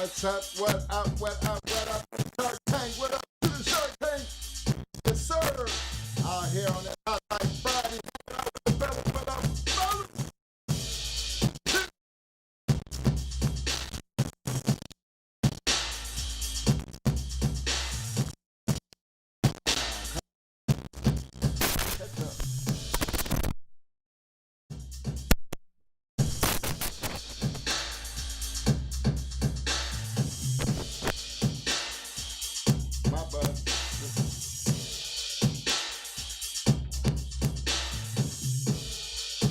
What's up? What up? What up? What up? Shark Tank. What up to the Shark Tank? Yes, sir. Out here on that Hot Like Friday. What up, what up, fellas? My bad.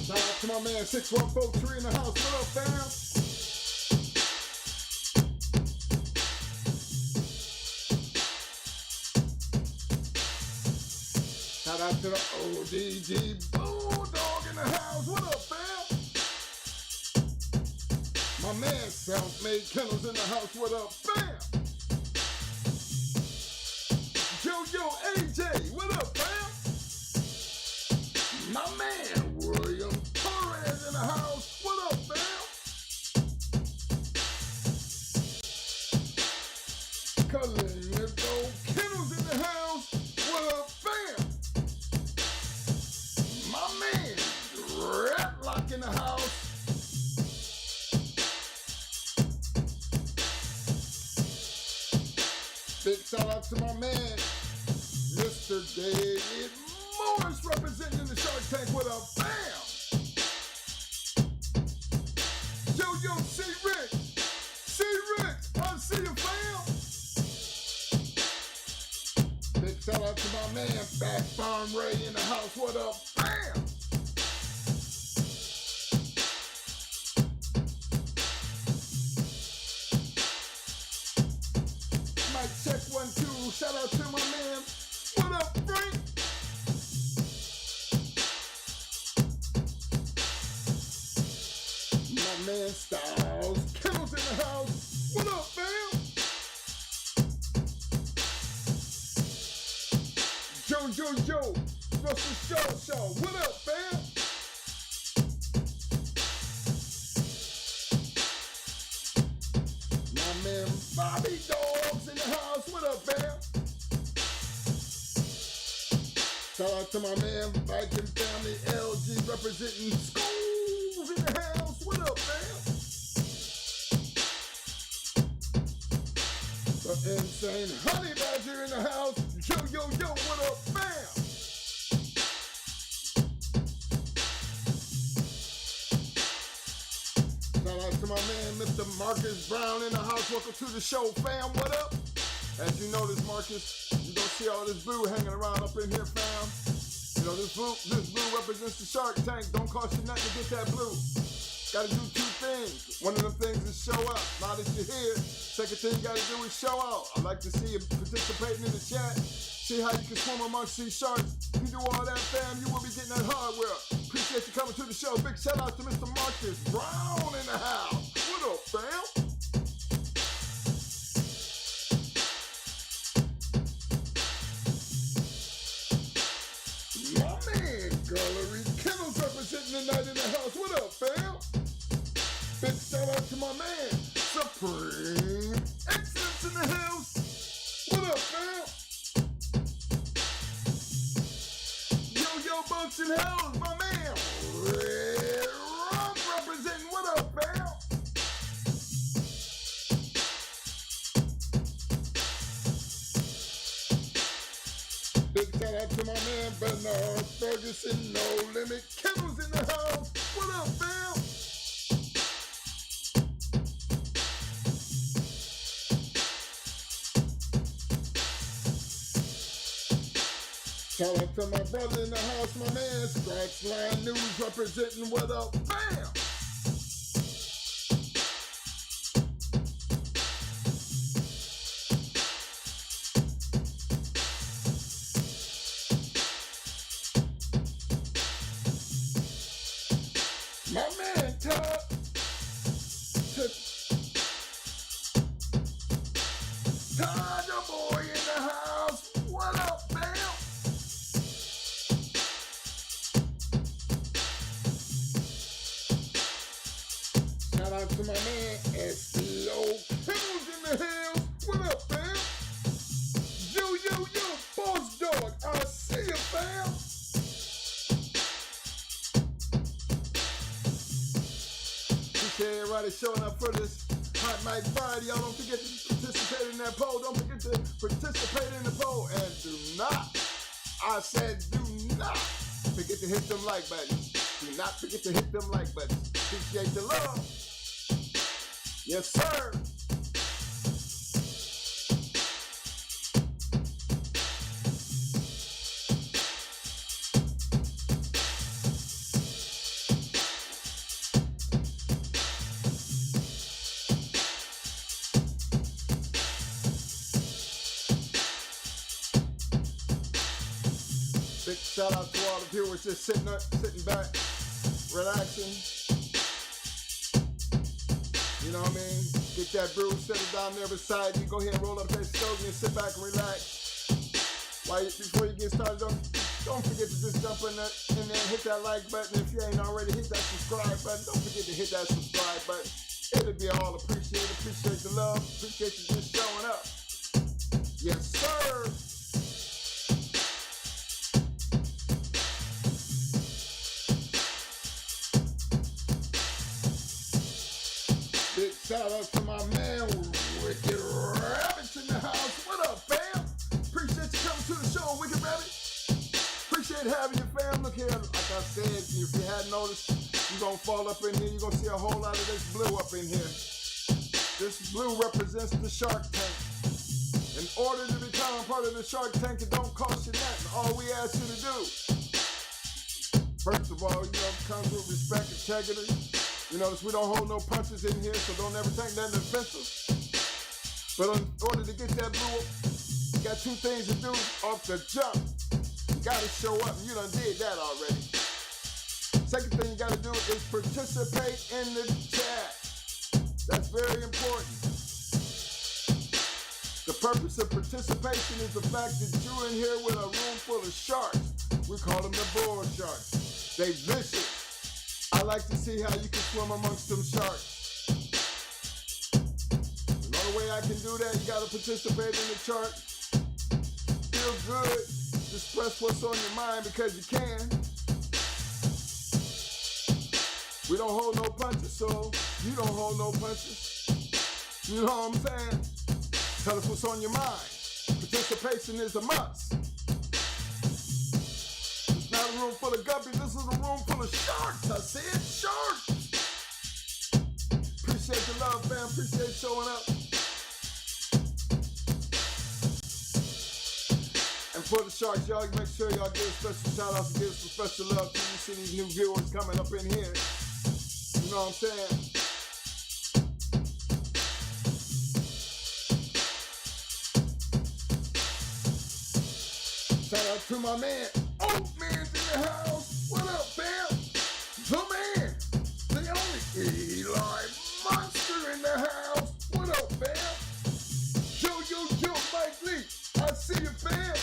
Shout out to my man 6143 in the house. What up, fam? Shout out to the ODG Bulldog in the house. What up, fam? My man Self-Made Kennels in the house. What up, fam? Yo, AJ, what up, fam? My man, William Torres in the house. What up, fam? Calingo Kennels in the house. What up, fam? My man, Ratlock in the house. Big shout out to my man, Mr. David Morris, representing the Shark Tank. What up, fam? Yo, C-Rick, I see you, fam. Big shout out to my man, Fat Farm Ray in the house. What up, fam? Mic check 1, 2. Shout out to my man. What up, Frank? My man Styles Kennels in the house. What up, fam? Joe, Russell Shaw. What up, fam? My man Bobby Dogs in the house. What up, fam? Shout out to my man Viking Family LG representing schools in the house. What up, fam? The Insane Honey Badger in the house. Yo, what up, fam? Shout out to my man, Mr. Marcus Brown in the house. Welcome to the show, fam. What up? As you notice, Marcus, you don't see all this blue hanging around up in here, fam. You know, this blue represents the Shark Tank. Don't cost you nothing to get that blue. Gotta do 2 things. One of them things is show up. Now that you're here, second thing you gotta do is show out. I'd like to see you participating in the chat. See how you can swim amongst these sharks. You do all that, fam, you will be getting that hardware. Appreciate you coming to the show. Big shout out to Mr. Marcus Brown in the house. What up, fam? My man, Gallery Kennels representing tonight in the house. What up, fam? Big shout out to my man, Supreme Excellence in the house. What up, fam? Yo, Bunks in House, my man, Red Rum representing. What up, fam? Big shout out to my man, Bernard Ferguson, No Limit Kennels in the house. What up, fam? Shout out to my brother in the house, my man, Scratch Line News representing. What up, fam? My man, Todd the boy in the house. What up, fam? Shout out to my man SBO Kennels in the house. What up, fam? Yo, boss dog, I see you, fam. Appreciate everybody showing up for this Hot Mic Friday. Y'all don't forget to participate in that poll. Don't forget to participate in the poll. And do not, I said do not forget to hit them like buttons. Do not forget to hit them like buttons. Appreciate the love. Yes, sir. Big shout out to all the viewers just sitting back, relaxing. You know what I mean? Get that brew, settle down there beside you. Go ahead and roll up that stove and sit back and relax. Before you get started, don't forget to just jump in there and hit that like button. If you ain't already hit that subscribe button, don't forget to hit that subscribe button. It'll be all appreciated. Appreciate the love. Appreciate you just showing up. Yes, sir. Big shout out to my man, Wicked Rabbit's in the house. What up, fam? Appreciate you coming to the show, Wicked Rabbit. Appreciate having you, fam. Look here, like I said, if you hadn't noticed, you're going to fall up in here. You're going to see a whole lot of this blue up in here. This blue represents the Shark Tank. In order to become a part of the Shark Tank, it don't cost you nothing. All we ask you to do, first of all, comes with respect, integrity. You notice we don't hold no punches in here, so don't ever think nothing offensive. But in order to get that blue up, you got two things to do off the jump. You gotta show up, and you done did that already. Second thing you gotta do is participate in the chat. That's very important. The purpose of participation is the fact that you're in here with a room full of sharks. We call them the bull sharks. They vicious. I like to see how you can swim amongst them sharks. The only way I can do that, you gotta participate in the chart. Feel good. Express what's on your mind because you can. We don't hold no punches, so you don't hold no punches. You know what I'm saying? Tell us what's on your mind. Participation is a must. Not a room full of guppies, this is a room full of sharks. I said sharks. Appreciate the love, fam. Appreciate showing up. And for the sharks, y'all make sure y'all give a special shout out and give some special love to you. See these new viewers coming up in here. You know what I'm saying? Shout out to my man. Oak Man's in the house. What up, fam? The man, the only Eli Monster in the house. What up, fam? Yo, Mike Lee. I see you, fam.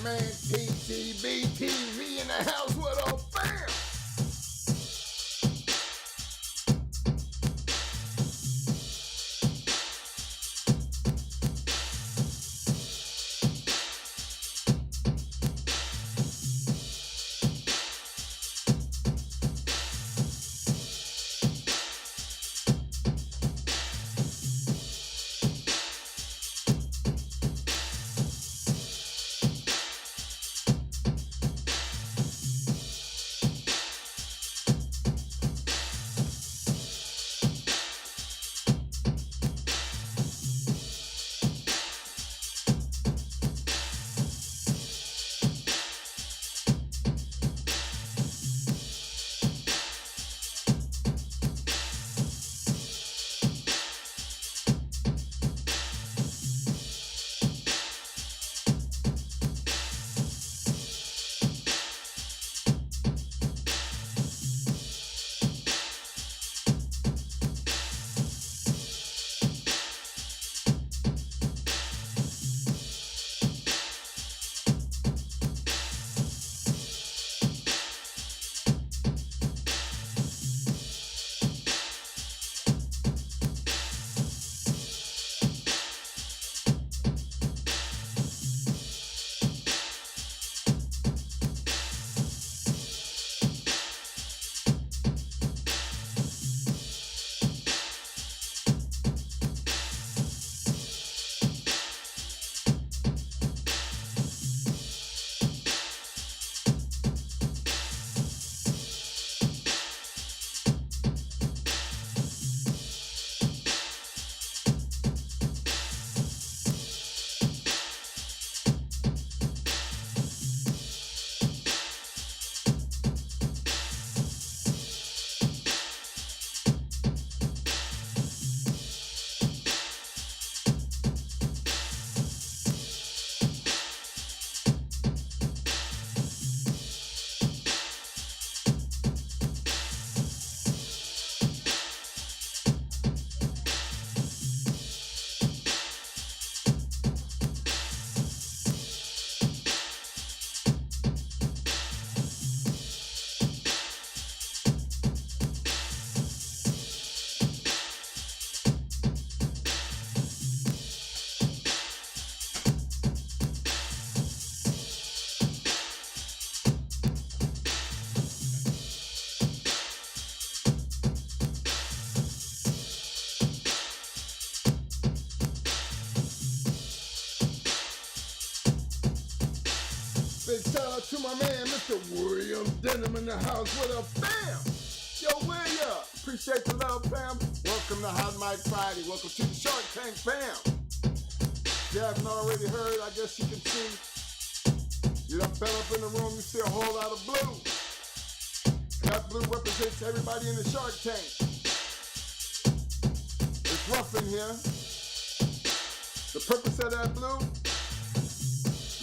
man TCBTV in the house with a bam. Big shout out to my man, Mr. William Denham in the house with a bam. Yo, William, appreciate the love, fam. Welcome to Hot Mic Friday. Welcome to the Shark Tank, fam. If you haven't already heard, I guess you can see. You done fell up in the room, you see a whole lot of blue. That blue represents everybody in the Shark Tank. It's rough in here. The purpose of that blue,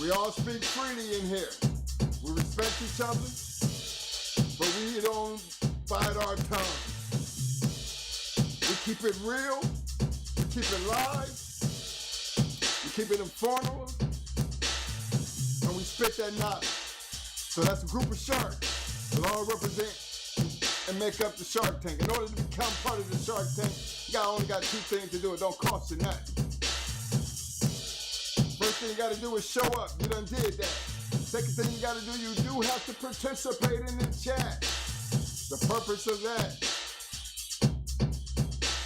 we all speak freely in here. We respect each other, but we don't bite our tongue. We keep it real, we keep it live, we keep it informal, and we spit that knowledge. So that's a group of sharks that all represent and make up the Shark Tank. In order to become part of the Shark Tank, you only got two things to do. It don't cost you nothing. First thing you got to do is show up. You done did that. Second thing you got to do, you do have to participate in the chat. The purpose of that.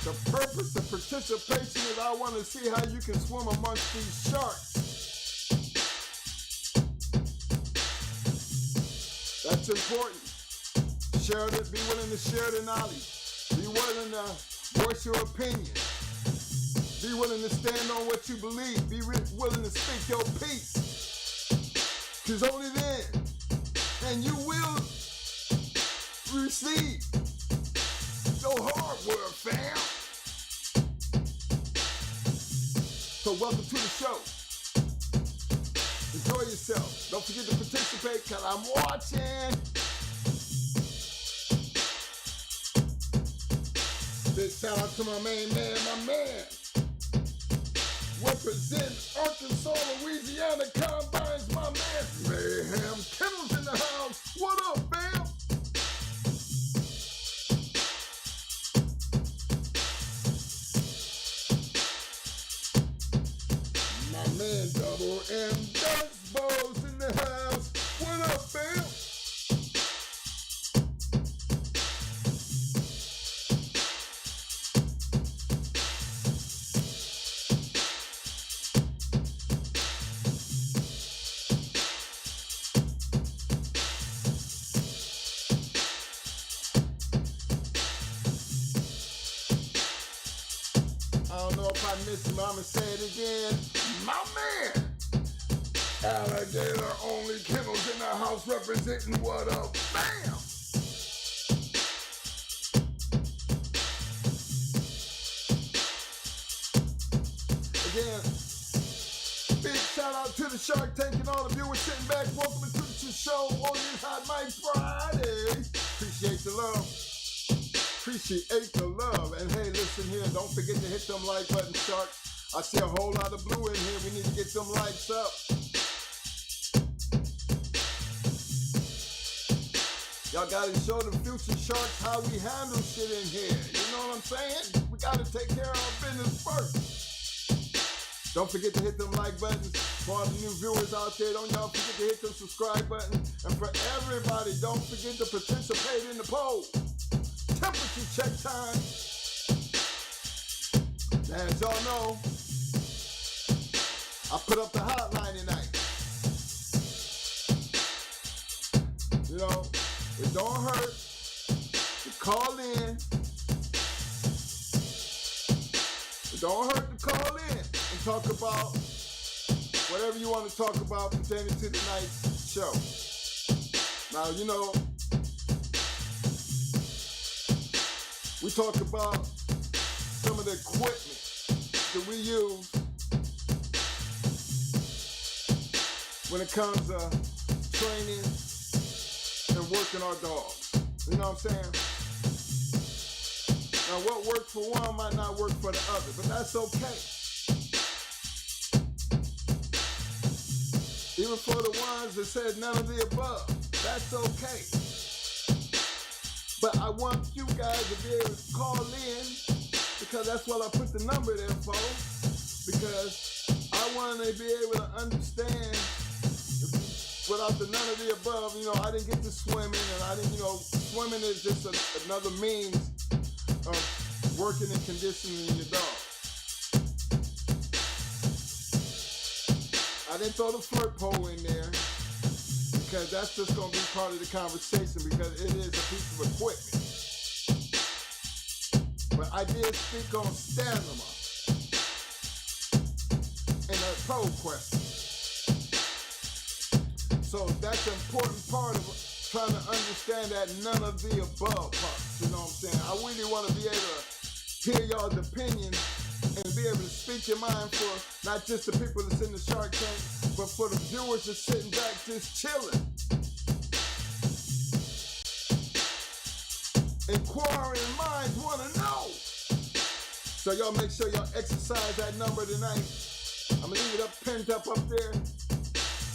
The purpose of participation is I want to see how you can swim amongst these sharks. That's important. Share it. Be willing to share the knowledge. Be willing to voice your opinion. Be willing to stand on what you believe. Be willing to speak your piece. Because only then, and you will receive. Go hard work, fam. So welcome to the show. Enjoy yourself. Don't forget to participate because I'm watching. Big shout out to my main man, my man. What representing Arkansas, Louisiana Combines, my man Mayhem Kennels in the house. What up, fam? My man Double M Dustbows in the house. What up, fam? I don't know if I missed him, I'ma say it again. My man! Alligator only Kennels in the house representing what up, bam! Again, big shout out to the Shark Tank and all the viewers sitting back. Welcome to the show on this Hot Mic Friday. Appreciate the love. Appreciate the love. And hey, listen here, don't forget to hit them like button, Shark. I see a whole lot of blue in here. We need to get them likes up. Y'all gotta show the future Sharks how we handle shit in here. You know what I'm saying? We gotta take care of our business first. Don't forget to hit them like buttons. For all the new viewers out there, don't y'all forget to hit the subscribe button. And for everybody, don't forget to participate in the poll. Temperature check time. As y'all know, I put up the hotline tonight. You know, it don't hurt to call in. It don't hurt to call in and talk about whatever you want to talk about pertaining to tonight's show. Now, you know, we talk about some of the equipment that we use when it comes to training and working our dogs. You know what I'm saying? Now, what works for one might not work for the other, but that's okay. Even for the ones that said none of the above, that's okay. But I want you guys to be able to call in, because that's what I put the number there for, because I want to be able to understand without the none of the above. You know, I didn't get to swimming, and I didn't, you know, swimming is just another means of working and conditioning your dog. I didn't throw the flirt pole in there, because that's just going to be part of the conversation, because it is a piece of equipment. But I did speak on stamina in that poll question. So that's an important part of trying to understand that none of the above part. You know what I'm saying? I really want to be able to hear y'all's opinions and be able to speak your mind for not just the people that's in the Shark Tank, but for the viewers that's sitting back just chilling. Inquiring minds want to know. So y'all make sure y'all exercise that number tonight. I'm going to leave it up, pinned up there.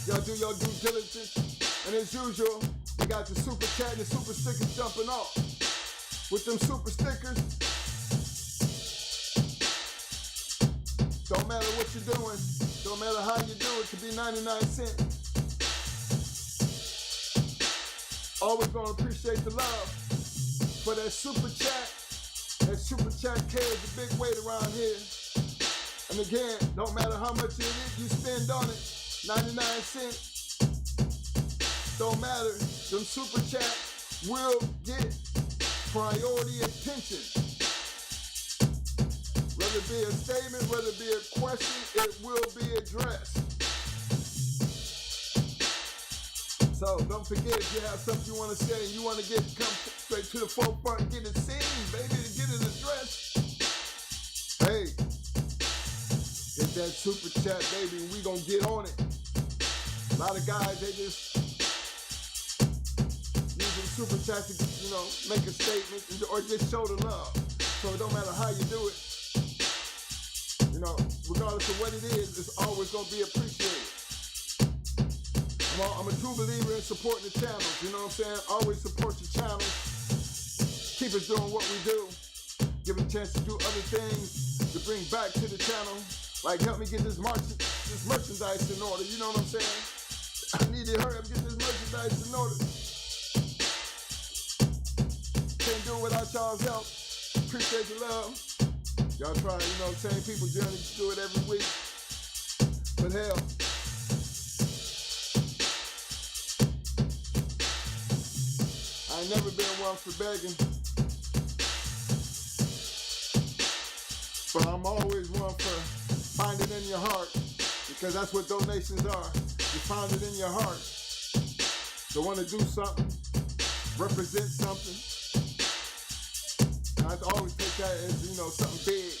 Y'all do your due diligence. And as usual, we got the super chat and the super stickers jumping off. With them super stickers, don't matter what you're doing, don't matter how you do it, could be 99 cents. Always gonna appreciate the love for that super chat. That super chat carries a big weight around here. And again, don't matter how much you spend on it, 99 cents, don't matter. Them super chats will get priority attention. Whether it be a statement, whether it be a question, it will be addressed. So don't forget, if you have something you want to say and you want to come straight to the forefront and get it seen, baby, to get it addressed. Hey, hit that super chat, baby, we gonna get on it. A lot of guys, they just using super chat to, you know, make a statement or just show the love. So it don't matter how you do it. You know, regardless of what it is, it's always gonna be appreciated. I'm a true believer in supporting the channels, you know what I'm saying? Always support your channels. Keep us doing what we do. Give us a chance to do other things to bring back to the channel. Like help me get this merchandise in order, you know what I'm saying? I need to hurry up and get this merchandise in order. Can't do it without y'all's help. Appreciate the love. Y'all try, you know what I'm saying? People journey to do it every week. But hell, I ain't never been one for begging. But I'm always one for find it in your heart. Because that's what donations are. You find it in your heart. To want to do something, represent something. I always take that as, you know, something big.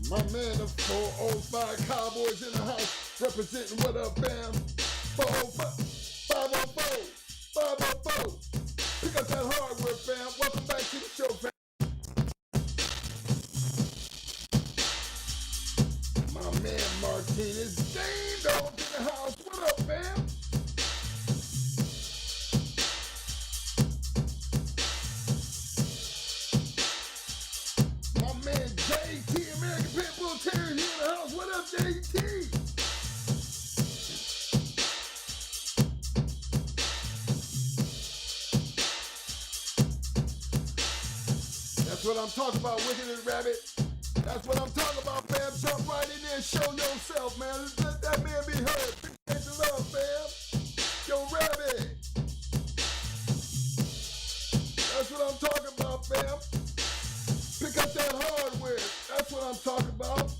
My man, the 405 Cowboys in the house, representing what up, fam? 405, 504, 504. Pick up that hardware, fam. Welcome back to the show, fam. My man Martinez, Game Dog in the house. What up, fam? My man JT, American Pitbull Terrier, here in the house. What up, JT? That's what I'm talking about, Wicked Rabbit. That's what I'm talking about, fam. Jump right in there and show yourself, man. Let that man be heard. Appreciate the love, fam. Yo, Rabbit. That's what I'm talking about, fam. Pick up that hardware. That's what I'm talking about.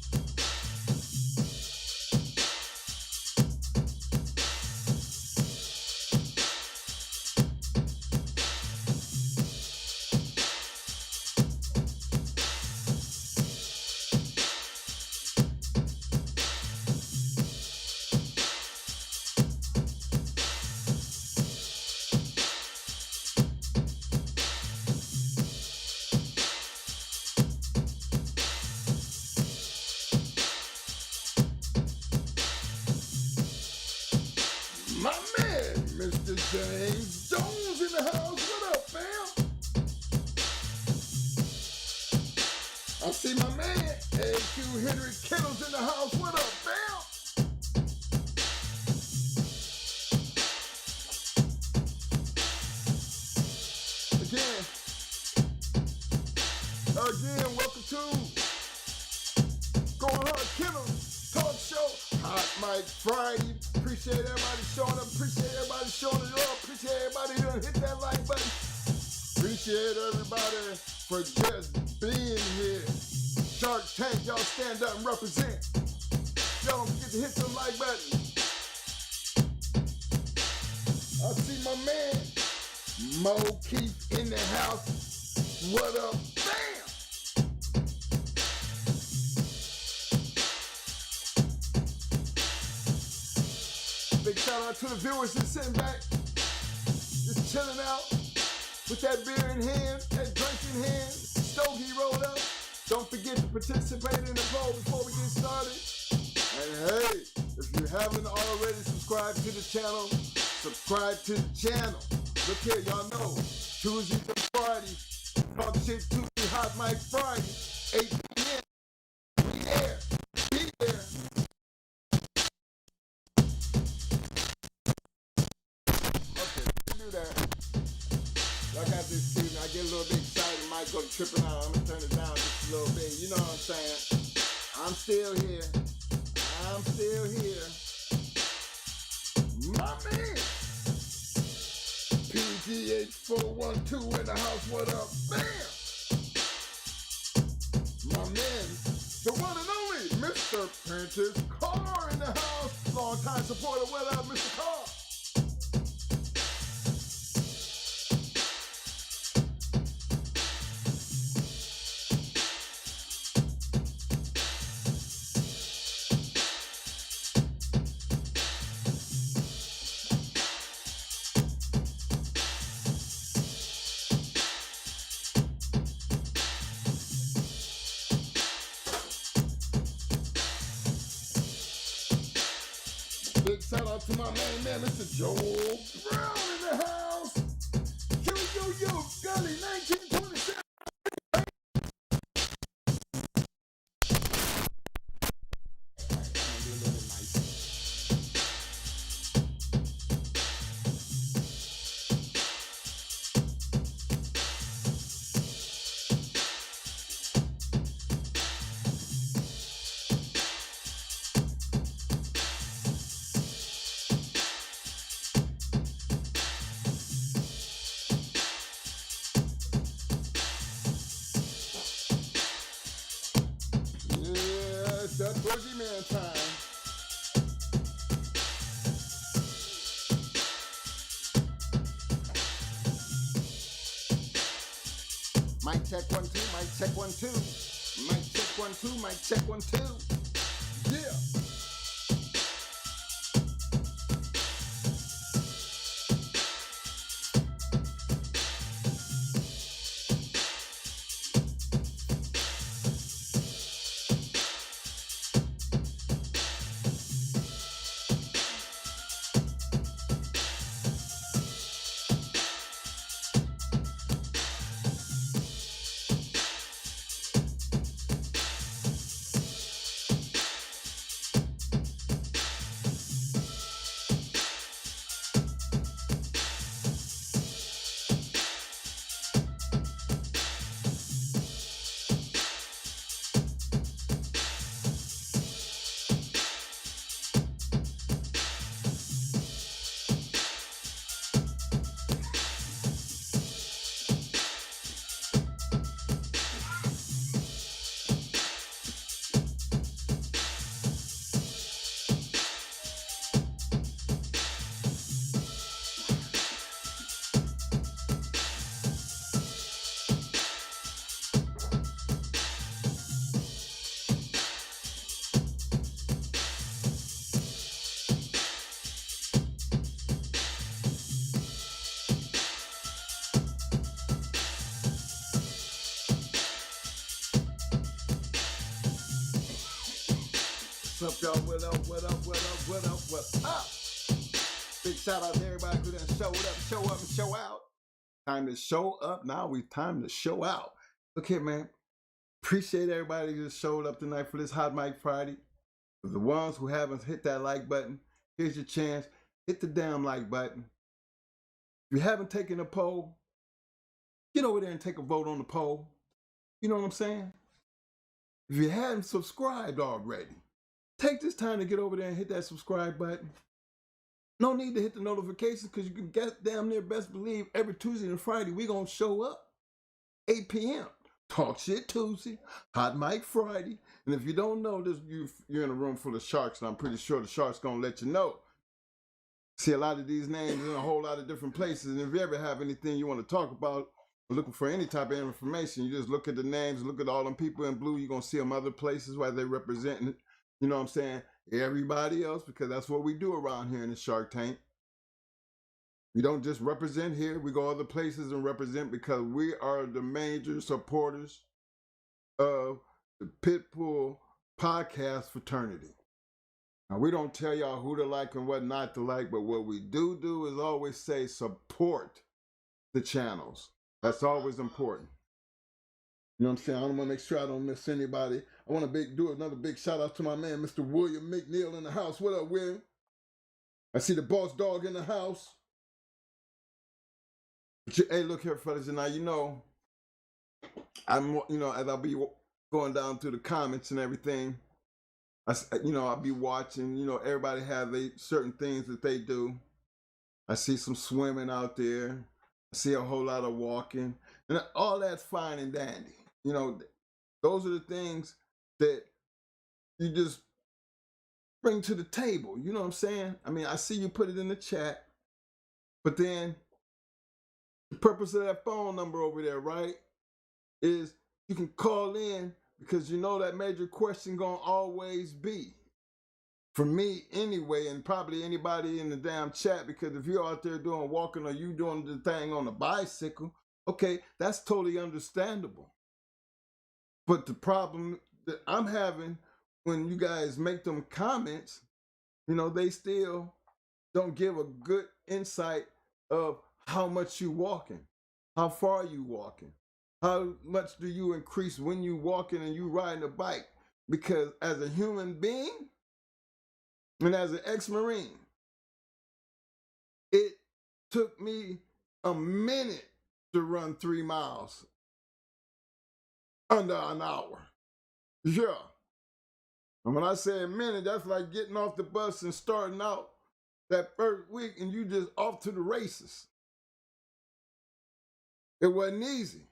My man, Mr. James Jones in the house. What up, fam? I see my man, AQ Henry Kennels in the house. What up, fam? Again, welcome to Going Hard Kennels Talk Show. Hot Mic Friday. Appreciate everybody showing up. Appreciate everybody showing it up. Appreciate everybody who hit that like button. Appreciate everybody for just being here. Shark Tank, y'all stand up and represent. Y'all don't forget to hit the like button. I see my man, Mo Keith in the house. What up, fam? Big shout out to the viewers that's sitting back, just chilling out with that beer in hand, that drink in hand, stogie rolled up. Don't forget to participate in the poll before we get started. And hey, if you haven't already subscribed to the channel, subscribe to the channel. Look here, y'all know, Tuesdays and Fridays, Talk Shit Tuesday, Hot Mic Friday, 8 p.m. Be there. Be there. Okay, do that. Y'all got this season. I get a little bit excited. Might go tripping out. I'm gonna turn it down just a little bit. You know what I'm saying? I'm still here. I'm still here. My man. PGH412 in the house. What up? Bam! My man, the one and only Mr. Prentice Carr in the house. Long time supporter. What up, Mr. Carr? Big shout out to my main man, Mr. Joel Brown in the house. Yo, Gully 1927. Yeah, it's that boogeyman time. Mic check 1 2, mic check 1 2. Mic check 1 2, mic check 1 2. Yeah. What's up, y'all? What up? Big shout out to everybody who done show up, and show out. Time to show up now. Time to show out. Look here, man. Appreciate everybody who just showed up tonight for this Hot Mic Friday. For the ones who haven't hit that like button, here's your chance. Hit the damn like button. If you haven't taken a poll, get over there and take a vote on the poll. You know what I'm saying? If you hadn't subscribed already, take this time to get over there and hit that subscribe button. No need to hit the notifications because you can get damn near best believe every Tuesday and Friday we gonna show up 8 p.m. Talk Shit Tuesday, Hot Mic Friday. And if you don't know this, you're in a room full of sharks, and I'm pretty sure the sharks gonna let you know. See a lot of these names in a whole lot of different places, and if you ever have anything you want to talk about, or looking for any type of information, you just look at the names, look at all them people in blue, you're gonna see them other places where they representing, you know what I'm saying, everybody else, because that's what we do around here in the Shark Tank. We don't just represent here, we go other places and represent because we are the major supporters of the Pitbull podcast fraternity. Now, we don't tell y'all who to like and what not to like, but what we do is always say support the channels. That's always important. You know what I'm saying? I want to make sure I don't miss anybody. I want to do another big shout out to my man, Mr. William McNeil in the house. What up, William? I see the boss dog in the house. Hey, look here, fellas, and now you know, as I'll be going down through the comments and everything, I'll be watching, everybody have certain things that they do. I see some swimming out there. I see a whole lot of walking, and all that's fine and dandy. Those are the things that you just bring to the table. You know what I'm saying? I mean, I see you put it in the chat, but then the purpose of that phone number over there, right, is you can call in because that major question gonna always be, for me anyway, and probably anybody in the damn chat, because if you're out there doing walking or you doing the thing on a bicycle, okay, that's totally understandable. But the problem that I'm having when you guys make them comments they still don't give a good insight of how much you walking, how far you walking, how much do you increase when you walking and you riding a bike. Because as a human being and as an ex-Marine, it took me a minute to run 3 miles under an hour. Yeah. And when I say a minute, that's like getting off the bus and starting out that first week and you just off to the races. It wasn't easy.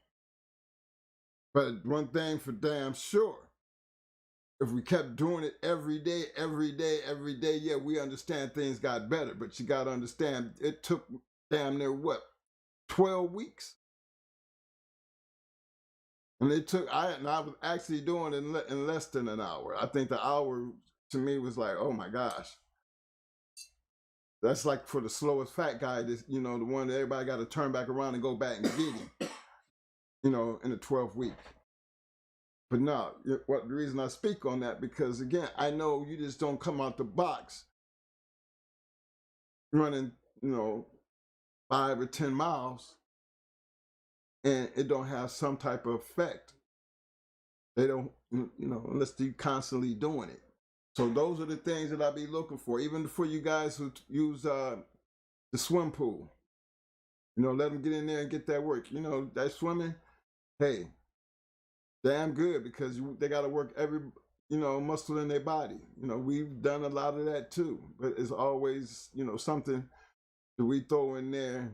But one thing for damn sure, if we kept doing it every day, yeah, we understand things got better. But you got to understand, it took damn near what, 12 weeks? And I was actually doing it in less than an hour. I think the hour to me was like, oh my gosh. That's like for the slowest fat guy, the one that everybody got to turn back around and go back and get him, in the 12th week. But no, the reason I speak on that, because again, I know you just don't come out the box running, 5 or 10 miles and it don't have some type of effect. They don't, unless you're constantly doing it. So those are the things that I be looking for, even for you guys who use the swim pool. Let them get in there and get that work. That swimming, hey, damn good, because they got to work every, muscle in their body. We've done a lot of that too, but it's always, something that we throw in there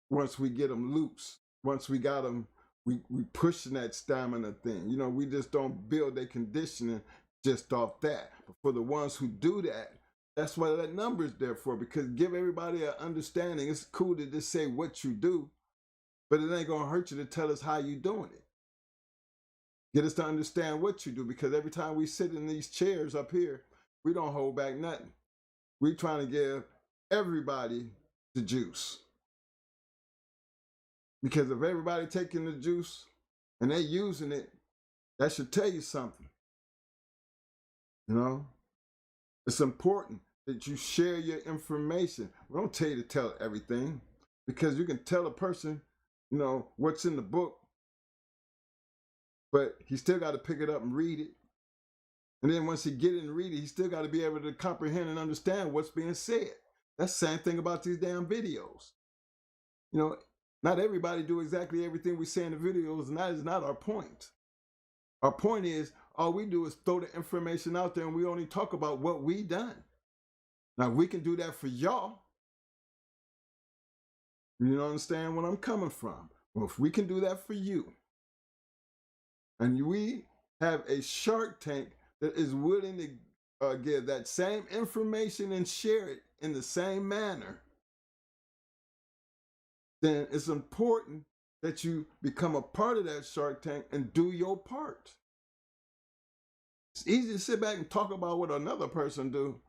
once we get them loose. Once we got them, we pushing that stamina thing. We just don't build their conditioning just off that. But for the ones who do that, that's what that number is there for, because give everybody an understanding. It's cool to just say what you do, but it ain't gonna hurt you to tell us how you doing it. Get us to understand what you do, because every time we sit in these chairs up here, we don't hold back nothing. We trying to give everybody the juice. Because if everybody taking the juice and they using it, that should tell you something. It's important that you share your information. We don't tell you to tell everything, because you can tell a person, what's in the book, but he still got to pick it up and read it. And then once he get it and read it, he still got to be able to comprehend and understand what's being said. That's the same thing about these damn videos. Not everybody do exactly everything we say in the videos, and that is not our point. Our point is, all we do is throw the information out there, and we only talk about what we done. Now, we can do that for y'all. You understand where I'm coming from? Well, if we can do that for you, and we have a Shark Tank that is willing to give that same information and share it in the same manner, then it's important that you become a part of that Shark Tank and do your part. It's easy to sit back and talk about what another person do,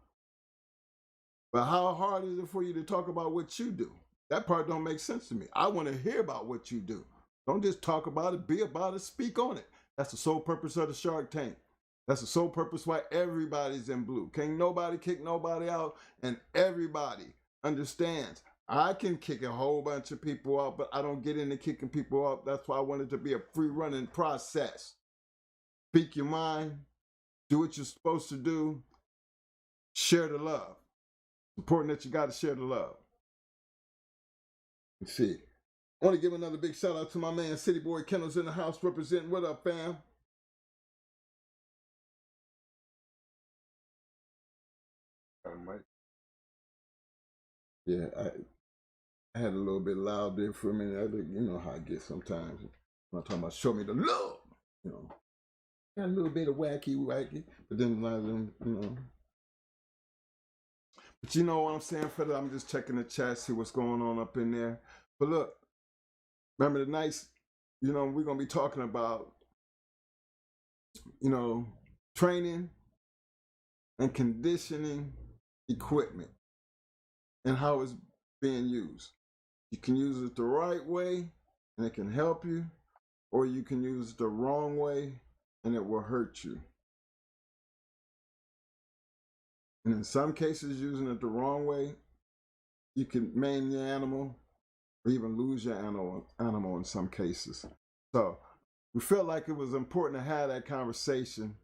but how hard is it for you to talk about what you do? That part don't make sense to me. I want to hear about what you do. Don't just talk about it, be about it, speak on it. That's the sole purpose of the Shark Tank. That's the sole purpose why everybody's in blue. Can't nobody kick nobody out, and everybody understands. I can kick a whole bunch of people out, but I don't get into kicking people out. That's why I want it to be a free running process. Speak your mind, do what you're supposed to do, share the love. It's important that you got to share the love. Let's see. I want to give another big shout out to my man, City Boy Kennels in the house representing. What up, fam? Yeah, I had a little bit loud there for a minute. You know how I get sometimes. When I'm talking about show me the love, got a little bit of wacky, but then a lot of them, But you know what I'm saying, fella? I'm just checking the chat, see what's going on up in there. But look, remember the nights, we're going to be talking about, training and conditioning equipment and how it's being used. You can use it the right way and it can help you, or you can use it the wrong way and it will hurt you. And in some cases, using it the wrong way, you can maim your animal or even lose your animal in some cases. So we felt like it was important to have that conversation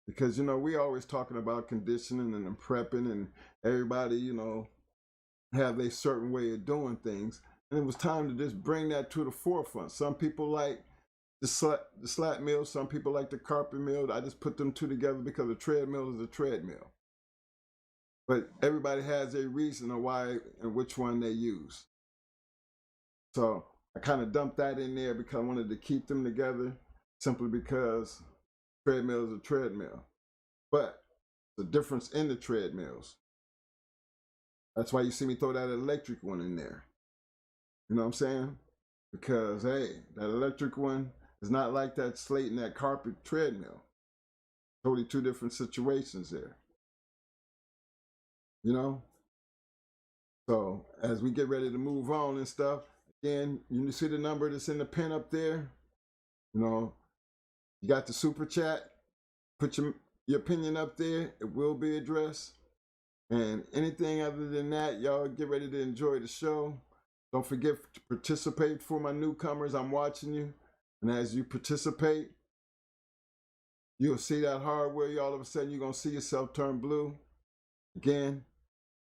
because, we always talking about conditioning and prepping, and everybody, have a certain way of doing things. And it was time to just bring that to the forefront. Some people like the slat mill, some people like the carpet mill. I just put them two together because a treadmill is a treadmill. But everybody has a reason of why and which one they use. So I kind of dumped that in there because I wanted to keep them together, simply because treadmill is a treadmill. But the difference in the treadmills. That's why you see me throw that electric one in there. You know what I'm saying? Because, hey, that electric one is not like that slate and that carpet treadmill. Totally two different situations there. So as we get ready to move on and stuff, again, you see the number that's in the pen up there? You got the super chat. Put your opinion up there. It will be addressed. And anything other than that, y'all get ready to enjoy the show. Don't forget to participate. For my newcomers, I'm watching you. And as you participate, you'll see that hardware. All of a sudden, you're going to see yourself turn blue. Again,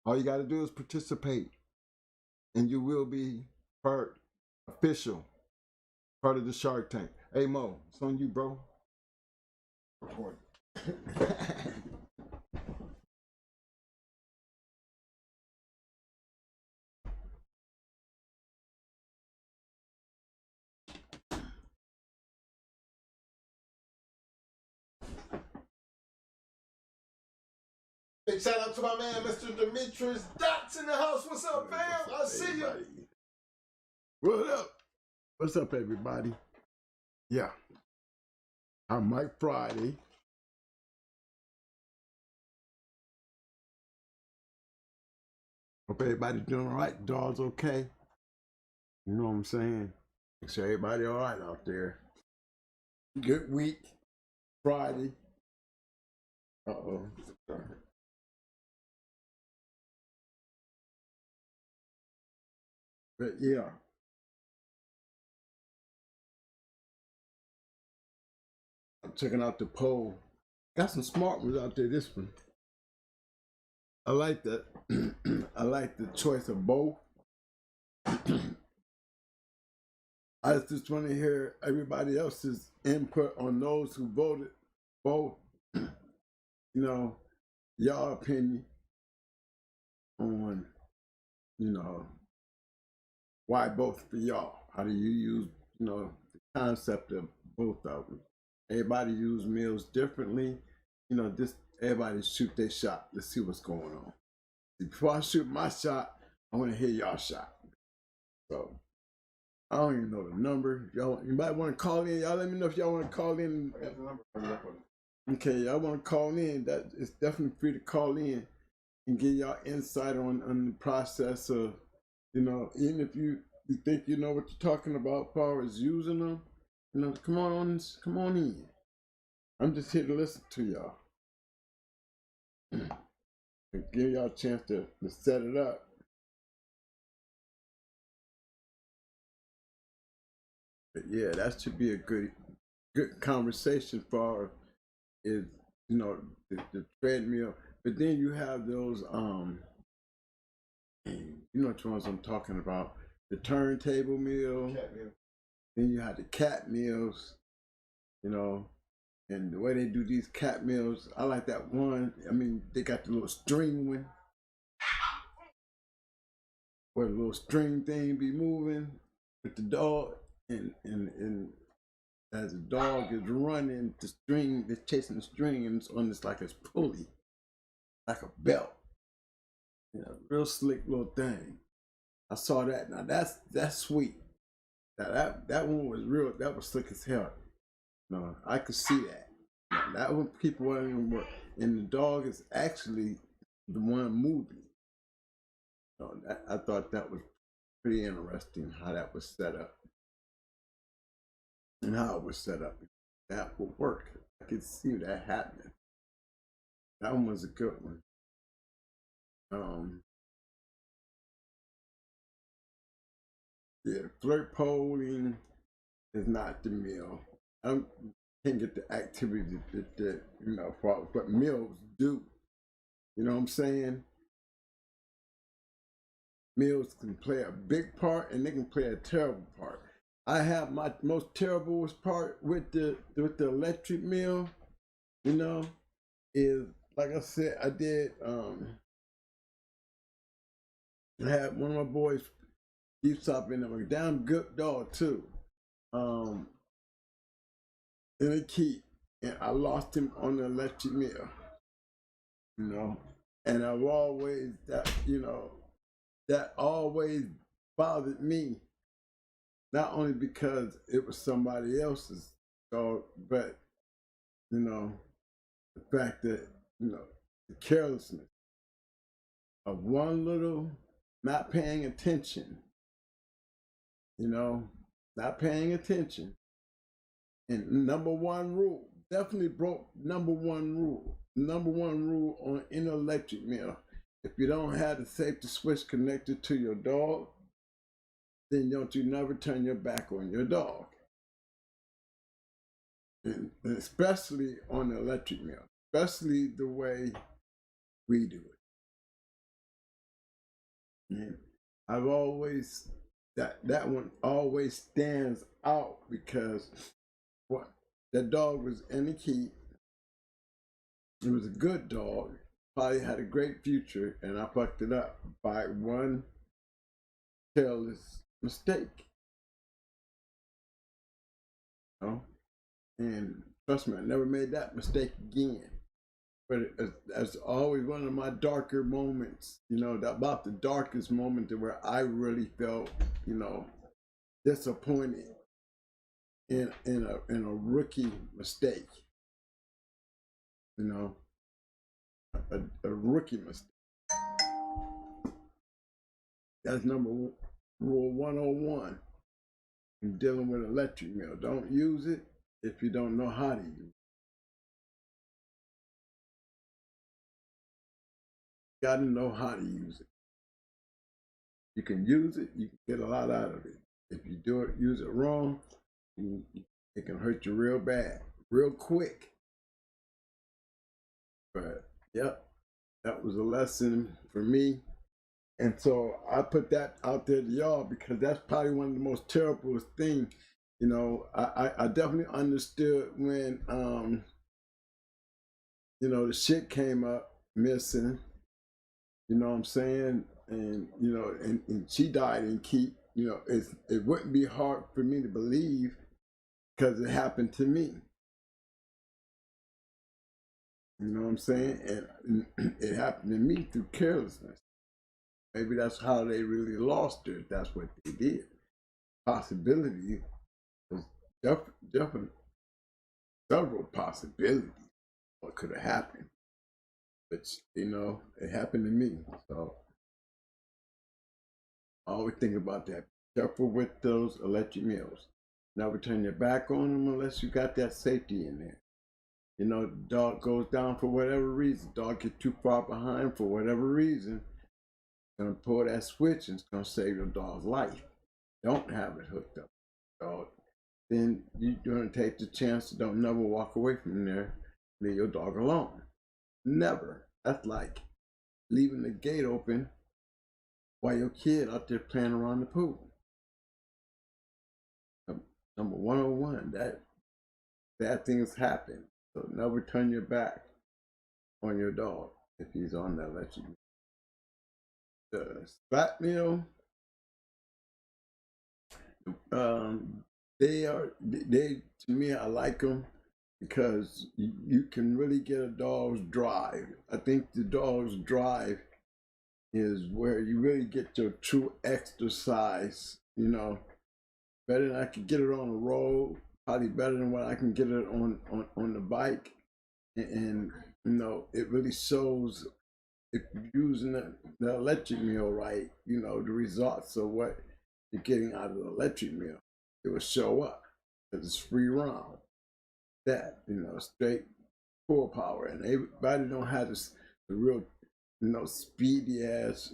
all you got to do is participate. And you will be official part of the Shark Tank. Hey, Mo, it's on you, bro. Report. Big shout out to my man, Mr. Demetrius Dots in the house. What's up, fam? I see you. What up? What's up, everybody? Yeah. I'm Mike Friday. Hope everybody's doing all right. Dog's okay. You know what I'm saying? Make sure everybody all right out there. Good week. Friday. Uh-oh. But yeah. I'm checking out the poll. Got some smart ones out there, this one. I like the I like the choice of both. I just want to hear everybody else's input on those who voted both. Y'all opinion on, why both for y'all? How do you use, the concept of both of them? Everybody use meals differently. Everybody shoot their shot. Let's see what's going on. Before I shoot my shot, I want to hear y'all shot. So I don't even know the number. You might want to call in. Y'all let me know if y'all want to call in. Okay, y'all want to call in. That it's definitely free to call in and get y'all insight on the process of, even if you think you know what you're talking about as far as using them, come on in. I'm just here to listen to y'all. And give y'all a chance to set it up. But yeah, that should be a good conversation for is the treadmill. But then you have those which ones I'm talking about, the turntable meal. Then you have the cat meals, and the way they do these cat meals, I like that one. I mean, they got the little string one where the little string thing be moving with the dog, and as the dog is running, the string is chasing the string, and it's on this like it's pulley, like a belt. Real slick little thing. I saw that. Now that's sweet. Now that one was real. That was slick as hell. No, I could see that. Now, that one people weren't even work, and the dog is actually the one moving. I thought that was pretty interesting how that was set up and how it was set up. That would work. I could see that happening. That one was a good one. Yeah, flirt poling is not the meal. I can't get the activity that for what meals do. You know what I'm saying? Meals can play a big part and they can play a terrible part. I have my most terrible part with the electric meal, is like I said, I did I had one of my boys keep stopping them, a damn good dog too. In a keep, and I lost him on the electric meal, and I've always that always bothered me, not only because it was somebody else's dog, but the fact that the carelessness of one little not paying attention, not paying attention. And number one rule, definitely broke number one rule. Number one rule on any electric meal. If you don't have the safety switch connected to your dog, then don't you never turn your back on your dog. And especially on the electric meal, especially the way we do it. And I've always, that one always stands out because that dog was in the keep. It was a good dog, probably had a great future, and I fucked it up by one careless mistake. And trust me, I never made that mistake again. But that's always one of my darker moments, about the darkest moment where I really felt, disappointed in a rookie mistake. A rookie mistake. That's rule 101 in dealing with electric meal. Don't use it if you don't know how to use it. You gotta know how to use it. You can use it, you can get a lot out of it. If you use it wrong, it can hurt you real bad, real quick. But yep, that was a lesson for me. And so I put that out there to y'all because that's probably one of the most terrible things. I definitely understood when the shit came up missing. You know what I'm saying? And and she died in keep. It wouldn't be hard for me to believe because it happened to me. You know what I'm saying? And it happened to me through carelessness. Maybe that's how they really lost her. That's what they did. Possibility was definitely several possibilities what could have happened. But it happened to me. So I always think about that. Careful with those electric meals. Never turn your back on them unless you got that safety in there. The dog goes down for whatever reason. Dog get too far behind for whatever reason. Gonna pull that switch and it's gonna save your dog's life. Don't have it hooked up, dog. Then you're gonna take the chance to don't never walk away from there. Leave your dog alone. Never. That's like leaving the gate open while your kid out there playing around the pool. Number 101, that bad things happen. So never turn your back on your dog if he's on that electric. The splat meal, they to me, I like them because you can really get a dog's drive. I think the dog's drive is where you really get your true exercise, better than I could get it on the road, probably better than what I can get it on the bike. And it really shows if you're using the electric meal right, the results of what you're getting out of the electric meal. It will show up because it's free round. That, straight full power. And everybody don't have the real speedy ass,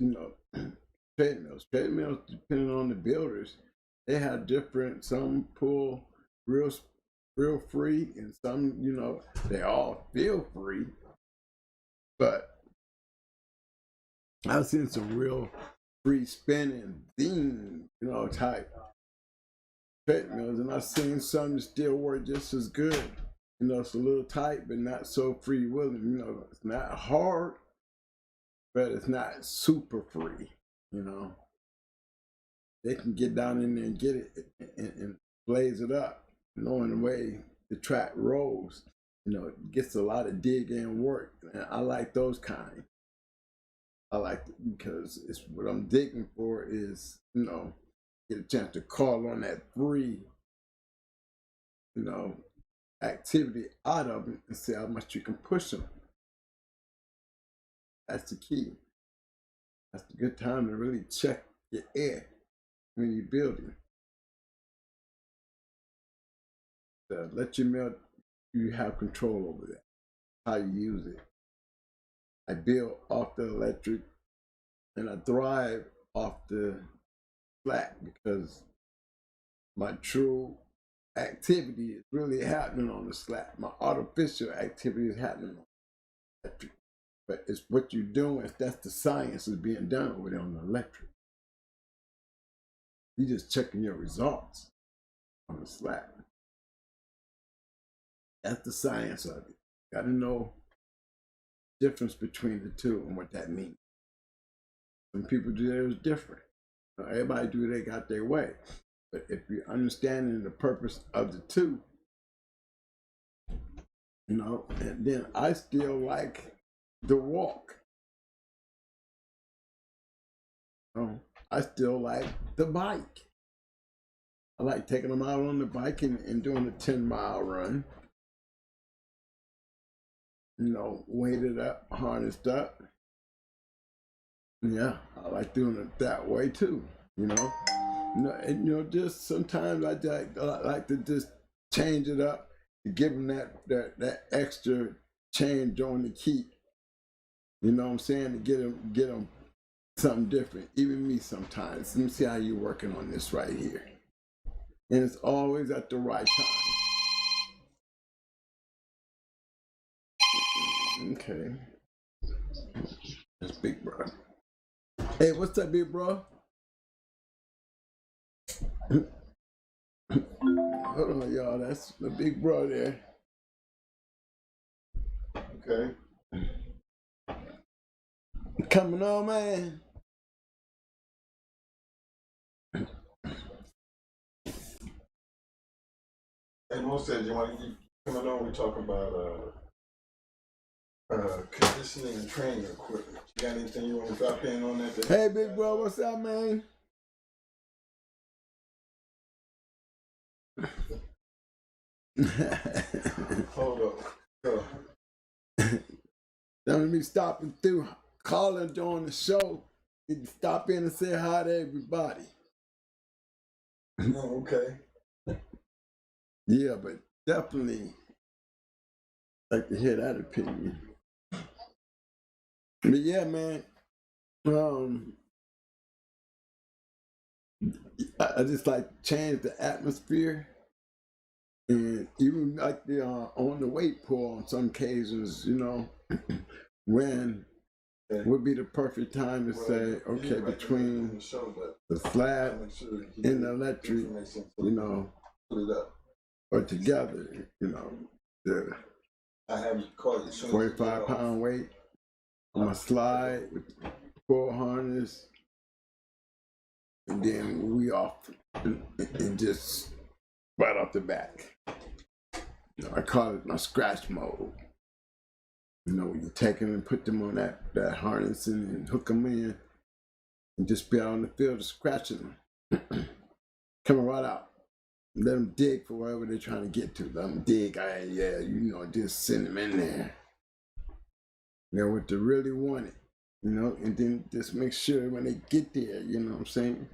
treadmills. Treadmills, depending on the builders, they have different. Some pull real, real free, and some, they all feel free. But I've seen some real free spinning, thing, type treadmills, and I've seen some that still work just as good. It's a little tight, but not so free willing. It's not hard, but it's not super free. They can get down in there and get it and blaze it up, knowing the way the track rolls. It gets a lot of dig and work. And I like those kind. I like it because it's what I'm digging for is, get a chance to call on that free, activity out of them and see how much you can push them. That's the key. That's a good time to really check your air when you're building. Let your mill, you have control over that, how you use it. I build off the electric and I thrive off the flat because my true activity is really happening on the slat. My artificial activity is happening on the electric. But it's what you're doing, that's the science is being done over there on the electric. You're just checking your results on the slat. That's the science of it. Got to know the difference between the two and what that means. Some people do theirs different. Everybody do they got their way. But if you're understanding the purpose of the two, and then I still like the walk. I still like the bike. I like taking them out on the bike and doing a 10-mile run. Weighted up, harnessed up. Yeah, I like doing it that way too. Just sometimes I like to just change it up to give them that extra change on the key. You know what I'm saying? To get them something different. Even me sometimes. Let me see how you're working on this right here. And it's always at the right time. Okay. That's big bro. Hey, what's up, big bro? Hold on, y'all. That's the big bro there. Okay. Coming on, man. Hey, Mo said you want to keep coming on. We talk about conditioning and training equipment. You got anything you want to drop in on that? Hey, big bro, what's up, man? Hold up. Don't be stopping through, calling during the show. You can stop in and say hi to everybody. Oh, okay. Yeah, but definitely like to hear that opinion. But yeah, man. I just like to change the atmosphere, and even like the on the weight pull on some occasions, when would be the perfect time to say, okay, between the flat and the electric, or together, the 45-pound weight on my slide with pull harness, and then we off and just right off the back. I call it my scratch mode. When you take them and put them on that harness and hook them in and just be out on the field scratching them. Coming right out. Let them dig for wherever they're trying to get to. Let them dig. Just send them in there. What they really want it. And then just make sure when they get there, you know what I'm saying?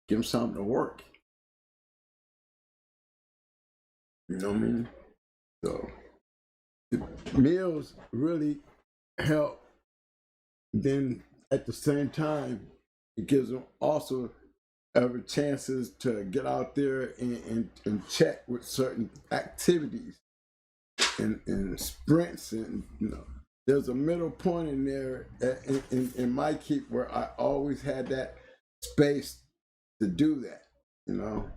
Give them something to work. You know what I mean? So the meals really help then at the same time, it gives them also other chances to get out there and check with certain activities and sprints, and there's a middle point in there in my keep where I always had that space to do that, and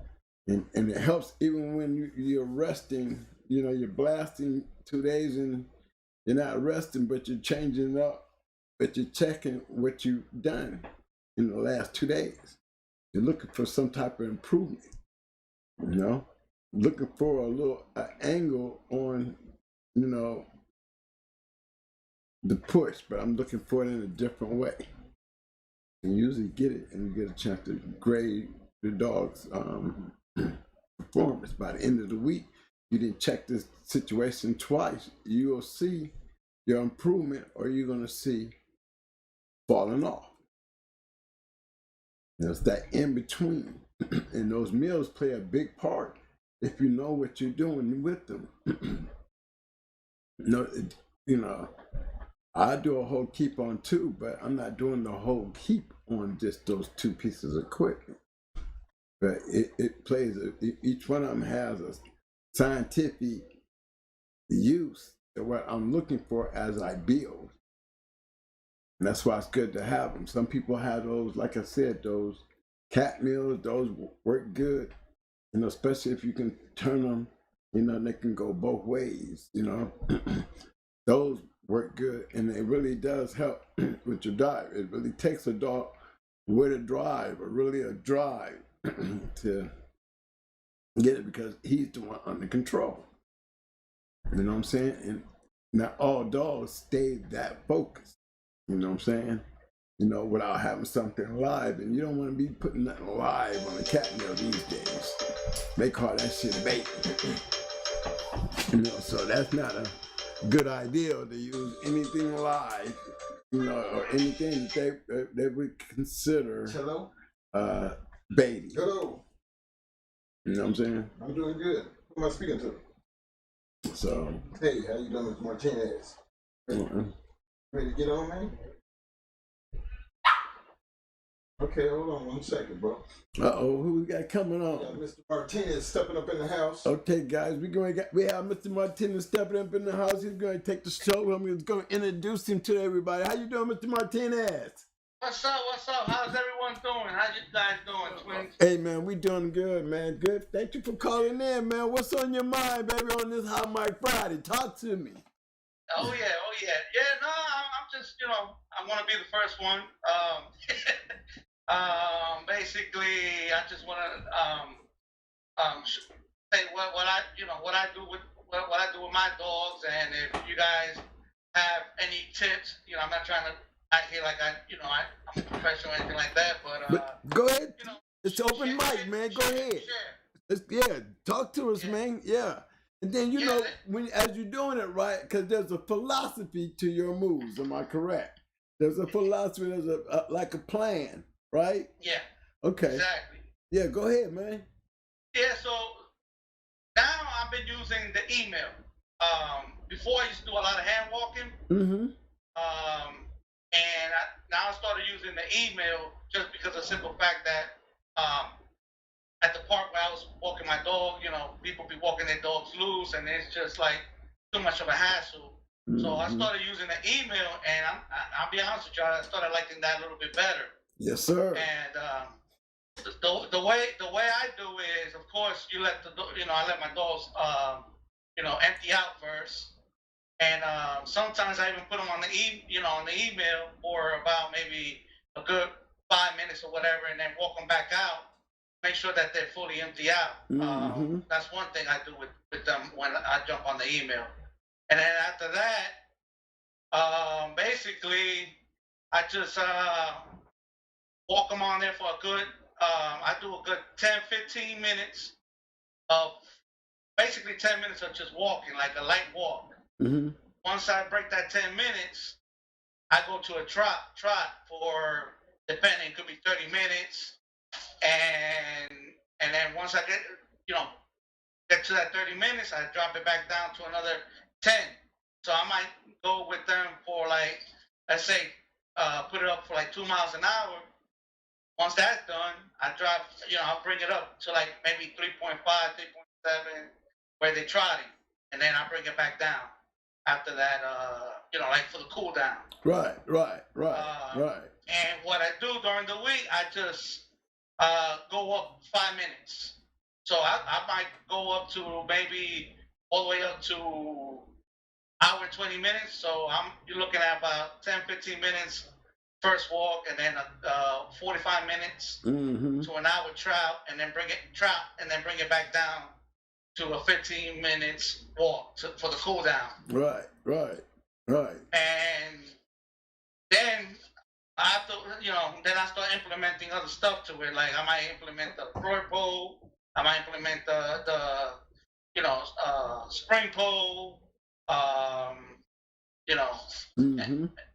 it helps even when you're resting. You're blasting 2 days and you're not resting, but you're changing up, but you're checking what you've done in the last 2 days. You're looking for some type of improvement, looking for a little angle on, the push, but I'm looking for it in a different way. You usually get it and you get a chance to grade the dog's performance. By the end of the week, you didn't check this situation twice. You'll see your improvement, or you're going to see falling off. There's that in between. And those meals play a big part if you know what you're doing with them. I do a whole keep on two, but I'm not doing the whole keep on just those 2 pieces of equipment. But it plays, each one of them has a scientific use of what I'm looking for as I build. And that's why it's good to have them. Some people have those, like I said, those cat meals, those work good, especially if you can turn them, they can go both ways, Those work good, and it really does help with your diet. It really takes a dog with a drive, or really a drive, to get it, because he's the one under control. You know what I'm saying? And not all dogs stay that focused. You know what I'm saying? Without having something live, and you don't want to be putting nothing live on the cat meal these days. They call that shit bait. So that's not a good idea to use anything live, or anything that they would consider baiting. Hello. You know what I'm saying? I'm doing good. Who am I speaking to? So. Hey, how you doing, Mr. Martinez? Ready to get on, man? Okay, hold on 1 second, bro. Who we got coming on? Mr. Martinez stepping up in the house. Okay, guys, we have Mr. Martinez stepping up in the house. He's going to take the show. I'm going to introduce him to everybody. How you doing, Mr. Martinez? What's up? How's everyone doing? How you guys doing, twins? Hey, man, we doing good, man. Good. Thank you for calling in, man. What's on your mind, baby, on this Hot Mic Friday? Talk to me. Oh yeah. Yeah, no, I'm just, I want to be the first one. Basically, I just want to say what I do with my dogs, and if you guys have any tips, I'm not trying to act here like I'm a professional or anything like that, but go ahead. It's open mic, man. Go ahead. Talk to us, man. Yeah. And then as you're doing it right, because there's a philosophy to your moves. Am I correct? There's a philosophy. There's like a plan, right? Yeah. Okay. Exactly. Yeah. Go ahead, man. Yeah. So now I've been using the email. Before I used to do a lot of hand walking. Mm-hmm. And now I started using the email just because of the simple fact that at the park where I was walking my dog, people be walking their dogs loose, and it's just like too much of a hassle. Mm-hmm. So I started using the email, and I'll be honest with you, I started liking that a little bit better. Yes, sir. And the way I do is, of course, I let my dogs empty out first, and sometimes I even put them on the email for about maybe a good 5 minutes or whatever, and then walk them back out. Make sure that they're fully empty out. Mm-hmm. That's one thing I do with them when I jump on the email. And then after that, basically, I just walk them on there for a good, I do a good 10, 15 minutes of, basically 10 minutes of just walking, like a light walk. Mm-hmm. Once I break that 10 minutes, I go to a trot for, depending, it could be 30 minutes. And then once I get to that 30 minutes, I drop it back down to another 10. So I might go with them for, like, let's say put it up for like 2 miles an hour. Once that's done, I drop, I'll bring it up to like maybe 3.5, 3.7, where they trotting, and then I bring it back down after that, like for the cool down. Right. And what I do during the week, I just go up 5 minutes. So I might go up to maybe all the way up to hour 20 minutes. So you're looking at about 10, 15 minutes first walk, and then 45 minutes to an hour trout, and then bring it back down to a 15 minutes walk for the cool down. Right. And then I have to, then I start implementing other stuff to it. Like I might implement the floor pole. I might implement the spring pole.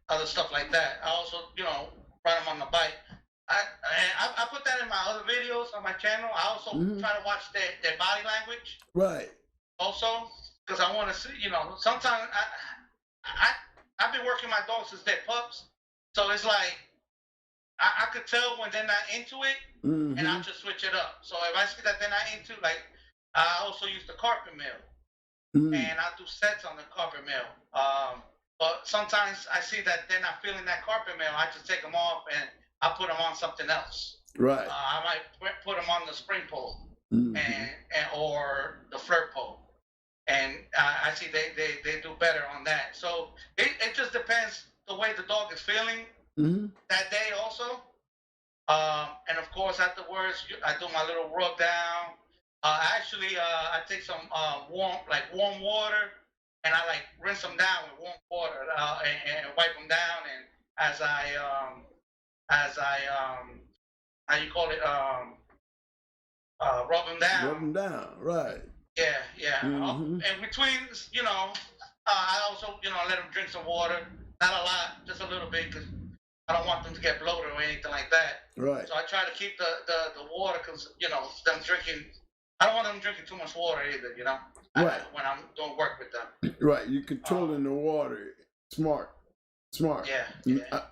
Other stuff like that. I also, run them on the bike. I put that in my other videos on my channel. I also try to watch their body language. Right. Also, because I want to see, sometimes I've been working my dogs since they're pups. So it's like, I could tell when they're not into it, and I'll just switch it up. So if I see that they're not into, like, I also use the carpet mill. And I do sets on the carpet mill. But sometimes I see that they're not feeling that carpet mill. I just take them off and I put them on something else. Right. I might put them on the spring pole and or the flirt pole. And I see they do better on that. So it just depends the way the dog is feeling that day also. And of course, afterwards, I do my little rub down. I take some warm water, and I rinse them down with warm water and wipe them down. And as I how you call it, rub them down. Rub them down, right? Yeah. And between, I also let them drink some water, not a lot, just a little bit, because I don't want them to get bloated or anything like that. Right. So I try to keep the water, because them drinking. I don't want them drinking too much water either, Right. When I'm doing work with them. Right. You're controlling the water. Smart. Yeah.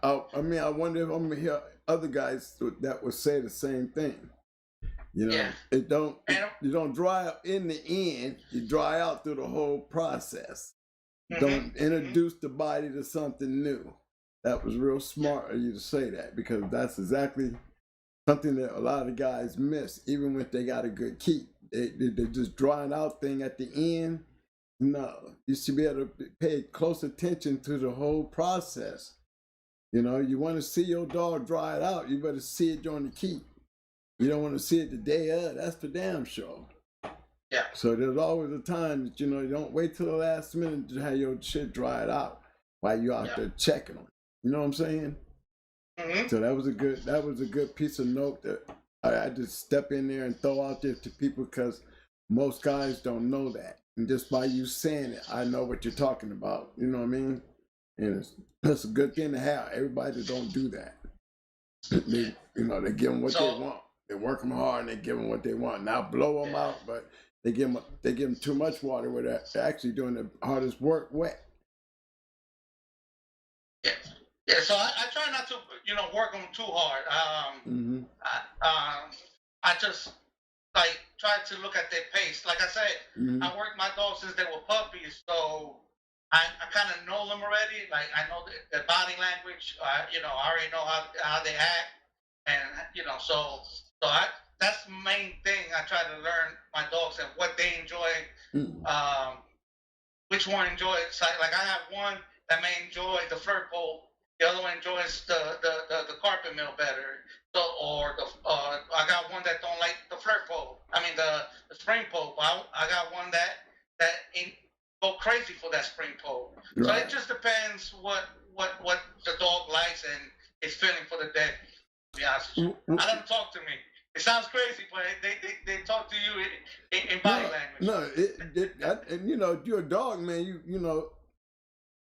I wonder if I'm gonna hear other guys that would say the same thing. You don't dry up in the end. You dry out through the whole process. Don't introduce the body to something new. That was real smart of you to say that, because that's exactly something that a lot of guys miss, even when they got a good keep. They're just drying out thing at the end. No, you should be able to pay close attention to the whole process. You want to see your dog dry it out, you better see it during the keep. You don't want to see it the day of. That's for damn sure. Yeah. So there's always a time that, you don't wait till the last minute to have your shit dried out while you're out there checking them. You know what I'm saying? So that was a good piece of note that I just step in there and throw out there to people, because most guys don't know that. And just by you saying it, I know what you're talking about. You know what I mean? And it's a good thing to have. Everybody don't do that. They give them what they want. They work them hard and they give them what they want. Not blow them out, but they give them too much water where they're actually doing the hardest work wet. Yeah, so I try not to, work them too hard. I just try to look at their pace. Like I said, I worked my dogs since they were puppies, so I kind of know them already. Like I know their body language. I already know how they act, and so that's the main thing. I try to learn my dogs and what they enjoy. Which one enjoys? Like I have one that may enjoy the flirt pole. The other one enjoys the carpet mill better. So, I got one that don't like the flirt pole. I mean the spring pole. I got one that go crazy for that spring pole. Right. So it just depends what the dog likes and is feeling for the day. To be honest with you. I let them talk to me. It sounds crazy, but they talk to you in body language. No, and you're a dog, man. You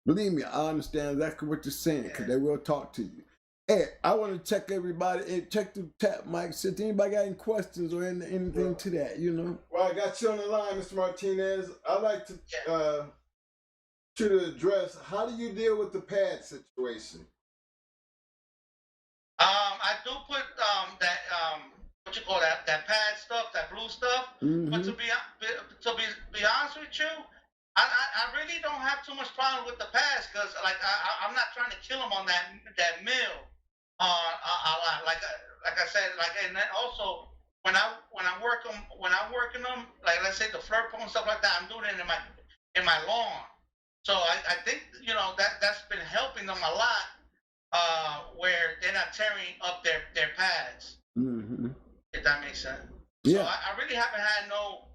believe me, I understand exactly what you're saying, because they will talk to you. Hey, I want to check everybody and check the chat, Mike. See if anybody got any questions or anything to that, Well, I got you on the line, Mr. Martinez. I'd like to address, how do you deal with the pad situation? I do put that what you call that pad stuff, that blue stuff. But to be honest with you, I really don't have too much problem with the pads because like I'm not trying to kill them on that mill. Like I said, like, and then also when I'm working them, like let's say the flirt pole and stuff like that, I'm doing it in my lawn. So I think that's been helping them a lot, where they're not tearing up their pads. If that makes sense. Yeah. So I really haven't had no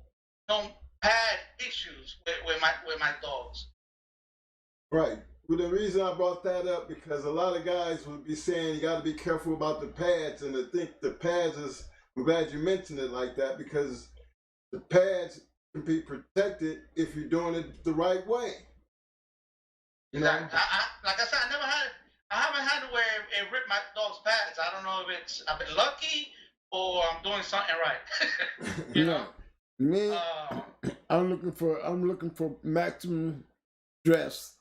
pad issues with my dogs. Right. Well, the reason I brought that up because a lot of guys would be saying you got to be careful about the pads, and I think the pads is. I'm glad you mentioned it like that because the pads can be protected if you're doing it the right way. You know? Like I said, I haven't had to where it ripped my dog's pads. I don't know if I've been lucky or I'm doing something right. you know. Me, I'm looking for maximum stress.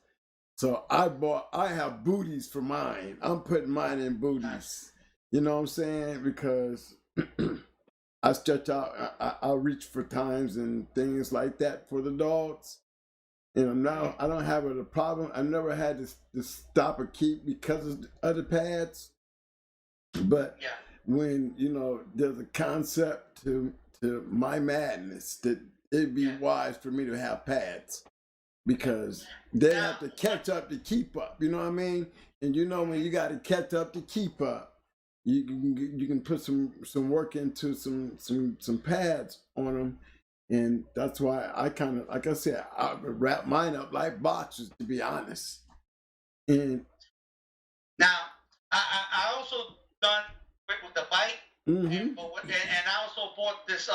So I have booties for mine. I'm putting mine in booties. You know what I'm saying? Because I stretch out, I reach for times and things like that for the dogs. Now I don't have a problem. I never had to stop or keep because of other pads. But when, there's a concept to my madness that it'd be wise for me to have pads. Because they have to catch up to keep up, you know what I mean? And when you got to catch up to keep up, you can put some work into some pads on them, and that's why I kind of, like I said, I wrap mine up like boxes, to be honest. And now I also done with the bike. And I also bought this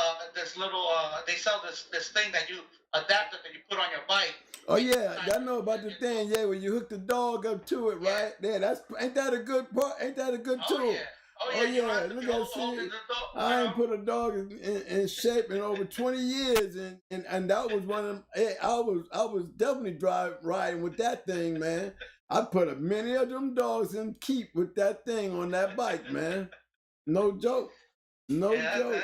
little they sell this thing that you adapter that you put on your bike. Oh yeah, I know about the thing. Yeah, when you hook the dog up to it, right? Yeah, ain't that a good part? Ain't that a good tool? Oh yeah. Look at see. I ain't put a dog in shape in over 20 years, and that was one of them. Hey, I was definitely riding with that thing, man. I put many of them dogs in keep with that thing on that bike, man. No joke. No joke.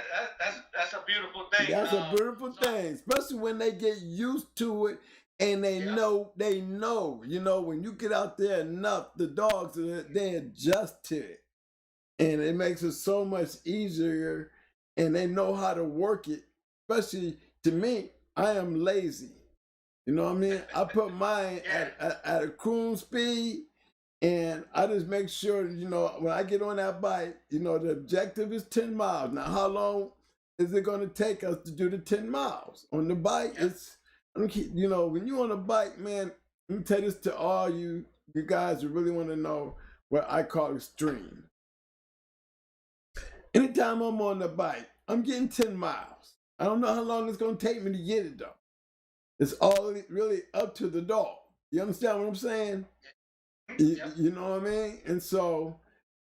That's a beautiful thing. That's a beautiful thing, especially when they get used to it and they know. When you get out there enough, the dogs they adjust to it, and it makes it so much easier. And they know how to work it. Especially to me, I am lazy. You know what I mean? I put mine at a cruise speed. And I just make sure, when I get on that bike, the objective is 10 miles. Now, how long is it going to take us to do the 10 miles? On the bike, when you're on a bike, man, let me tell this to all you guys who really want to know what I call extreme. Anytime I'm on the bike, I'm getting 10 miles. I don't know how long it's going to take me to get it, though. It's all really up to the dog. You understand what I'm saying? You know what I mean? And so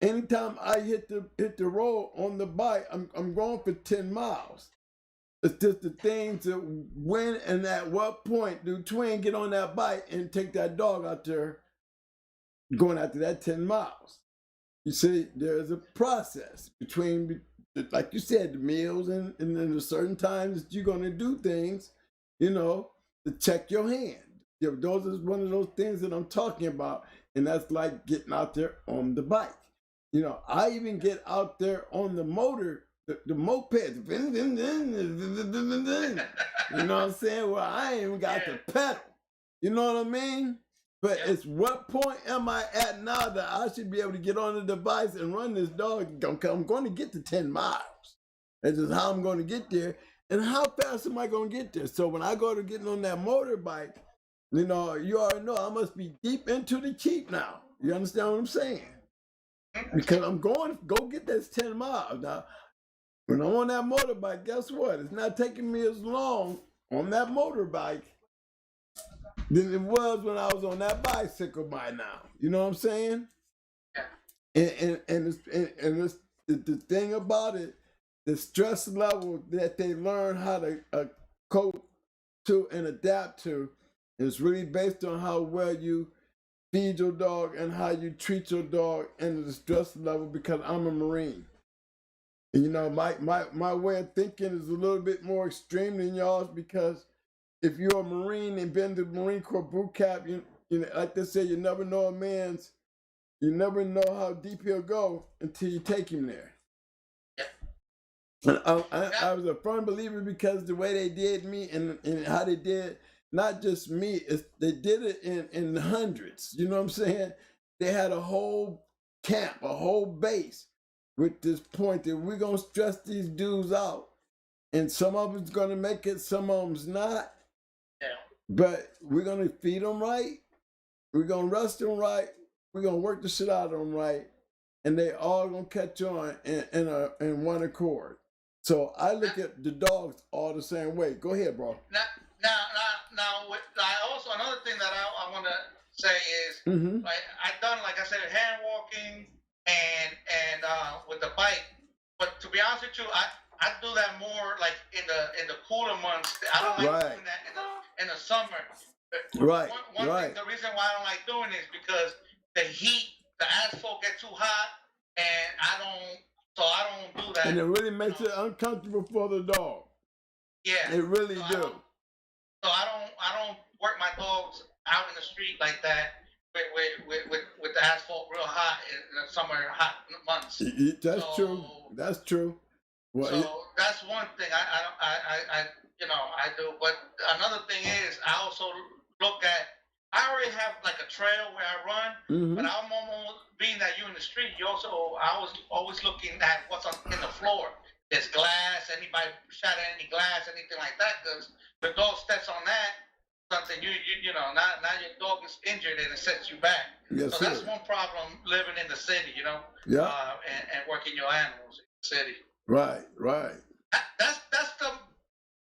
anytime I hit the road on the bike, I'm going for 10 miles. It's just the thing to when and at what point do Twin get on that bike and take that dog out there going after that 10 miles. You see, there's a process between, like you said, the meals and then there's certain times that you're going to do things, to check your hand. Those is one of those things that I'm talking about. And that's like getting out there on the bike. I even get out there on the motor, the moped. You know what I'm saying? Well, I ain't even got the pedal. You know what I mean? But it's what point am I at now that I should be able to get on the device and run this dog? I'm going to get to 10 miles. That's just how I'm going to get there. And how fast am I going to get there? So when I go to getting on that motorbike, you already know I must be deep into the keep now. You understand what I'm saying? Because I'm going to go get this 10 miles. Now, when I'm on that motorbike, guess what? It's not taking me as long on that motorbike than it was when I was on that bicycle by now. You know what I'm saying? And it's the thing about it, the stress level that they learn how to cope to and adapt to, it's really based on how well you feed your dog and how you treat your dog and the stress level, because I'm a Marine. And you know, my way of thinking is a little bit more extreme than y'all's, because if you're a Marine and been to Marine Corps boot camp, you know, like they say, you never know you never know how deep he'll go until you take him there. And I was a firm believer, because the way they did me and how they did not just me, they did it in the hundreds. You know what I'm saying? They had a whole camp, a whole base with this point that we're going to stress these dudes out. And some of them's going to make it, some of them's not. Yeah. But we're going to feed them right. We're going to rest them right. We're going to work the shit out of them right. And they all going to catch on in one accord. So I look at the dogs all the same way. Go ahead, bro. Now, also another thing that I want to say is, like I've done, like I said, hand walking and with the bike. But to be honest with you, I do that more like in the cooler months. I don't like doing that in the summer. Right. One thing, the reason why I don't like doing it is because the heat, the asphalt get too hot, and I don't do that. And it really makes it uncomfortable for the dog. Yeah. It really do. So I don't work my dogs out in the street like that with the asphalt real hot in the summer hot months. That's true. That's true. Well, so that's one thing I do. But another thing is I also look at. I already have like a trail where I run, but I'm almost, being that you're in the street, I was always looking at what's in the floor. There's glass, anybody shot at any glass, anything like that, because the dog steps on that, something you know, now your dog is injured and it sets you back. Yes, so sir. that's one problem living in the city, you know, and working your animals in the city. Right. That's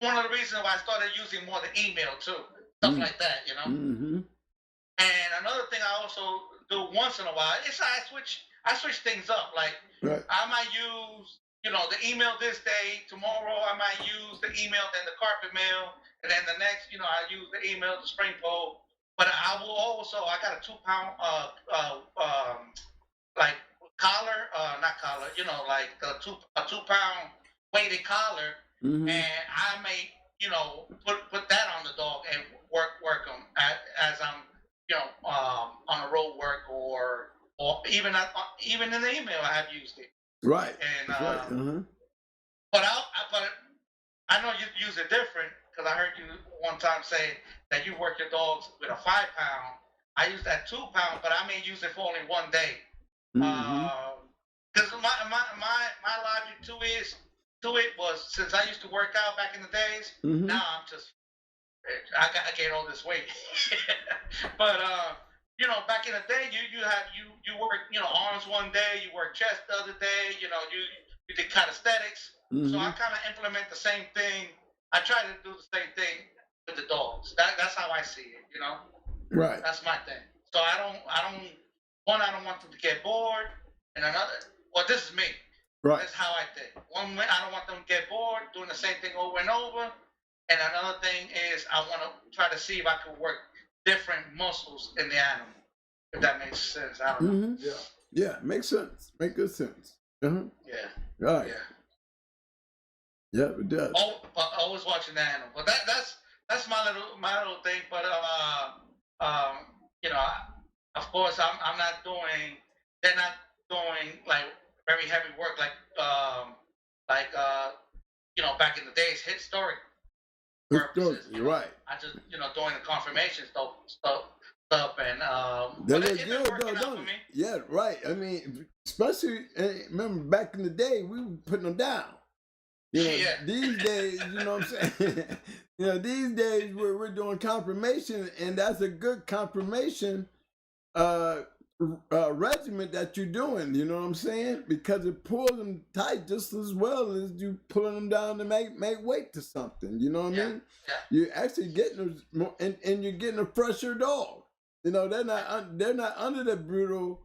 one of the reasons why I started using more the email too. Stuff like that, you know. And another thing I also do once in a while is I switch things up. Like I might use, you know, the email this day. Tomorrow I might use the email, then the carpet mail, and then the next, you know, I use the email, the spring pole. But I will also, I got a 2 pound like collar, not collar, you know, like a 2 pound weighted collar, and I may, you know, put that on the dog and work them as I'm, you know, on a road work or even in the email I have used it. Right. And but I know you use it different, because I heard you one time say that you work your dogs with a 5 pound. I use that 2 pound, but I may use it for only one day. Because my logic to it was, since I used to work out back in the days, now I'm just, I gained all this weight. But you know, back in the day, you work, you know, arms one day, you work chest the other day, you know, you did calisthenics. So I kind of implement the same thing. I try to do the same thing with the dogs. That's how I see it, you know. Right. That's my thing. So I don't want them to get bored, and another, well, this is me. Right. That's how I think. One, I don't want them to get bored doing the same thing over and over. And another thing is, I want to try to see if I can work different muscles in the animal. If that makes sense. I don't know. Yeah, makes sense. Make good sense. Yeah. Right. Yeah, it does. Always watching the animal. But that's my little thing. But you know, of course, I'm not doing. They're not doing like very heavy work like you know, back in the days, historic purposes. You're right. I just, you know, doing the confirmation stuff and that is good though, don't it? Yeah, right. I mean, especially remember back in the day, we were putting them down. You know, these days, you know what I'm saying? You know, these days we're doing confirmation, and that's a good confirmation regiment that you're doing, you know what I'm saying? Because it pulls them tight just as well as you pulling them down to make weight to something, you know what I mean? Yeah. You're actually getting more, and you're getting a fresher dog. You know, they're not under the brutal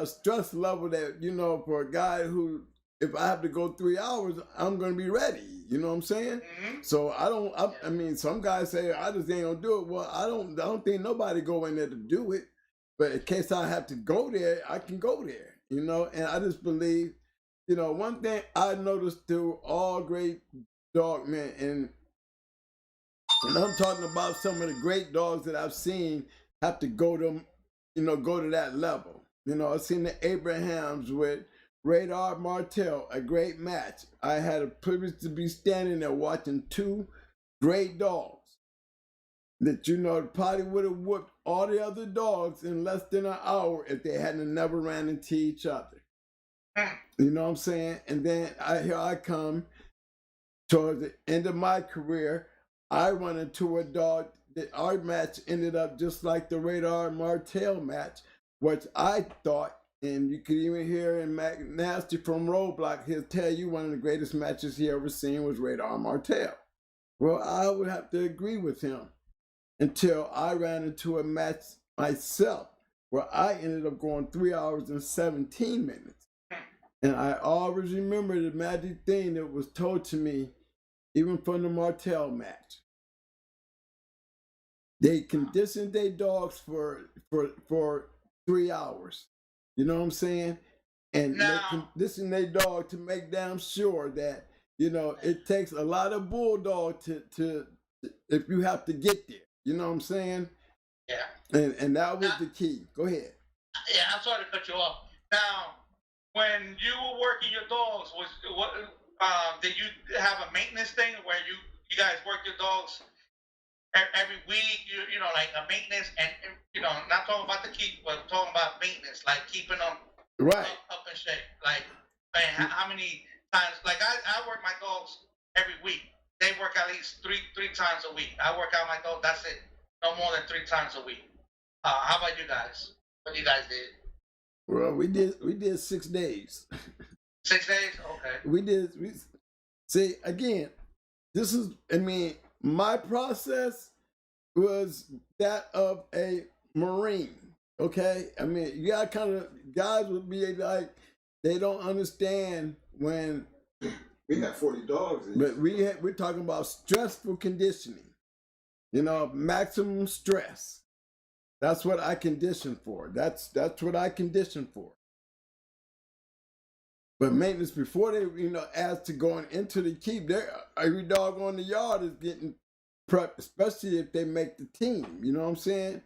stress level that, you know, for a guy who, if I have to go 3 hours, I'm going to be ready. You know what I'm saying? So I mean, some guys say, I just ain't going to do it. Well, I don't think nobody go in there to do it. But in case I have to go there, I can go there, you know. And I just believe, you know, one thing I noticed through all great dog men, and I'm talking about some of the great dogs that I've seen have to go to, you know, go to that level. You know, I've seen the Abrahams with Radar Martel, a great match. I had a privilege to be standing there watching two great dogs that, you know, probably would have whooped all the other dogs in less than an hour if they hadn't never ran into each other. You know what I'm saying? And then here I come towards the end of my career. I run into a dog that our match ended up just like the Radar Martel match, which I thought, and you could even hear in Mac Nasty from Roadblock, he'll tell you one of the greatest matches he ever seen was Radar Martel. Well, I would have to agree with him until I ran into a match myself where I ended up going 3 hours and 17 minutes. And I always remember the magic thing that was told to me, even from the Martel match. They conditioned their dogs for 3 hours. You know what I'm saying? And they condition their dog to make damn sure that, you know, it takes a lot of bulldog to if you have to get there. You know what I'm saying? Yeah. And that was the key. Go ahead. Yeah, I'm sorry to cut you off. Now, when you were working your dogs, did you have a maintenance thing where you guys work your dogs every week? You know, like a maintenance, and you know, not talking about the keep, but talking about maintenance, like keeping them right up in shape. Like, man, how many times? Like I work my dogs every week. They work at least three times a week. I work out my dog. That's it. No more than 3 times a week. How about you guys? What you guys did? Well, we did 6 days. 6 days? Okay. We see again. This is, I mean, my process was that of a Marine. Okay, I mean, you got kind of guys would be like they don't understand when We had 40 dogs. But we're talking about stressful conditioning. You know, maximum stress. That's what I condition for. That's what I condition for. But maintenance before they, you know, as to going into the keep, every dog on the yard is getting prepped, especially if they make the team. You know what I'm saying?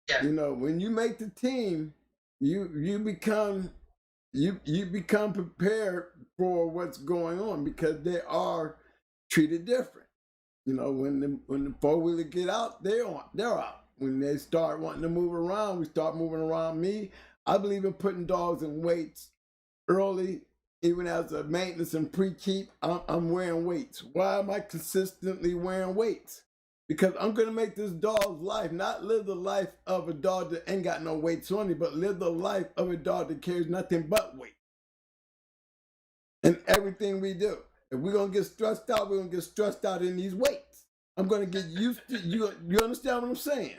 Yeah. You know, when you make the team, you become prepared for what's going on because they are treated different. You know, when the 4-wheeler get out, they're out. When they start wanting to move around, we start moving around. Me, I believe in putting dogs in weights early, even as a maintenance and pre-keep. I'm wearing weights. Why am I consistently wearing weights? Because I'm gonna make this dog's life, not live the life of a dog that ain't got no weights on it, but live the life of a dog that carries nothing but weight. And everything we do. If we're gonna get stressed out, we're gonna get stressed out in these weights. I'm gonna get used to you. You understand what I'm saying?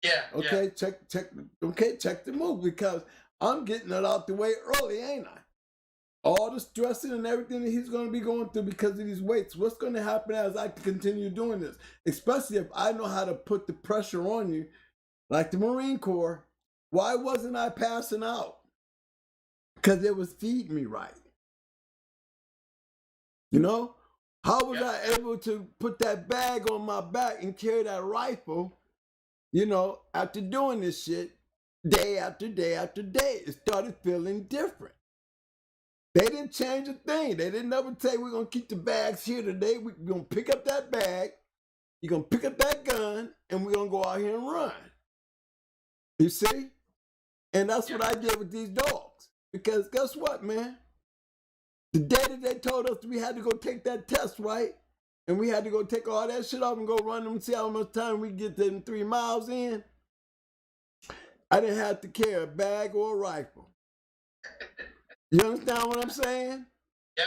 Yeah. Okay, yeah. Check the move because I'm getting it out the way early, ain't I? All the stressing and everything that he's going to be going through because of these weights. What's going to happen as I continue doing this? Especially if I know how to put the pressure on you, like the Marine Corps. Why wasn't I passing out? Because it was feeding me right. You know? How was I able to put that bag on my back and carry that rifle, you know, after doing this shit day after day after day? It started feeling different. They didn't change a thing. They didn't ever say, we're going to keep the bags here today. We're going to pick up that bag. You're going to pick up that gun, and we're going to go out here and run. You see? And that's what I did with these dogs. Because guess what, man? The day that they told us we had to go take that test, right? And we had to go take all that shit off and go run them and see how much time we get them 3 miles in. I didn't have to carry a bag or a rifle. You understand what I'm saying? Yeah.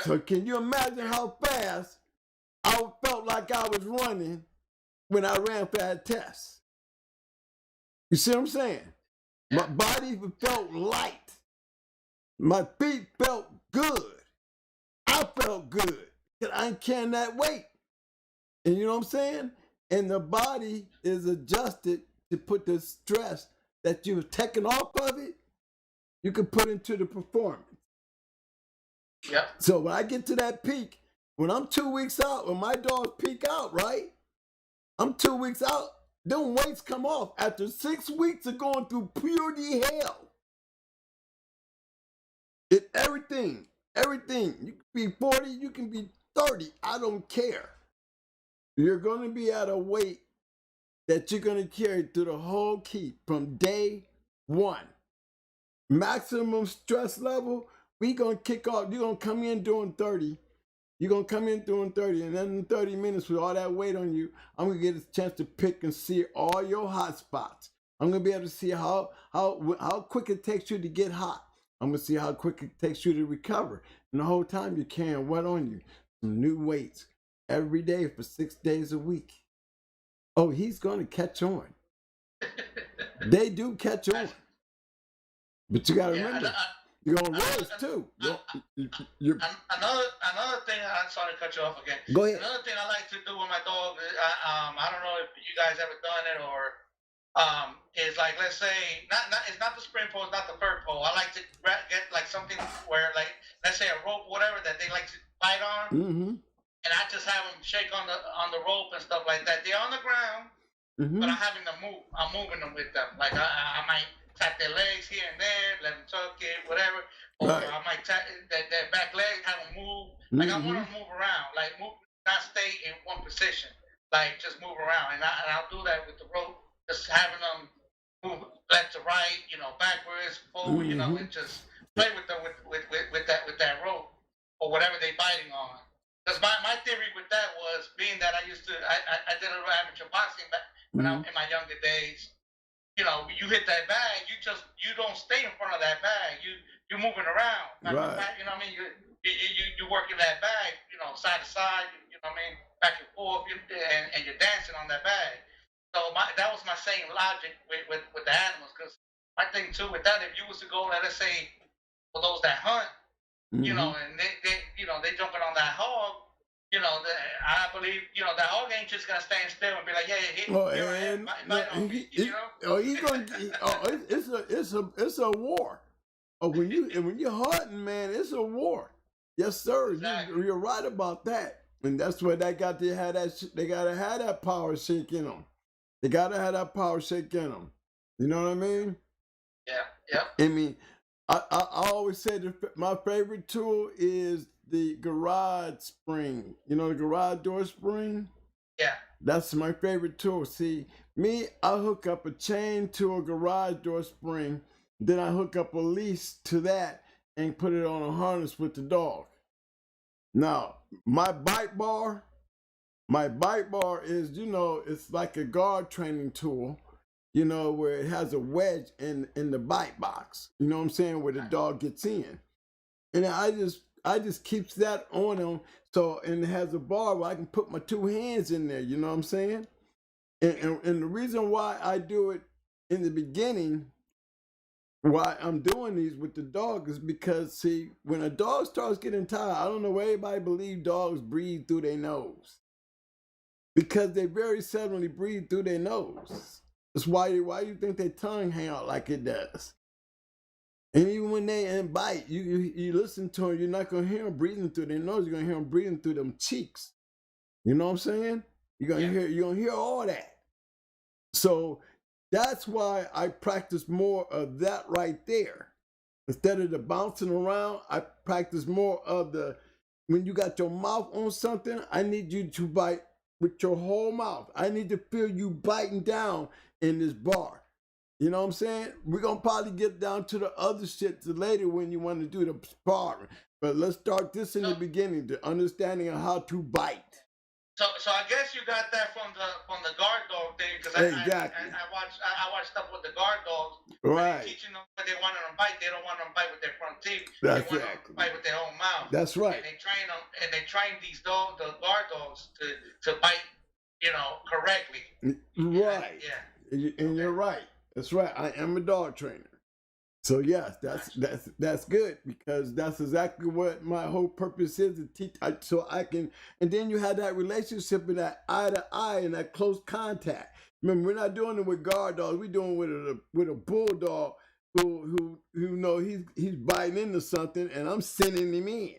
So can you imagine how fast I felt like I was running when I ran for that test? You see what I'm saying? Yeah. My body felt light. My feet felt good. I felt good because I ain't carrying that weight. And you know what I'm saying? And the body is adjusted to put the stress that you've taken off of it, you can put into the performance. Yep. So when I get to that peak, when I'm 2 weeks out, when my dogs peak out, right? I'm 2 weeks out, them weights come off after 6 weeks of going through puberty hell. Everything. You can be 40, you can be 30. I don't care. You're going to be at a weight that you're going to carry through the whole keep from day one. Maximum stress level, we going to kick off. You're going to come in doing 30. You're going to come in doing 30. And then in 30 minutes with all that weight on you, I'm going to get a chance to pick and see all your hot spots. I'm going to be able to see how quick it takes you to get hot. I'm going to see how quick it takes you to recover. And the whole time you're carrying what on you? Some new weights every day for 6 days a week. Oh, he's going to catch on. They do catch on. But you got to remember, you're going to raise too. Another thing, I'm sorry to cut you off again. Go ahead. Another thing I like to do with my dog, I don't know if you guys ever done it or is like, let's say, it's not the spring pole, it's not the fur pole. I like to get like something where, like, let's say a rope, whatever, that they like to bite on. Mm-hmm. And I just have them shake on the rope and stuff like that. They're on the ground, but I'm having them move. I'm moving them with them. Like I might tap their legs here and there, let them tuck it, whatever. Or I might tap their back leg, have them move. Like I want them to move around, like move, not stay in one position. Like just move around, and I'll do that with the rope. Just having them move left to right, backwards, forward, and just play with them with that rope or whatever they're biting on. Because my theory with that was, being that I did a little amateur boxing back when I in my younger days. You hit that bag, you don't stay in front of that bag. You're moving around. Right. You know what I mean? You're working that bag, side to side. You know what I mean? Back and forth, and you're dancing on that bag. So that was my same logic with the animals. Because my thing too with that, if you was to go, let's say, for those that hunt. And they jumping on that hog, I believe, that hog ain't just gonna stand still and be like, it's a war. Oh, when you're hunting, man, it's a war. Yes, sir. Exactly. You're right about that, and that's where they got to have that. They gotta have that power shake in them. They gotta have that power shake in them. You know what I mean? Yeah. I mean. I always say my favorite tool is the garage spring. The garage door spring? Yeah. That's my favorite tool. See, I hook up a chain to a garage door spring, then I hook up a leash to that and put it on a harness with the dog. Now, my bite bar is, it's like a guard training tool. Where it has a wedge in the bite box, you know what I'm saying, where the dog gets in. And I just keeps that on him. So, and it has a bar where I can put my 2 hands in there, you know what I'm saying? And the reason why I do it in the beginning, why I'm doing these with the dog, is because, see, when a dog starts getting tired, I don't know why everybody believes dogs breathe through their nose. Because they very seldomly breathe through their nose. That's why you think their tongue hang out like it does. And even when they bite, you listen to them, you're not going to hear them breathing through their nose. You're going to hear them breathing through them cheeks. You know what I'm saying? You're going to hear all that. So that's why I practice more of that right there. Instead of the bouncing around, I practice more of when you got your mouth on something, I need you to bite with your whole mouth. I need to feel you biting down in this bar. You know what I'm saying? We're going to probably get down to the other shit later when you want to do the sparring. But let's start this in the beginning, the understanding of how to bite. So I guess you got that from the guard dog thing, because exactly. I watch stuff with the guard dogs. Right. Teaching them when they want them to bite, they don't want them to bite with their front teeth. That's they want them to bite with their own mouth. That's right. And they train them, and they train these the guard dogs to bite, correctly. Right. Yeah. And you're right. That's right. I am a dog trainer. So yes, that's good, because that's exactly what my whole purpose is, to teach, so I can, and then you have that relationship and that eye to eye and that close contact. Remember, we're not doing it with guard dogs. We're doing it with a bulldog who know he's biting into something, and I'm sending him in.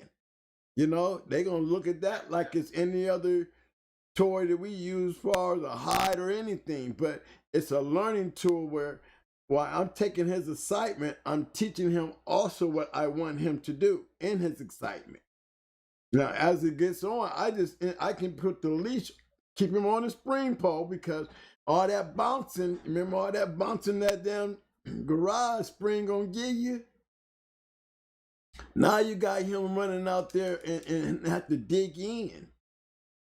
You know, they're gonna look at that like it's any other toy that we use for the hide or anything, but it's a learning tool where while I'm taking his excitement, I'm teaching him also what I want him to do in his excitement. Now, as it gets on, I can put the leash, keep him on the spring pole, because all that bouncing, remember all that bouncing that damn garage spring gonna give you? Now you got him running out there and have to dig in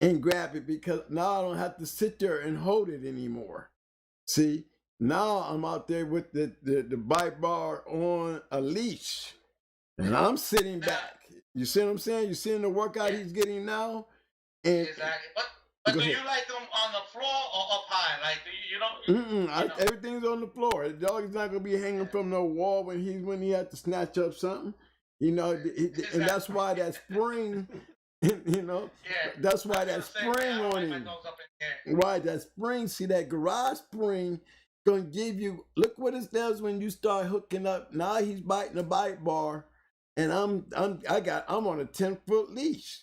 and grab it, because now I don't have to sit there and hold it anymore. See, now I'm out there with the bite bar on a leash, and I'm sitting back. You see what I'm saying? You seeing the workout he's getting now? And exactly. But do you like them on the floor or up high? Like, do you don't? Everything's on the floor. The dog is not gonna be hanging from no wall when he had to snatch up something. You know, and that's why that spring. You know, that's why that spring on him. Right, that spring. See, that garage spring gonna give you. Look what it does when you start hooking up. Now he's biting a bite bar, and I'm on a 10-foot leash.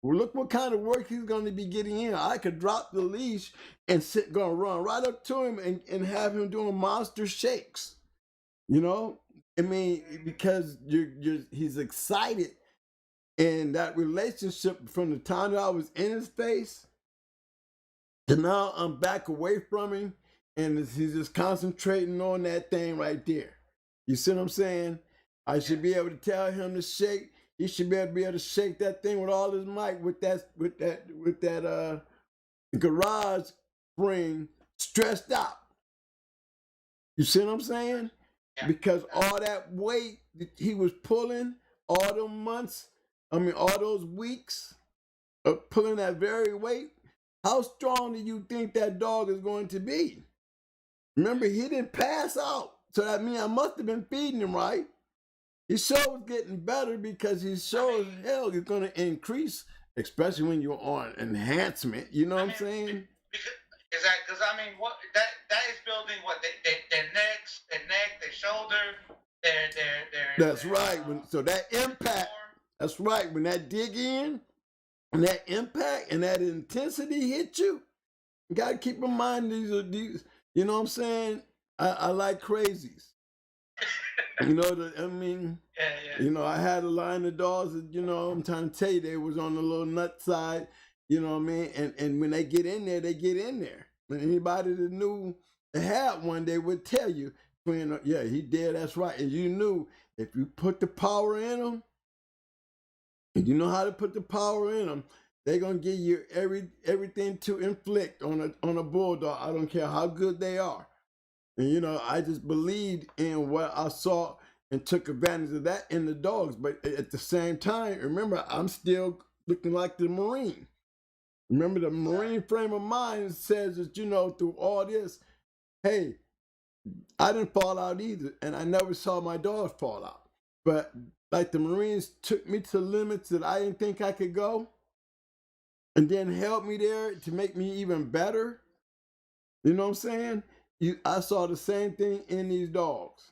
Well, look what kind of work he's going to be getting in. I could drop the leash and gonna run right up to him and have him doing monster shakes. You know, I mean, because he's excited. And that relationship from the time that I was in his face to now I'm back away from him, and he's just concentrating on that thing right there. You see what I'm saying? I should be able to tell him to shake. He should be able to shake that thing with all his might with that garage spring stretched out. You see what I'm saying? Yeah. Because all that weight that he was pulling all them months, all those weeks of pulling that very weight, how strong do you think that dog is going to be? Remember, he didn't pass out. So that means I must have been feeding him right. He sure was getting better, because he sure as hell is going to increase, especially when you're on enhancement. You know what I'm saying? Because what that is building what their necks, their neck, their shoulder, their. That's right. So that impact. That's right. When that dig in, and that impact and that intensity hit you, you got to keep in mind these. You know what I'm saying? I like crazies. You know, you know, I had a line of dogs that, you know, I'm trying to tell you, they was on the little nut side, you know what I mean? And when they get in there, they get in there. And anybody that knew they had one, they would tell you, yeah, he did, that's right. And you knew if you put the power in them, and you know how to put the power in them, they're going to give you everything to inflict on a bulldog. I don't care how good they are. And, you know, I just believed in what I saw and took advantage of that in the dogs. But at the same time, remember, I'm still looking like the Marine. Remember, the Marine frame of mind says that, you know, through all this, hey, I didn't fall out either. And I never saw my dogs fall out. But like the Marines took me to limits that I didn't think I could go, and then helped me there to make me even better. You know what I'm saying? I saw the same thing in these dogs.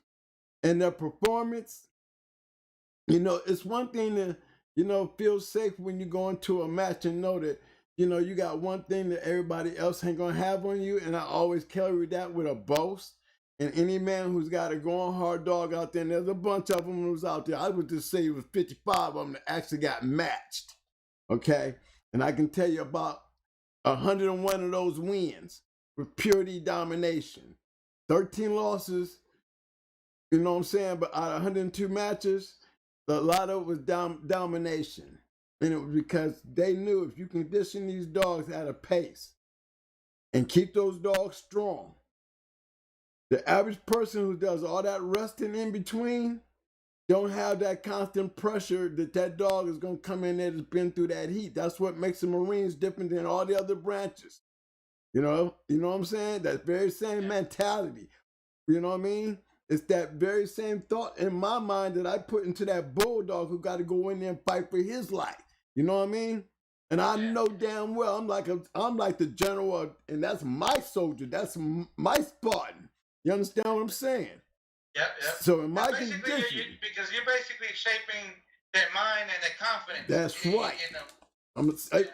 And their performance, you know, it's one thing to, you know, feel safe when you go into a match and know that, you know, you got one thing that everybody else ain't gonna have on you. And I always carry that with a boast. And any man who's got a going hard dog out there, and there's a bunch of them who's out there, I would just say it was 55 of them that actually got matched. Okay? And I can tell you about 101 of those wins with purity domination. 13 losses, you know what I'm saying? But out of 102 matches, a lot of it was domination. And it was because they knew if you condition these dogs at a pace and keep those dogs strong, the average person who does all that resting in between don't have that constant pressure that dog is going to come in there that's been through that heat. That's what makes the Marines different than all the other branches. You know what I'm saying? That very same mentality. You know what I mean? It's that very same thought in my mind that I put into that bulldog who got to go in there and fight for his life. You know what I mean? And I know damn well I'm like the general, and that's my soldier. That's my Spartan. You understand what I'm saying? Yep, yep. So in my Basically, condition, because you're basically shaping their mind and their confidence. that's right. In them.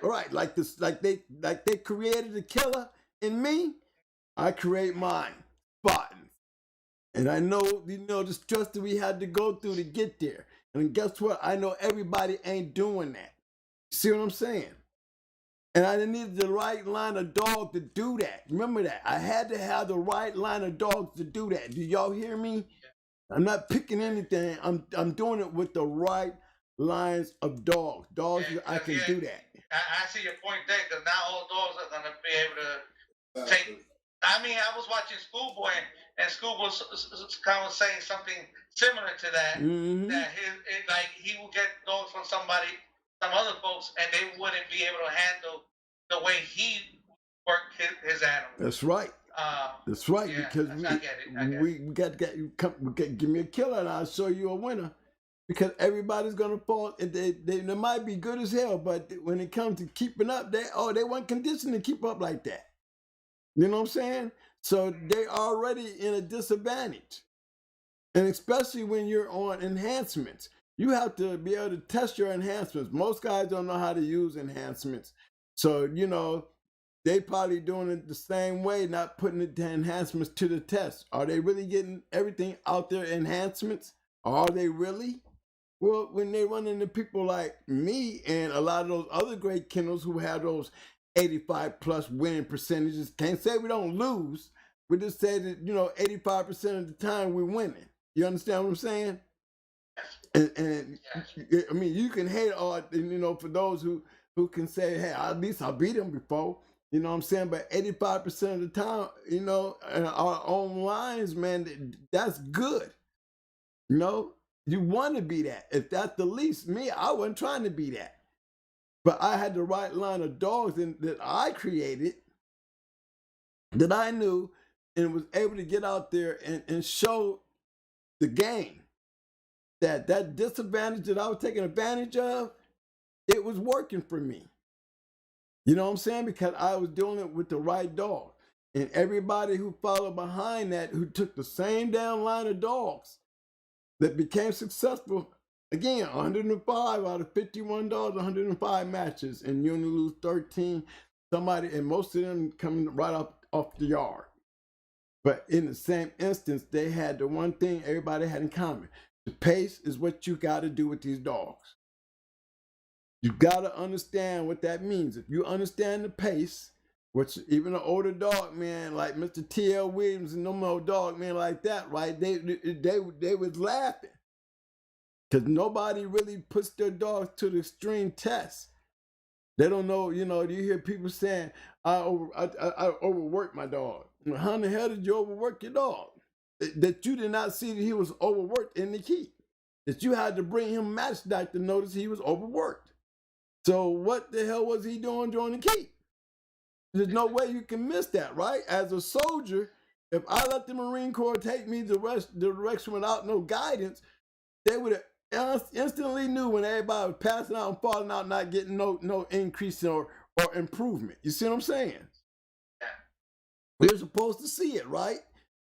Right, like this, like they created a killer in me. I create mine, Spartans, and I know the stress that we had to go through to get there. And guess what? I know everybody ain't doing that. See what I'm saying? And I needed the right line of dogs to do that. Remember that. I had to have the right line of dogs to do that. Do y'all hear me? I'm not picking anything. I'm doing it with the right lines of dogs. Dogs, I can do that. I see your point there, because now all dogs are going to be able to take. I mean, I was watching Schoolboy, and Schoolboy kind of saying something similar to that. Mm-hmm. That he will get dogs from some other folks, and they wouldn't be able to handle the way he worked his animals. That's right. That's right. Yeah, because we got to give me a killer, and I'll show you a winner. Because everybody's gonna fall. They might be good as hell, but when it comes to keeping up, they weren't conditioned to keep up like that. You know what I'm saying? So they're already in a disadvantage. And especially when you're on enhancements, you have to be able to test your enhancements. Most guys don't know how to use enhancements. So, they probably doing it the same way, not putting the enhancements to the test. Are they really getting everything out there enhancements? Are they really? Well, when they run into people like me and a lot of those other great kennels who have those 85 plus winning percentages, can't say we don't lose. We just say that, 85% of the time we're winning. You understand what I'm saying? And I mean, you can hate all, for those who can say, hey, at least I beat them before. You know what I'm saying? But 85% of the time, in our own lines, man, that's good. You want to be that. If that's the least, me, I wasn't trying to be that. But I had the right line of dogs that I created, that I knew, and was able to get out there and show the game that disadvantage that I was taking advantage of, it was working for me. You know what I'm saying? Because I was doing it with the right dog. And everybody who followed behind that, who took the same damn line of dogs that became successful, again, 105 out of 51 dogs, 105 matches, and you only lose 13. Somebody, and most of them coming right off the yard. But in the same instance, they had the one thing everybody had in common. The pace is what you got to do with these dogs. You got to understand what that means. If you understand the pace, which even an older dog man like Mr. T.L. Williams and no more dog man like that, right? They was laughing. Because nobody really puts their dogs to the extreme test. They don't know, you hear people saying, I overworked my dog. How in the hell did you overwork your dog? That you did not see that he was overworked in the heat. That you had to bring him match back to notice he was overworked. So what the hell was he doing during the heat? There's no way you can miss that, right? As a soldier, if I let the Marine Corps take me the direction without no guidance, they would have instantly knew when everybody was passing out and falling out, not getting no increase or improvement. You see what I'm saying? You're supposed to see it, right?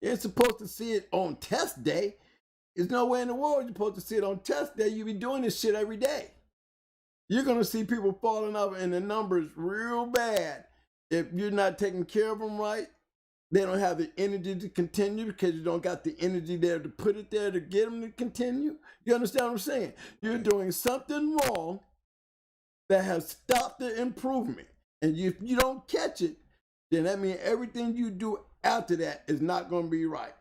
You're supposed to see it on test day. There's no way in the world you're supposed to see it on test day. You be doing this shit every day. You're going to see people falling off in the numbers real bad. If you're not taking care of them right, they don't have the energy to continue because you don't got the energy there to put it there to get them to continue. You understand what I'm saying? You're doing something wrong that has stopped the improvement. And if you don't catch it, then that means everything you do after that is not going to be right.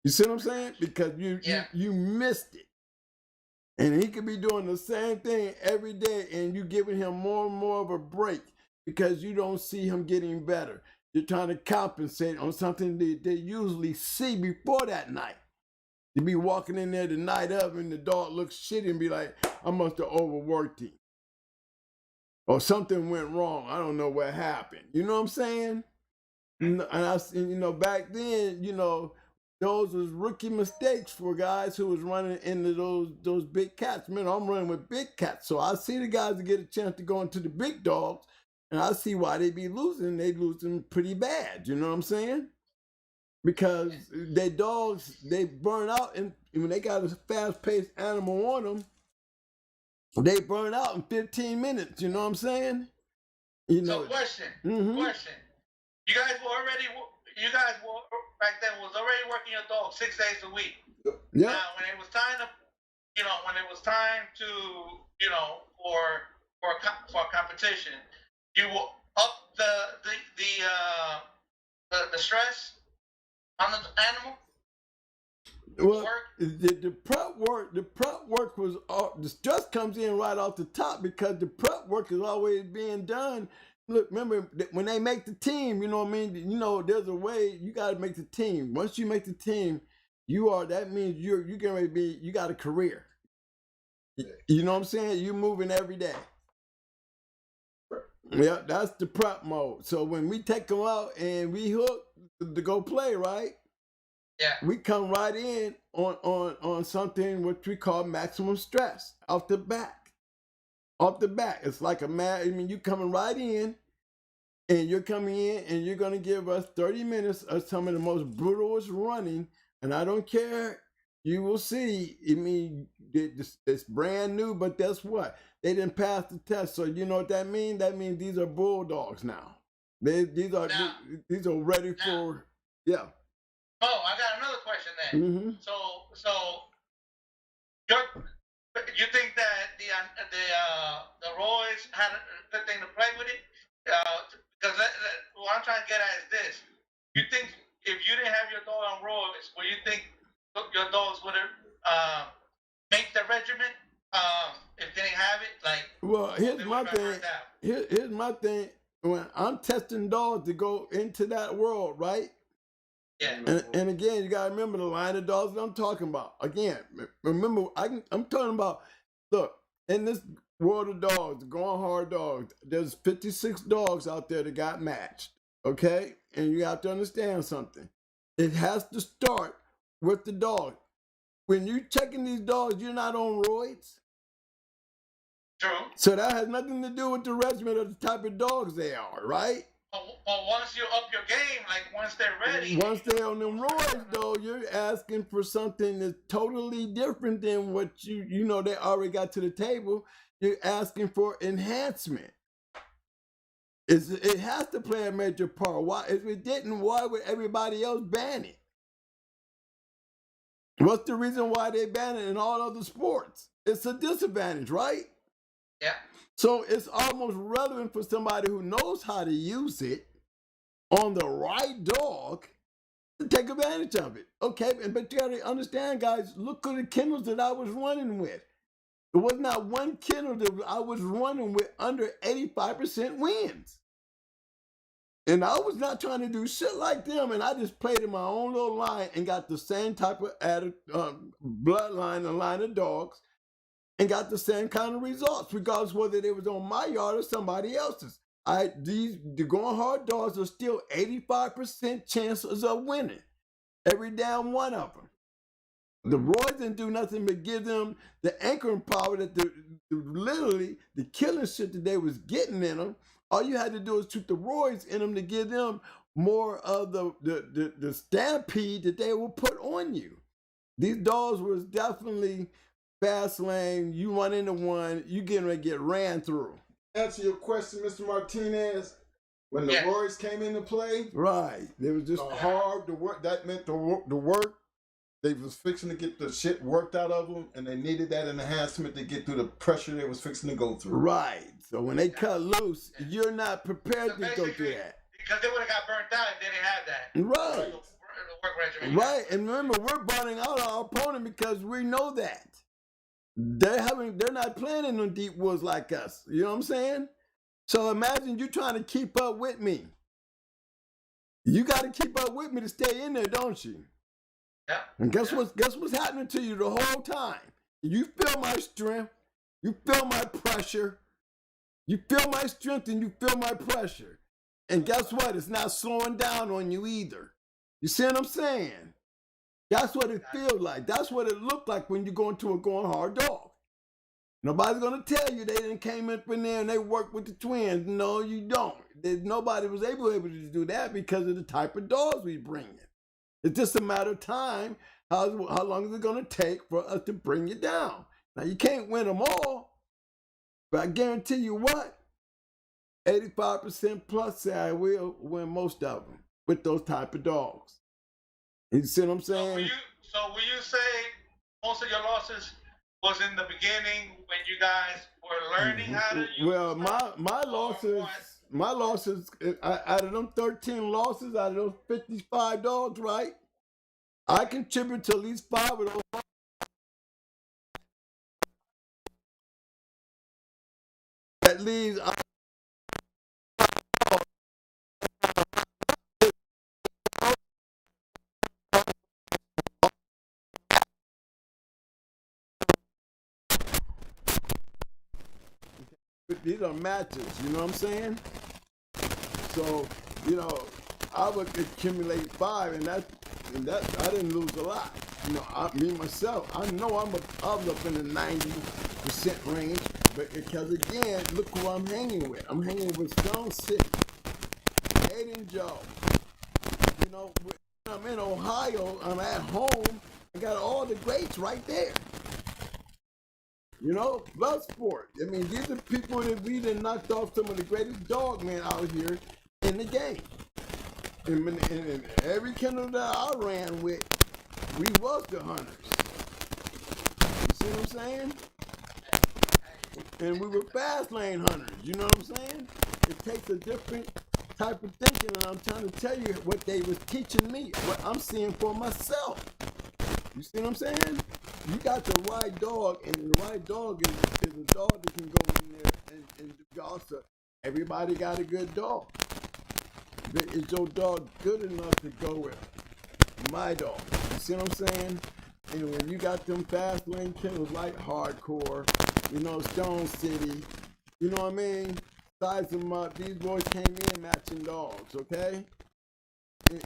You see what I'm saying? Because you missed it. And he could be doing the same thing every day, and you giving him more and more of a break because you don't see him getting better. You're trying to compensate on something they usually see before that night. You be walking in there the night of, and the dog looks shitty and be like, I must have overworked him. Or something went wrong. I don't know what happened. You know what I'm saying? And I, back then, those was rookie mistakes for guys who was running into those big cats. Man, I'm running with big cats, so I see the guys that get a chance to go into the big dogs, and I see why they be losing. They losing pretty bad. You know what I'm saying? Because they dogs, they burn out, and when they got a fast-paced animal on them, they burn out in 15 minutes. You know what I'm saying? You know. So question. Mm-hmm. Question. You guys were back then was already working your dog 6 days a week. Yeah. Now, when it was time to, for a competition, you will up the stress on the animal. Well, the prep work was the stress comes in right off the top because the prep work is always being done. Look, remember when they make the team, you know what I mean? You know, there's a way you got to make the team. Once you make the team, that means you're getting ready to be, you got a career. You know what I'm saying? You're moving every day. Yeah, that's the prep mode. So when we take them out and we hook to go play, right? Yeah. We come right in on something which we call maximum stress off the back. Off the bat, it's like you coming right in, and you're coming in, and you're gonna give us 30 minutes of some of the most brutalest running, and I don't care. You will see. It's brand new, but that's what they didn't pass the test. So you know what that means? That means these are bulldogs now. These are ready for yeah. Oh, I got another question then. Mm-hmm. So you think that the Roy's had a good thing to play with it? Because what I'm trying to get at is this: you think if you didn't have your dog on Roy's, would you think your dogs would have made the regiment if they didn't have it? Like, well, here's my thing. Here's my thing. When I'm testing dogs to go into that world, right? Yeah. And again, you gotta remember the line of dogs that I'm talking about. Again, remember I'm talking about. Look, in this world of dogs, going hard dogs, there's 56 dogs out there that got matched. Okay, and you have to understand something. It has to start with the dog. When you're checking these dogs, you're not on roids. True. So that has nothing to do with the regimen or the type of dogs they are, right? But once you up your game, like once they're ready. Once they're on them roids, though, you're asking for something that's totally different than what they already got to the table. You're asking for enhancement. It has to play a major part. Why? If it didn't, why would everybody else ban it? What's the reason why they ban it in all other sports? It's a disadvantage, right? Yeah. So it's almost relevant for somebody who knows how to use it on the right dog to take advantage of it. Okay, but you gotta understand, guys, look at the kennels that I was running with. There was not one kennel that I was running with under 85% wins. And I was not trying to do shit like them, and I just played in my own little line and got the same type of bloodline and line of dogs and got the same kind of results, regardless whether it was on my yard or somebody else's. The going hard dogs are still 85% chances of winning every damn one of them. The Royals didn't do nothing but give them the anchoring power that literally the killing shit that they was getting in them. All you had to do is shoot the Royals in them to give them more of the stampede that they will put on you. These dogs was definitely fast lane. You run into one, you getting ready to get ran through. Answer your question, Mr. Martinez. When the Royals came into play, right? They was just hard to work. That meant the work. They was fixing to get the shit worked out of them, and they needed that enhancement to get through the pressure they was fixing to go through. Right. So when they cut loose, you're not prepared to go through that. Because they would have got burnt out if they didn't have that. Right. The work regimen. Right. And remember, we're burning out our opponent because we know that. They're not playing in the deep woods like us. You know what I'm saying? So imagine you trying to keep up with me. You got to keep up with me to stay in there, don't you? Yeah. And guess what's happening to you the whole time? You feel my strength. You feel my pressure. You feel my strength and you feel my pressure. And guess what? It's not slowing down on you either. You see what I'm saying? That's what it feels like. That's what it looked like when you go into a going hard dog. Nobody's gonna tell you they didn't came up in there and they worked with the twins. No, you don't. Nobody was able to do that because of the type of dogs we bring in. It's just a matter of time. How long is it gonna take for us to bring you down? Now you can't win them all, but I guarantee you what, 85% plus say I will win most of them with those type of dogs. You see what I'm saying? So will you say most of your losses was in the beginning when you guys were learning how to use Well, my losses out of them 13 losses, out of those 55 dogs, right? I contribute to at least 5 of those. That leaves these are matches, you know what I'm saying? So, you know, I would accumulate 5, and that I didn't lose a lot. You know, me myself, I know I was up in the 90% range, but because again, look who I'm hanging with. I'm hanging with Stone City, Ed and Joe. You know, I'm in Ohio. I'm at home. I got all the greats right there. You know, Bloodsport. I mean, these are people that we done knocked off some of the greatest dog men out here in the game. And every kennel that I ran with, we was the hunters. You see what I'm saying? And we were fast lane hunters. You know what I'm saying? It takes a different type of thinking, and I'm trying to tell you what they was teaching me, what I'm seeing for myself. You see what I'm saying? You got the right dog, and the right dog is a dog that can go in there and do also. Everybody got a good dog. But is your dog good enough to go with my dog? You see what I'm saying? And when you got them fast lane kennels like Hardcore, you know, Stone City, you know what I mean? Size them up. These boys came in matching dogs, okay?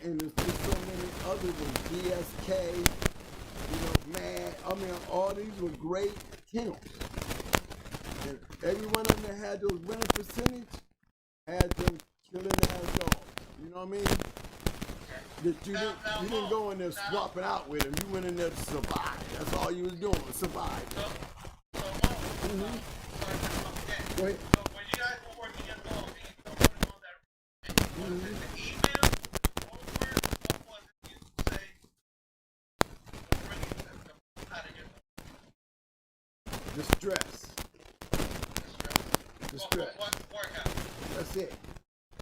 And there's just so many other ones. GR.CH, you know, Mad. I mean, all these were great kennels. And every one of them that had those winning percentage had them killing ass dogs. You know what I mean? That you didn't go in there swapping out with them. You went in there to survive. That's all you was doing, survive. Go ahead. So when you guys were working your dogs, you were working on that. Was it the email over? What was it you say? Bringing them out of your The stress. The stress. What workout? That's it.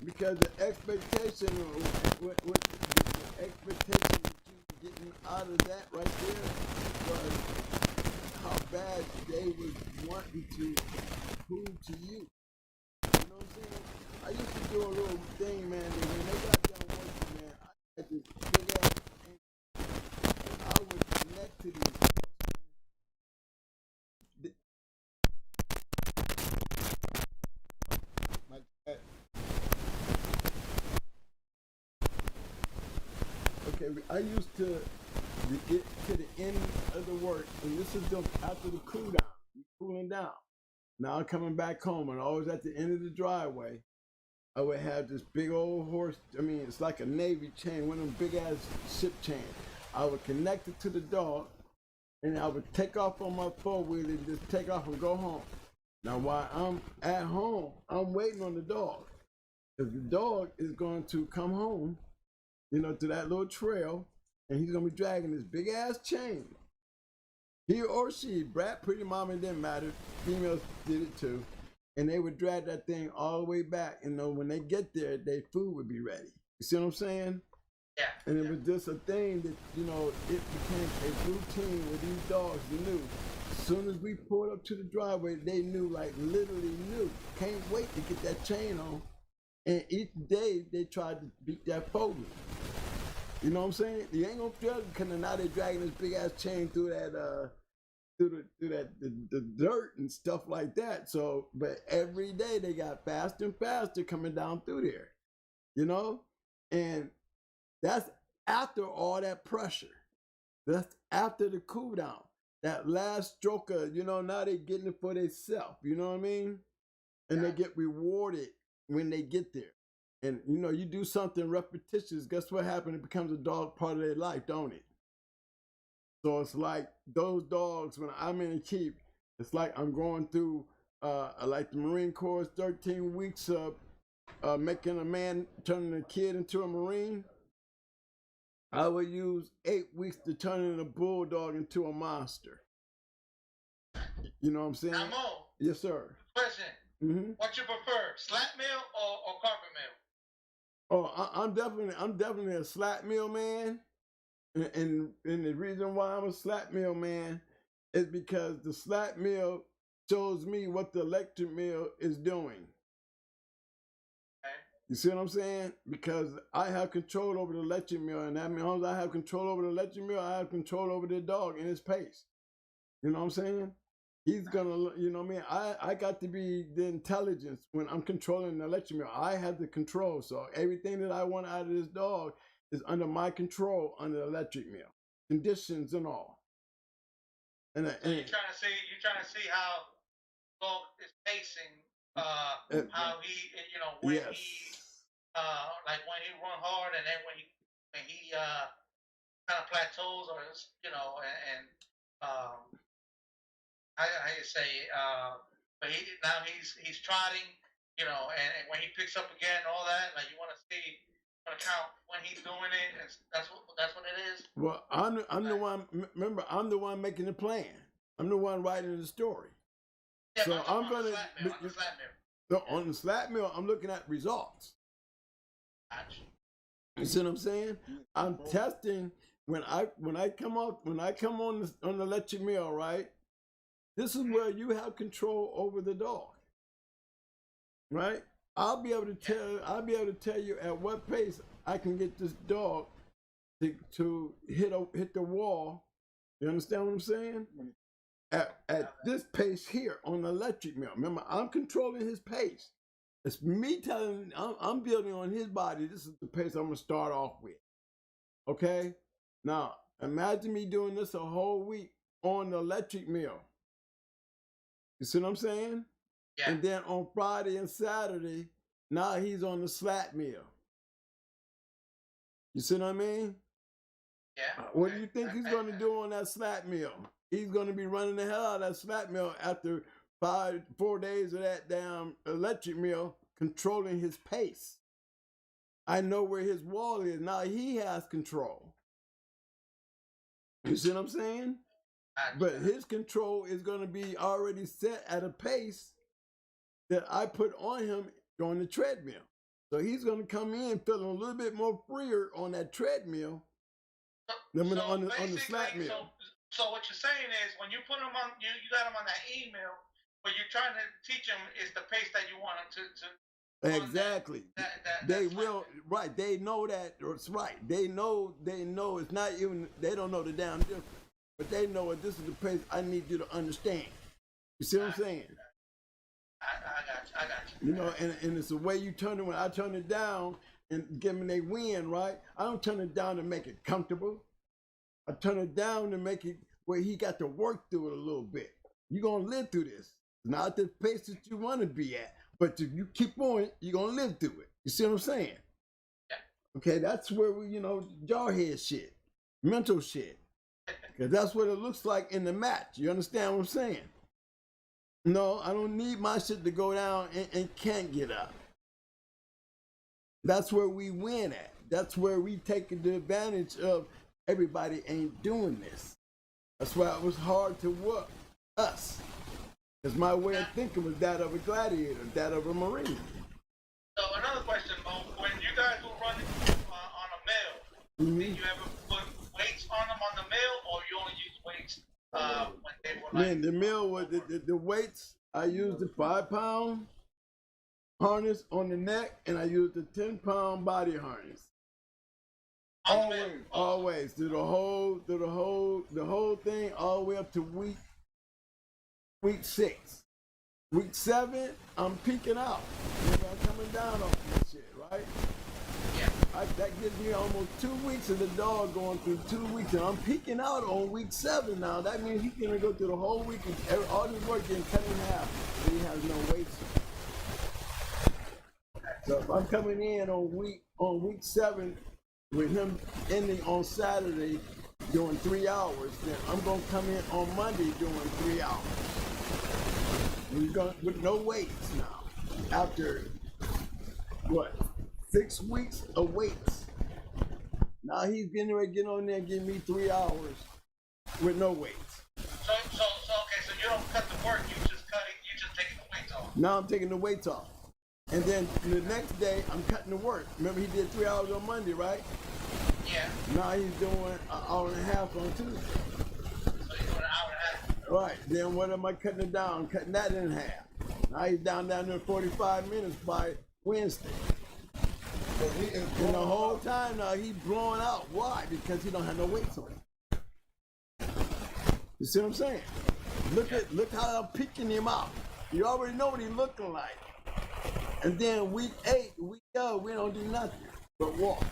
Because the expectation, what the expectation that you were getting out of that right there was how bad they was wanting to prove to you. You know what I'm saying? I used to do a little thing, man, and when they got done working, man, I had this big ass thing, and I would connect to these dogs, man. Like that. Okay, I used to get to the end of the work, and this is after the cool down, cooling down. Now I'm coming back home, and always at the end of the driveway, I would have this big old horse. I mean, it's like a Navy chain, one of them big ass ship chains. I would connect it to the dog, and I would take off on my four-wheeler and just take off and go home. Now, while I'm at home, I'm waiting on the dog, because the dog is going to come home, you know, to that little trail, and he's gonna be dragging this big ass chain. He or she, brat, pretty mama, it didn't matter. Females did it too. And they would drag that thing all the way back. And when they get there, their food would be ready. You see what I'm saying? Yeah. And it was just a thing that, you know, it became a routine with these dogs. They knew. As soon as we pulled up to the driveway, they knew, like literally knew. Can't wait to get that chain on. And each day they tried to beat that phobia. You know what I'm saying? You ain't gonna feel it because now they're dragging this big ass chain through that the dirt and stuff like that. So, but every day they got faster and faster coming down through there. You know? And that's after all that pressure. That's after the cool down. That last stroker, now they getting it for themselves. You know what I mean? And they get rewarded when they get there. And you do something repetitious, guess what happens? It becomes a dog part of their life, don't it? So it's like those dogs, when I'm in a keep, it's like I'm going through like the Marine Corps 13 weeks of making a man, turning a kid into a Marine. I would use 8 weeks to turn a bulldog into a monster. You know what I'm saying? Now, Mo. Yes, sir. Question. Mm-hmm. What you prefer, slat mill or carpet mill? Oh, I'm definitely a slat mill man, and the reason why I'm a slat mill man is because the slat mill shows me what the electric mill is doing. Okay. You see what I'm saying? Because I have control over the electric mill, and that means I have control over the electric mill, I have control over the dog and his pace. You know what I'm saying? He's gonna, I got to be the intelligence when I'm controlling the electric mill. I have the control, so everything that I want out of this dog is under my control under the electric mill, conditions and all. So you're trying to see how dog is pacing, how he, when yes. he, like when he run hard, and then when he kind of plateaus, or I say, but he's trotting, and when he picks up again, all that, like you want to count when he's doing it, and that's what it is. Well, I'm the one. Remember, I'm the one making the plan. I'm the one writing the story. Yeah, so I'm gonna on the slat mill. I'm looking at results. Gotcha. You see what I'm saying? I'm testing when I come on the electric mill, right? This is where you have control over the dog, right? I'll be able to tell you at what pace I can get this dog to hit the wall. You understand what I'm saying? At this pace here on the electric mill. Remember, I'm controlling his pace. It's me telling I'm building on his body. This is the pace I'm gonna start off with. Okay? Now imagine me doing this a whole week on the electric mill. You see what I'm saying? Yeah. And then on Friday and Saturday, now he's on the slat mill. You see what I mean? Yeah. What do you think he's going to do on that slat mill? He's going to be running the hell out of that slat mill after 4 days of that damn electric mill, controlling his pace. I know where his wall is. Now he has control. You see what I'm saying? But his control is going to be already set at a pace that I put on him on the treadmill. So he's going to come in feeling a little bit more freer on that treadmill than on the slat mill. So what you're saying is when you put him on, you got him on that email, what you're trying to teach him is the pace that you want him to exactly. They will, right. They know that, it's right. They know it's not even, they don't know the damn difference. But they know that this is the pace I need you to understand. You see what I'm saying? I got you. And it's the way you turn it. When I turn it down and give them they win, right? I don't turn it down to make it comfortable. I turn it down to make it where he got to work through it a little bit. You're going to live through this. Not the pace that you want to be at. But if you keep on it, you're going to live through it. You see what I'm saying? Yeah. Okay, that's where we, jarhead shit. Mental shit. Because that's what it looks like in the match. You understand what I'm saying? No, I don't need my shit to go down and can't get up. That's where we win at. That's where we take the advantage of everybody ain't doing this. That's why it was hard to work us. Because my way of thinking was that of a gladiator, that of a Marine. So another question, Mo. When you guys were running on a mill, did you ever put weights on them on the mill, or you only use weights when they were like... Man, the mill was the weights. I used the 5-pound harness on the neck, and I used the 10-pound body harness. Always through the whole thing, all the way up to week 6. Week 7, I'm peaking out. I'm coming down off this shit, right? Yeah. that gives me almost 2 weeks of the dog going through 2 weeks, and I'm peaking out on week 7 now. That means he's gonna go through the whole week and all his work getting cut in half, and he has no weight. So if I'm coming in on week 7 with him ending on Saturday doing 3 hours, then I'm gonna come in on Monday doing 3 hours. He's going with no weights now. After what, 6 weeks of weights. Now he's getting ready to get on there and give me 3 hours with no weights. So okay, so you don't cut the work, you just taking the weights off. Now I'm taking the weights off. And then the next day I'm cutting the work. Remember he did 3 hours on Monday, right? Yeah. Now he's doing an hour and a half on Tuesday. So he's doing an hour and a half. Right. Then what am I cutting it down? I'm cutting that in half. Now he's down to 45 minutes by Wednesday. And the whole time now he's blowing out. Why? Because he don't have no weights on him. You see what I'm saying? Look how I'm picking him out. You already know what he's looking like. And then week 8, we don't do nothing but walk.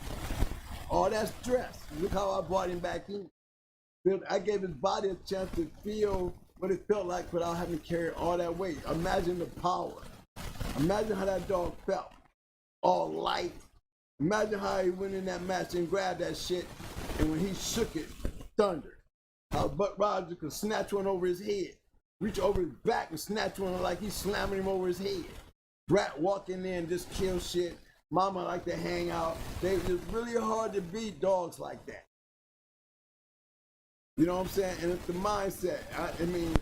All that stress. Look how I brought him back in. I gave his body a chance to feel what it felt like without having to carry all that weight. Imagine the power. Imagine how that dog felt. All light. Imagine how he went in that match and grabbed that shit, and when he shook it, thundered. How Buck Rogers could snatch one over his head, reach over his back and snatch one like he's slamming him over his head. Brat walk in there and just kill shit. Mama like to hang out. It's really hard to beat dogs like that. You know what I'm saying? And it's the mindset. I mean,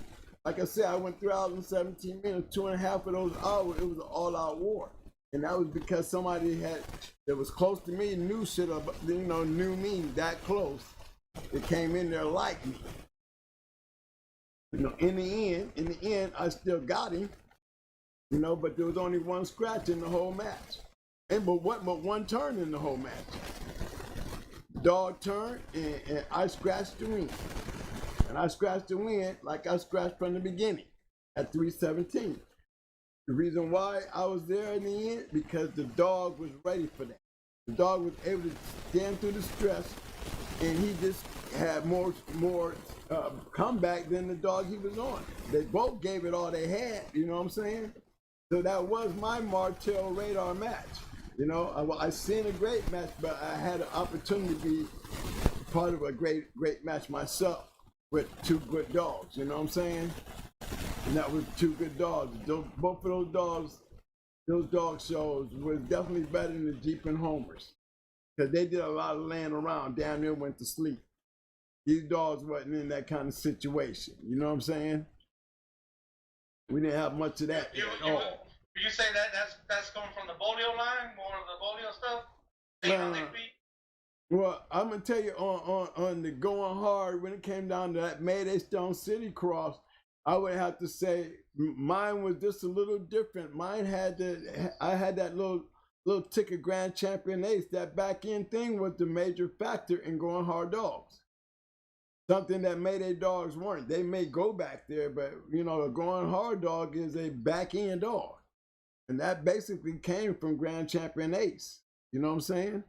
like I said, I went 3 hours and 17 minutes, 2.5 of those hours, it was an all-out war. And that was because somebody that was close to me knew shit about, knew me that close. It came in there like me. In the end, I still got him. But there was only one scratch in the whole match. But one turn in the whole match. Dog turned and I scratched the win. And I scratched the win like I scratched from the beginning at 317. The reason why I was there in the end, because the dog was ready for that. The dog was able to stand through the stress, and he just had more comeback than the dog he was on. They both gave it all they had, you know what I'm saying? So that was my Martell Radar match. I seen a great match, but I had an opportunity to be part of a great match myself with 2 good dogs, you know what I'm saying? And that was 2 good dogs. Both of those dog shows was definitely better than the Jeep and Homers. Because they did a lot of laying around, down there went to sleep. These dogs wasn't in that kind of situation, you know what I'm saying? We didn't have much of that at all. You say that's coming from the Bolio line, more of the Bolio stuff? Staying on their feet? Well, I'm gonna tell you on the going hard when it came down to that Mayday Stone City cross, I would have to say mine was just a little different. Mine I had that little ticket Grand Champion Ace. That back end thing was the major factor in going hard dogs. Something that Mayday dogs weren't. They may go back there, but a going hard dog is a back end dog. And that basically came from Grand Champion Ace. You know what I'm saying?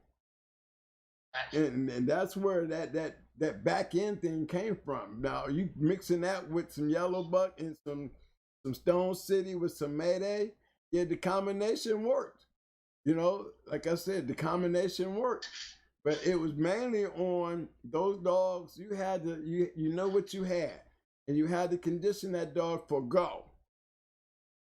And that's where that back end thing came from. Now you mixing that with some Yellow Buck and some Stone City with some Mayday, yeah, the combination worked. Like I said, the combination worked. But it was mainly on those dogs. You had to you know what you had, and you had to condition that dog for go.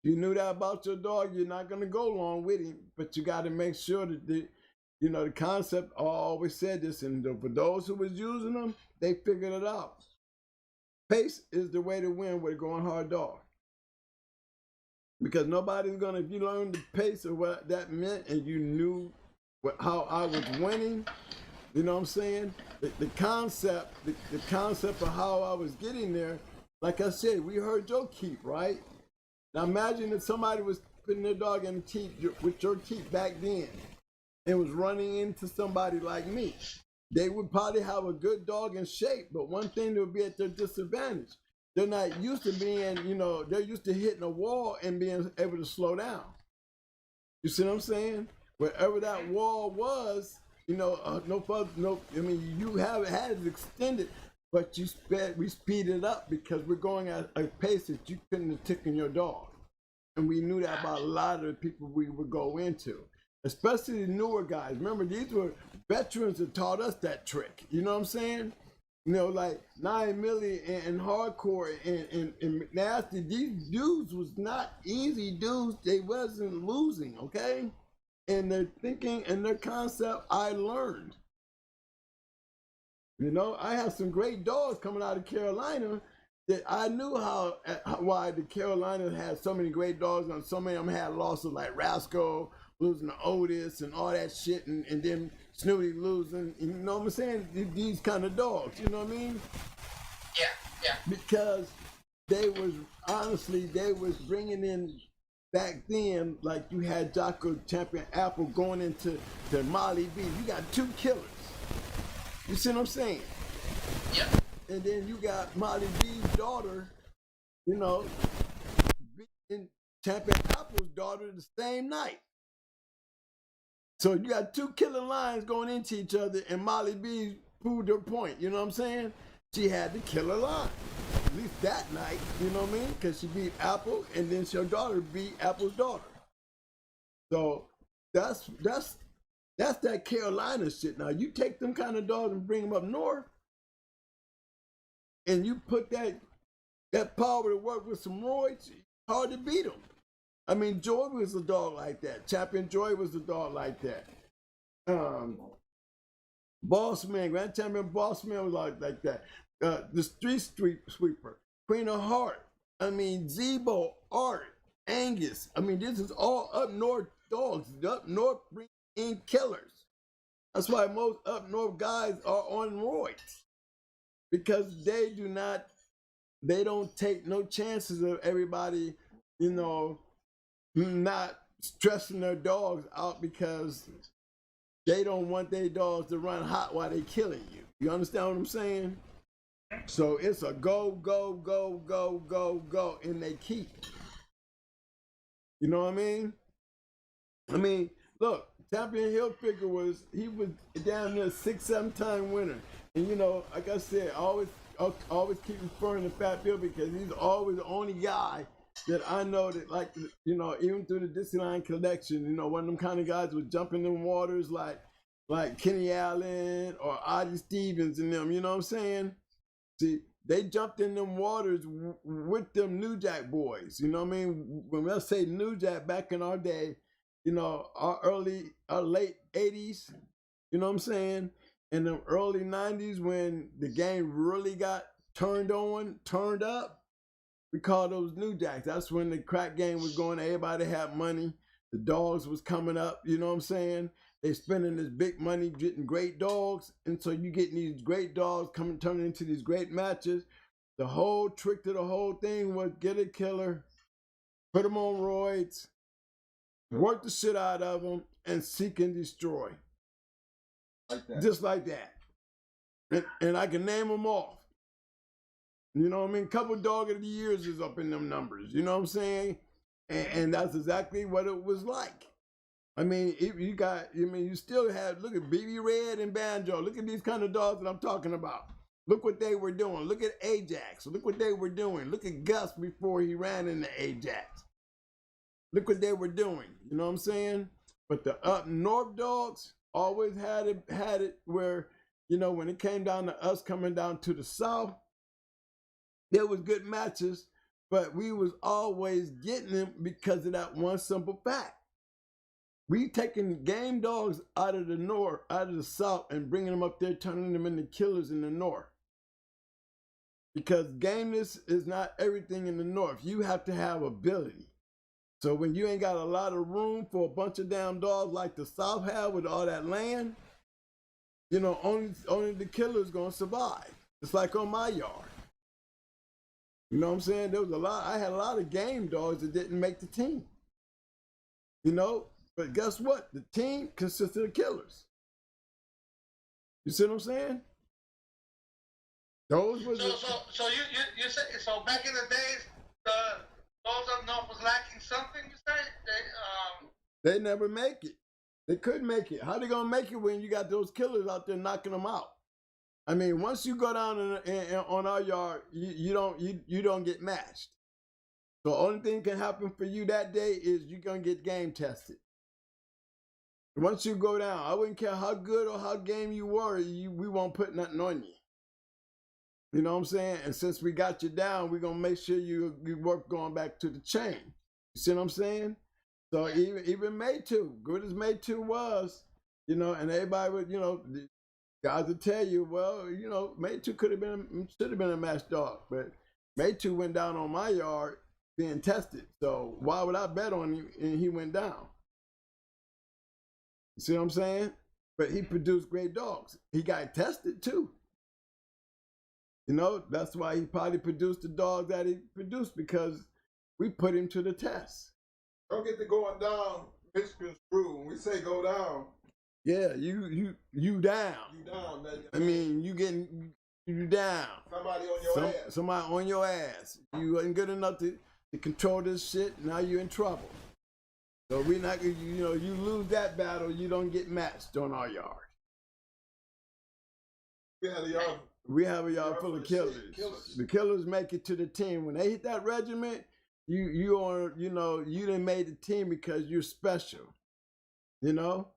You knew that about your dog, you're not gonna go along with him, but you got to make sure that the concept. I always said this, and for those who was using them, they figured it out. Pace is the way to win with a going hard dog, because nobody's gonna. If you learn the pace of what that meant, and you knew how I was winning, you know what I'm saying? The concept of how I was getting there. Like I said, we heard your keep, right? Now imagine if somebody was putting their dog in the teeth with your teeth back then and was running into somebody like me. They would probably have a good dog in shape, but one thing, they would be at their disadvantage. They're not used to being, they're used to hitting a wall and being able to slow down. You see what I'm saying? Wherever that wall was, no further, no. I mean, you have had it extended, but we speed it up because we're going at a pace that you couldn't have taken your dog, and we knew that about a lot of the people we would go into, especially the newer guys. Remember, these were veterans that taught us that trick. You know what I'm saying? Like 9 Milli and Hardcore and Nasty, these dudes was not easy dudes. They wasn't losing, okay? And their thinking and their concept, I learned. I have some great dogs coming out of Carolina that I knew why the Carolina had so many great dogs, and so many of them had losses, like Rascal losing to Otis and all that shit, and then Snooty losing. You know what I'm saying? These kind of dogs, you know what I mean? Yeah. Because they was bringing in back then, like you had Jocko Champion Apple going into Molly B. You got two killers. You see what I'm saying? Yeah. And then you got Molly B's daughter, beating Champion Apple's daughter the same night. So you got two killer lines going into each other, and Molly B proved her point. You know what I'm saying? She had the killer line, at least that night. You know what I mean? Because she beat Apple, and then her daughter beat Apple's daughter. So that's that Carolina shit. Now you take them kind of dogs and bring them up north, and you put that power to work with some roids. Hard to beat them. I mean, Joy was a dog like that. Champion Joy was a dog like that. Boss Man, Grand Champion Boss Man was like that. The Street Sweeper, Queen of Heart. I mean, Zebo, Art, Angus. I mean, this is all up north dogs. Up north bring in killers. That's why most up north guys are on roids, because they don't take no chances of everybody, not stressing their dogs out because they don't want their dogs to run hot while they killing you. You understand what I'm saying? So it's a go, go, go, go, go, go, and they keep. You know what I mean? I mean, look, Champion Hilfiger was down there 6-7-time winner. And like I said, I always keep referring to Fat Bill because he's always the only guy that I know that, like, even through the Disneyland collection, one of them kind of guys would jump in them waters like Kenny Allen or Oddie Stevens and them, you know what I'm saying? See, they jumped in them waters with them New Jack boys, you know what I mean? When I say New Jack back in our day, our late 80s, you know what I'm saying? In the early 90s when the game really got turned up, we call those New Jacks. That's when the crack game was going. Everybody had money. The dogs was coming up. You know what I'm saying? They spending this big money getting great dogs. And so you getting these great dogs turning into these great matches. The whole trick to the whole thing was get a killer, put them on roids, work the shit out of them, and seek and destroy. Like that. Just like that. And I can name them off. You know what I mean? Couple Dog of the Years is up in them numbers. You know what I'm saying? And that's exactly what it was like. I mean, you still have, look at BB Red and Banjo. Look at these kind of dogs that I'm talking about. Look what they were doing. Look at Ajax. Look what they were doing. Look at Gus before he ran into Ajax. Look what they were doing. You know what I'm saying? But the up north dogs always had it where, when it came down to us coming down to the south, there was good matches, but we was always getting them because of that one simple fact. We taking game dogs out of the north, out of the south, and bringing them up there, turning them into killers in the north. Because gameness is not everything in the north. You have to have ability. So when you ain't got a lot of room for a bunch of damn dogs like the south have with all that land, only the killer's gonna survive. It's like on my yard. You know what I'm saying? I had a lot of game dogs that didn't make the team. But guess what? The team consisted of killers. You see what I'm saying? Those were So you say, so back in the days, those up north was lacking something, you say? They never make it. They couldn't make it. How they gonna make it when you got those killers out there knocking them out? I mean, once you go down on our yard, you don't get matched. So only thing can happen for you that day is you're gonna get game tested. Once you go down, I wouldn't care how good or how game you were, we won't put nothing on you. You know what I'm saying? And since we got you down, we're gonna make sure you work going back to the chain. You see what I'm saying? So even May 2, good as May 2 was, you know, and everybody would, you know, the guys would tell you, well, you know, May 2 should have been a match dog, but May 2 went down on my yard being tested. So why would I bet on him and he went down? You see what I'm saying? But he produced great dogs. He got tested too. You know, that's why he probably produced the dogs that he produced, because we put him to the test. Don't get to going down Michigan screw. When we say go down. Yeah, you down. You down. I mean, you down. Somebody on your ass. Somebody on your ass. You wasn't good enough to control this shit. Now you're in trouble. So we're not, you know, you lose that battle, you don't get matched on our yard. We have a yard full of killers. The killers make it to the team. When they hit that regiment, you done made the team because you're special. You know?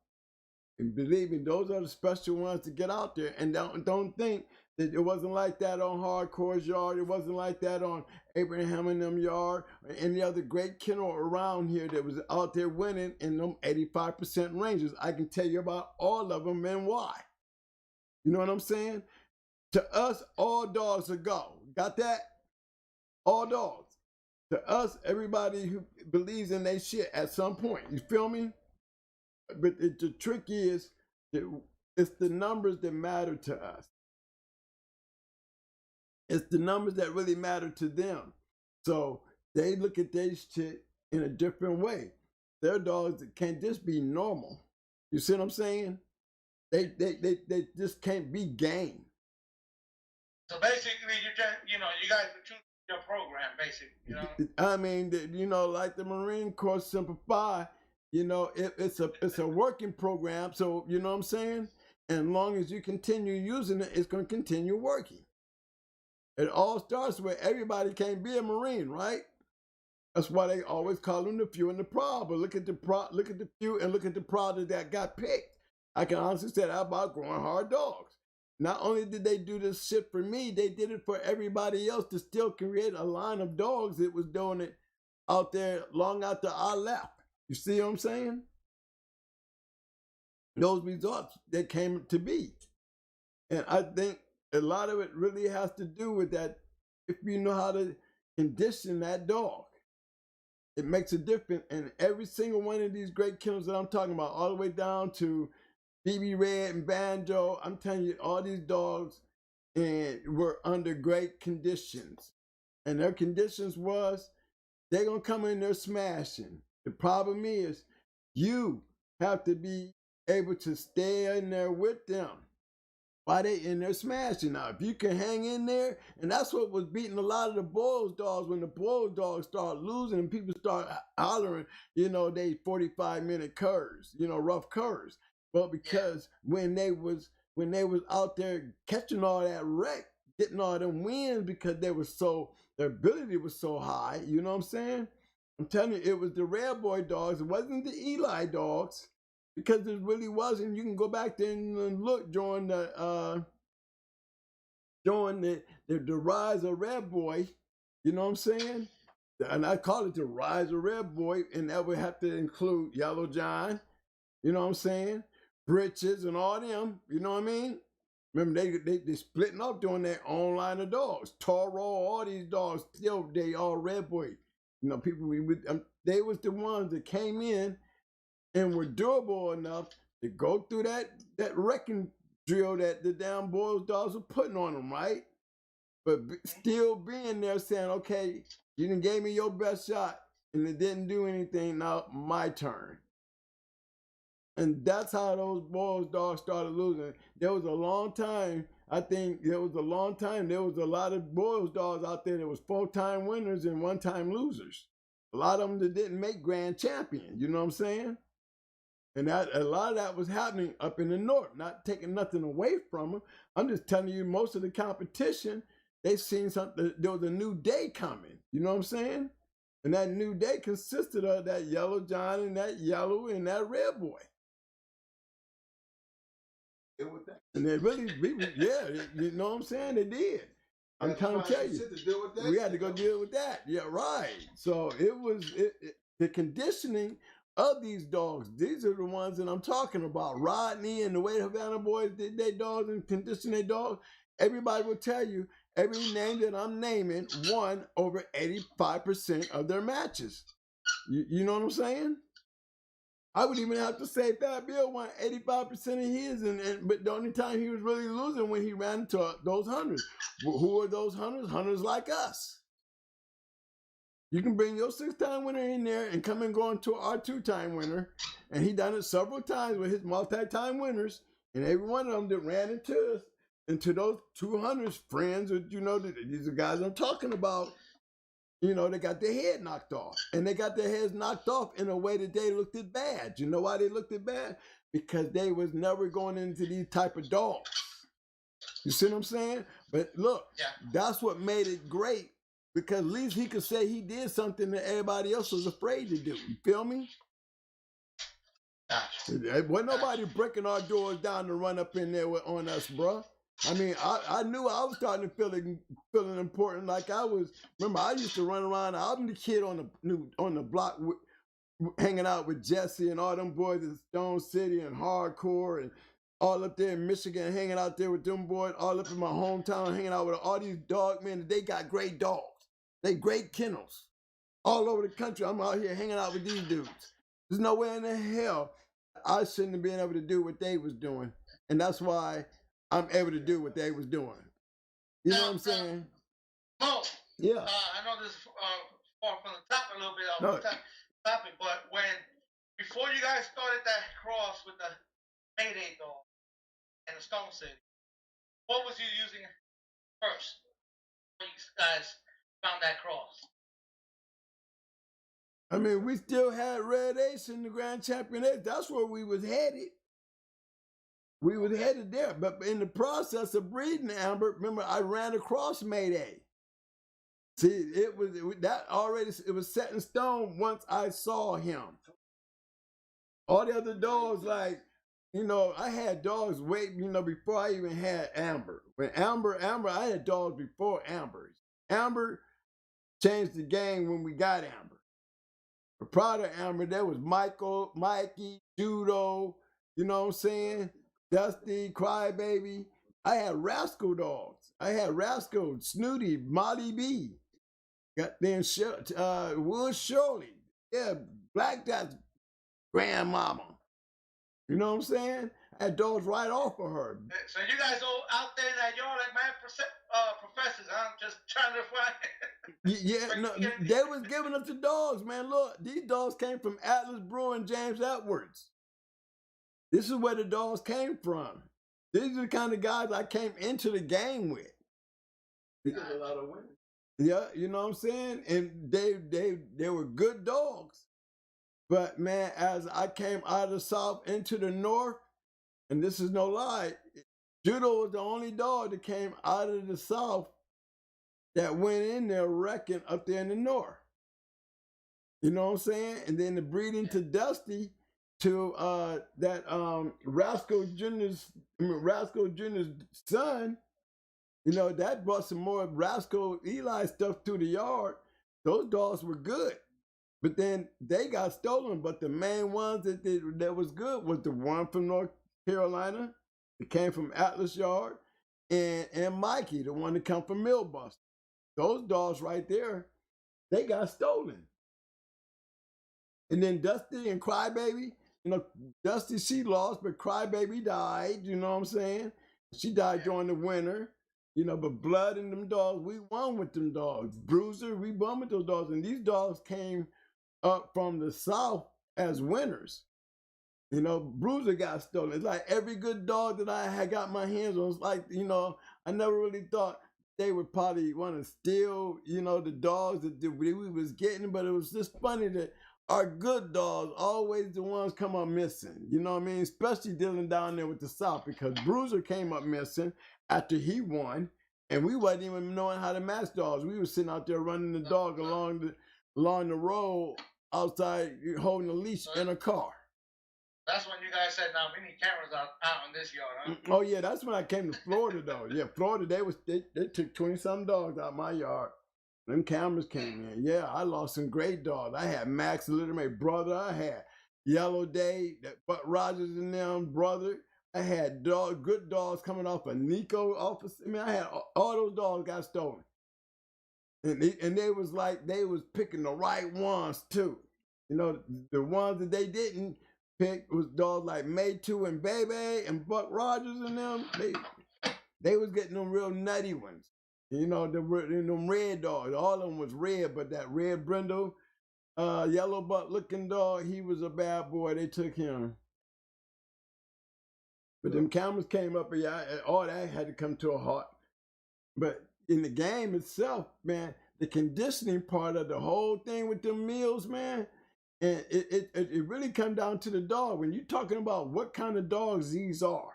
And believe me, those are the special ones to get out there. And don't think that it wasn't like that on Hardcore's yard. It wasn't like that on Abraham and them yard or any other great kennel around here that was out there winning in them 85% ranges. I can tell you about all of them and why. You know what I'm saying? To us, all dogs are go. Got that? All dogs. To us, everybody who believes in their shit at some point. You feel me? But the trick is, it's the numbers that matter to us. It's the numbers that really matter to them. So they look at their shit in a different way. Their dogs can't just be normal. You see what I'm saying? They just can't be game. So basically, you guys are choosing your program, basically. You know? I mean, like the Marine Corps Simplify, it's a working program. So, you know what I'm saying? And as long as you continue using it, it's going to continue working. It all starts with everybody can't be a Marine, right? That's why they always call them the few and the proud. But look at the few and look at the proud that got picked. I can honestly say that about growing hard dogs. Not only did they do this shit for me, they did it for everybody else to still create a line of dogs that was doing it out there long after I left. You see what I'm saying? Those results that came to be. And I think a lot of it really has to do with that. If you know how to condition that dog, it makes a difference. And every single one of these great kennels that I'm talking about, all the way down to BB Red and Banjo, I'm telling you, all these dogs were under great conditions. And their conditions was, they're going to come in there smashing. The problem is, you have to be able to stay in there with them while they in there smashing. Now, if you can hang in there, and that's what was beating a lot of the Boils dogs when the Boils dogs start losing and people start hollering, they 45-minute curs, rough curs. But because when they was out there catching all that wreck, getting all them wins because their ability was so high, you know what I'm saying? I'm telling you, it was the Red Boy dogs. It wasn't the Eli dogs, because it really wasn't. You can go back there and look during the rise of Red Boy. You know what I'm saying? And I call it the rise of Red Boy, and that would have to include Yellow John. You know what I'm saying? Britches and all them. You know what I mean? Remember, they splitting up doing their own line of dogs. Toro, all these dogs, still they all Red Boy. People, they was the ones that came in and were durable enough to go through that wrecking drill that the damn Boils dogs were putting on them, right? But still being there saying, okay, you done gave me your best shot and it didn't do anything, now my turn. And that's how those Boils dogs started losing. There was a long time, there was a lot of Boils dogs out there that was 4-time winners and 1-time losers. A lot of them that didn't make grand champion, you know what I'm saying? And that a lot of that was happening up in the north. Not taking nothing away from them. I'm just telling you, most of the competition, they seen something. There was a new day coming. You know what I'm saying? And that new day consisted of that yellow John and that yellow and that red boy. And they really, yeah, you know what I'm saying? They did. I'm trying to tell you, we had to go deal with that. Yeah, right. So it was the conditioning of these dogs. These are the ones that I'm talking about. Rodney and the way Havana boys did their dogs and conditioned their dogs. Everybody will tell you every name that I'm naming won over 85% of their matches. You know what I'm saying? I would even have to say Fat Bill won 85% of his, but the only time he was really losing when he ran into those hunters. Who are those hunters? Hunters like us. You can bring your 6-time winner in there and come and go into our 2-time winner, and he done it several times with his multi-time winners, and every one of them that ran into those 2 hunters, friends, or these are guys I'm talking about. They got their head knocked off. And they got their heads knocked off in a way that they looked at bad. You know why they looked at bad? Because they was never going into these type of dogs. You see what I'm saying? But look, that's what made it great. Because at least he could say he did something that everybody else was afraid to do. You feel me? Wasn't nobody breaking our doors down to run up in there on us, bro. I mean, I knew I was starting to feeling important. Like I was. Remember, I used to run around. I'm the kid on the block, hanging out with Jesse and all them boys in Stone City and Hardcore and all up there in Michigan, hanging out there with them boys. All up in my hometown, hanging out with all these dog men. They got great dogs. They great kennels all over the country. I'm out here hanging out with these dudes. There's no way in the hell I shouldn't have been able to do what they was doing, and that's why I'm able to do what they was doing. You know what I'm saying? Mo, yeah. I know this is far from the top a little bit of the topic, but before you guys started that cross with the Mayday dog and the Stone City, what was you using first when you guys found that cross? I mean, we still had Red Ace in the Grand Champion Ace. That's where we was headed. We was headed there, but in the process of breeding Amber, remember I ran across Mayday. See, it was set in stone once I saw him. All the other dogs, I had dogs before I even had Amber. When Amber, I had dogs before Amber. Amber changed the game when we got Amber. But prior to Amber, there was Mikey, Judo, you know what I'm saying? Dusty, Crybaby. I had Rascal dogs. I had Rascal, Snooty, Molly B. Got then Wood Shirley. Yeah, Black Dad's grandmama. You know what I'm saying? I had dogs right off of her. So you guys all out there that y'all like mad professors, I'm just trying to find. Yeah, no, they was giving us the dogs, man. Look, these dogs came from Atlas Brewer and James Edwards. This is where the dogs came from. These are the kind of guys I came into the game with. Because a lot of women. Yeah, you know what I'm saying? And they were good dogs. But man, as I came out of the South into the North, and this is no lie, Judo was the only dog that came out of the South that went in there wrecking up there in the North. You know what I'm saying? And then the breeding to Dusty to Rascal Jr.'s son, that brought some more Rascal Eli stuff to the yard. Those dogs were good. But then they got stolen. But the main ones that was good was the one from North Carolina that came from Atlas Yard, and Mikey, the one that come from Millbuster. Those dogs right there, they got stolen. And then Dusty and Crybaby, Dusty, she lost, but Crybaby died, you know what I'm saying? She died during the winter, but Blood and them dogs, we won with them dogs. Bruiser, we won with those dogs. And these dogs came up from the South as winners. Bruiser got stolen. It's like every good dog that I had got my hands on, it's like, I never really thought they would probably want to steal, the dogs that we was getting, but it was just funny that our good dogs always the ones come up missing. You know what I mean? Especially dealing down there with the South, because Bruiser came up missing after he won, and we wasn't even knowing how to match dogs. We were sitting out there running the dog along the road outside, holding a leash in a car. That's when you guys said, "Now we need cameras out in this yard." Huh? Oh yeah, that's when I came to Florida though. Yeah, Florida, they took 20-something dogs out my yard. Them cameras came in. Yeah, I lost some great dogs. I had Max, literally my brother. I had Yellow Day, Buck Rogers and them brother. I had good dogs coming off of Nico office. I mean, I had all those dogs got stolen, and they was like they was picking the right ones too. You know, the ones that they didn't pick was dogs like May 2 and Baby and Buck Rogers and them. They was getting them real nutty ones. You know, them red dogs. All of them was red, but that red brindle, yellow butt looking dog, he was a bad boy. They took him. But them cameras came up, and yeah, all that had to come to a halt. But in the game itself, man, the conditioning part of the whole thing with them meals, man, and it really come down to the dog. When you're talking about what kind of dogs these are,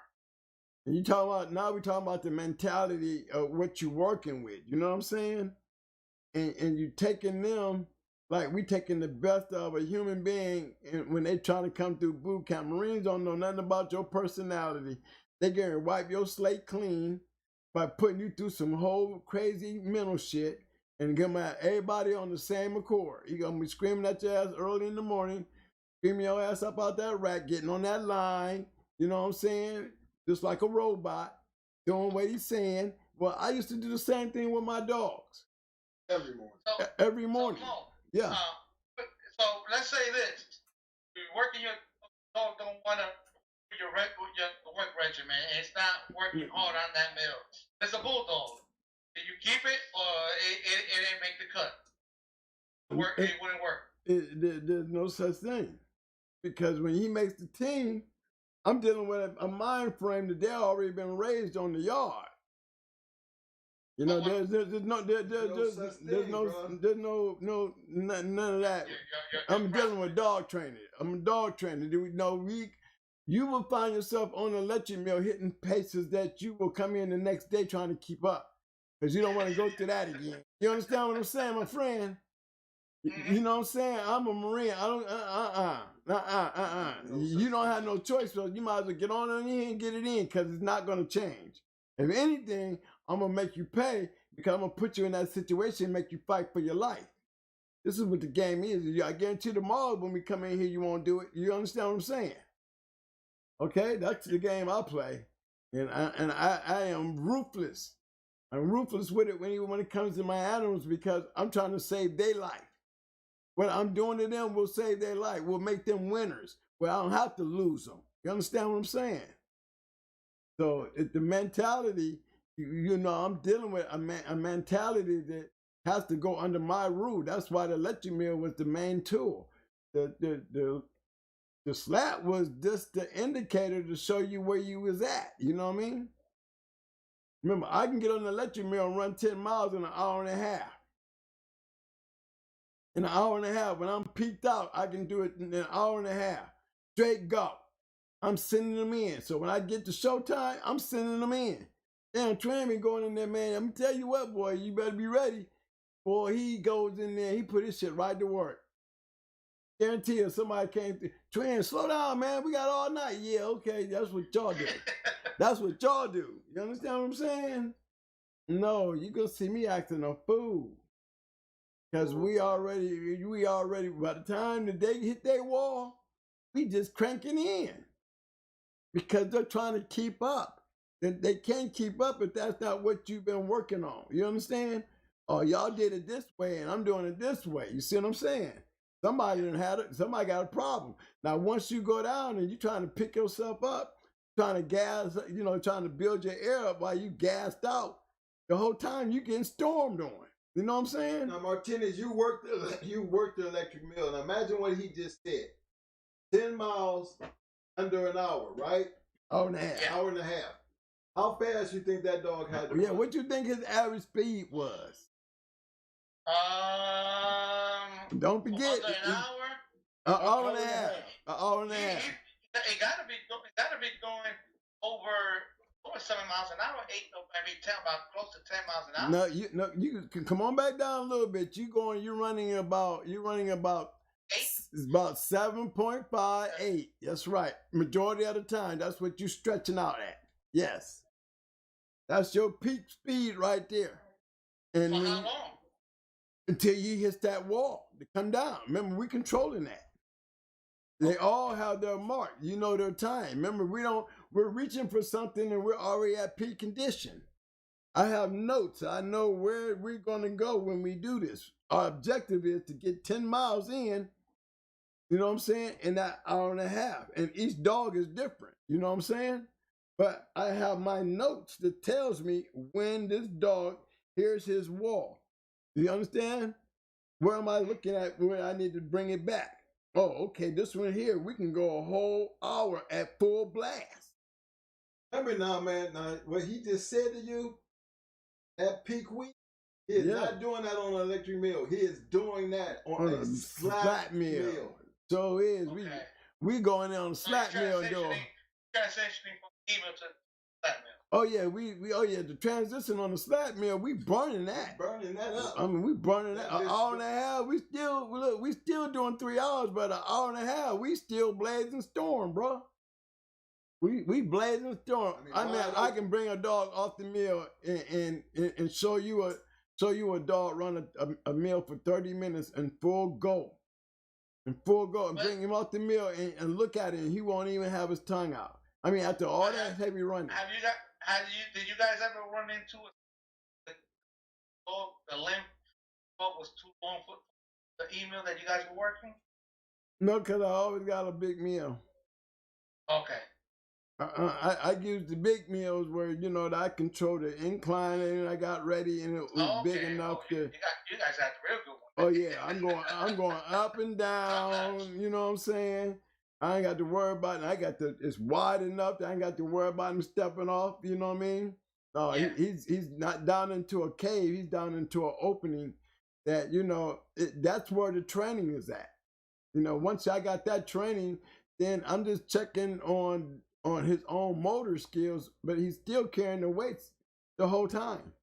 and you talking about now, we're talking about the mentality of what you're working with. You know what I'm saying? And you taking them like we taking the best of a human being, and when they trying to come through boot camp. Marines don't know nothing about your personality. They gonna wipe your slate clean by putting you through some whole crazy mental shit and gonna everybody on the same accord. You gonna be screaming at your ass early in the morning, screaming your ass up out that rack, getting on that line. You know what I'm saying? Just like a robot, doing what he's saying. Well, I used to do the same thing with my dogs. Every morning. Every morning. Yeah. So let's say this: you're working your dog don't want to your work regimen. And it's not working hard on that meal. It's a bulldog. Do you keep it, or it didn't make the cut? It wouldn't work. There's no such thing, because when he makes the team, I'm dealing with a mind frame that they've already been raised on the yard. You know, there's none of that. I'm dealing with dog training. I'm a dog trainer. You will find yourself on an electric mill hitting paces that you will come in the next day trying to keep up, because you don't want to go through that again. You understand what I'm saying, my friend? You know what I'm saying? I'm a Marine. I don't, You don't have no choice, so you might as well get on in here and get it in, because it's not going to change. If anything, I'm going to make you pay, because I'm going to put you in that situation and make you fight for your life. This is what the game is. I guarantee tomorrow when we come in here, you won't do it. You understand what I'm saying? Okay? That's the game I play. And I am ruthless. I'm ruthless with it when it comes to my animals, because I'm trying to save their life. What I'm doing to them will save their life. Will make them winners. Well, I don't have to lose them. You understand what I'm saying? So the mentality, you know, I'm dealing with a mentality that has to go under my rule. That's why the electric mill was the main tool. The slap was just the indicator to show you where you was at. You know what I mean? Remember, I can get on the electric mill and run 10 miles in an hour and a half. In an hour and a half, when I'm peaked out, I can do it in an hour and a half. Straight go. I'm sending them in. So when I get to showtime, I'm sending them in. Damn, Tran been going in there, man. I'm gonna tell you what, boy, you better be ready. Boy, he goes in there, he put his shit right to work. Guarantee if somebody came through, Tran, slow down, man. We got all night. Yeah, okay, that's what y'all do. That's what y'all do. You understand what I'm saying? No, you gonna see me acting a fool. Because we already, by the time the day hit their wall, we just cranking in. Because they're trying to keep up. They can't keep up if that's not what you've been working on. You understand? Oh, y'all did it this way and I'm doing it this way. You see what I'm saying? Somebody got a problem. Now, once you go down and you're trying to pick yourself up, trying to gas, trying to build your air up while you gassed out, the whole time you getting stormed on. You know what I'm saying? Now, Martinez, you worked the electric mill. Now, imagine what he just said. 10 miles under an hour, right? Hour and a half. Hour and a half. How fast you think that dog had to run? What you think his average speed was? Don't forget. Under an hour? An hour and a half. An hour and a half. It gotta be going over 7 miles an hour, about close to 10 miles an hour. You can come on back down a little bit. You're running about it's about 7.58. That's right. Majority of the time, that's what you're stretching out at. Yes. That's your peak speed right there. And For how long? Until you hit that wall to come down. Remember, we're controlling that. They all have their mark. You know their time. Remember, we're reaching for something and we're already at peak condition. I have notes. I know where we're going to go when we do this. Our objective is to get 10 miles in, you know what I'm saying, in that hour and a half. And each dog is different, you know what I'm saying? But I have my notes that tells me when this dog hears his wall. Do you understand? Where am I looking at where I need to bring it back? Oh, okay, this one here, we can go a whole hour at full blast. Remember now, man, what he just said to you at peak week, he is not doing that on an electric mill. He is doing that on a slat mill. So is we going in on a slat mill door. Transitioning from email to slat mill. Oh yeah, the transition on the slat mill, we burning that. Burning that up. I mean, we burning that. An hour and a half, we still doing 3 hours, but an hour and a half, we still blazing storm, bro. We blazing storm. I mean, I can bring a dog off the mill and show you a dog run a mill for 30 minutes in full go. And bring him off the mill and look at it, and he won't even have his tongue out. I mean, after all that heavy running. Did you guys ever run into the length was too long for the email that you guys were working? No, because I always got a big meal. Okay. I use the big meals where, you know, that I control the incline and I got ready and it was big enough to. You guys had the real good one. Oh yeah, I'm going up and down. You know what I'm saying? I ain't got to worry about it. It's wide enough that I ain't got to worry about him stepping off. You know what I mean? No, he's not down into a cave. He's down into an opening that, you know, that's where the training is at. You know, once I got that training, then I'm just checking on his own motor skills, but he's still carrying the weights the whole time.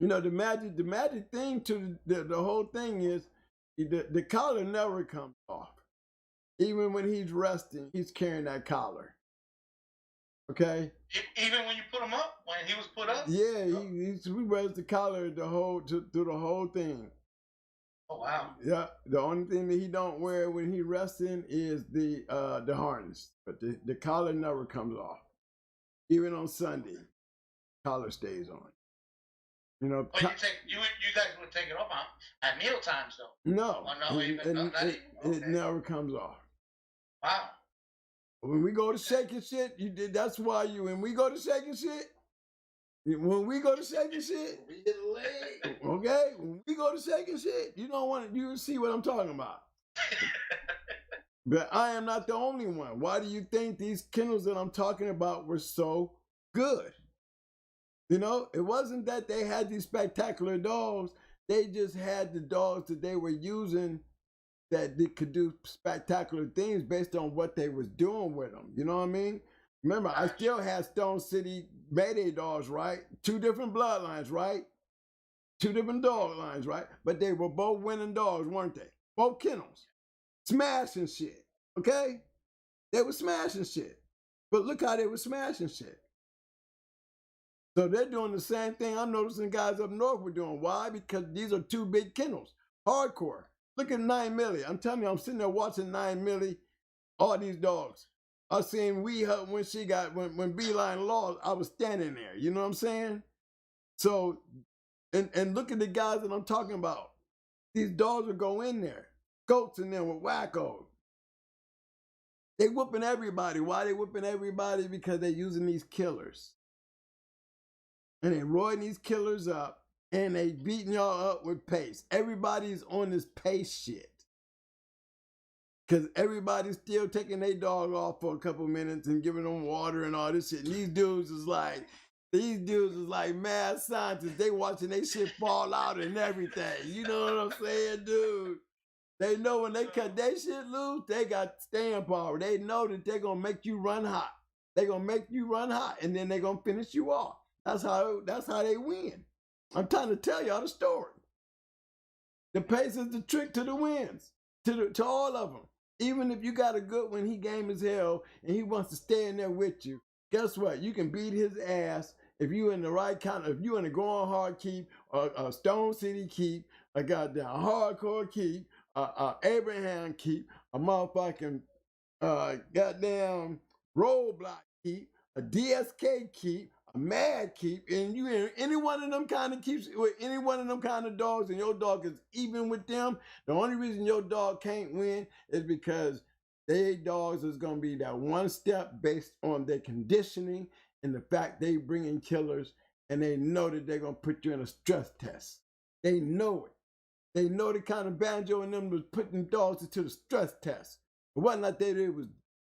You know, the magic thing to the whole thing is the collar never comes off. Even when he's resting, he's carrying that collar. Okay? Even when you put him up, when he was put up? Yeah, he wears the collar through the whole thing. Oh wow. Yeah, the only thing that he don't wear when he resting is the harness, but the collar never comes off. Even on Sunday, collar stays on. You know. Oh, you guys would take it off at meal times though. No, it never comes off. Wow. When we go to shaking shit, that's why when we go to shaking shit. When we go to shaking shit, okay? When we go to shaking shit, you see what I'm talking about. But I am not the only one. Why do you think these kennels that I'm talking about were so good? You know, it wasn't that they had these spectacular dogs. They just had the dogs that they were using that they could do spectacular things based on what they was doing with them. You know what I mean? Remember, I still had Stone City Mayday dogs, right? 2 different bloodlines, right? 2 different dog lines, right? But they were both winning dogs, weren't they? Both kennels. Smashing shit, okay? They were smashing shit. But look how they were smashing shit. So they're doing the same thing I'm noticing guys up north were doing. Why? Because these are 2 big kennels. Hardcore. Look at 9 Millie. I'm telling you, I'm sitting there watching 9 Millie, all these dogs. I seen when Beeline lost, I was standing there. You know what I'm saying? So, and look at the guys that I'm talking about. These dogs will go in there. Goats in there with wackos. They whooping everybody. Why they whooping everybody? Because they're using these killers. And they roiding these killers up. And they beating y'all up with pace. Everybody's on this pace shit. Because everybody's still taking their dog off for a couple minutes and giving them water and all this shit. And these dudes is like mad scientists. They watching their shit fall out and everything. You know what I'm saying, dude? They know when they cut their shit loose, they got staying power. They know that they're gonna make you run hot. They're gonna make you run hot, and then they're gonna finish you off. That's how they win. I'm trying to tell y'all the story. The pace is the trick to the wins, to all of them. Even if you got a good one, he game as hell, and he wants to stay in there with you. Guess what? You can beat his ass if you in the right kind of, if you in a going hard keep, or a Stone City keep, a goddamn hardcore keep, Abraham keep, a motherfucking goddamn roadblock keep, a DSK keep, a mad keep, and you in any one of them kind of keeps with any one of them kind of dogs, and your dog is even with them. The only reason your dog can't win is because their dogs is gonna be that one step based on their conditioning and the fact they bring in killers, and they know that they're gonna put you in a stress test. They know it. They know the kind of banjo in them was putting dogs into the stress test. It wasn't like they was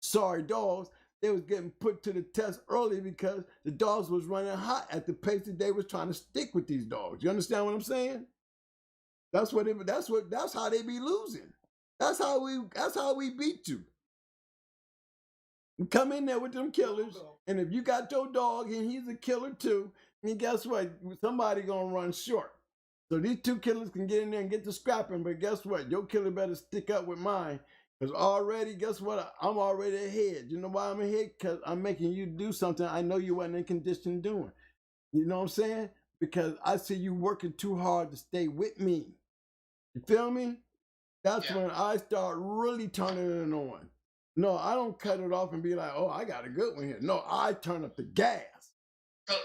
sorry dogs. They was getting put to the test early because the dogs was running hot at the pace that they was trying to stick with these dogs. You understand what I'm saying? That's how they be losing. That's how we beat you. You come in there with them killers, and if you got your dog and he's a killer too, then guess what? Somebody gonna run short. So these two killers can get in there and get the scrapping, but guess what? Your killer better stick up with mine. Because already, guess what? I'm already ahead. You know why I'm ahead? Because I'm making you do something I know you wasn't in condition doing. You know what I'm saying? Because I see you working too hard to stay with me. You feel me? That's when I start really turning it on. No, I don't cut it off and be like, oh, I got a good one here. No, I turn up the gas. So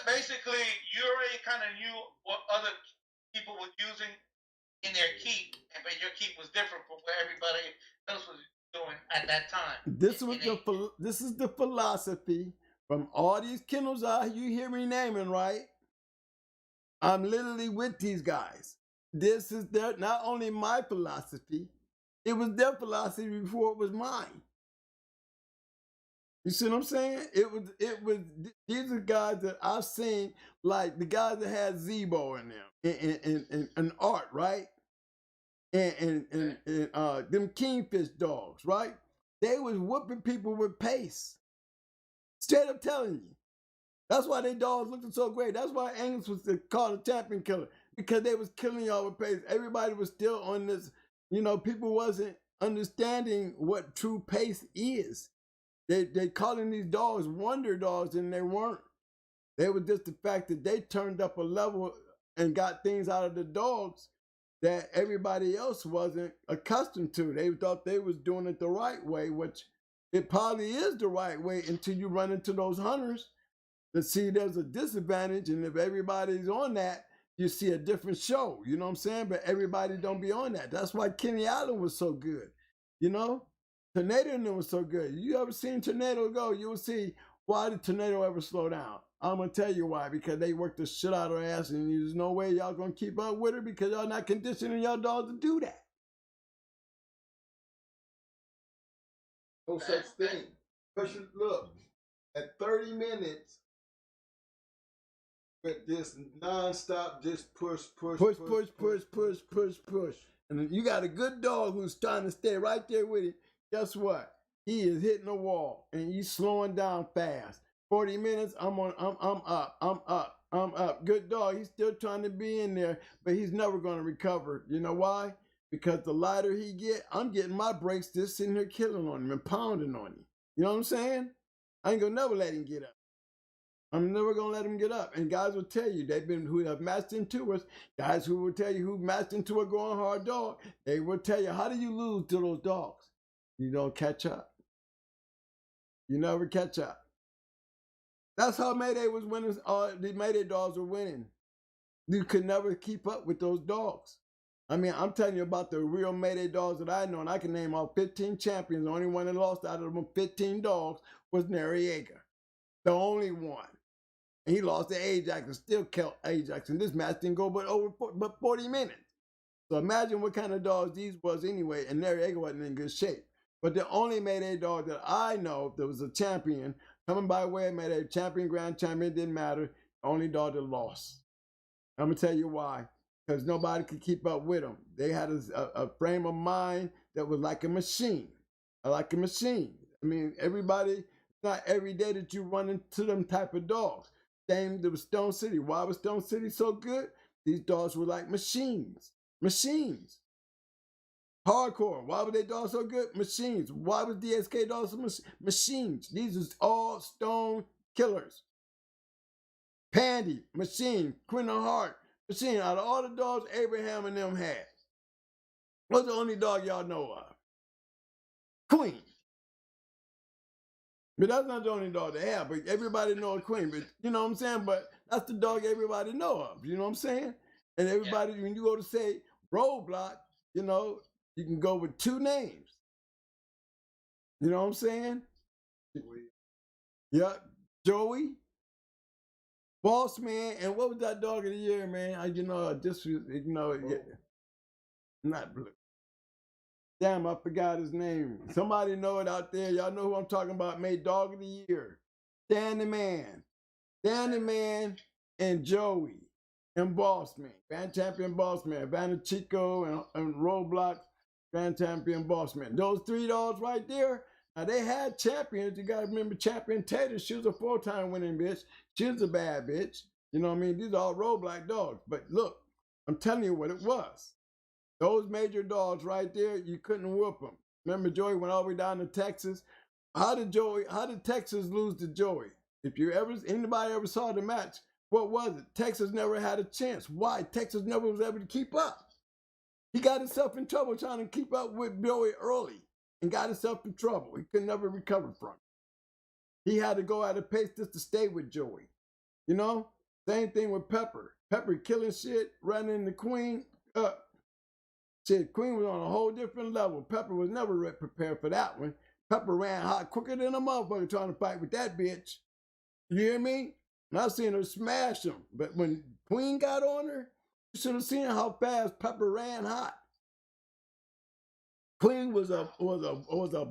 basically, you already kind of knew what other people were using in their keep, but your keep was different from what everybody else was doing at that time. This is the philosophy from all these kennels out you hear me naming, right? I'm literally with these guys. This is not only my philosophy, it was their philosophy before it was mine. You see what I'm saying? These are guys that I've seen, like the guys that had Zebo in them, and Art, right? And them Kingfish dogs, right? They was whooping people with pace. Straight up telling you. That's why their dogs looked so great. That's why Angus was called a champion killer, because they was killing y'all with pace. Everybody was still on this, people wasn't understanding what true pace is. They calling these dogs wonder dogs, and they weren't. They were just the fact that they turned up a level and got things out of the dogs that everybody else wasn't accustomed to. They thought they was doing it the right way, which it probably is the right way until you run into those hunters that see there's a disadvantage, and if everybody's on that, you see a different show. You know what I'm saying? But everybody don't be on that. That's why Kenny Allen was so good. Tornado and them was so good. You ever seen Tornado go, you'll see why did Tornado ever slow down. I'm going to tell you why. Because they worked the shit out of her ass, and there's no way y'all going to keep up with her because y'all not conditioning y'all dogs to do that. No such thing. Because look, at 30 minutes, with this non-stop, just push. And then you got a good dog who's trying to stay right there with it. Guess what? He is hitting the wall, and he's slowing down fast. 40 minutes, I'm up. Good dog. He's still trying to be in there, but he's never going to recover. You know why? Because the lighter he get, I'm getting my brakes just sitting here killing on him and pounding on him. You know what I'm saying? I ain't going to never let him get up. I'm never going to let him get up. And guys will tell you, who have matched into us, guys who will tell you who matched into a growing hard dog, they will tell you, how do you lose to those dogs? You don't catch up. You never catch up. That's how Mayday was winning. The Mayday dogs were winning. You could never keep up with those dogs. I mean, I'm telling you about the real Mayday dogs that I know, and I can name all 15 champions. The only one that lost out of them 15 dogs was Noriega. The only one. And he lost to Ajax and still killed Ajax. And this match didn't go but 40 minutes. So imagine what kind of dogs these was anyway, and Noriega wasn't in good shape. But the only Mayday dog that I know that was a champion, coming by way of Mayday, champion, grand champion, didn't matter, only dog that lost. I'm going to tell you why. because nobody could keep up with them. They had a frame of mind that was like a machine, like a machine. I mean, everybody, not every day that you run into them type of dogs. Same with Stone City. Why was Stone City so good? These dogs were like machines. Machines. Hardcore. Why were they dogs so good? Machines. Why was DSK dogs so machines? These is all stone killers. Pandy, machine. Quentin Hart, machine. Out of all the dogs Abraham and them had, what's the only dog y'all know of? Queen. But that's not the only dog they have, but everybody knows Queen. But you know what I'm saying? But that's the dog everybody know of. You know what I'm saying? And everybody, when you go to say Roadblock, you know, you can go with two names. You know what I'm saying? Yeah, Joey, Boss Man, and what was that dog of the year, man? You know, this was, you know, not Blue. Damn, I forgot his name. Somebody know it out there. Y'all know who I'm talking about. Made dog of the year. Danny Man, and Joey, and Boss Man, Grand Champion Boss Man, Vanna Chico and Roadblock, Grand Champion Boss Man. Those three dogs right there. Now they had champions. You gotta remember Champion Tater. She was a 4-time winning bitch. She was a bad bitch. You know what I mean? These are all Roadblock dogs. But look, I'm telling you what it was. Those major dogs right there, you couldn't whoop them. Remember Joey went all the way down to Texas? How did Texas lose to Joey? If anybody ever saw the match, what was it? Texas never had a chance. Why? Texas never was able to keep up. He got himself in trouble trying to keep up with Joey early and got himself in trouble. He could never recover from it. He had to go at a pace just to stay with Joey. You know? Same thing with Pepper. Pepper killing shit, running into Queen. Shit, Queen was on a whole different level. Pepper was never prepared for that one. Pepper ran hot quicker than a motherfucker trying to fight with that bitch. You hear me? And I seen her smash him. But when Queen got on her, you should have seen how fast Pepper ran hot. Queen was a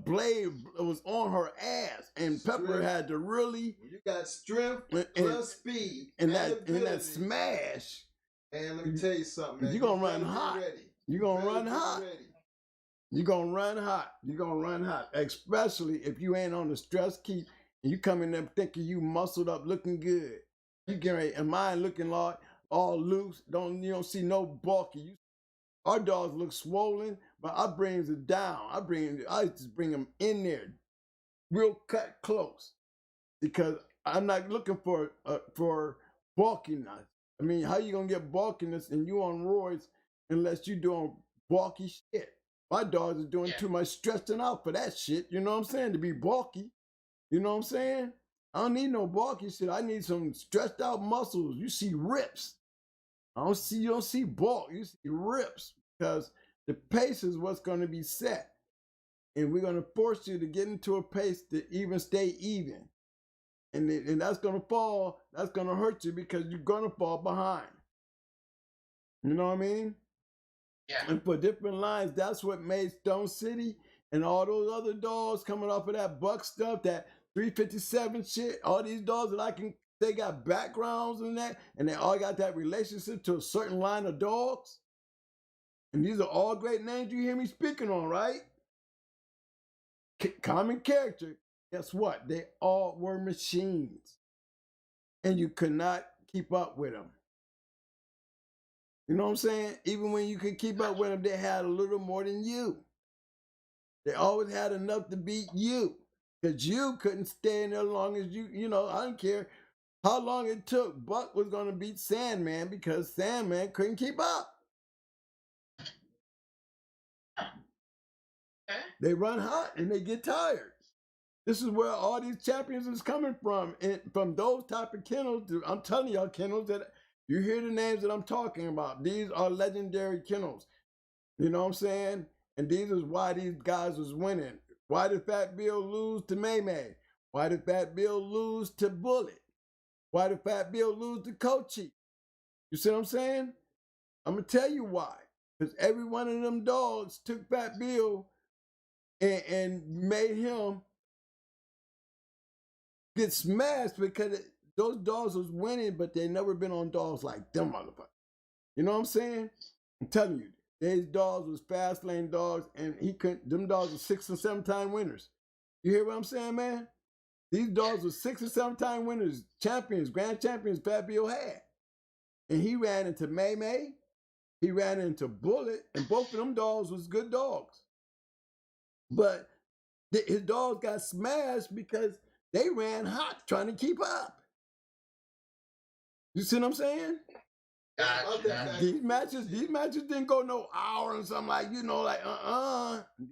blade. It was on her ass, and Pepper had to really. You got strength plus speed and that smash. And let me tell you something, man. You're gonna run hot. You're gonna run hot. You're gonna run hot. You're gonna run hot, especially if you ain't on the stress keep and you come in there thinking you muscled up, looking good. You get ready, and mine looking like all loose. You don't see no bulky. Our dogs look swollen, but I brings it down. I just bring them in there, real cut close, because I'm not looking for bulkiness. I mean, how you gonna get bulkiness and you on roids unless you doing bulky shit? My dogs are doing too much stressing out for that shit. You know what I'm saying? To be bulky. You know what I'm saying? I don't need no bulky shit. I need some stretched out muscles. You see rips. You don't see bulk. You see rips, because the pace is what's going to be set. And we're going to force you to get into a pace to even stay even. And that's going to fall. That's going to hurt you because you're going to fall behind. You know what I mean? Yeah. And for different lines, that's what made Stone City and all those other dogs coming off of that buck stuff, that 357 shit, all these dogs that they got backgrounds in that, and they all got that relationship to a certain line of dogs. And these are all great names you hear me speaking on, right? Common character. Guess what? They all were machines. And you could not keep up with them. You know what I'm saying? Even when you could keep up with them, they had a little more than you. They always had enough to beat you. Because you couldn't stay in there long as you know, I don't care how long it took. Buck was going to beat Sandman because Sandman couldn't keep up. They run hot and they get tired. This is where all these champions is coming from. And from those type of kennels, I'm telling y'all kennels that you hear the names that I'm talking about. These are legendary kennels. You know what I'm saying? And these is why these guys was winning. Why did Fat Bill lose to May May? Why did Fat Bill lose to Bullet? Why did Fat Bill lose to Coachy? You see what I'm saying? I'm going to tell you why. Because every one of them dogs took Fat Bill and made him get smashed because those dogs was winning, but they never been on dogs like them motherfuckers. You know what I'm saying? I'm telling you, these dogs was fast lane dogs, and he couldn't. Them dogs were 6 and 7 time winners. You hear what I'm saying, man? These dogs were 6 and 7 time winners, champions, grand champions. Fat Bill had, and he ran into May. He ran into Bullet, and both of them dogs was good dogs. But his dogs got smashed because they ran hot trying to keep up. You see what I'm saying? Gotcha. These matches didn't go no hour and something like,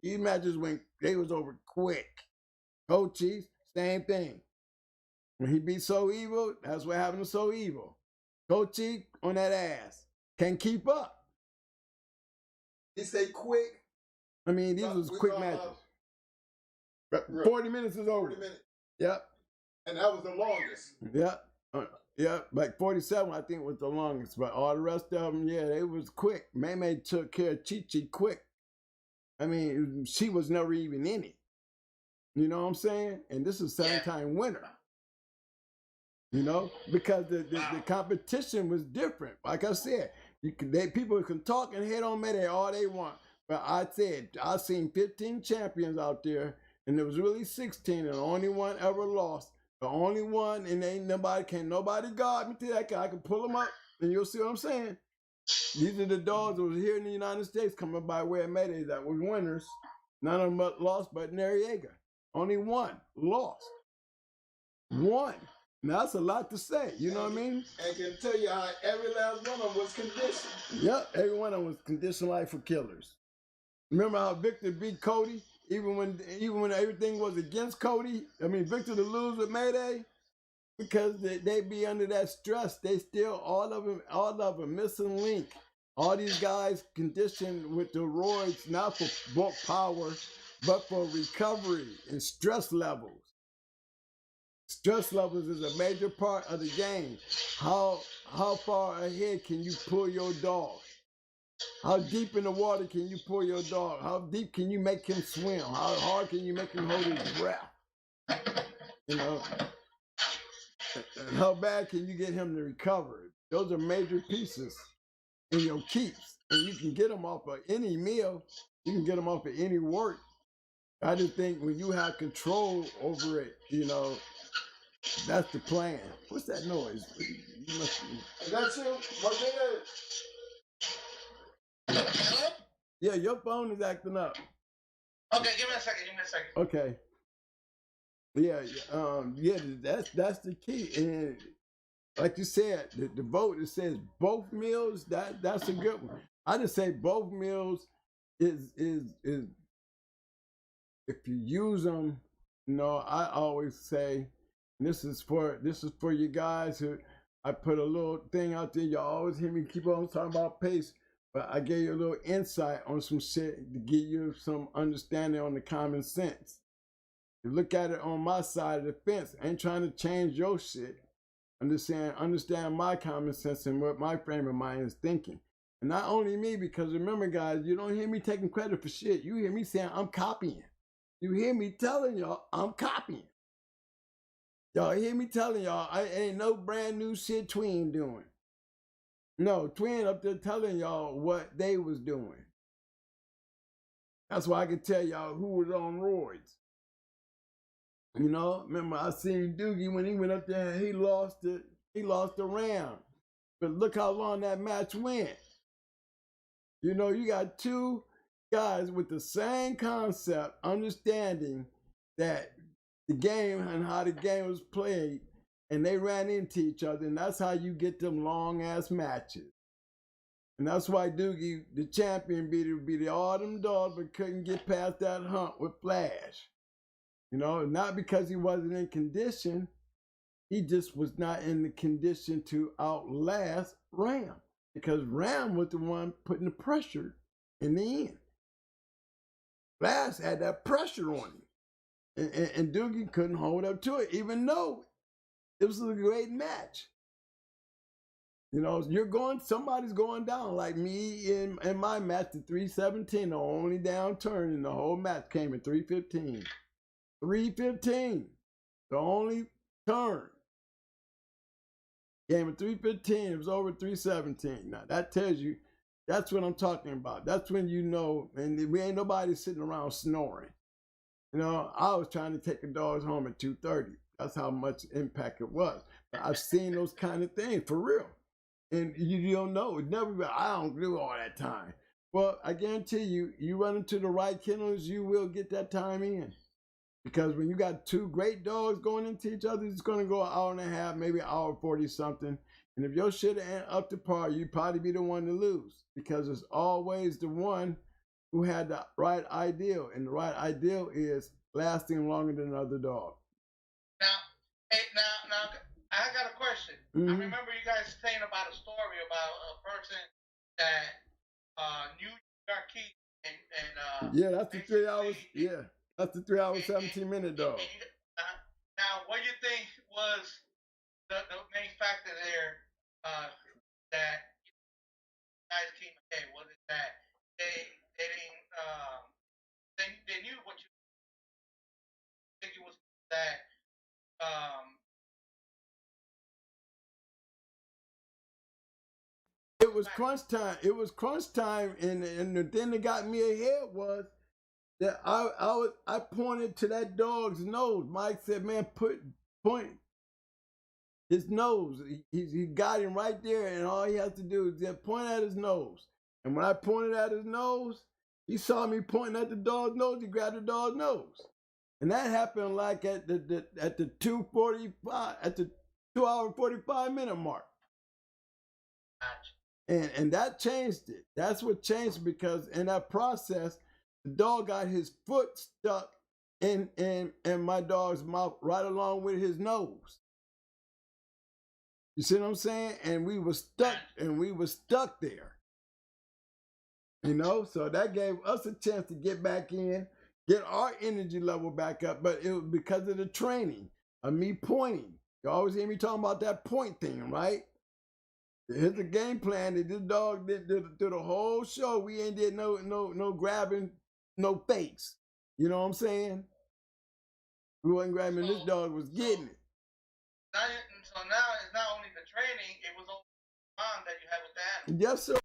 These matches they was over quick. Coach Chiefs, same thing. When he beat So Evil, that's what happened to So Evil. Coach Chief on that ass. Can't keep up. He say quick. I mean, these was quick matches. 40 minutes is over. 40 minutes. Yep. And that was the longest. Yep. Like 47, I think, was the longest. But all the rest of them, yeah, they was quick. May took care of Chi quick. I mean, she was never even in it. You know what I'm saying? And this is 7-time winner. You know, because the competition was different. Like I said, people can talk and hate on Mayday all they want. But I said, I've seen 15 champions out there, and there was really 16, and the only one ever lost. The only one, and ain't nobody guard me to that guy. I can pull them up, and you'll see what I'm saying. These are the dogs that was here in the United States coming by way of Mayday that were winners. None of them lost but Noriega. Only one lost. One. Now, that's a lot to say. You know what I mean? And can tell you how every last one of them was conditioned. Yep, every one of them was conditioned like for killers. Remember how Victor beat Cody? Even when everything was against Cody? I mean, Victor to lose with Mayday? Because they be under that stress. They still, all of them missing link. All these guys conditioned with the roids, not for bulk power, but for recovery and stress levels. Stress levels is a major part of the game. How far ahead can you pull your dog? How deep in the water can you pull your dog? How deep can you make him swim? How hard can you make him hold his breath? You know? And how bad can you get him to recover? Those are major pieces in your keeps. And you can get them off of any meal. You can get them off of any work. I just think when you have control over it, you know, that's the plan. What's that noise? You must be... Is that you, Martina? Yeah, your phone is acting up. Okay, give me a second. Okay. Yeah, that's the key. And like you said, the vote, it says both meals, that's a good one. I just say both meals is if you use them, you know, I always say, this is for you guys who, I put a little thing out there. You always hear me keep on talking about pace, but I gave you a little insight on some shit to give you some understanding on the common sense. You look at it on my side of the fence. I ain't trying to change your shit. Understand my common sense and what my frame of mind is thinking. And not only me, because remember, guys, you don't hear me taking credit for shit. You hear me saying I'm copying. You hear me telling y'all I'm copying. Y'all hear me telling y'all I ain't no brand new shit Twin doing. No, Twin up there telling y'all what they was doing. That's why I can tell y'all who was on roids. You know, remember I seen Doogie when he went up there and he lost the round. But look how long that match went. You know, you got two guys with the same concept, understanding that the game and how the game was played, and they ran into each other, and that's how you get them long ass matches. And that's why Doogie, the champion, beat all them dogs, but couldn't get past that hump with Flash. You know, not because he wasn't in condition, he just was not in the condition to outlast Ram, because Ram was the one putting the pressure in the end. Flash had that pressure on him, and Doogie couldn't hold up to it, even though it was a great match. You know, somebody's going down, like me in my match at 317. The only down turn in the whole match came at 315. 315, the only turn. Game of 315, it was over 317. Now that tells you, that's what I'm talking about. That's when you know, and we ain't nobody sitting around snoring. You know, I was trying to take the dogs home at 2:30. That's how much impact it was. But I've seen those kind of things for real. And you don't know. It never. I don't do all that time. Well, I guarantee you, you run into the right kennels, you will get that time in. Because when you got two great dogs going into each other, it's going to go an hour and a half, maybe an hour 40 something. And if your shit ain't up to par, you'd probably be the one to lose. Because it's always the one who had the right ideal. And the right ideal is lasting longer than another dog. Now, I got a question. I remember you guys saying about a story about a person that knew GR.CH and yeah, that's the 3 hours. Yeah, that's the 3 hour 17-minute dog. Now, what do you think was the main factor there that guys came ahead? Was it that they didn't they knew what you think it was that it was crunch time. It was crunch time, and the thing that got me ahead was that I pointed to that dog's nose. Mike said, "Man, point his nose." He got him right there, and all he has to do is just point at his nose. And when I pointed at his nose, he saw me pointing at the dog's nose. He grabbed the dog's nose, and that happened like at the 2:45, at the 2 hour 45-minute mark. And that changed it. That's what changed, because in that process, the dog got his foot stuck in my dog's mouth right along with his nose. You see what I'm saying? And we were stuck there. You know, so that gave us a chance to get back in, get our energy level back up, but it was because of the training of me pointing. You always hear me talking about that point thing, right? Here's the game plan that this dog did through the whole show. We ain't did no grabbing, no fakes. You know what I'm saying? We wasn't grabbing. This dog was getting it. So now it's not only the training; it was also the bond that you had with the animal. Yes, sir.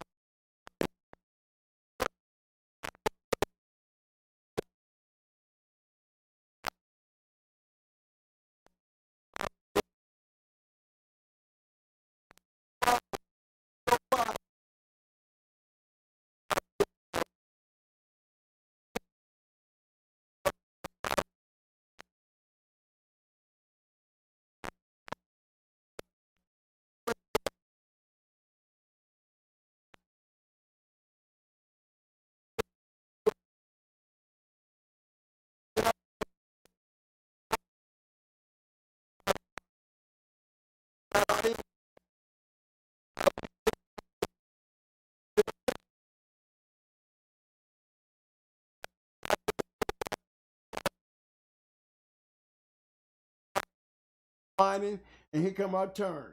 And here come our turn.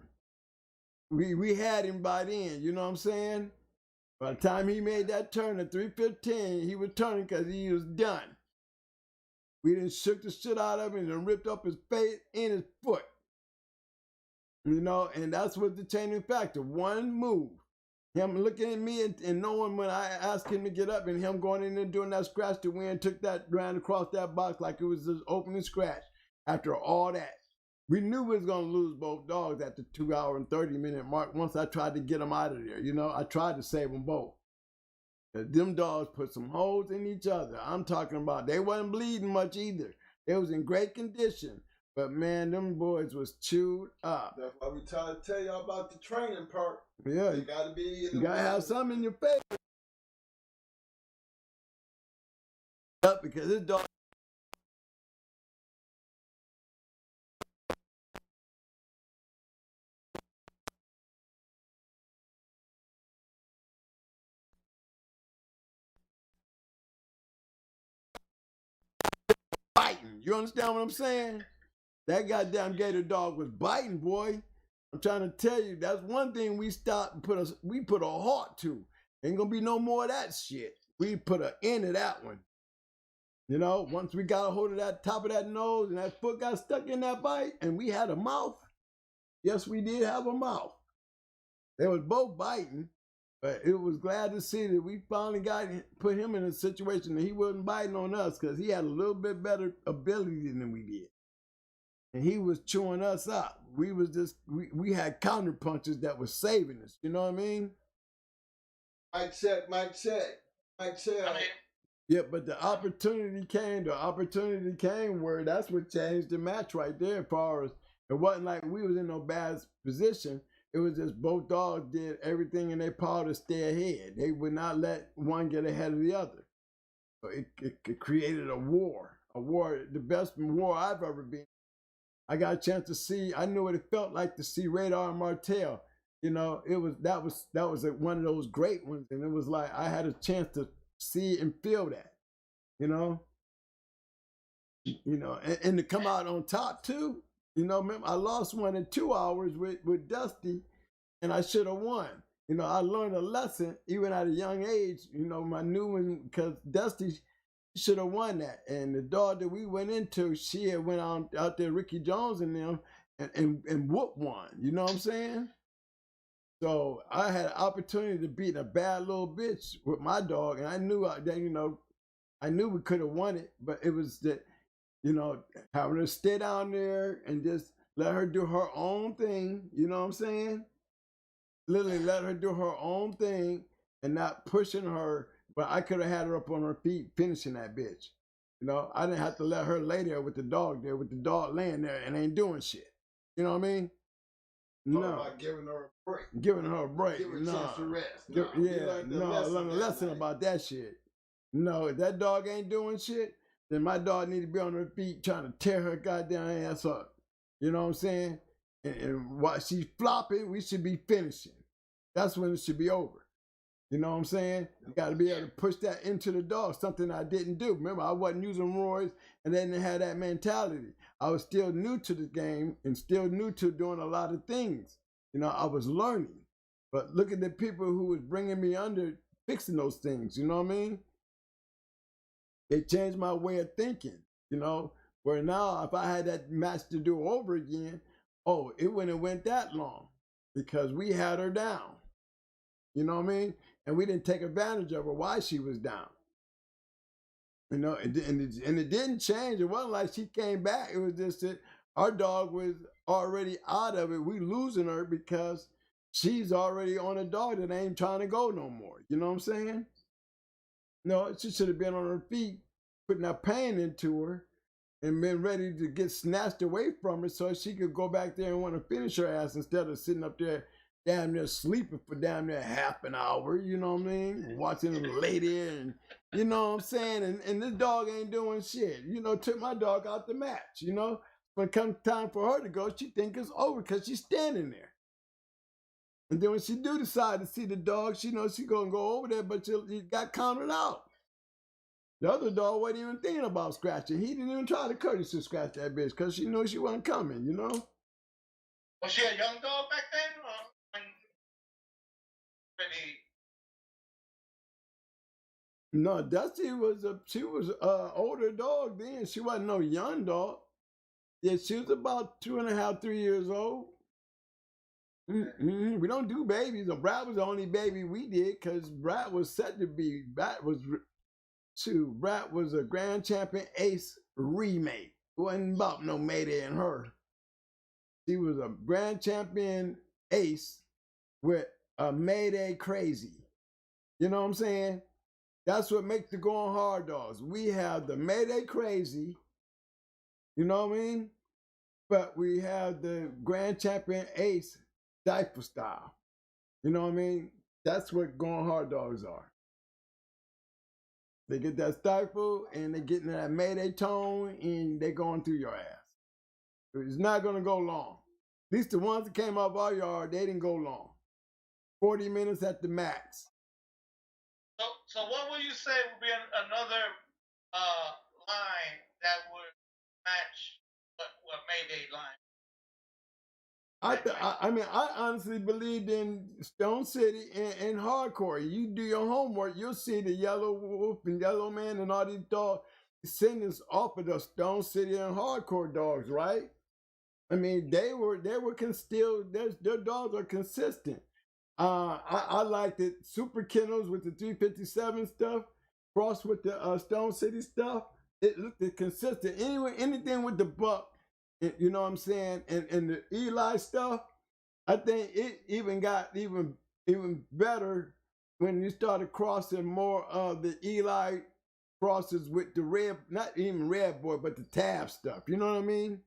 We had him by then, you know what I'm saying? By the time he made that turn at 3:15, he was turning because he was done. We done shook the shit out of him and ripped up his face and his foot. You know, and that's what the changing factor. One move. Him looking at me and knowing when I asked him to get up, and him going in there doing that scratch to win, took that ran across that box like it was just opening scratch. After all that, we knew we was going to lose both dogs at the 2 hour and 30-minute mark once I tried to get them out of there. You know, I tried to save them both. Them dogs put some holes in each other. I'm talking about, they wasn't bleeding much either. They was in great condition. But man, them boys was chewed up. That's why we try to tell y'all about the training part. Yeah. You gotta be You gotta have something in your face. Up because this dog. Biting. You understand what I'm saying? That goddamn gator dog was biting, boy. I'm trying to tell you, that's one thing we stopped and we put a halt to. Ain't gonna be no more of that shit. We put an end to that one. You know, once we got a hold of that top of that nose and that foot got stuck in that bite and we had a mouth, Yes, we did have a mouth. They was both biting, but it was glad to see that we finally put him in a situation that he wasn't biting on us because he had a little bit better ability than we did. And he was chewing us up. We had counter punches that was saving us. You know what I mean? Mic check, mic check, mic check. I mean, Yeah, but the opportunity came where that's what changed the match right there. As far as it wasn't like we was in no bad position. It was just both dogs did everything in their power to stay ahead. They would not let one get ahead of the other. So it created a war, the best war I've ever been. I got a chance to see. I knew what it felt like to see Radar and Martell. You know, that was one of those great ones, and it was like I had a chance to see and feel that. You know, and to come out on top too. You know, remember, I lost one in 2 hours with Dusty, and I should have won. You know, I learned a lesson even at a young age. You know, my new one, because Dusty should have won that. And the dog that we went into, she had went out there, Ricky Jones and them, and whooped one. You know what I'm saying? So I had an opportunity to beat a bad little bitch with my dog, and I knew we could have won it, but it was that, having to stay down there and just let her do her own thing. You know what I'm saying? Literally let her do her own thing and not pushing her. But I could have had her up on her feet finishing that bitch. You know, I didn't have to let her lay there with the dog laying there and ain't doing shit. You know what I mean? No. About giving her a break. Giving her a break. Give her a chance to rest. I learned a lesson about that shit. No, if that dog ain't doing shit, then my dog need to be on her feet trying to tear her goddamn ass up. You know what I'm saying? And while she's flopping, we should be finishing. That's when it should be over. You know what I'm saying? You got to be able to push that into the dog, something I didn't do. Remember, I wasn't using roids and they didn't have that mentality. I was still new to the game and still new to doing a lot of things. You know, I was learning. But look at the people who was bringing me under, fixing those things. You know what I mean? It changed my way of thinking, where now if I had that match to do over again, it wouldn't have went that long because we had her down. You know what I mean? And we didn't take advantage of her while she was down. And it didn't change. It wasn't like she came back. It was just that our dog was already out of it. We losing her because she's already on a dog that ain't trying to go no more. You know what I'm saying? No, she should have been on her feet, putting that pain into her, and been ready to get snatched away from her so she could go back there and want to finish her ass instead of sitting up there damn near sleeping for damn near half an hour, you know what I mean? Watching her lay there and, you know what I'm saying? And this dog ain't doing shit. Took my dog out the match, When it comes time for her to go, she think it's over because she's standing there. And then when she do decide to see the dog, she knows she gonna go over there, but she got counted out. The other dog wasn't even thinking about scratching. He didn't even try to courtesy to scratch that bitch because she knew she wasn't coming, Was she a young dog back then? Or pretty... No, Dusty was a older dog then. She wasn't no young dog. Yeah, she was about 2.5, 3 years old. We don't do babies. Brad was the only baby we did because Brad was set to be. Brad was a grand champion ace remake. It wasn't about no Mayday and her. She was a grand champion ace with a Mayday crazy. You know what I'm saying? That's what makes the going hard dogs. We have the Mayday crazy. You know what I mean? But we have the grand champion ace diaper style. You know what I mean? That's what going hard dogs are. They get that stifle and they get in that Mayday tone and they going through your ass. It's not going to go long. At least the ones that came off our yard, they didn't go long. 40 minutes at the max. So what would you say would be another line that would match what Mayday line? I honestly believed in Stone City and hardcore. You do your homework, you'll see the Yellow Wolf and Yellow Man and all these dogs sending us off of the Stone City and hardcore dogs, right? I mean, they were still their dogs are consistent. I liked it. Super Kennels with the 357 stuff, crossed with the Stone City stuff. It looked consistent. Anyway, anything with the buck, you know what I'm saying, and the Eli stuff. I think it even got even better when you started crossing more of the Eli crosses with the red, not even red boy, but the tab stuff. You know what I mean?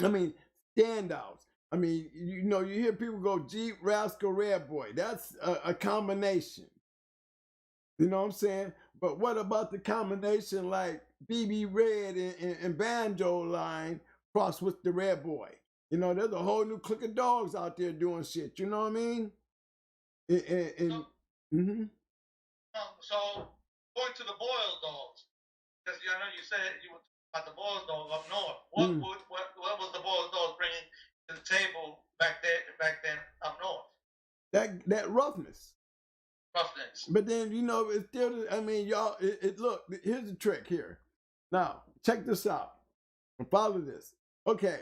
I mean, standouts. I mean, you know, you hear people go Jeep, Rascal, Red Boy. That's a combination. You know what I'm saying? But what about the combination like BB Red and Banjo line crossed with the Red Boy? You know, there's a whole new clique of dogs out there doing shit. You know what I mean? So going to the Boyle dogs, because I know you said you were talking about the Boyle dog up north. What was the Boyle dog bringing to the table back then up north? That roughness. Roughness. But then, you know, it's still, I mean, y'all, look, here's the trick here. Now, check this out. Follow this. Okay.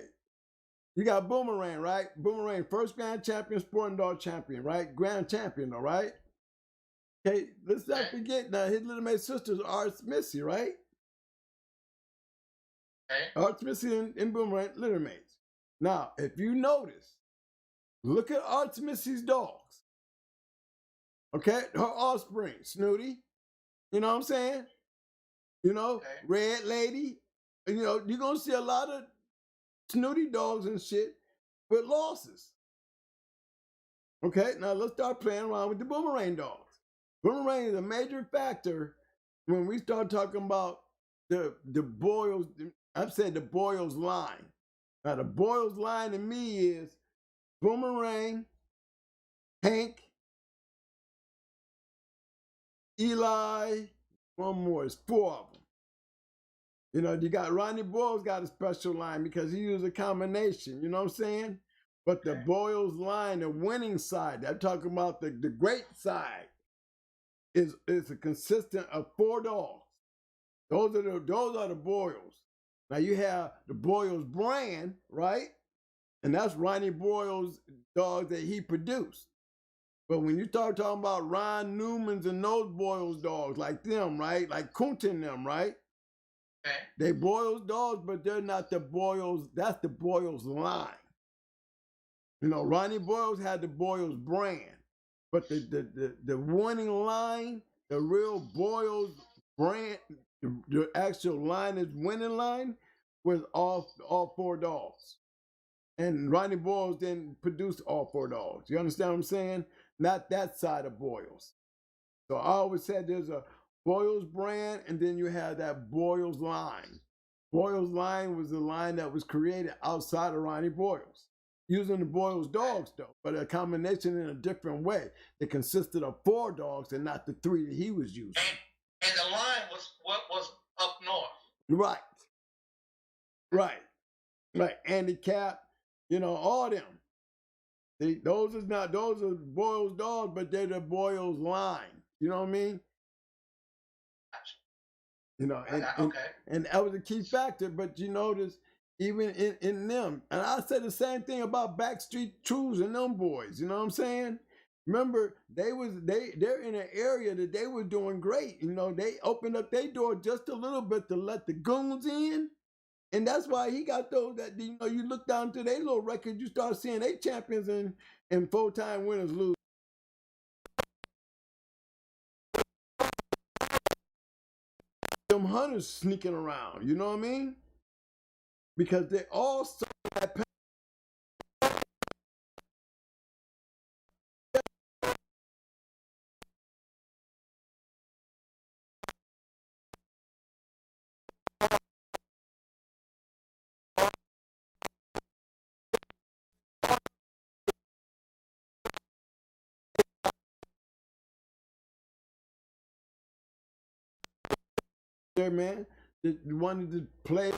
You got Boomerang, right? Boomerang, first grand champion, sporting dog champion, right? Grand champion, all right? Okay, let's not forget now, his little mate sister's Art Missy, right? Okay. Art Missy and Boomerang, little mates. Now, if you notice, look at Art Missy's dogs. Okay, her offspring, Snooty. You know what I'm saying? You know, Red Lady. You know, you're going to see a lot of Snooty dogs and shit with losses. Okay, now let's start playing around with the Boomerang dogs. Boomerang is a major factor when we start talking about the Boyles. I've said the Boyles line. Now, the Boyles line to me is Boomerang, Hank, Eli, one more. It's 4 of them. You know, you got Ronnie Boyles got a special line because he used a combination. You know what I'm saying? But the Boyles line, the winning side, I'm talking about the great side, is a consistent of 4 dogs. Those are the Boyles. Now you have the Boyles brand, right? And that's Ronnie Boyles' dogs that he produced. But when you start talking about Ron Newman's and those Boyles dogs, like them, right? Like Kunta and them, right? Okay. They Boyles dogs, but they're not the Boyles. That's the Boyles line. You know, Ronnie Boyles had the Boyles brand, but the winning line, the real Boyles brand, the actual line is winning line, was all 4 dogs. And Ronnie Boyles didn't produce all 4 dogs. You understand what I'm saying? Not that side of Boyles. So I always said there's a Boyles brand, and then you have that Boyles line. Boyles line was the line that was created outside of Ronnie Boyles, using the Boyles dogs though, but a combination in a different way. It consisted of 4 dogs and not the 3 that he was using. And the line was what was up north. Right. Andy Cap, you know, all them. Those are Boyles dogs, but they're the Boyles line. You know what I mean? You know, and that was a key factor. But you notice, even in them, and I said the same thing about Backstreet Trues and them boys. You know what I'm saying? Remember, they're in an area that they were doing great. You know, they opened up their door just a little bit to let the goons in. And that's why he got those that, you know, you look down to their little records, you start seeing they champions and 4-time winners lose. Them hunters sneaking around, you know what I mean? Because they all saw that there, man, that wanted to play.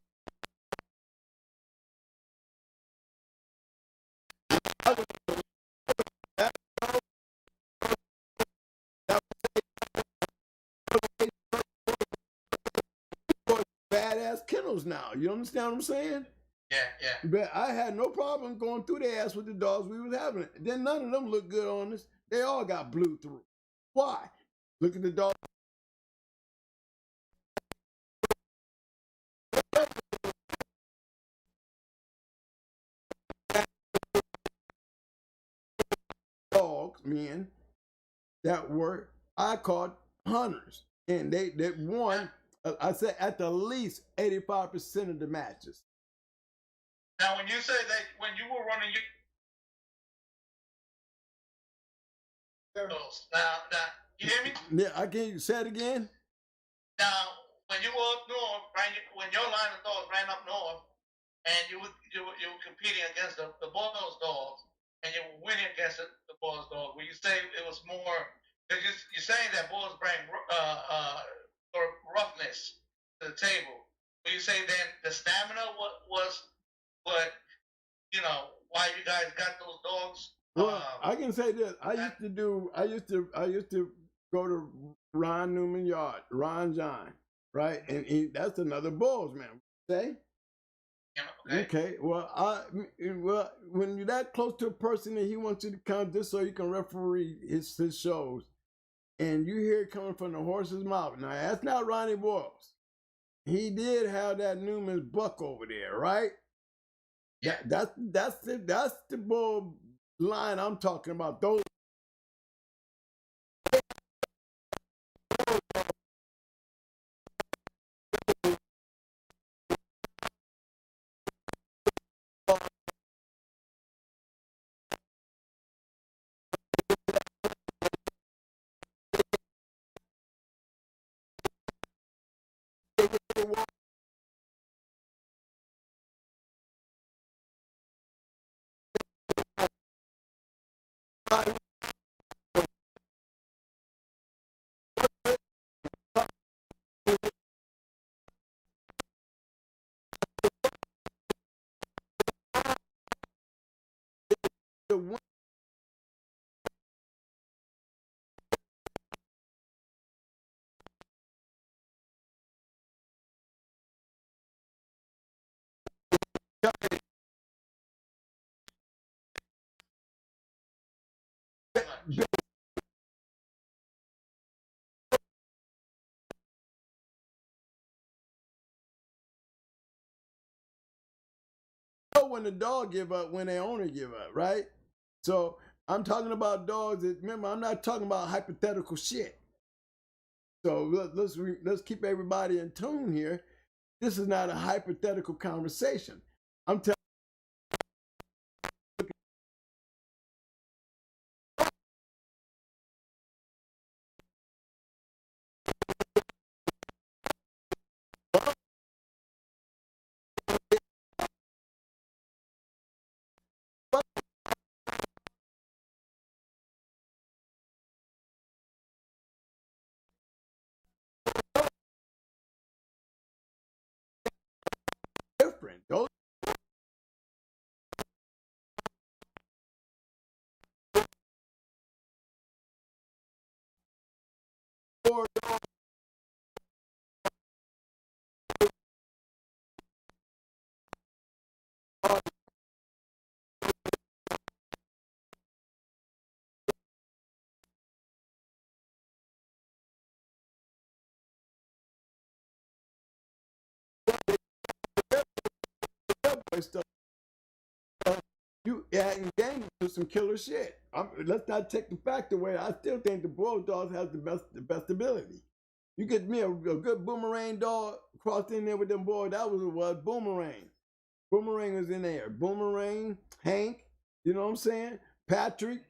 Badass kennels now. You understand what I'm saying? Yeah. But I had no problem going through their ass with the dogs we was having. Then none of them looked good on us. They all got blew through. Why? Look at the dog. Dogs, men, that were, I called hunters. And they won, I said, at the least 85% of the matches. Now, when you say that, when you were running your now, you hear me? Yeah, I can say it again. Now, when you were up north, when your line of dogs ran up north, and you were competing against the Boyles dogs, and you were winning against the Boyles dogs, will you say it was more? Because you're saying that Boyles bring roughness to the table. Will you say then the stamina was what why you guys got those dogs? Well, I can say this. I used to go to Ron Newman Yard, Ron John, right? And that's another Bulls man. Say? Okay. Well, when you're that close to a person and he wants you to come just so you can referee his shows, and you hear it coming from the horse's mouth. Now that's not Ronnie Boyles. He did have that Newman's buck over there, right? Yeah. That's the bull line I'm talking about. Those when the dog give up, when their owner give up, right? So I'm talking about dogs that, remember, I'm not talking about hypothetical shit. So let's keep everybody in tune here. This is not a hypothetical conversation. I'm telling you different. Those four boys stuff. You gang do some killer shit. Let's not take the fact away. I still think the Bulldogs has the best ability. You get me a good Boomerang dog crossed in there with them boys. That was what Boomerang. Boomerang was in there. Boomerang, Hank. You know what I'm saying? Patrick.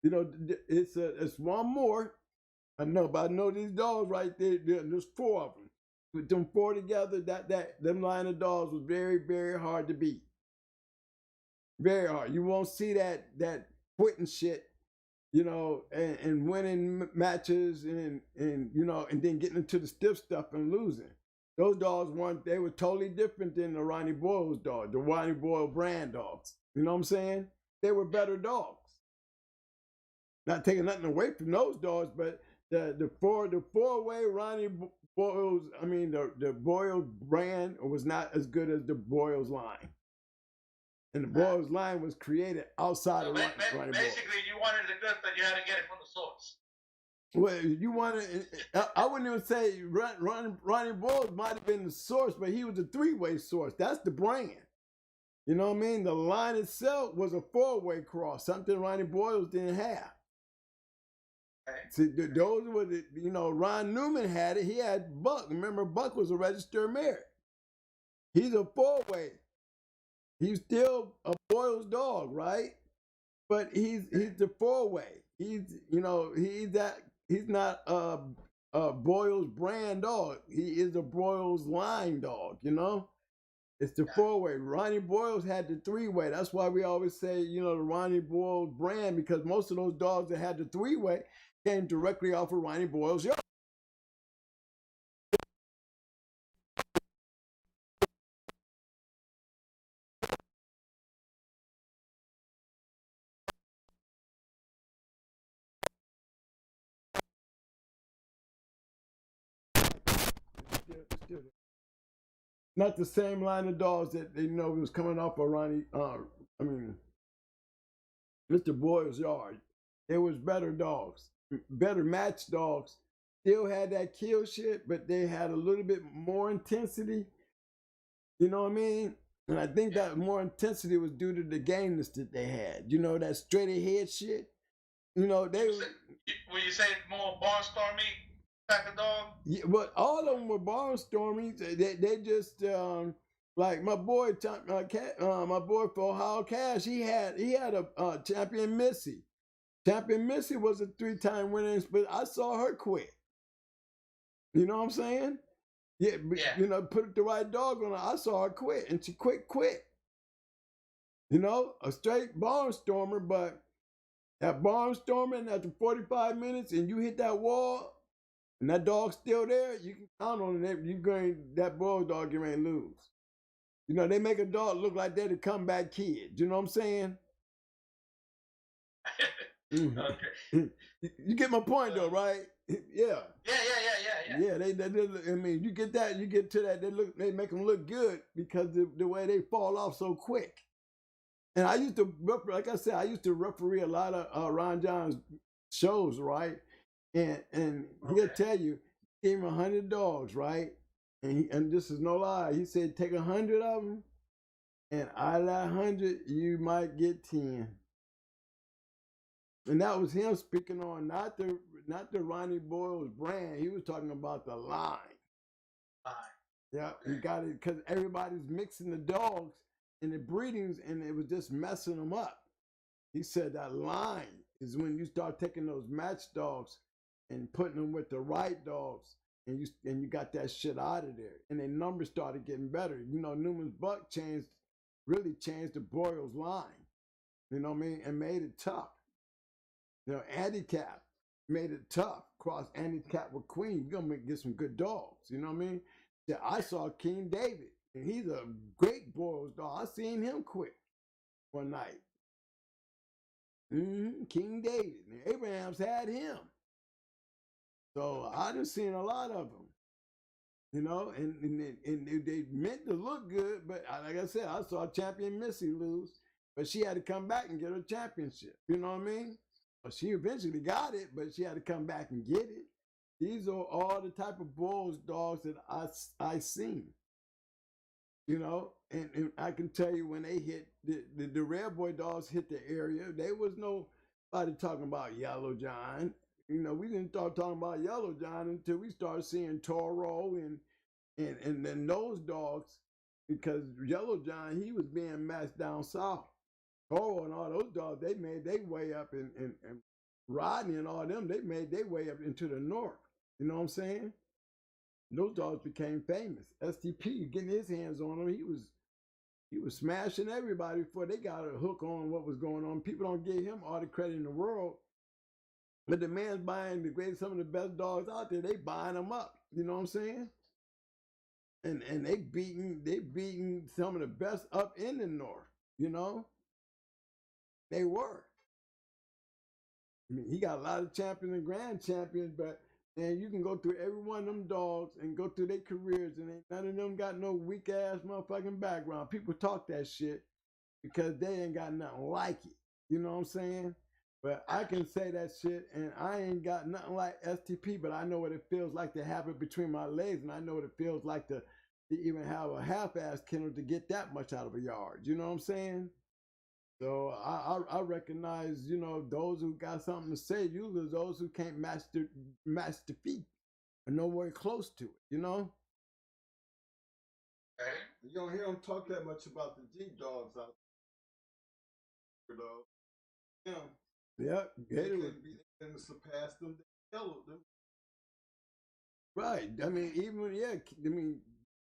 You know, it's one more. I know, but I know these dogs right there. There's four of them. With them four together, them line of dogs was very, very hard to beat. Very hard. You won't see that quitting shit, and winning matches and and then getting into the stiff stuff and losing. Those dogs they were totally different than the Ronnie Boyles dog, the Ronnie Boyle brand dogs. You know what I'm saying? They were better dogs. Not taking nothing away from those dogs, but the four-way Ronnie Boyles, the Boyles brand was not as good as the Boyles line. And the Boils line was created outside So of Ronnie Boyles. basically, you wanted the goods, but you had to get it from the source. Well, you wanted, I wouldn't even say Ronnie Boyles might have been the source, but he was a three-way source. That's the brand. You know what I mean? The line itself was a four-way cross, something Ronnie Boyles didn't have. Okay. See, those were the, Ron Newman had it. He had Buck. Remember, Buck was a registered merit. He's a four-way. He's still a Boyles dog, right? But he's the four-way. He's not a Boyles brand dog. He is a Boyles line dog, It's the four-way. Ronnie Boyles had the three-way. That's why we always say, the Ronnie Boyles brand, because most of those dogs that had the three-way came directly off of Ronnie Boyles' yard. Not the same line of dogs that was coming off of Mr. Boyle's yard. It was better dogs, better match dogs. Still had that kill shit, but they had a little bit more intensity. You know what I mean? And I think that more intensity was due to the gameness that they had. That straight ahead shit. They Will you say more barnstormy type of dog? Yeah, but all of them were barnstorming. They just like my boy, my boy for Ohio Cash. He had a Champion Missy. Champion Missy was a 3-time winner, but I saw her quit. You know what I'm saying? Yeah. Put the right dog on her. I saw her quit, and she quit. A straight barnstormer, but that barnstorming after 45 minutes, and you hit that wall. And that dog's still there, you can count on it. That bulldog, you ain't lose. They make a dog look like they're the comeback kid. You know what I'm saying? Okay. You get my point though, right? Yeah. Yeah. Yeah, you get that, you get to that, they make them look good because the way they fall off so quick. And I used to, like I said, referee a lot of Ron John's shows, right? And he'll tell you, gave him 100 dogs, right? And this is no lie. He said, take 100 of them, and out of that 100, you might get 10. And that was him speaking on not the Ronnie Boyles brand. He was talking about the line. Yeah, you got it, because everybody's mixing the dogs and the breedings, and it was just messing them up. He said that line is when you start taking those match dogs and putting them with the right dogs, and you got that shit out of there, and their numbers started getting better. Newman's Buck really changed the Boyles line. You know what I mean? And made it tough. Handicap made it tough. Cross handicap with Queen, you're gonna get some good dogs. You know what I mean? Yeah, I saw King David, and he's a great Boyles dog. I seen him quit one night. King David, and Abraham's had him. So I done seen a lot of them, and they meant to look good, but like I said, I saw Champion Missy lose, but she had to come back and get her championship. You know what I mean? Well, she eventually got it, but she had to come back and get it. These are all the type of Boyles dogs that I seen. And I can tell you when they hit the Rare Boy dogs hit the area, there was nobody talking about Yellow John. We didn't start talking about Yellow John until we started seeing Toro and then those dogs, because Yellow John, he was being matched down south. Toro and all those dogs, they made their way up, and Rodney and all them, they made their way up into the north. You know what I'm saying? Those dogs became famous. STP getting his hands on them, he was smashing everybody before they got a hook on what was going on. People don't give him all the credit in the world. But the man's buying some of the best dogs out there. They buying them up. You know what I'm saying? And they beating some of the best up in the north. They were. He got a lot of champions and grand champions, but man, you can go through every one of them dogs and go through their careers, and none of them got no weak ass motherfucking background. People talk that shit, because they ain't got nothing like it. You know what I'm saying? But I can say that shit, and I ain't got nothing like STP, but I know what it feels like to have it between my legs, and I know what it feels like to even have a half-ass kennel to get that much out of a yard. You know what I'm saying? So I recognize, you know, those who got something to say, usually those who can't match the feet or nowhere close to it, you know? You don't hear them talk that much about the G dogs out there, though. Yeah, Gator they couldn't surpass them. They killed them. right. I mean,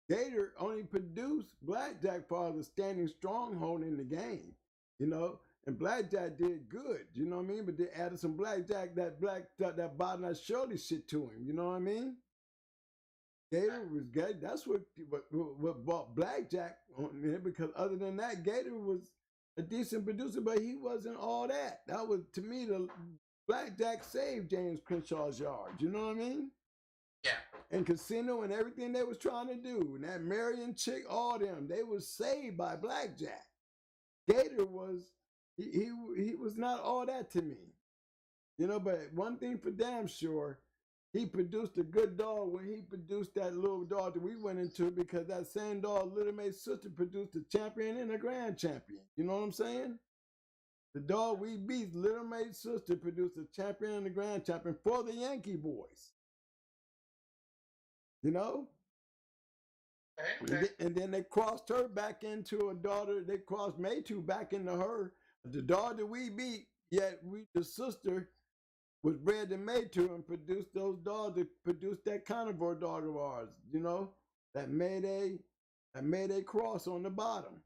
Gator only produced Blackjack for the standing stronghold in the game, you know. And Blackjack did good, you know what I mean? But they added some Blackjack, that bottom that Shirley shit to him, you know what I mean? Gator was good. That's what brought Blackjack on there, because other than that, Gator was a decent producer, but he wasn't all that. That was, to me, the Blackjack saved James Crenshaw's yard. You know what I mean? Yeah. And Casino and everything they was trying to do, and that Marion chick, all them, they was saved by Blackjack. Gator was, he was not all that to me. You know, but one thing for damn sure, he produced a good dog when he produced that little dog that we went into, because that same dog, Little May's sister, produced a champion and a grand champion. You know what I'm saying? The dog we beat, Little May's sister, produced a champion and a grand champion for the Yankee boys. You know? Okay. And then they crossed her back into a daughter. They crossed Maytu back into her. The dog that we beat, yet the sister was bred to Maytu and produced those dogs that produced that carnivore dog of ours, you know, that Mayday cross on the bottom.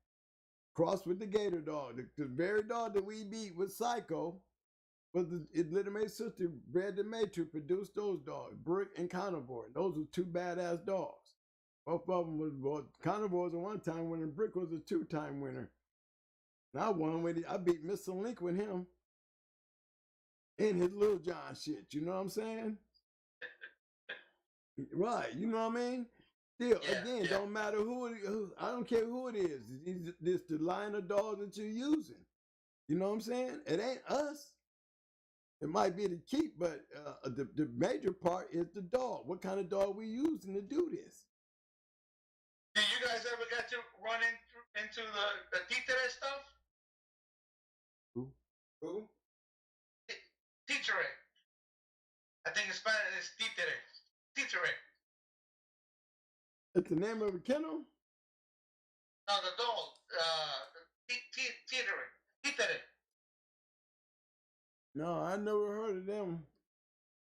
Cross with the Gator dog. The very dog that we beat with Psycho was Little May's sister bred to Maytu, produced those dogs, Brick and Carnivore. Those were two badass dogs. Both of them was Carnivore was a one-time winner, Brick was a two-time winner. And I won with it. I beat Mr. Link with him. In his Little John shit, you know what I'm saying? Right, you know what I mean? Still, again, don't matter who I don't care who it is. It's the line of dogs that you're using. You know what I'm saying? It ain't us. It might be the keep, but the major part is the dog. What kind of dog we using to do this? Did you guys ever get to run into the títere stuff? Who? Títere. I think in Spanish it's títere. Títere. It's the name of a kennel? No, the dog. Títere. No, I never heard of them.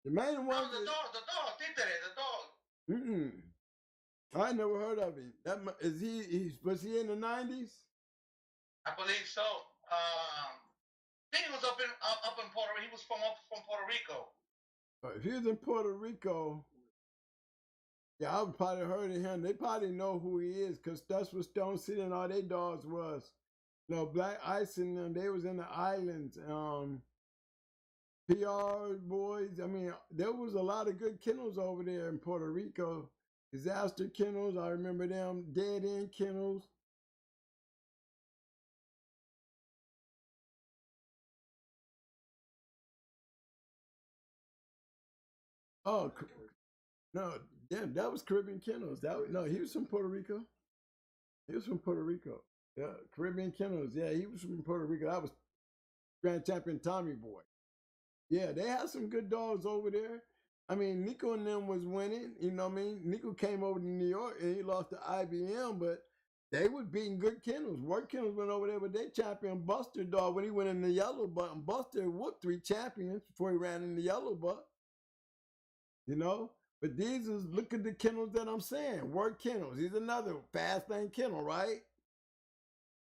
The main one. No, the dog. Títere, the dog. I never heard of him. Was he in the 90s? I believe so. I think he was up in Puerto Rico. He was from Puerto Rico. If he was in Puerto Rico, yeah, I would probably heard of him. They probably know who he is, because that's what Stone City and all their dogs was. You know, Black Ice and them, they was in the islands. PR boys. I mean, there was a lot of good kennels over there in Puerto Rico. Disaster Kennels, I remember them. Dead End Kennels. Oh, no, damn, that was Caribbean Kennels. No, he was from Puerto Rico. He was from Puerto Rico. Yeah, Caribbean Kennels. Yeah, he was from Puerto Rico. That was Grand Champion Tommy Boy. Yeah, they had some good dogs over there. I mean, Nico and them was winning. You know what I mean? Nico came over to New York and he lost to IBM, but they was beating good kennels. Work Kennels went over there with their champion Buster dog when he went in the yellow buck. And Buster whooped 3 champions before he ran in the yellow buck. You know? But these is, look at the kennels that I'm saying. Work Kennels. He's another fast lane kennel, right?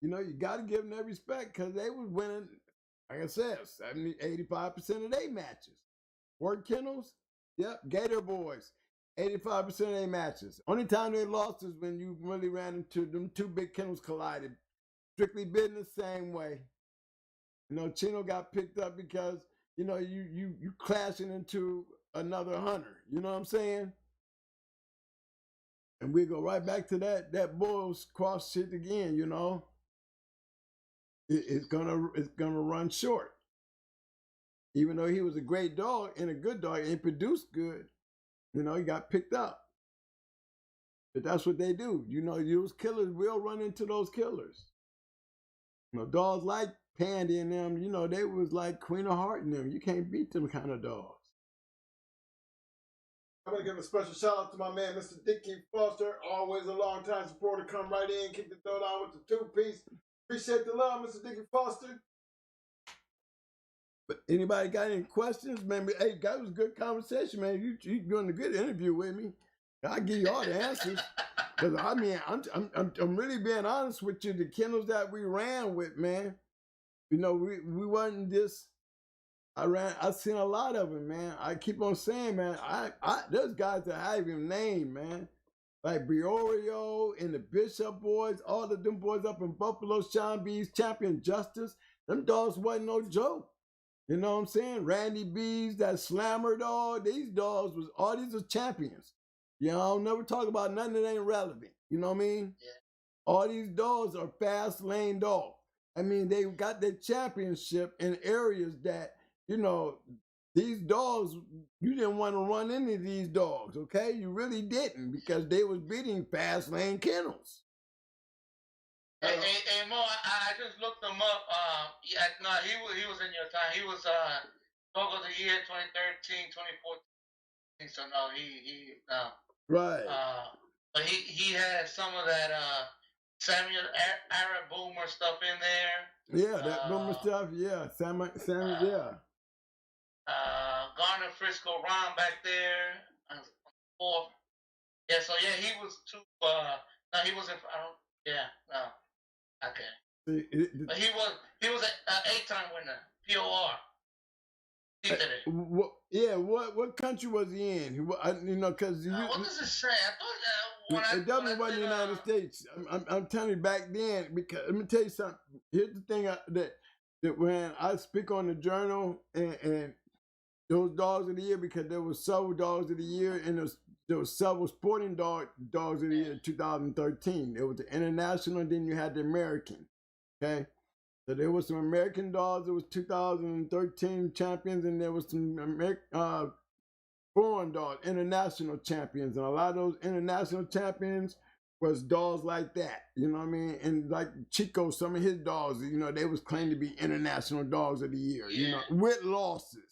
You know, you got to give them their respect, because they was winning, like I said, 70, 85% of their matches. Work Kennels, yep, Gator Boys, 85% of their matches. Only time they lost is when you really ran into them 2 big kennels collided. Strictly Business, same way. You know, Chino got picked up because, you know, you clashing into another hunter. You know what I'm saying? And we go right back to that Bulls cross shit again, you know? it's gonna run short. Even though he was a great dog and a good dog and produced good, he got picked up. But that's what they do. Those killers will run into those killers. Dogs like Pandy and them, they was like Queen of Heart and them. You can't beat them kind of dogs. I'm going to give a special shout out to my man, Mr. Dickie Foster. Always a long time supporter. Come right in, keep the throw down with the 2-piece. Appreciate the love, Mr. Dickie Foster. But anybody got any questions, man? Hey, that was a good conversation, man. You doing a good interview with me. I'll give you all the answers. Cause I mean, I'm really being honest with you. The kennels that we ran with, man. We wasn't just. I seen a lot of them, man. I keep on saying, man. There's guys that I even named, man. Like Briorio and the Bishop boys, all of them boys up in Buffalo, Sean B's Champion Justice. Them dogs wasn't no joke. You know what I'm saying? Randy B's, that Slammer dog. These dogs all these are champions. I'll never talk about nothing that ain't relevant. You know what I mean? Yeah. All these dogs are fast lane dogs. I mean, they got their championship in areas that, these dogs, you didn't want to run into these dogs, okay? You really didn't, because they was beating fast lane kennels. Hey, Mo, I just looked him up. No, he was in your time. He was Dog of the Year 2013, 2014. So no, he no. Right. But he had some of that Samuel Arab Boomer stuff in there. Yeah, that Boomer stuff. Yeah, Samuel. Yeah. Garner Frisco Ron back there. Fourth. Yeah. So yeah, he was too. No, he wasn't. I don't. Yeah. No. Okay. But he was an 8-time winner. POR. He did it. What country was he in? Because what does it say? I thought it definitely wasn't the United States. I'm telling you, back then, because let me tell you something. Here's the thing that when I speak on the journal and those dogs of the year, because there was several dogs of the year and there was several sporting dogs of the year in 2013. There was the international, and then you had the American. Okay. So there was some American dogs. It was 2013 champions, and there was some foreign dogs, international champions, and a lot of those international champions was dogs like that. You know what I mean? And like Chico, some of his dogs, they was claimed to be international dogs of the year. Yeah. With losses.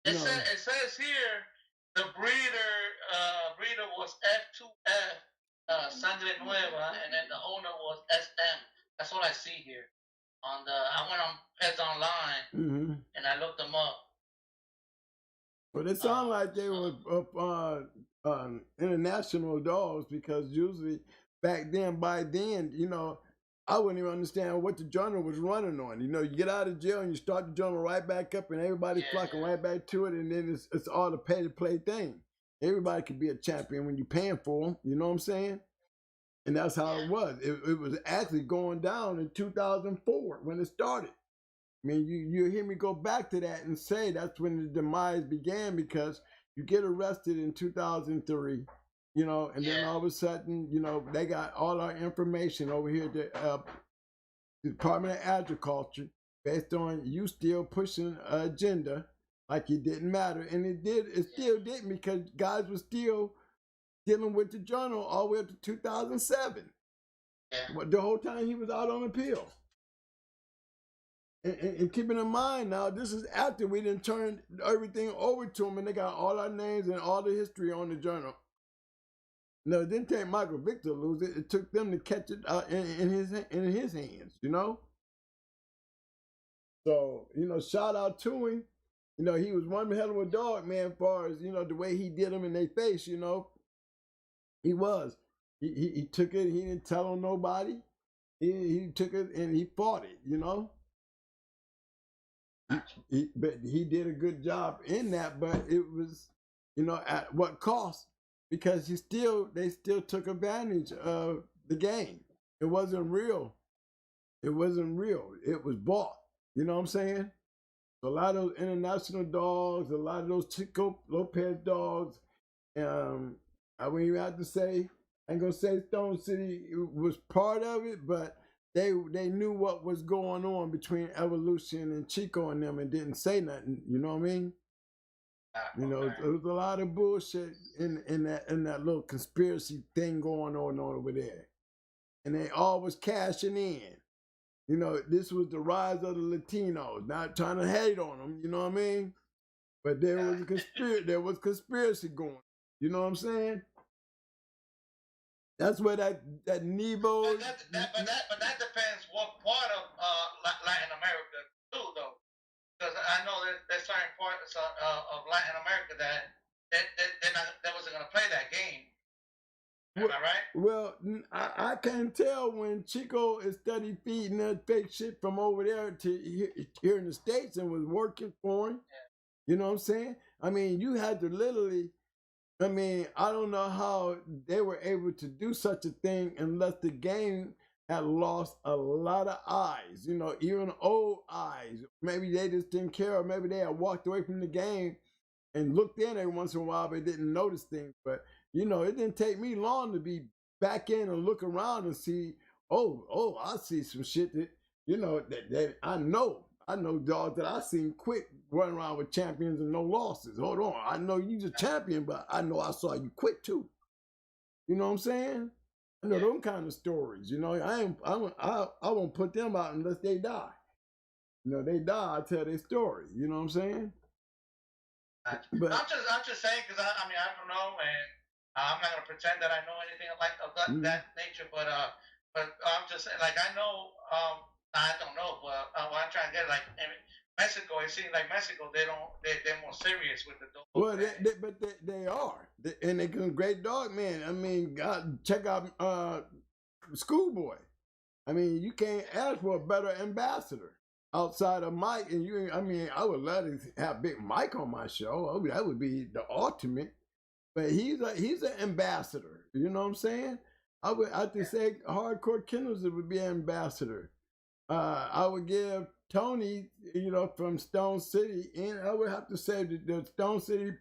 It says here the breeder was F2F Sangre Nueva, and then the owner was SM. That's what I see here. I went on Pets Online and I looked them up. But it sounded like they were international dogs, because usually by then, I wouldn't even understand what the journal was running on. You get out of jail and you start the journal right back up, and everybody's flocking right back to it, and then it's all the pay-to-play thing. Everybody could be a champion when you're paying for them. You know what I'm saying? And that's how it was. It was actually going down in 2004 when it started. I mean, you hear me go back to that and say that's when the demise began, because you get arrested in 2003, and then all of a sudden, they got all our information over here at the Department of Agriculture based on you still pushing an agenda like it didn't matter. And it still didn't, because guys were still dealing with the journal all the way up to 2007. Yeah. But the whole time he was out on appeal. And keeping in mind now, this is after we didn't turn everything over to them, and they got all our names and all the history on the journal. No, it didn't take Michael Victor to lose it. It took them to catch it in his hands, So, shout out to him. He was one hell of a dog, man, as far as, the way he did them in their face, He was. He took it. He didn't tell on nobody. He took it and he fought it, But he did a good job in that, but it was, at what cost? Because they still took advantage of the game. It wasn't real. It wasn't real. It was bought. You know what I'm saying? So a lot of those international dogs, a lot of those Chico Lopez dogs, I wouldn't even have to say, I ain't gonna say Stone City was part of it, but they knew what was going on between Evolution and Chico and them and didn't say nothing. You know what I mean? You know, Okay. there was a lot of bullshit in that little conspiracy thing going on over there, and they all was cashing in. You know, this was the rise of the Latinos. Not trying to hate on them, you know what I mean? But there was a conspiracy going. You know what I'm saying? That's where that Nebo. But that depends what part of Latin America too, though, because I know there's certain parts of Latin America that they wasn't gonna play that game. Am I right? Well, I can't tell when Chico is steady feeding that fake shit from over there to here in the States and was working for him. Yeah. You know what I'm saying? I mean, you had to literally. I mean, I don't know how they were able to do such a thing unless the game had lost a lot of eyes, you know, even old eyes. Maybe they just didn't care, or maybe they had walked away from the game and looked in every once in a while, but didn't notice things. But, you know, it didn't take me long to be back in and look around and see, oh, I see some shit that, you know, that I know. I know dogs that I seen quit running around with champions and no losses. Hold on, I know you're a champion, but I know I saw you quit too. You know what I'm saying? I know them kind of stories. You know, I won't put them out unless they die. You know, they die, I tell their story. You know what I'm saying? But I'm just saying because I mean I don't know, and I'm not gonna pretend that I know anything like of that nature. But I'm just saying, like I know. I don't know, but what I'm trying to get, like in Mexico, it seems like Mexico they're more serious with the dog. Well, they are, and they can great dog, man. I mean, God, check out Schoolboy. I mean, you can't ask for a better ambassador outside of Mike. And you, I mean, I would love to have Big Mike on my show. That would be the ultimate. But he's an ambassador. You know what I'm saying? I have to say Hardcore Kennels would be an ambassador. I would give Tony, you know, from Stone City, and I would have to say the Stone City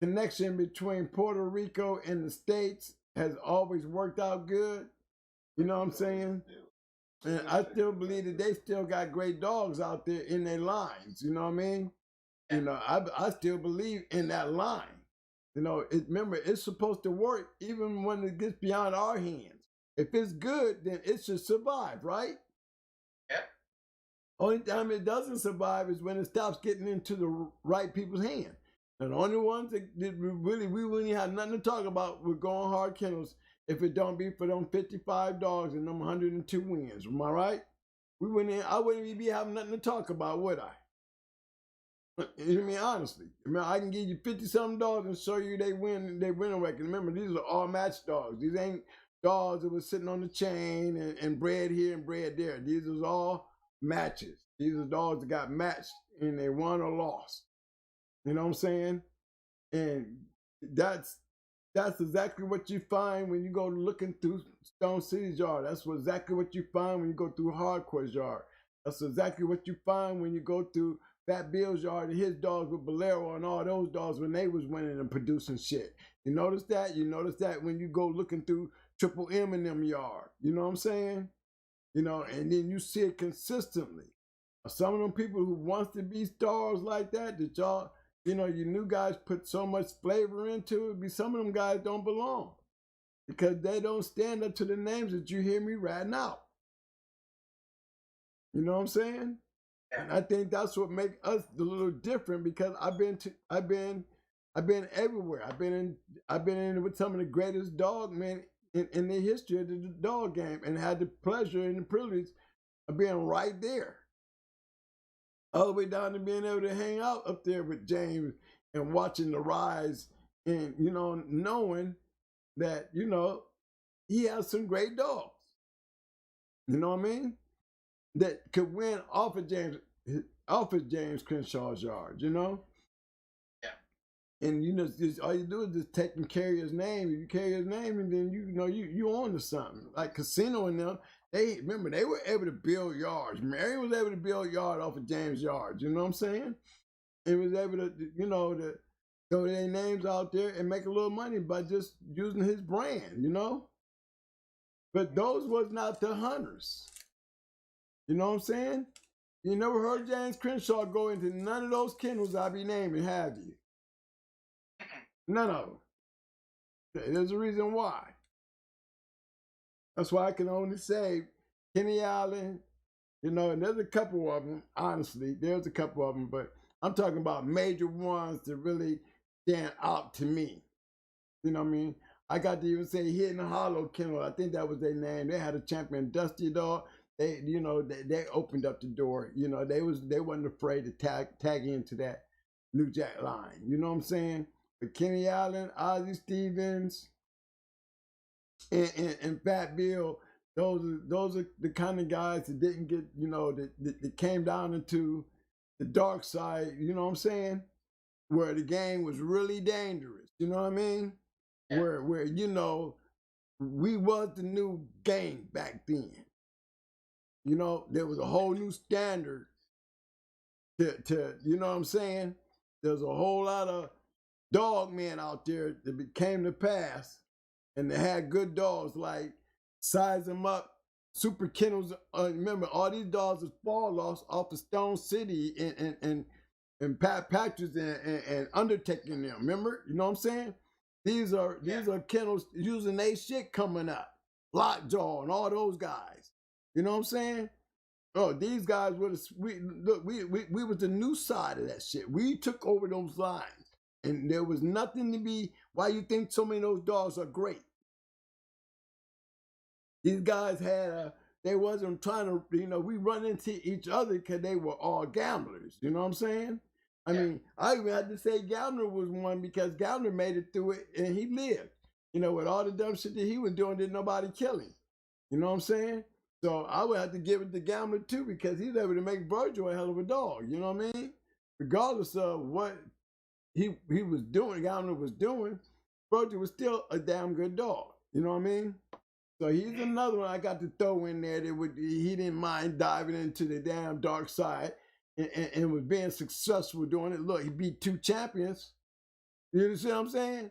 connection between Puerto Rico and the States has always worked out good. You know what I'm saying? And I still believe that they still got great dogs out there in their lines. You know what I mean? You know, I still believe in that line. You know, remember, it's supposed to work even when it gets beyond our hands. If it's good, then it should survive, right? Yep. Only time it doesn't survive is when it stops getting into the right people's hands. And the only ones that really we wouldn't have nothing to talk about with Going Hard Kennels if it don't be for them 55 dogs and them 102 wins. Am I right? I wouldn't even be having nothing to talk about, would I? You know, I mean, honestly, I mean, I can give you 50-something dogs and show you they win record. Remember, these are all match dogs. These ain't dogs that was sitting on the chain and bred here and bred there. These are all matches. These are dogs that got matched and they won or lost. You know what I'm saying? And that's exactly what you find when you go looking through Stone City's yard. That's exactly what you find when you go through Hardcore's yard. That's exactly what you find when you go through Fat Bill's yard and his dogs with Bolero and all those dogs when they was winning and producing shit. You notice that? You notice that when you go looking through Triple M in them yard. You know what I'm saying? You know, and then you see it consistently. Some of them people who wants to be stars like that y'all, you know, you new guys put so much flavor into it, some of them guys don't belong because they don't stand up to the names that you hear me ratting out. You know what I'm saying? And I think that's what makes us a little different because I've been everywhere. I've been in with some of the greatest dog men in the history of the dog game and had the pleasure and the privilege of being right there. All the way down to being able to hang out up there with James and watching the rise and, you know, knowing that, you know, he has some great dogs. You know what I mean? That could win off of James Crenshaw's yard, you know? Yeah. And you know, all you do is just take and carry his name. You carry his name, and then you on to something. Like Casino and them, they were able to build yards. Marion was able to build yard off of James' yards. You know what I'm saying? And was able to, you know, to throw their names out there and make a little money by just using his brand. You know? But those was not the hunters. You know what I'm saying? You never heard James Crenshaw go into none of those kennels I be naming, have you? None of them. There's a reason why. That's why I can only say Kenny Allen, you know, and there's a couple of them, honestly. There's a couple of them, but I'm talking about major ones that really stand out to me. You know what I mean? I got to even say Hidden Hollow Kennel. I think that was their name. They had a champion, Dusty Dog. They, you know, they opened up the door. You know, they wasn't afraid to tag into that New Jack line. You know what I'm saying? But Kenny Allen, Ozzie Stevens, and Fat Bill, those are the kind of guys that didn't get, you know, that came down into the dark side. You know what I'm saying? Where the game was really dangerous. You know what I mean? Yeah. Where you know, we was the new game back then. You know, there was a whole new standard to you know what I'm saying? There's a whole lot of dog men out there that became the past, and they had good dogs like Size 'em Up, Super Kennels. Remember, all these dogs was fall offs off of Stone City and Pat Patches and Undertaking them. Remember? You know what I'm saying? These are kennels using they shit coming up. Lockjaw and all those guys. You know what I'm saying? Oh, these guys were we was the new side of that shit. We took over those lines. And there was nothing to be, why you think so many of those dogs are great? These guys they wasn't trying to, you know, we run into each other because they were all gamblers. You know what I'm saying? I mean, I even had to say Gallner was one because Gallner made it through it and he lived. You know, with all the dumb shit that he was doing, didn't nobody kill him. You know what I'm saying? So I would have to give it to Gallner too because he's able to make Virgil a hell of a dog. You know what I mean? Regardless of what he was doing, Gallner was doing, Virgil was still a damn good dog. You know what I mean? So he's another one I got to throw in there that he didn't mind diving into the damn dark side and was being successful doing it. Look, he beat 2 champions. You see what I'm saying?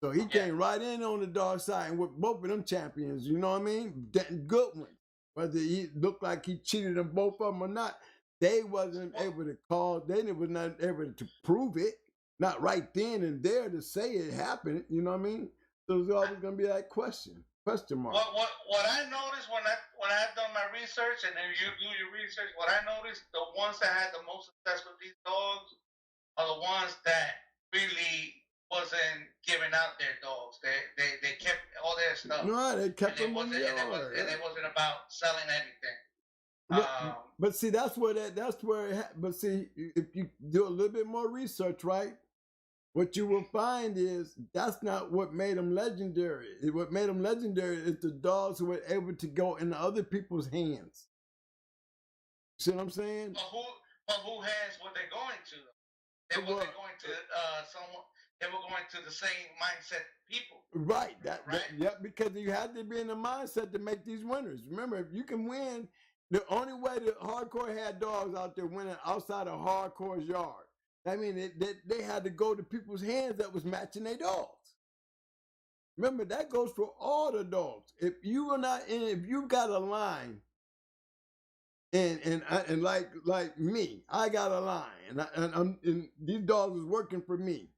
So he came right in on the dark side and with both of them champions, you know what I mean? Good ones. Whether he looked like he cheated on both of them or not, they wasn't able to they was not able to prove it. Not right then and there to say it happened, you know what I mean? So there's always gonna be that question mark. What I noticed when I've done my research and then you do your research, what I noticed, the ones that had the most success with these dogs are the ones that really wasn't giving out their dogs. They kept all their stuff. No, they kept them in the yard. And it wasn't about selling anything. But see, but see, if you do a little bit more research, right? What you will find is that's not what made them legendary. What made them legendary is the dogs who were able to go into other people's hands. See what I'm saying? But who hands were they going to? They wasn't going to someone. They were going to the same mindset people. Right. Because you had to be in the mindset to make these winners. Remember, if you can win, the only way the hardcore had dogs out there winning outside of hardcore's yard. I mean, they had to go to people's hands that was matching their dogs. Remember, that goes for all the dogs. If you are not in, if you got a line, and like me, I got a line, and these dogs was working for me.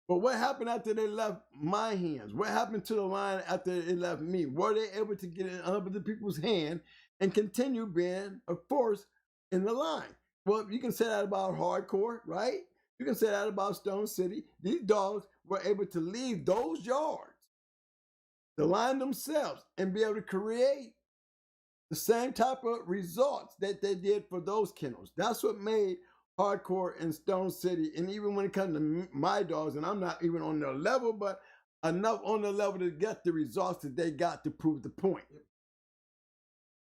But what happened after they left my hands? What happened to the line after it left me? Were they able to get in other people's hand and continue being a force in the line? Well, you can say that about hardcore, right? You can say that about Stone City. These dogs were able to leave those yards, the line themselves, and be able to create the same type of results that they did for those kennels. That's what made hardcore and Stone City, and even when it comes to my dogs, and I'm not even on their level, but enough on the level to get the results that they got to prove the point.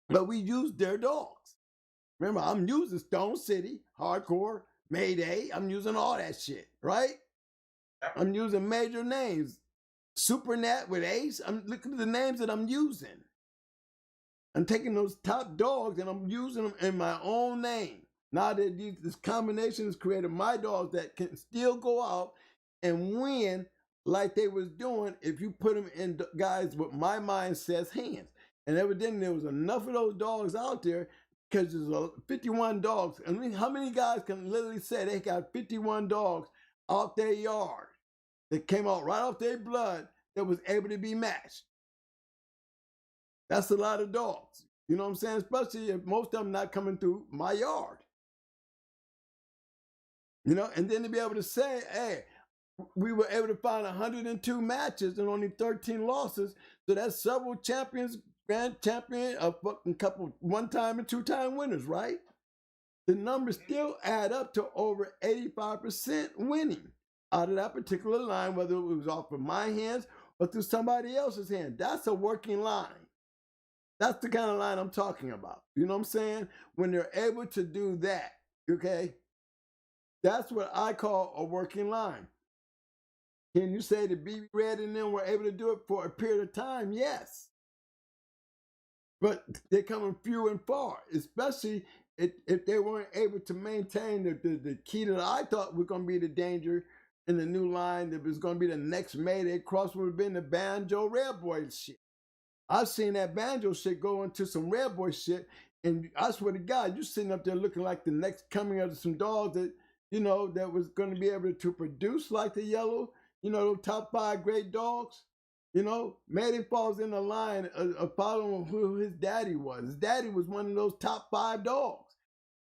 But we used their dogs. Remember, I'm using Stone City, Hardcore, Mayday. I'm using all that shit, right? I'm using major names. Supernat with Ace. Look at the names that I'm using. I'm taking those top dogs and I'm using them in my own name. Now that this combination has created my dogs that can still go out and win like they was doing if you put them in guys what my mind says hands. And evidently there was enough of those dogs out there because there's 51 dogs. I mean, how many guys can literally say they got 51 dogs out their yard that came out right off their blood that was able to be matched? That's a lot of dogs. You know what I'm saying? Especially if most of them not coming through my yard. You know, and then to be able to say, hey, we were able to find 102 matches and only 13 losses. So that's several champions, grand champion, a fucking couple one-time and two-time winners, right? The numbers still add up to over 85% winning out of that particular line, whether it was off of my hands or through somebody else's hand. That's a working line. That's the kind of line I'm talking about. You know what I'm saying? When they're able to do that, okay? That's what I call a working line. Can you say that BB Red and them were able to do it for a period of time? Yes. But they're coming few and far, especially if they weren't able to maintain the key that I thought was going to be the danger in the new line that was going to be the next Mayday cross would have been the Banjo Red Boy shit. I've seen that Banjo shit go into some Red Boy shit, and I swear to God, you're sitting up there looking like the next coming of some dogs that, you know, that was going to be able to produce like the yellow, you know, those top 5 great dogs. You know, Mayday falls in the line of following who his daddy was. His daddy was one of those top 5 dogs.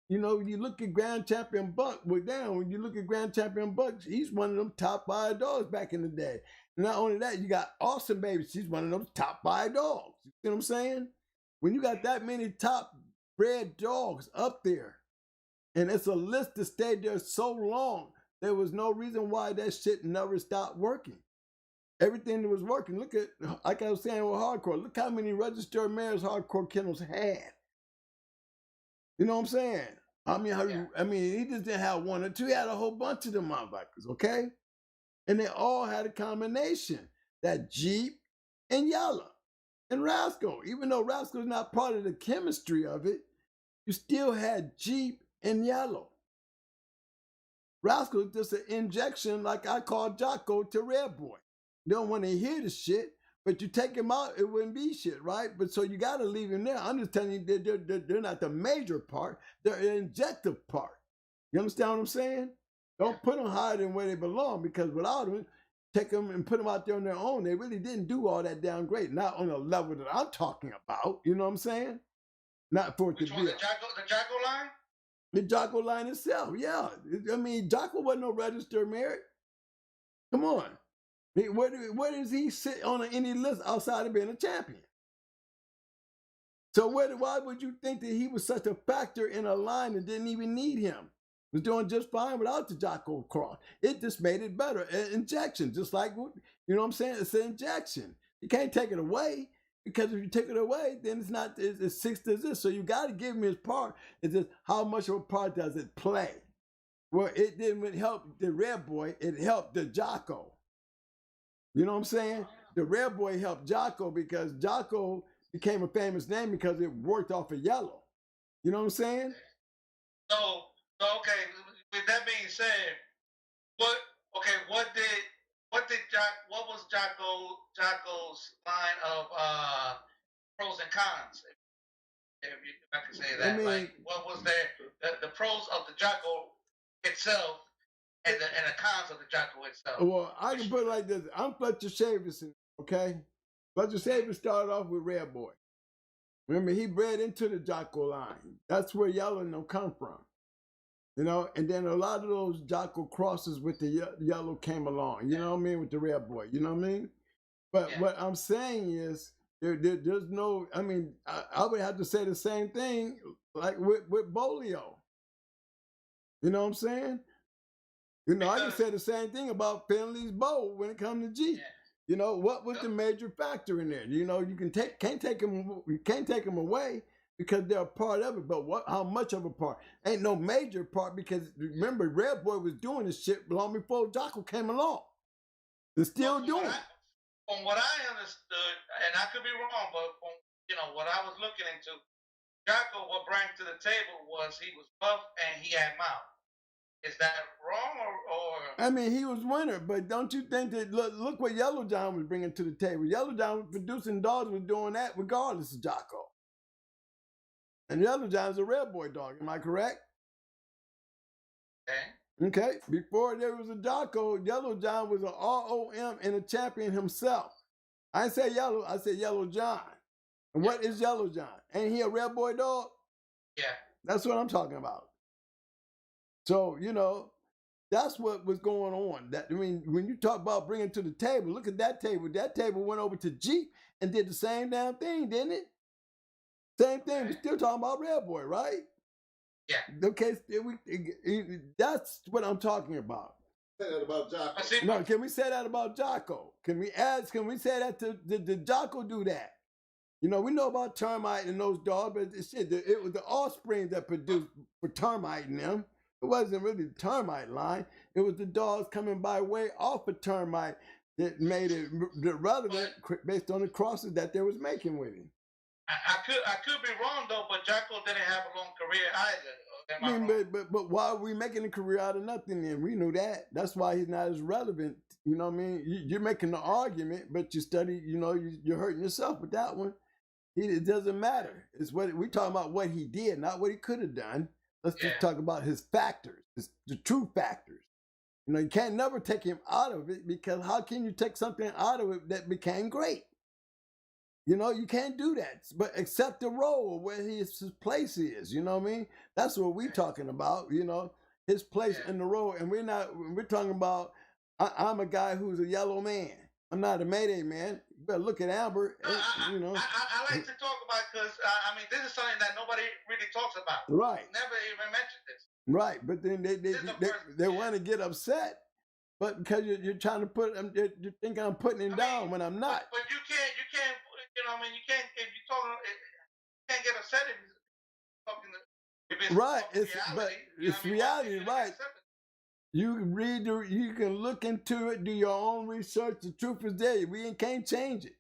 You know, you look at Grand Champion Buck, well, damn, when you look at Grand Champion Buck, he's one of them top 5 dogs back in the day. Not only that, you got Awesome Baby. She's one of those top 5 dogs. You see what I'm saying? When you got that many top bred dogs up there, and it's a list that stayed there so long, there was no reason why that shit never stopped working. Everything that was working. Look at, like I was saying with Hardcore, look how many registered mares Hardcore Kennels had. You know what I'm saying? I mean, he just didn't have one or two. He had a whole bunch of them motherfuckers, okay? And they all had a combination. That Jeep and Yellow and Rascal. Even though Rascal's not part of the chemistry of it, you still had Jeep and Yellow. Rascal is just an injection like I call Jocko to Red Boy. You don't want to hear the shit, but you take him out, it wouldn't be shit, right? But so you got to leave him there. I'm just telling you, they're not the major part. They're an injective part. You understand what I'm saying? Don't put them higher than where they belong, because without them, take them and put them out there on their own. They really didn't do all that damn great. Not on the level that I'm talking about. You know what I'm saying? Not for it to be. Which one, the Jocko line? The Jocko line itself, yeah. I mean, Jocko wasn't no registered merit. Come on. Where does he sit on any list outside of being a champion? So why would you think that he was such a factor in a line that didn't even need him? Was doing just fine without the Jocko cross. It just made it better. An injection, just like, you know what I'm saying? It's an injection. You can't take it away, because if you take it away, then it's not, it's 6 to this. So you got to give him his part. It's just how much of a part does it play? Well, it didn't help the Red Boy. It helped the Jocko. You know what I'm saying? The Red Boy helped Jocko because Jocko became a famous name because it worked off of Yellow. You know what I'm saying? So okay. With that being said, what was Jocko's line of pros and cons? If I can say that, like what was the pros of the Jocko itself and the cons of the Jocko itself? Well, I can put it like this. I'm Fletcher Shaverson, okay? Fletcher Shaverson started off with Red Boy. Remember, he bred into the Jocko line. That's where Yellow and them come from. You know, and then a lot of those Jocko crosses with the Yellow came along, you know what I mean, with the Red Boy, you know what I mean? But what I'm saying is, there's no, I mean, I would have to say the same thing like with Bolio. You know what I'm saying? You know, I can say the same thing about Finley's Bow when it comes to Jeep. You know, what was the major factor in there? You know, you can't take them away because they're a part of it, but how much of a part? Ain't no major part, because remember, Red Boy was doing this shit long before Jocko came along. They're still doing it. From what I understood, and I could be wrong, but from what I was looking into, Jocko, what brought to the table was he was buff and he had mouth. Is that wrong or? I mean, he was winner, but don't you think that look what Yellow John was bringing to the table? Yellow John was producing dogs, was doing that regardless of Jocko. And Yellow John's a red boy dog, am I correct? Okay. Okay. Before there was a Jocko, Yellow John was an ROM and a champion himself. I didn't say Yellow, I said Yellow John. And what is Yellow John? Ain't he a red boy dog? Yeah. That's what I'm talking about. So, you know, that's what was going on. That, I mean, when you talk about bringing to the table, look at that table. That table went over to Jeep and did the same damn thing, didn't it? Same thing. We're still talking about Red Boy, right? Yeah. Okay, that's what I'm talking about. Say that about Jocko. No, can we say that about Jocko? Can we say that did Jocko do that? You know, we know about Termite and those dogs, but it was the offspring that produced for Termite and them. It wasn't really the Termite line. It was the dogs coming by way off of Termite that made it relevant based on the crosses that they was making with him. I could be wrong though, but Jocko didn't have a long career either. I mean, but why are we making a career out of nothing then? We knew that. That's why he's not as relevant. You know what I mean? You're making the argument, but you study, you know, you're hurting yourself with that one. It doesn't matter. It's what we're talking about, what he did, not what he could have done. Let's just talk about his factors, the true factors. You know, you can't never take him out of it, because how can you take something out of it that became great? You know, you can't do that, but accept the role where his place is. You know what I mean? That's what we're talking about. You know, his place in the role, and we're talking about. I'm a guy who's a yellow man. I'm not a Mayday man. You better look at Amber. You know, I like to talk about, because I mean, this is something that nobody really talks about. Right. Never even mentioned this. Right, but then they want to get upset. But because you're trying to put them, you think I'm putting him down when I'm not. But you can't, you know, I mean, you can't, if you talk, you can't get upset if you're talking. If it's right, it's reality, right? You can read, you can look into it, do your own research. The truth is there. We can't change it.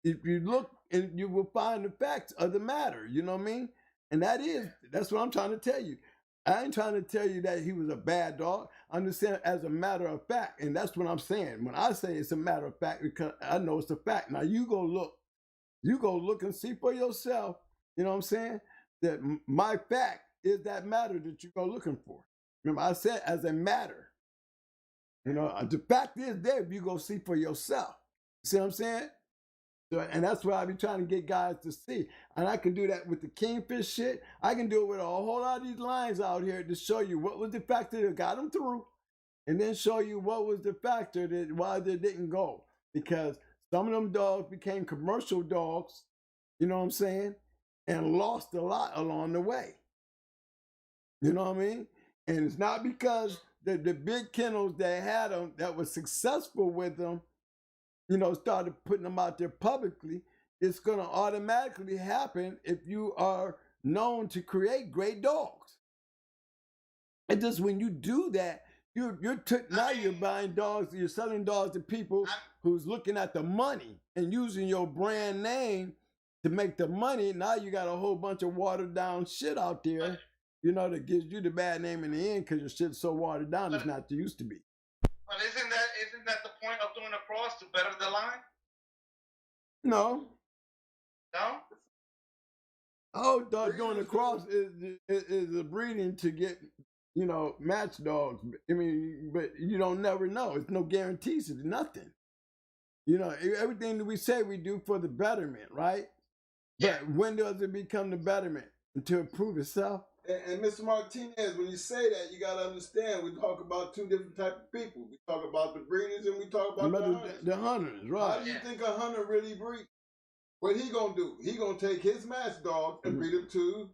If you look, and you will find the facts of the matter. You know what I mean? And that's what I'm trying to tell you. I ain't trying to tell you that he was a bad dog. I'm just saying as a matter of fact, and that's what I'm saying. When I say it's a matter of fact, because I know it's a fact. Now you go look and see for yourself. You know what I'm saying? That my fact is that matter that you go looking for. Remember, I said as a matter. You know, the fact is there if you go see for yourself. See what I'm saying? So, and that's what I be trying to get guys to see. And I can do that with the kingfish shit. I can do it with a whole lot of these lines out here to show you what was the factor that got them through, and then show you what was the factor that why they didn't go. Because some of them dogs became commercial dogs, you know what I'm saying, and lost a lot along the way. You know what I mean? And it's not because the big kennels that had them, that was successful with them, you know, started putting them out there publicly. It's going to automatically happen if you are known to create great dogs. And just when you do that, now you're buying dogs, you're selling dogs to people who's looking at the money and using your brand name to make the money. Now you got a whole bunch of watered down shit out there, you know, that gives you the bad name in the end because your shit's so watered down it's not used to be. But isn't that the point of doing a cross, to better the line? No. No? Oh, doing a cross is a breeding to get, you know, match dogs. I mean, but you don't never know. It's no guarantees. It's nothing. You know, everything that we say we do for the betterment, right? Yeah. But when does it become the betterment? To improve itself? And Mr. Martinez, when you say that, you got to understand, we talk about two different types of people. We talk about the breeders and we talk about the hunters. The hunters, right. How do you think a hunter really breeds? What he going to do? He going to take his match dogs and breed them to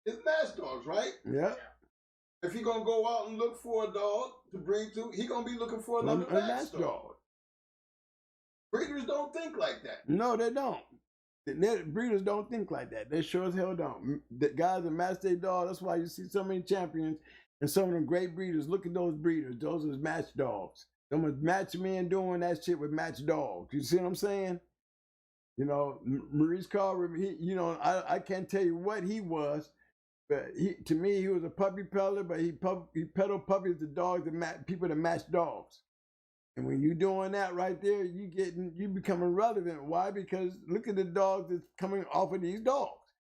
his match dogs, right? Yeah. If he going to go out and look for a dog to breed to, he going to be looking for another match dog. Breeders don't think like that. No, they don't. Breeders don't think like that. They sure as hell don't. The guys that match their dog, that's why you see so many champions and some of them great breeders. Look at those breeders. Those are match dogs. Them was match men doing that shit with match dogs. You see what I'm saying? You know, Maurice Carver, you know, I can't tell you what he was, But to me, he was a puppy peddler, but he peddled puppies to dogs that people that match dogs. And when you're doing that right there, you becoming relevant. Why? Because look at the dogs that's coming off of these dogs.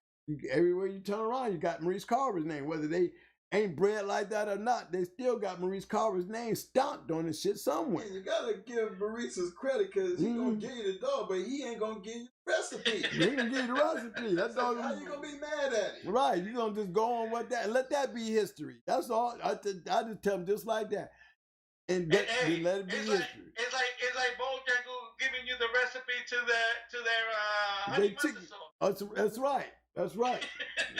Everywhere you turn around, you got Maurice Carver's name. Whether they ain't bred like that or not, they still got Maurice Carver's name stomped on the shit somewhere. Yeah, you gotta give Maurice's credit because he gonna give you the dog, but he ain't gonna give you the recipe. He gonna give you the recipe. That dog. How you gonna be mad at him? Right, you gonna just go on with that and let that be history. That's all. I just tell them just like that, and let it be history. It's like Bojangles giving you the recipe to their honey mustard sauce. That's right. That's right.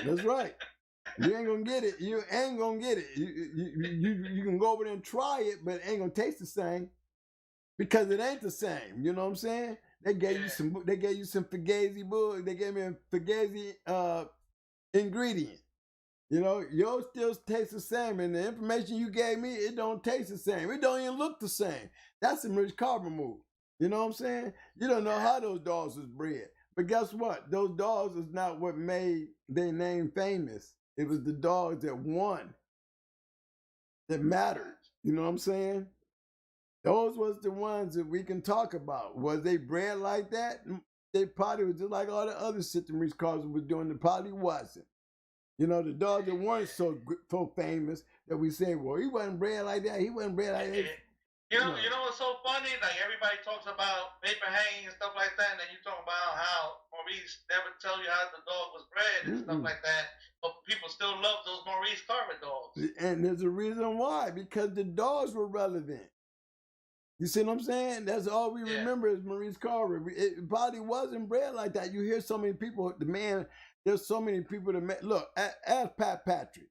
That's right. You ain't gonna get it. You ain't gonna get it. You can go over there and try it, but it ain't gonna taste the same because it ain't the same. You know what I'm saying? They gave you some. They gave you some Fugazi bull. They gave me a Fugazi ingredient. You know, yours still tastes the same, and the information you gave me, it don't taste the same. It don't even look the same. That's a Rich Carver move. You know what I'm saying? You don't know how those dogs was bred. But guess what? Those dogs is not what made their name famous. It was the dogs that won that mattered. You know what I'm saying? Those was the ones that we can talk about. Was they bred like that? They probably was just like all the other shit that Rich Carver was doing. They probably wasn't. You know, the dogs that weren't so famous that we say, well, he wasn't bred like that. He wasn't bred like that. You know what's so funny? Like everybody talks about paper hanging and stuff like that, and then you talk about how Maurice never tell you how the dog was bred and stuff like that. But people still love those Maurice Carver dogs. And there's a reason why, because the dogs were relevant. You see what I'm saying? That's all we remember is Maurice Carver. It probably wasn't bred like that. You hear so many people, there's so many people that look, ask Pat Patrick.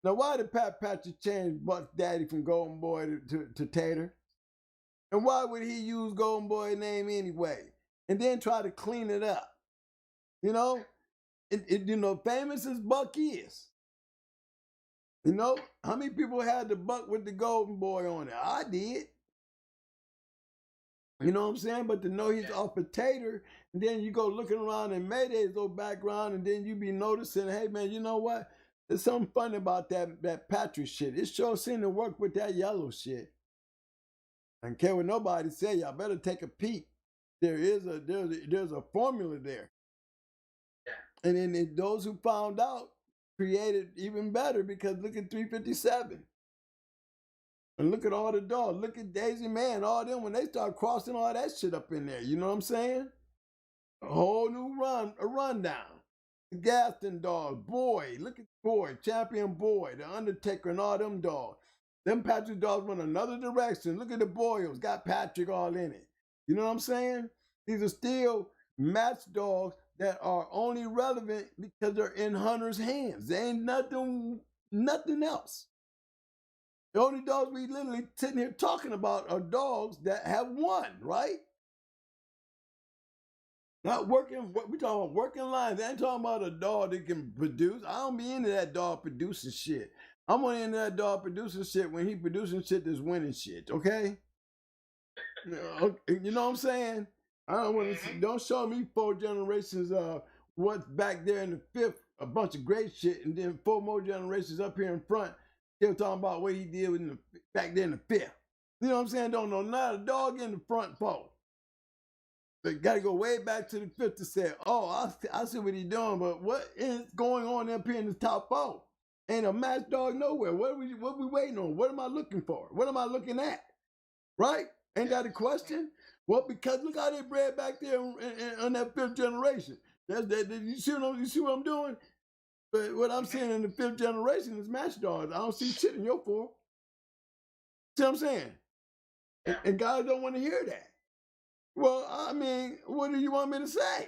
Now, why did Pat Patrick change Buck's daddy from Golden Boy to Tater? And why would he use Golden Boy's name anyway? And then try to clean it up? You know? Famous as Buck is. You know? How many people had the Buck with the Golden Boy on it? I did. You know what I'm saying? But to know he's off a Tater, and then you go looking around in Mayday's old background, and then you be noticing, hey, man, you know what? There's something funny about that Patrick shit. It sure seemed to work with that yellow shit. I don't care what nobody say. Y'all better take a peek. There's a formula there. Yeah. And then those who found out created even better because look at 357. And look at all the dogs. Look at Daisy Man, all them when they start crossing all that shit up in there. You know what I'm saying? A whole new rundown. The Gaston dogs, Boy, look at Boy, Champion Boy, the Undertaker, and all them dogs. Them Patrick dogs went another direction. Look at the Boyles, got Patrick all in it. You know what I'm saying? These are still match dogs that are only relevant because they're in hunters' hands. There ain't nothing else. The only dogs we literally sitting here talking about are dogs that have won, right? Not working, we talking about working lines. I ain't talking about a dog that can produce. I don't be into that dog producing shit. I'm only into that dog producing shit when he producing shit that's winning shit, okay? You know what I'm saying? I don't want to don't show me 4 generations of what's back there in the 5th, a bunch of great shit, and then 4 more generations up here in front, still talking about what he did back there in the 5th. You know what I'm saying? Don't know not a dog in the front 4. But got to go way back to the 5th to say, oh, I see what he's doing, but what is going on up here in the top 4? Ain't a match dog nowhere. What we waiting on? What am I looking for? What am I looking at? Right? Ain't that a question? Well, because look how they bred back there on that 5th generation. You see what I'm doing? But what I'm seeing in the 5th generation is match dogs. I don't see shit in your 4. See what I'm saying? And guys don't want to hear that. Well, I mean, what do you want me to say?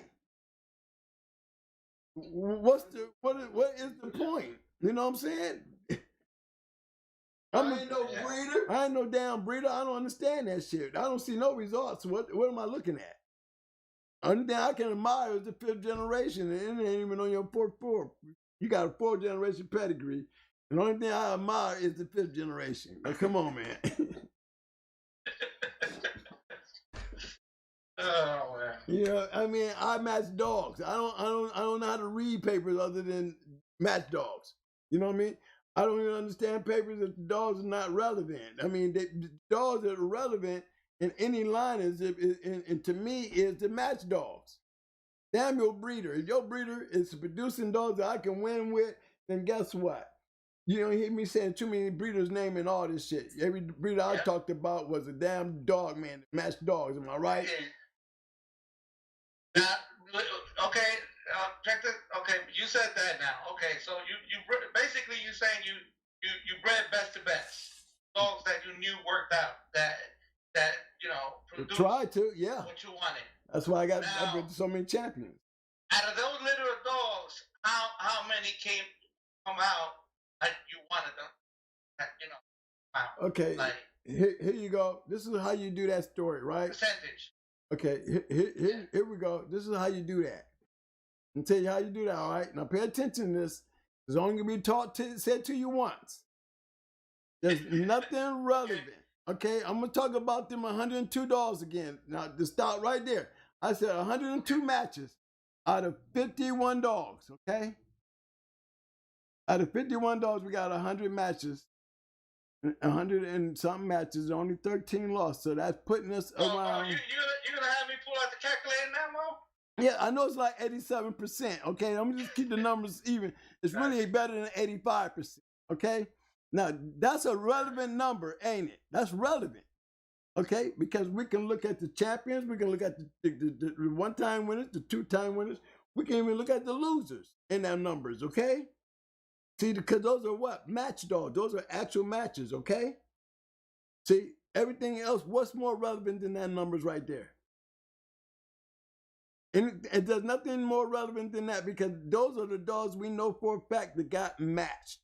What is the point? You know what I'm saying? I ain't no breeder. I ain't no damn breeder. I don't understand that shit. I don't see no results. What am I looking at? Only thing I can admire is the 5th generation, and it ain't even on your 4th. You got a 4th generation pedigree, and the only thing I admire is the 5th generation. Now, come on, man. Oh man. You know, I mean, I match dogs. I don't know how to read papers other than match dogs. You know what I mean? I don't even understand papers if the dogs are not relevant. I mean, the dogs that are relevant in any line and to me is the match dogs. Damn your breeder. If your breeder is producing dogs that I can win with, then guess what? You don't hear me saying too many breeders' name and all this shit. Every breeder I talked about was a damn dog, man. Match dogs, am I right? Now, okay, check this. Okay, you said that now. Okay, so you basically you saying you bred best to best dogs that you knew worked out that you know produced Try to, yeah. what you wanted. That's why I bred so many champions. Out of those litter of dogs, how many come out like you wanted them? You know. Wow. Okay, like, here you go. This is how you do that story, right? Percentage. Okay, here we go. This is how you do that. I'll tell you how you do that, all right? Now pay attention to this. It's only going to be said to you once. There's nothing relevant. Okay, I'm going to talk about them $102 again. Now, to start right there. I said 102 matches out of 51 dogs, okay? Out of 51 dogs, we got 100 matches. 100 and something matches, only 13 lost. So that's putting us around. You're gonna have me pull out the calculator now, Mo? Yeah, I know it's like 87%. Okay, I'm gonna just keep the numbers even. It's really better than 85%. Okay, now that's a relevant number, ain't it? That's relevant. Okay, because we can look at the champions, we can look at the one-time winners, the two-time winners. We can even look at the losers in their numbers. Okay. See, because those are what? Match dogs. Those are actual matches, okay? See, everything else, what's more relevant than that numbers right there? And there's nothing more relevant than that because those are the dogs we know for a fact that got matched.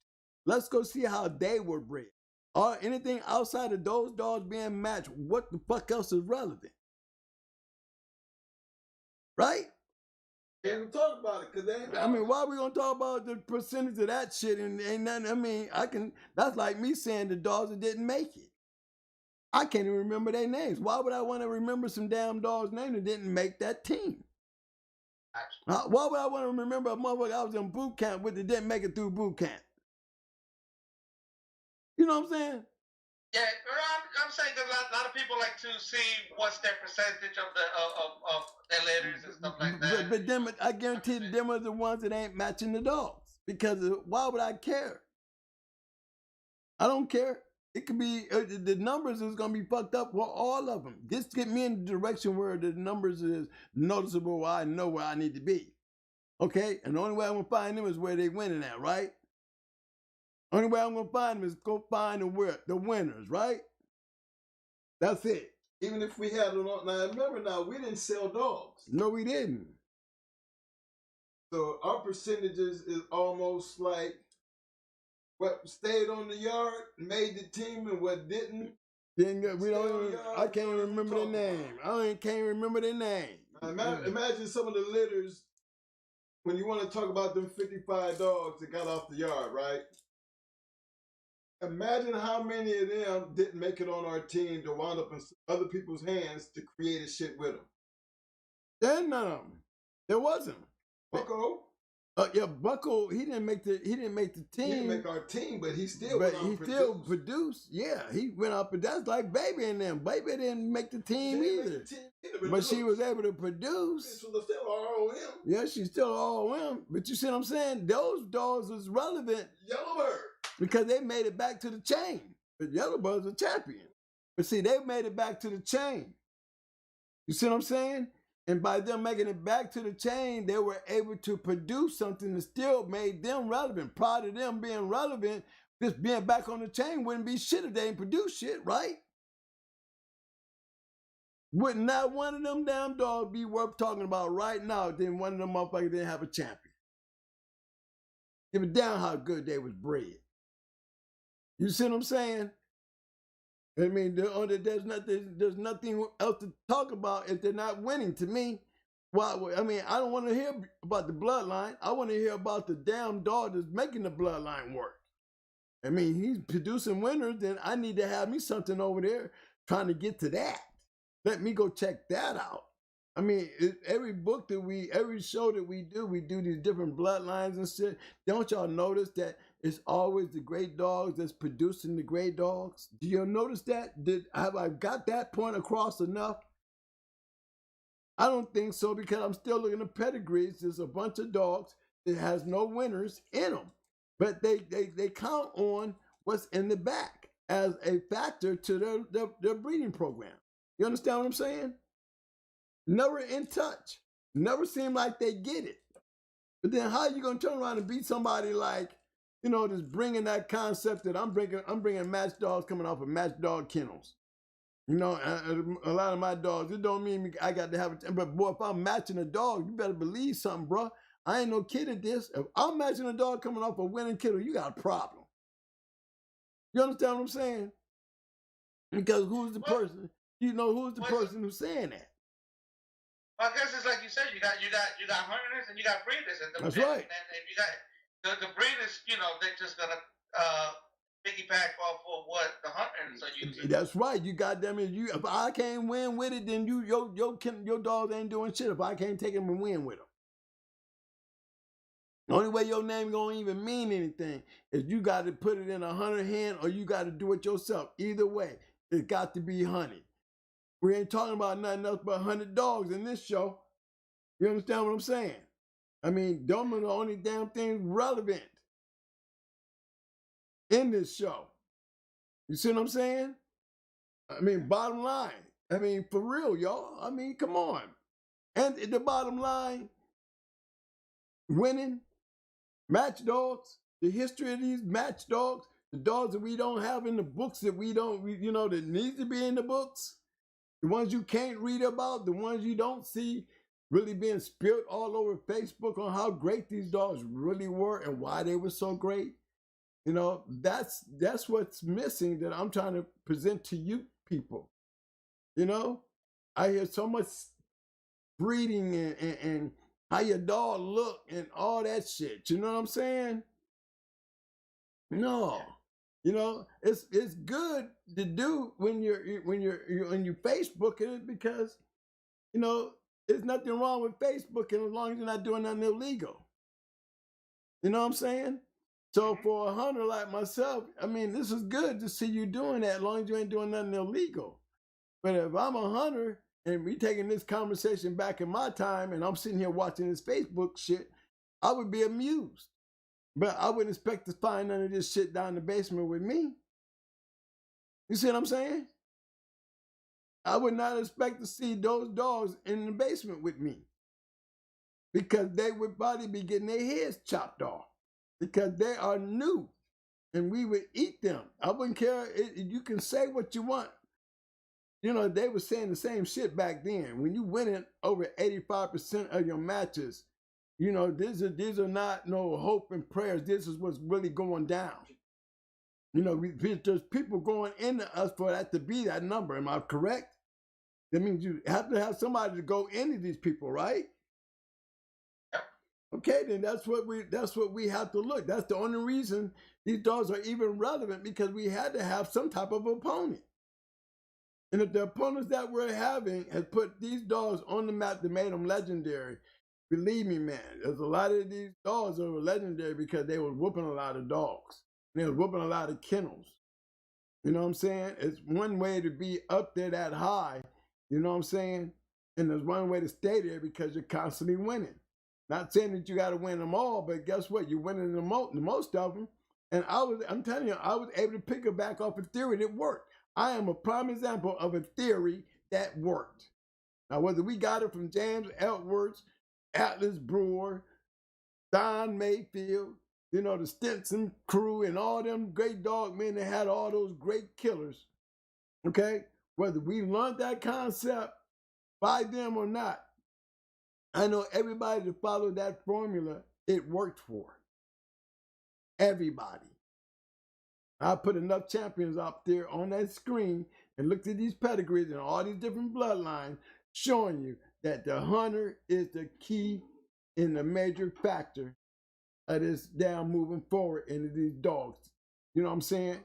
Let's go see how they were bred. Or anything outside of those dogs being matched, what the fuck else is relevant? Right? Can't even talk about it because they ain't. I mean, why are we gonna talk about the percentage of that shit? And ain't nothing. I mean, that's like me saying the dogs that didn't make it. I can't even remember their names. Why would I want to remember some damn dogs' names that didn't make that team? Why would I want to remember a motherfucker I was in boot camp with that didn't make it through boot camp? You know what I'm saying? Yeah, I'm saying that a lot of people like to see what's their percentage of their litters and stuff like that. But them, I guarantee them are the ones that ain't matching the dogs. Because why would I care? I don't care. It could be, the numbers is going to be fucked up for all of them. Just get me in the direction where the numbers is noticeable where I know where I need to be. Okay? And the only way I'm going to find them is where they winning at, right? Only way I'm going to find them is go find the winners, right? That's it. Even if we had it on, now remember now, we didn't sell dogs. No, we didn't. So our percentages is almost like what stayed on the yard, made the team, and what didn't. I can't even remember their name. Can't remember their name. Now, imagine some of the litters when you want to talk about them 55 dogs that got off the yard, right? Imagine how many of them didn't make it on our team to wind up in other people's hands to create a shit with them. There's none of them. There wasn't. Bucko. Yeah, Bucko. He didn't make the team. He didn't make our team, but he still. Produced. Yeah, he went up, and that's like Baby and them. Baby didn't make the team either. But she was able to produce. She was still ROM. Yeah, she's still ROM. But you see what I'm saying? Those dogs was relevant. Yellowbird. Because they made it back to the chain. But Yellowbird's a champion. But see, they made it back to the chain. You see what I'm saying? And by them making it back to the chain, they were able to produce something that still made them relevant. Prior to them being relevant, just being back on the chain wouldn't be shit if they didn't produce shit, right? Would not one of them damn dogs be worth talking about right now than one of them motherfuckers didn't have a champion? Give a damn how good they was bred. You see what I'm saying? I mean, there's nothing else to talk about if they're not winning. To me, why? I mean, I don't want to hear about the bloodline. I want to hear about the damn dog that's making the bloodline work. I mean, he's producing winners. Then I need to have me something over there trying to get to that. Let me go check that out. I mean, every book that every show that we do these different bloodlines and shit. Don't y'all notice that it's always the great dogs that's producing the great dogs? Do you notice that? Have I got that point across enough? I don't think so, because I'm still looking at pedigrees. There's a bunch of dogs that has no winners in them, but they count on what's in the back as a factor to their breeding program. You understand what I'm saying? Never in touch. Never seem like they get it. But then how are you going to turn around and beat somebody like, just bringing that concept that I'm bringing match dogs coming off of match dog kennels. A lot of my dogs, it don't mean I got to have it. But boy, if I'm matching a dog, you better believe something, bro. I ain't no kid at this. If I'm matching a dog coming off a winning kennel, you got a problem. You understand what I'm saying? Because who's the person? Who's the person who's saying that? Well, I guess it's like you said, you got hunters and you got breeders, That's right. And if you got the breeders, they're just gonna piggyback off of what the hunters are using. That's right. You got them. If I can't win with it, then your dog ain't doing shit. If I can't take him and win with him, the only way your name gonna even mean anything is you got to put it in a hunter hand, or you got to do it yourself. Either way, it's got to be hunted. We ain't talking about nothing else but 100 dogs in this show. You understand what I'm saying? I mean, them are the only damn things relevant in this show. You see what I'm saying? I mean, bottom line. I mean, for real, y'all. I mean, come on. And the bottom line, winning, match dogs, the history of these match dogs, the dogs that we don't have in the books that that need to be in the books. The ones you can't read about, the ones you don't see really being spilled all over Facebook on how great these dogs really were and why they were so great. That's what's missing that I'm trying to present to you people. I hear so much breeding and how your dog look and all that shit. You know what I'm saying? No. It's good to do when you Facebooking it, because there's nothing wrong with Facebooking as long as you're not doing nothing illegal. You know what I'm saying? So for a hunter like myself, I mean, this is good to see you doing that as long as you ain't doing nothing illegal. But if I'm a hunter and we taking this conversation back in my time and I'm sitting here watching this Facebook shit, I would be amused. But I wouldn't expect to find none of this shit down in the basement with me. You see what I'm saying? I would not expect to see those dogs in the basement with me, because they would probably be getting their heads chopped off because they are new and we would eat them. I wouldn't care. You can say what you want. They were saying the same shit back then. When you winning over 85% of your matches, these are not no hope and prayers. This is what's really going down. There's people going into us for that to be that number. Am I correct? That means you have to have somebody to go into these people, right? Okay, then that's what we have to look. That's the only reason these dogs are even relevant, because we had to have some type of opponent. And if the opponents that we're having has put these dogs on the map that made them legendary, believe me, man, there's a lot of these dogs that were legendary because they were whooping a lot of dogs. They were whooping a lot of kennels. You know what I'm saying? It's one way to be up there that high, you know what I'm saying? And there's one way to stay there, because you're constantly winning. Not saying that you got to win them all, but guess what? You're winning the most of them. And I'm telling you, I was able to pick it back off a theory that worked. I am a prime example of a theory that worked. Now, whether we got it from James Edwards, Atlas Brewer, Don Mayfield, the Stinson crew, and all them great dog men that had all those great killers, okay? Whether we learned that concept by them or not, I know everybody that followed that formula, it worked for. Everybody. I put enough champions up there on that screen and looked at these pedigrees and all these different bloodlines, showing you that the hunter is the key and the major factor of this down moving forward into these dogs. You know what I'm saying?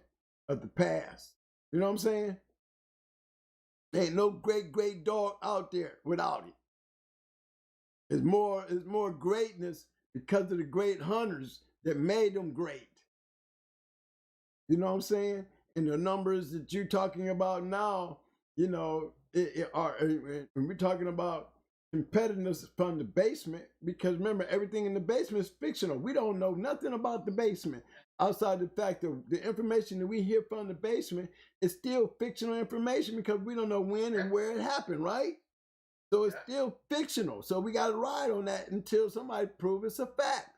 Of the past. You know what I'm saying? Ain't no great dog out there without it. It's more greatness because of the great hunters that made them great. You know what I'm saying? And the numbers that you're talking about now, you know, when we're talking about competitiveness from the basement, because remember, everything in the basement is fictional. We don't know nothing about the basement outside the fact that the information that we hear from the basement is still fictional information because we don't know when and where it happened, right? So it's still fictional. So we got to ride on that until somebody proves it's a fact.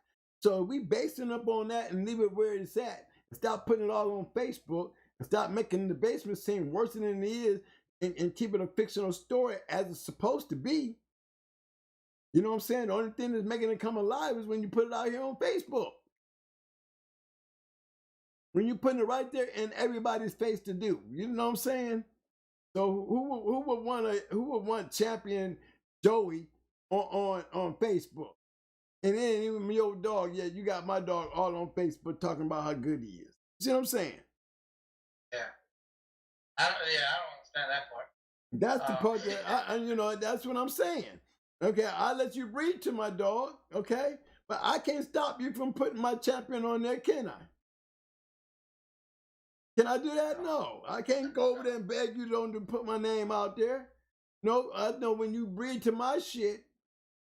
So we basing up on that and leave it where it's at. And stop putting it all on Facebook and stop making the basement seem worse than it is and keep it a fictional story as it's supposed to be. You know what I'm saying? The only thing that's making it come alive is when you put it out here on Facebook. When you're putting it right there in everybody's face to do. You know what I'm saying? So who would want champion Joey on Facebook? And then even your dog, yeah, you got my dog all on Facebook talking about how good he is. See what I'm saying? Yeah. I don't understand that part. That's the part that that's what I'm saying. Okay, I let you breed to my dog, okay? But I can't stop you from putting my champion on there, can I? Can I do that? No. I can't go over there and beg you to put my name out there. No, I know when you breed to my shit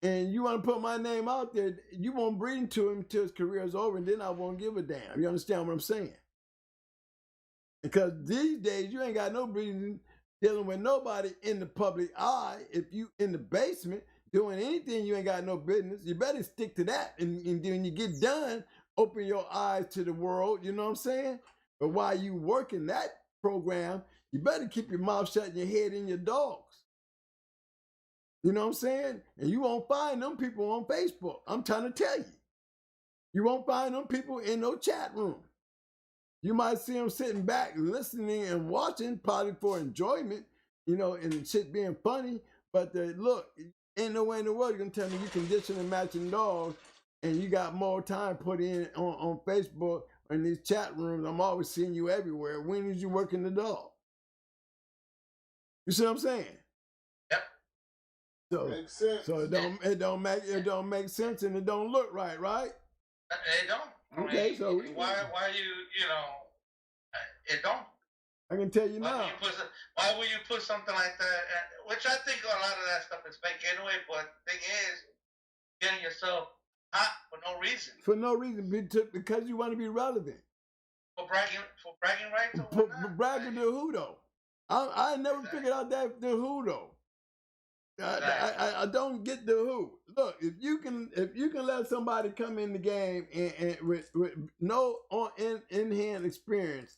and you want to put my name out there, you won't breed to him until his career is over, and then I won't give a damn. You understand what I'm saying? Because these days, you ain't got no breeding dealing with nobody in the public eye. If you in the basement doing anything, you ain't got no business. You better stick to that. And then when you get done, open your eyes to the world. You know what I'm saying? But while you working that program, you better keep your mouth shut and your head in your dogs. You know what I'm saying? And you won't find them people on Facebook. I'm trying to tell you. You won't find them people in no chat room. You might see them sitting back, listening and watching, probably for enjoyment, you know, and shit being funny. But look, ain't no way in the world you're going to tell me you condition and matching dogs and you got more time put in on Facebook or in these chat rooms. I'm always seeing you everywhere. When is you working the dog? You see what I'm saying? Yep. So, makes sense. So it don't make sense and it don't look right, right? It don't. Okay, so why you know it don't. I can tell you now. Why would you put something like that? Which I think a lot of that stuff is fake anyway. But the thing is, getting yourself hot for no reason. For no reason, because you want to be relevant. For bragging rights. For bragging to who though? I never figured out the who though. I don't get the who. Look, if you can let somebody come in the game and with no in hand experience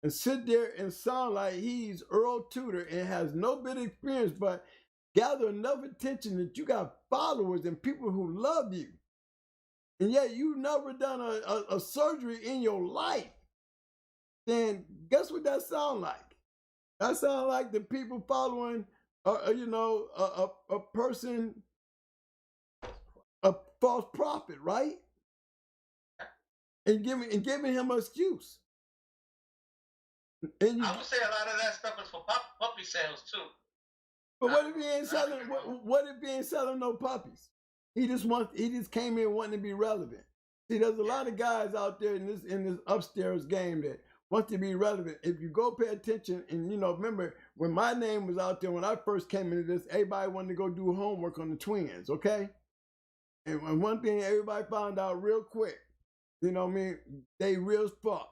and sit there and sound like he's Earl Tudor and has no bit of experience, but gather enough attention that you got followers and people who love you, and yet you've never done a surgery in your life, then guess what that sound like? That sound like the people following a person, a false prophet, right? And giving him an excuse. And I would say a lot of that stuff is for puppy sales too. But what if he ain't selling? What if he ain't selling no puppies? He just came in wanting to be relevant. See, there's a lot of guys out there in this upstairs game that wants to be relevant. If you go pay attention, and remember when my name was out there when I first came into this, everybody wanted to go do homework on the twins, okay? And one thing everybody found out real quick, they real as fuck.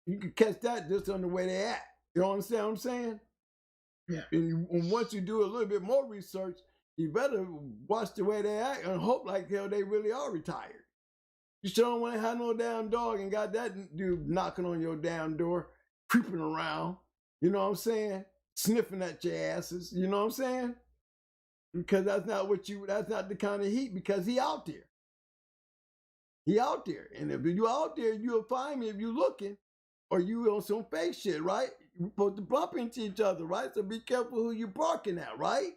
You can catch that just on the way they act. You understand what I'm saying? Yeah. And once you do a little bit more research, you better watch the way they act and hope like hell they really are retired. You sure don't want to have no damn dog and got that dude knocking on your damn door, creeping around, you know what I'm saying? Sniffing at your asses, you know what I'm saying? Because that's not the kind of heat, because he out there. He out there. And if you out there, you'll find me if you looking, or you on some fake shit, right? You're supposed to bump into each other, right? So be careful who you barking at, right?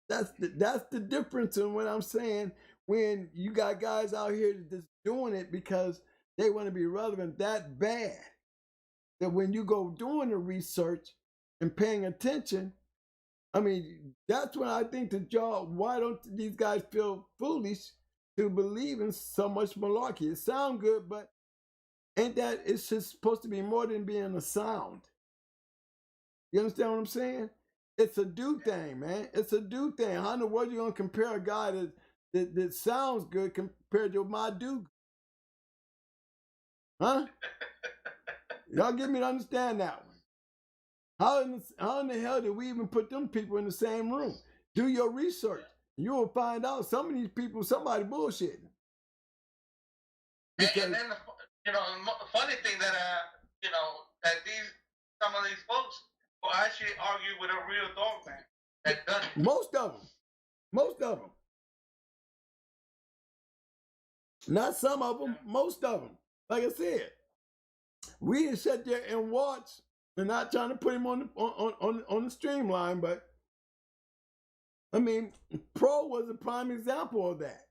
That's the difference in what I'm saying. When you got guys out here just doing it because they want to be relevant that bad, that when you go doing the research and paying attention, I mean, that's when I think that y'all, why don't these guys feel foolish to believe in so much malarkey? It sounds good, but ain't that, it's just supposed to be more than being a sound. You understand what I'm saying? It's a do thing, man. It's a do thing. How in the world you gonna compare a guy that sounds good compared to my do? Huh? Y'all get me to understand that one. How in the hell did we even put them people in the same room? Do your research. You will find out some of these people, somebody bullshitting. And then the funny thing that that some of these folks will actually argue with a real dog man that done it. Most of them. Not some of them, most of them. Like I said, we didn't sit there and watch, and not trying to put him on the streamline, but I mean, Pro was a prime example of that.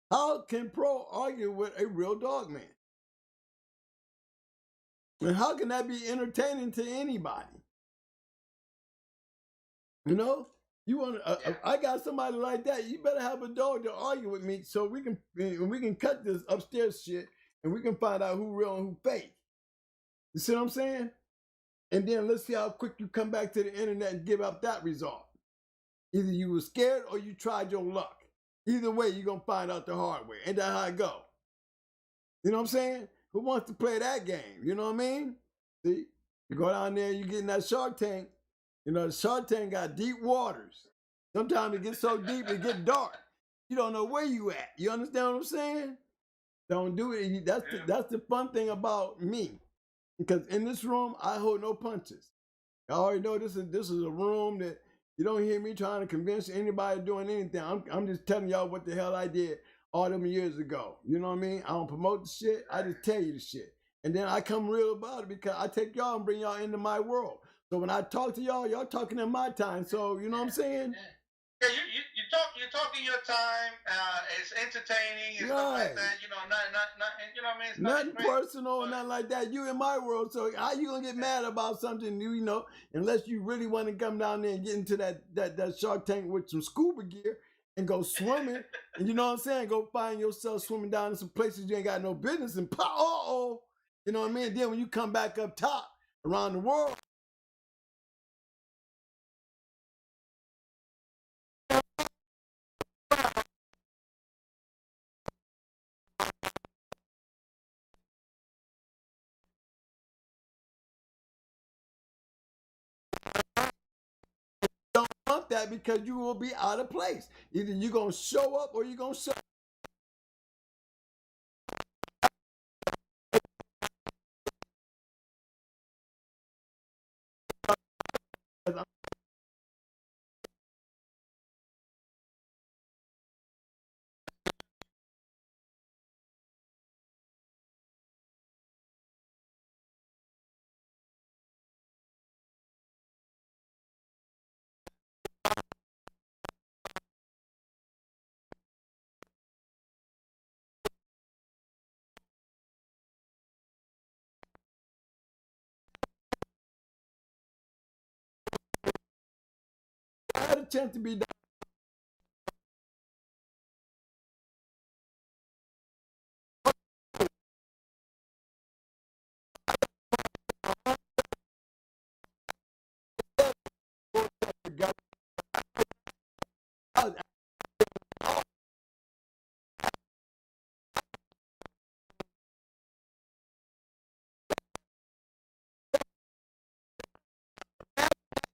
How can Pro argue with a real dog man? And how can that be entertaining to anybody? You know, you want I got somebody like that. You better have a dog to argue with me, so we can cut this upstairs shit, and we can find out who real and who fake. You see what I'm saying? And then let's see how quick you come back to the internet and give up that result. Either you were scared or you tried your luck. Either way, you're gonna find out the hard way. Ain't that how it go? You know what I'm saying? Who wants to play that game? You know what I mean? See, you go down there, you get in that Shark Tank. You know, the Shark Tank got deep waters. Sometimes it gets so deep, it gets dark. You don't know where you at. You understand what I'm saying? Don't do it. That's the fun thing about me. Because in this room, I hold no punches. I already know this is a room that you don't hear me trying to convince anybody doing anything. I'm just telling y'all what the hell I did all them years ago. You know what I mean? I don't promote the shit. I just tell you the shit. And then I come real about it because I take y'all and bring y'all into my world. So when I talk to y'all talking in my time. So you know what I'm saying? Yeah, you're talking your time. It's entertaining and stuff like that. You know, not you know what I mean? It's nothing personal or nothing like that. You in my world, so how you gonna get mad about something you know? Unless you really want to come down there and get into that Shark Tank with some scuba gear and go swimming, and you know what I'm saying? Go find yourself swimming down in some places you ain't got no business and you know what I mean? Then when you come back up top around the world. Don't want that because you will be out of place. Either you're going to show up or you're going to show up. I had a chance to be done.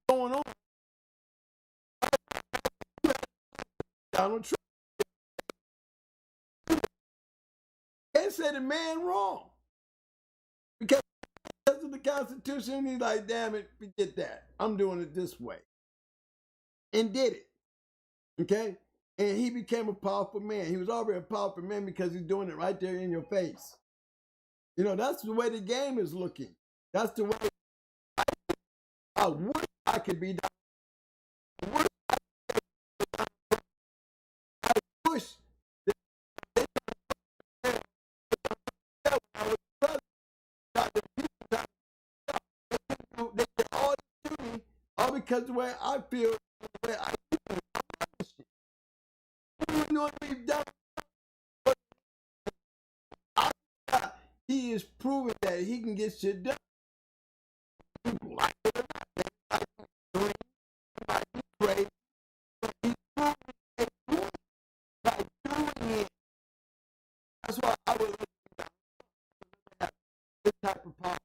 Going on. Donald Trump. They said the man wrong. Because of the Constitution, he's like, damn it, forget that. I'm doing it this way. And did it. Okay? And he became a powerful man. He was already a powerful man because he's doing it right there in your face. You know, that's the way the game is looking. That's the way I wish I could be done. I wish that they did all this to me, all because the way I feel He is proving that he can get shit done. Like it or not, they like doing great. He's proving it by doing it. That's why I would look at this type of power.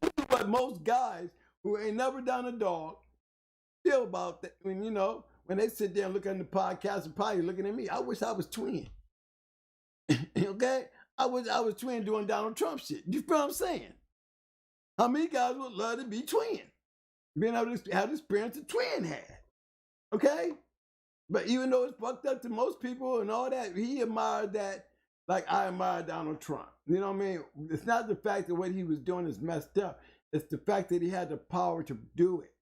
This is what most guys who ain't never done a dog feel about that. When when they sit there and look at the podcast and probably looking at me, I wish I was twin. Okay? I was twin doing Donald Trump shit. You feel what I'm saying? How many guys would love to be twin? Being able to have the experience a twin had. Okay? But even though it's fucked up to most people and all that, he admired that like I admire Donald Trump. You know what I mean? It's not the fact that what he was doing is messed up. It's the fact that he had the power to do it.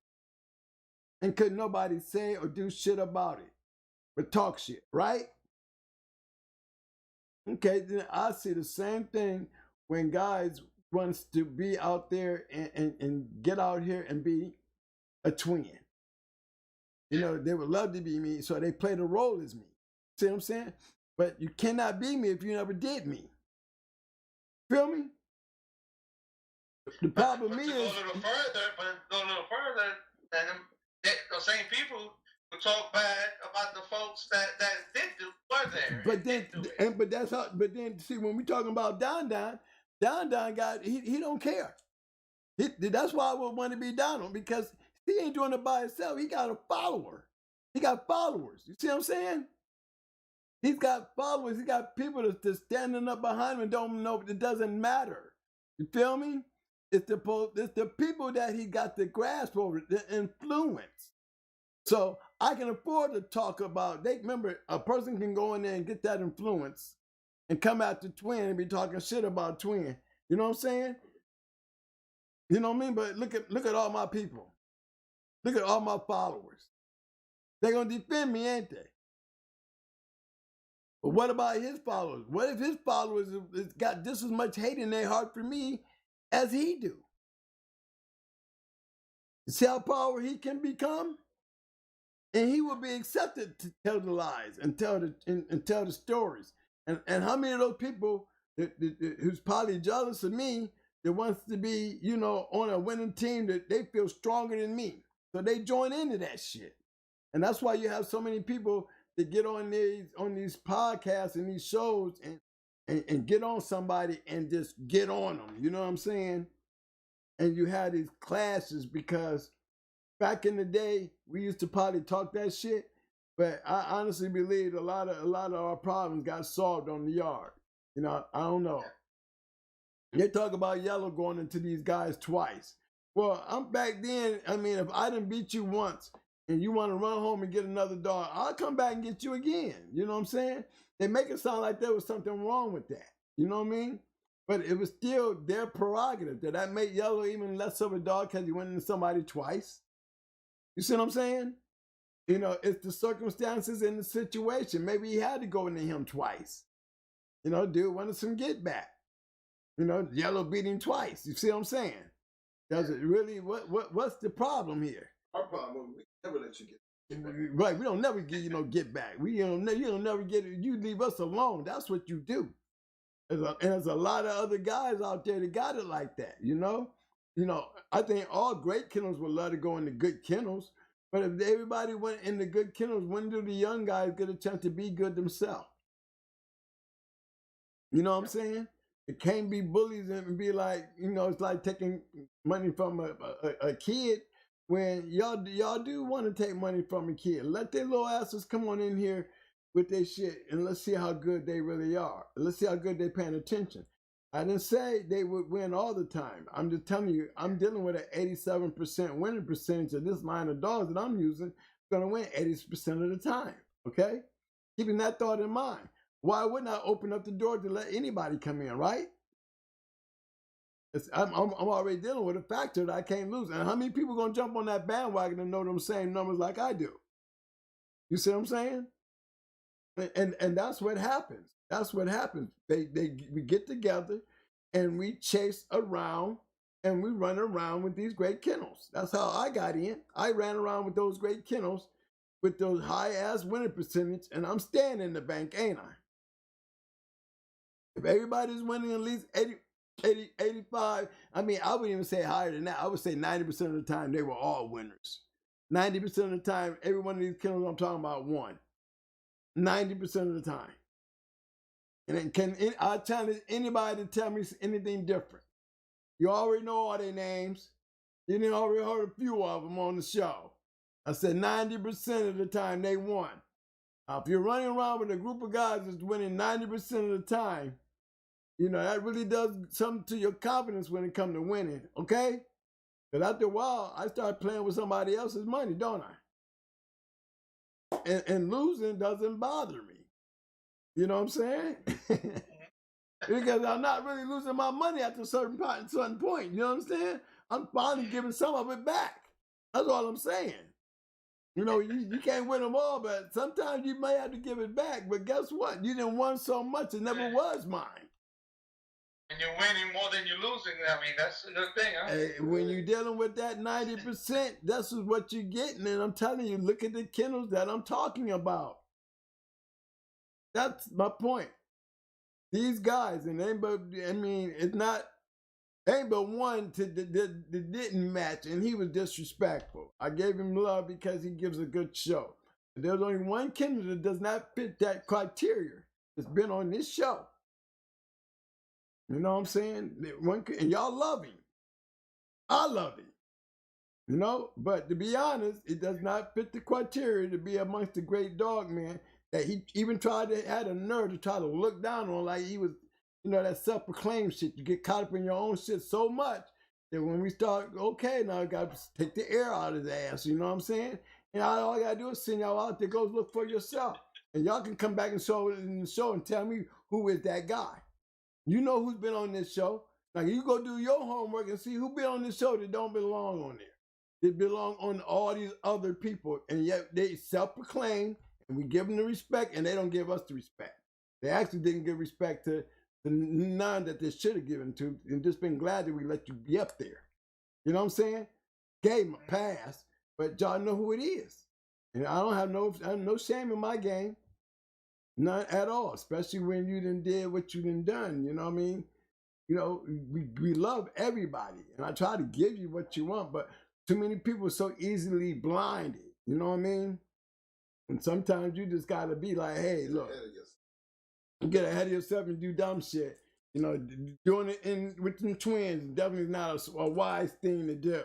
And couldn't nobody say or do shit about it. But talk shit, right? Okay, then I see the same thing when guys wants to be out there and get out here and be a twin. They would love to be me, so they play the role as me. See what I'm saying? But you cannot be me if you never did me. Feel me? The problem is... Go a little further, then those same people who talk bad about the folks that were there. But then see, when we talking about Don got, he don't care. That's why I would want to be Donald, because he ain't doing it by himself. He got a follower. He got followers. You see what I'm saying? He's got followers. He got people that's standing up behind him and don't know. It doesn't matter. You feel me? It's the people that he got the grasp over, the influence. So I can afford to talk about. Remember, a person can go in there and get that influence and come out to twin and be talking shit about twin. You know what I'm saying? You know what I mean? But look at all my people. Look at all my followers. They're gonna defend me, ain't they? But what about his followers? What if his followers have got just as much hate in their heart for me as he do? You see how powerful he can become? And he will be accepted to tell the lies and tell the stories. And how many of those people who's probably jealous of me that wants to be, on a winning team, that they feel stronger than me. So they join into that shit. And that's why you have so many people that get on these podcasts and these shows and get on somebody and just get on them. You know what I'm saying? And you have these clashes because back in the day, we used to probably talk that shit, but I honestly believe a lot of our problems got solved on the yard. I don't know. They talk about Yellow going into these guys twice. Well, I'm back then. I mean, if I didn't beat you once and you want to run home and get another dog, I'll come back and get you again. You know what I'm saying? They make it sound like there was something wrong with that. You know what I mean? But it was still their prerogative. Did that make Yellow even less of a dog because he went into somebody twice? You see what I'm saying? It's the circumstances and the situation. Maybe he had to go into him twice. Dude wanted some get back. Yellow beat him twice. You see what I'm saying? Does it really? What's the problem here? Our problem, we never let you get back. Right, we don't never get get back. You don't never get it. You leave us alone. That's what you do. And there's a lot of other guys out there that got it like that. I think all great kennels would love to go into good kennels, but if everybody went into good kennels, when do the young guys get a chance to be good themselves? You know what I'm saying? It can't be bullies and be like, it's like taking money from a kid when y'all do want to take money from a kid. Let their little asses come on in here with their shit and let's see how good they really are. Let's see how good they're paying attention. I didn't say they would win all the time. I'm just telling you, I'm dealing with an 87% winning percentage of this line of dogs that I'm using. Going to win 80% of the time, okay? Keeping that thought in mind. Why wouldn't I open up the door to let anybody come in, right? I'm already dealing with a factor that I can't lose. And how many people going to jump on that bandwagon and know them same numbers like I do? You see what I'm saying? And that's what happens. That's what happens. We get together and we chase around and we run around with these great kennels. That's how I got in. I ran around with those great kennels with those high-ass winning percentage, and I'm staying in the bank, ain't I? If everybody's winning at least 80, 85, I mean, I wouldn't even say higher than that. I would say 90% of the time they were all winners. 90% of the time, every one of these kennels I'm talking about won. 90% of the time. And then I challenge anybody to tell me anything different. You already know all their names. You didn't already heard a few of them on the show. I said 90% of the time they won. Now, if you're running around with a group of guys that's winning 90% of the time, you know, that really does something to your confidence when it comes to winning, okay? Because after a while, I start playing with somebody else's money, don't I? And losing doesn't bother me. You know what I'm saying? Because I'm not really losing my money at a certain point. You know what I'm saying? I'm finally giving some of it back. That's all I'm saying. You know, you can't win them all, but sometimes you may have to give it back. But guess what? You didn't won so much, it never was mine. And you're winning more than you're losing. I mean, that's a good thing, huh? Hey, when you're dealing with that 90%, this is what you're getting. And I'm telling you, look at the kennels that I'm talking about. That's my point. These guys, and ain't but, I mean, it's not, ain't but one that didn't match, and he was disrespectful. I gave him love because he gives a good show. There's only one kennel that does not fit that criteria that's been on this show. You know what I'm saying? And y'all love him. I love him. You know, but to be honest, it does not fit the criteria to be amongst the great dog man that he even had a nerve to try to look down on like he was, you know, that self-proclaimed shit. You get caught up in your own shit so much that when we start, okay, now I got to take the air out of his ass, you know what I'm saying? And all I got to do is send y'all out there, go look for yourself. And y'all can come back and show it in the show and tell me who is that guy. You know who's been on this show. Now you go do your homework and see who been on this show that don't belong on there. They belong on all these other people, and yet they self-proclaim, and we give them the respect, and they don't give us the respect. They actually didn't give respect to the none that they should have given to, and just been glad that we let you be up there. You know what I'm saying? Gave them a pass, but y'all know who it is. And I don't have no shame in my game. None at all, especially when you done did what you done, you know what I mean? You know, we love everybody, and I try to give you what you want, but too many people are so easily blinded, you know what I mean? And sometimes you just gotta be like, hey, look, get ahead of yourself and do dumb shit. You know, doing it with them twins is definitely not a wise thing to do.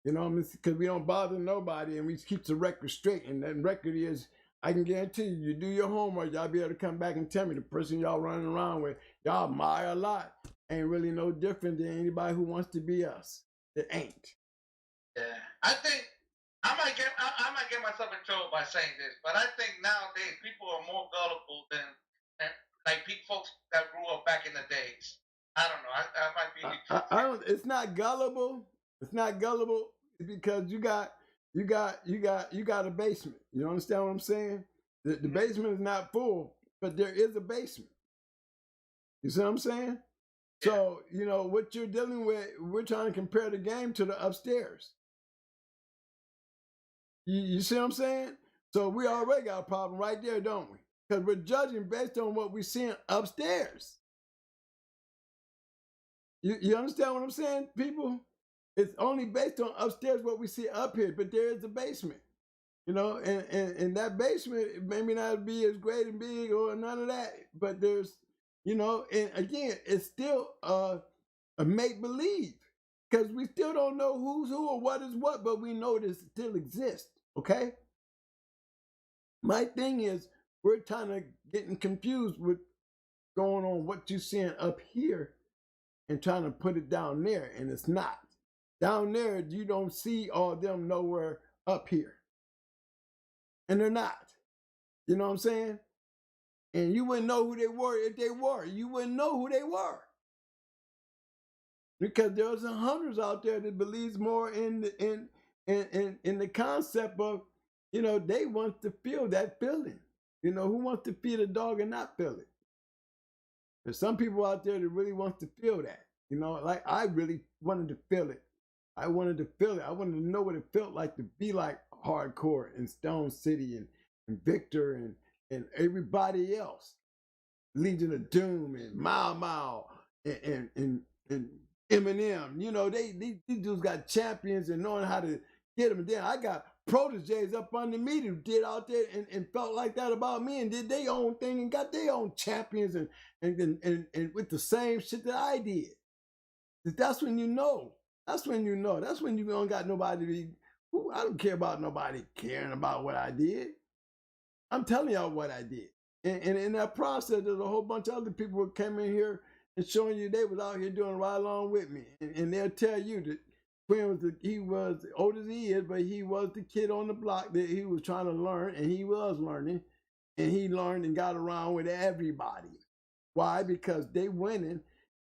You know what I mean? Because we don't bother nobody, and we keep the record straight, and that record is, I can guarantee you, you do your homework, y'all be able to come back and tell me the person y'all running around with, y'all admire a lot, ain't really no different than anybody who wants to be us. It ain't. Yeah, I think I might get myself in trouble by saying this, but I think nowadays people are more gullible than like folks that grew up back in the days. I don't know. I might be. I don't. It's not gullible. It's not gullible because you got a basement. You understand what I'm saying? The basement is not full, but there is a basement. You see what I'm saying? Yeah. So, you know, what you're dealing with, we're trying to compare the game to the upstairs. You see what I'm saying? So we already got a problem right there, don't we? Because we're judging based on what we're seeing upstairs. You understand what I'm saying, people? It's only based on upstairs what we see up here, but there is a basement. You know, and that basement maybe not be as great and big or none of that, but there's, you know, and again, it's still a make-believe because we still don't know who's who or what is what, but we know this still exists, okay? My thing is, we're kind of getting confused with going on what you're seeing up here and trying to put it down there, and it's not. Down there, you don't see all of them nowhere up here. And they're not. You know what I'm saying? And you wouldn't know who they were if they were. You wouldn't know who they were. Because there's hundreds out there that believes more in the concept of, you know, they want to feel that feeling. You know, who wants to feed a dog and not feel it? There's some people out there that really wants to feel that. You know, like I really wanted to feel it. I wanted to feel it. I wanted to know what it felt like to be like hardcore and Stone City and Victor and everybody else. Legion of Doom and Mile Mile and Eminem. You know, these dudes got champions and knowing how to get them. And then I got proteges up under me who did out there and felt like that about me and did their own thing and got their own champions and with the same shit that I did. That's when you know. That's when you know. That's when you don't got nobody to be. I don't care about nobody caring about what I did. I'm telling y'all what I did. And in that process, there's a whole bunch of other people who came in here and showing you they was out here doing right along with me. And they'll tell you that Quinn he was old as he is, but he was the kid on the block that he was trying to learn, and he was learning. And he learned and got around with everybody. Why? Because they winning.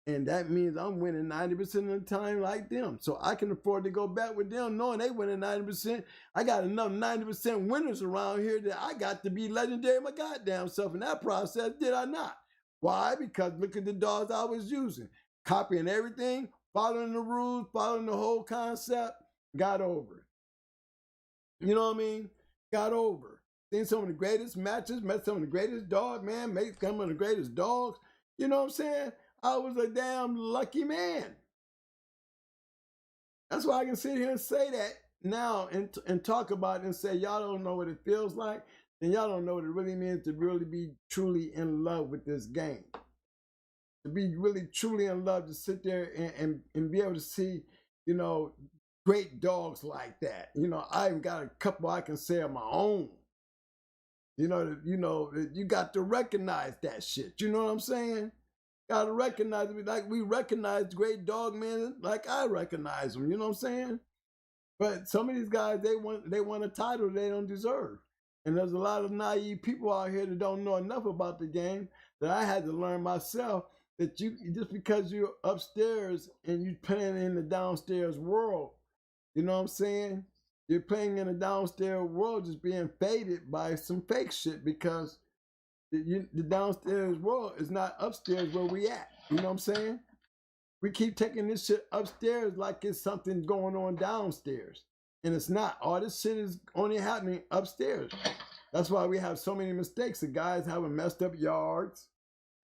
And that means I'm winning 90% of the time like them. So I can afford to go back with them knowing they winning 90%. I got enough 90% winners around here that I got to be legendary my goddamn self in that process, did I not? Why? Because look at the dogs I was using. Copying everything, following the rules, following the whole concept, got over it. You know what I mean? Got over it. Seen some of the greatest matches, met some of the greatest dogs, man, met some of the greatest dogs. You know what I'm saying? I was a damn lucky man. That's why I can sit here and say that now and talk about it and say, y'all don't know what it feels like, and y'all don't know what it really means to really be truly in love with this game. To be really truly in love, to sit there and be able to see, you know, great dogs like that. You know, I even got a couple I can say of my own. You got to recognize that shit. You know what I'm saying? Gotta recognize it like we recognize great dog men, like I recognize them. You know what I'm saying? But some of these guys, they want a title they don't deserve, and there's a lot of naive people out here that don't know enough about the game that I had to learn myself. That you just because you're upstairs and you're playing in the downstairs world, you know what I'm saying? You're playing in the downstairs world, just being faded by some fake shit because. The downstairs world is not upstairs where we at. You know what I'm saying? We keep taking this shit upstairs like it's something going on downstairs. And it's not. All this shit is only happening upstairs. That's why we have so many mistakes. The guys having messed up yards.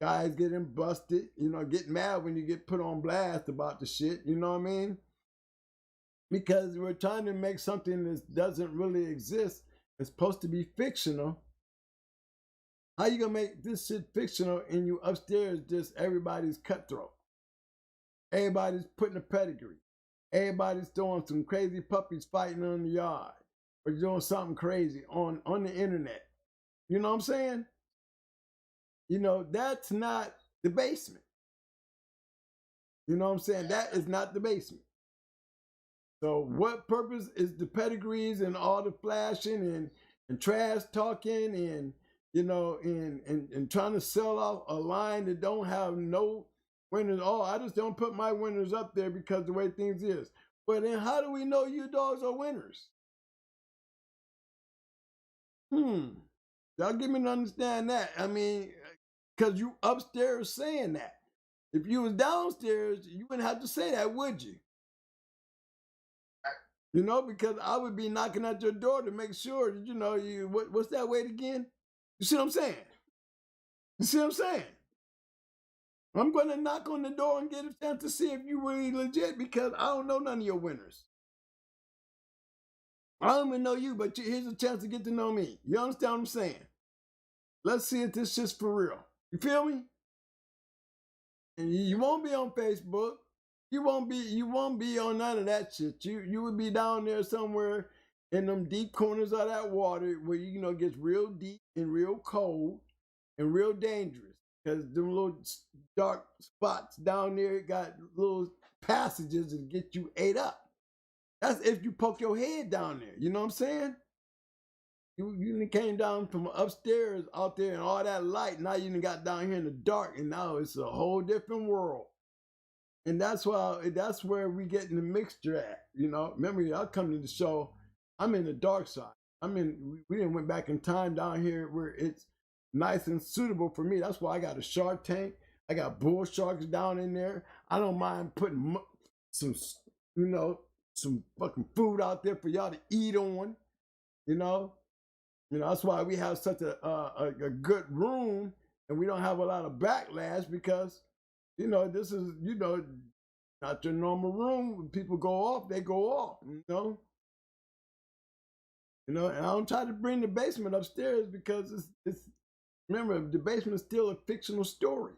Guys getting busted. You know, get mad when you get put on blast about the shit. You know what I mean? Because we're trying to make something that doesn't really exist. It's supposed to be fictional. How you gonna make this shit fictional and you upstairs just everybody's cutthroat? Everybody's putting a pedigree. Everybody's throwing some crazy puppies fighting on the yard. Or doing something crazy on the internet. You know what I'm saying? You know, that's not the basement. You know what I'm saying? That is not the basement. So what purpose is the pedigrees and all the flashing and trash talking and you know, and trying to sell off a line that don't have no winners. Oh, I just don't put my winners up there because the way things is. But then how do we know you dogs are winners? Y'all give me to understand that. I mean, because you upstairs saying that. If you was downstairs, you wouldn't have to say that, would you? You know, because I would be knocking at your door to make sure that, you know, what's that weight again? You see what I'm saying? You see what I'm saying? I'm going to knock on the door and get a chance to see if you really legit because I don't know none of your winners. I don't even know you, but here's a chance to get to know me. You understand what I'm saying? Let's see if this shit's for real. You feel me? And you won't be on Facebook. You won't be on none of that shit. You would be down there somewhere in them deep corners of that water where you know it gets real deep and real cold and real dangerous. Because them little dark spots down there got little passages that get you ate up. That's if you poke your head down there. You know what I'm saying? You came down from upstairs out there and all that light. Now you got down here in the dark, and now it's a whole different world. And that's where we get in the mixture at. You know, remember, I come to the show. I'm in the dark side. We didn't went back in time down here where it's nice and suitable for me. That's why I got a Shark Tank. I got bull sharks down in there. I don't mind putting some, some fucking food out there for y'all to eat on. That's why we have such a good room, and we don't have a lot of backlash because, this is, not your normal room. When people go off, they go off. And I don't try to bring the basement upstairs because it's remember, the basement is still a fictional story.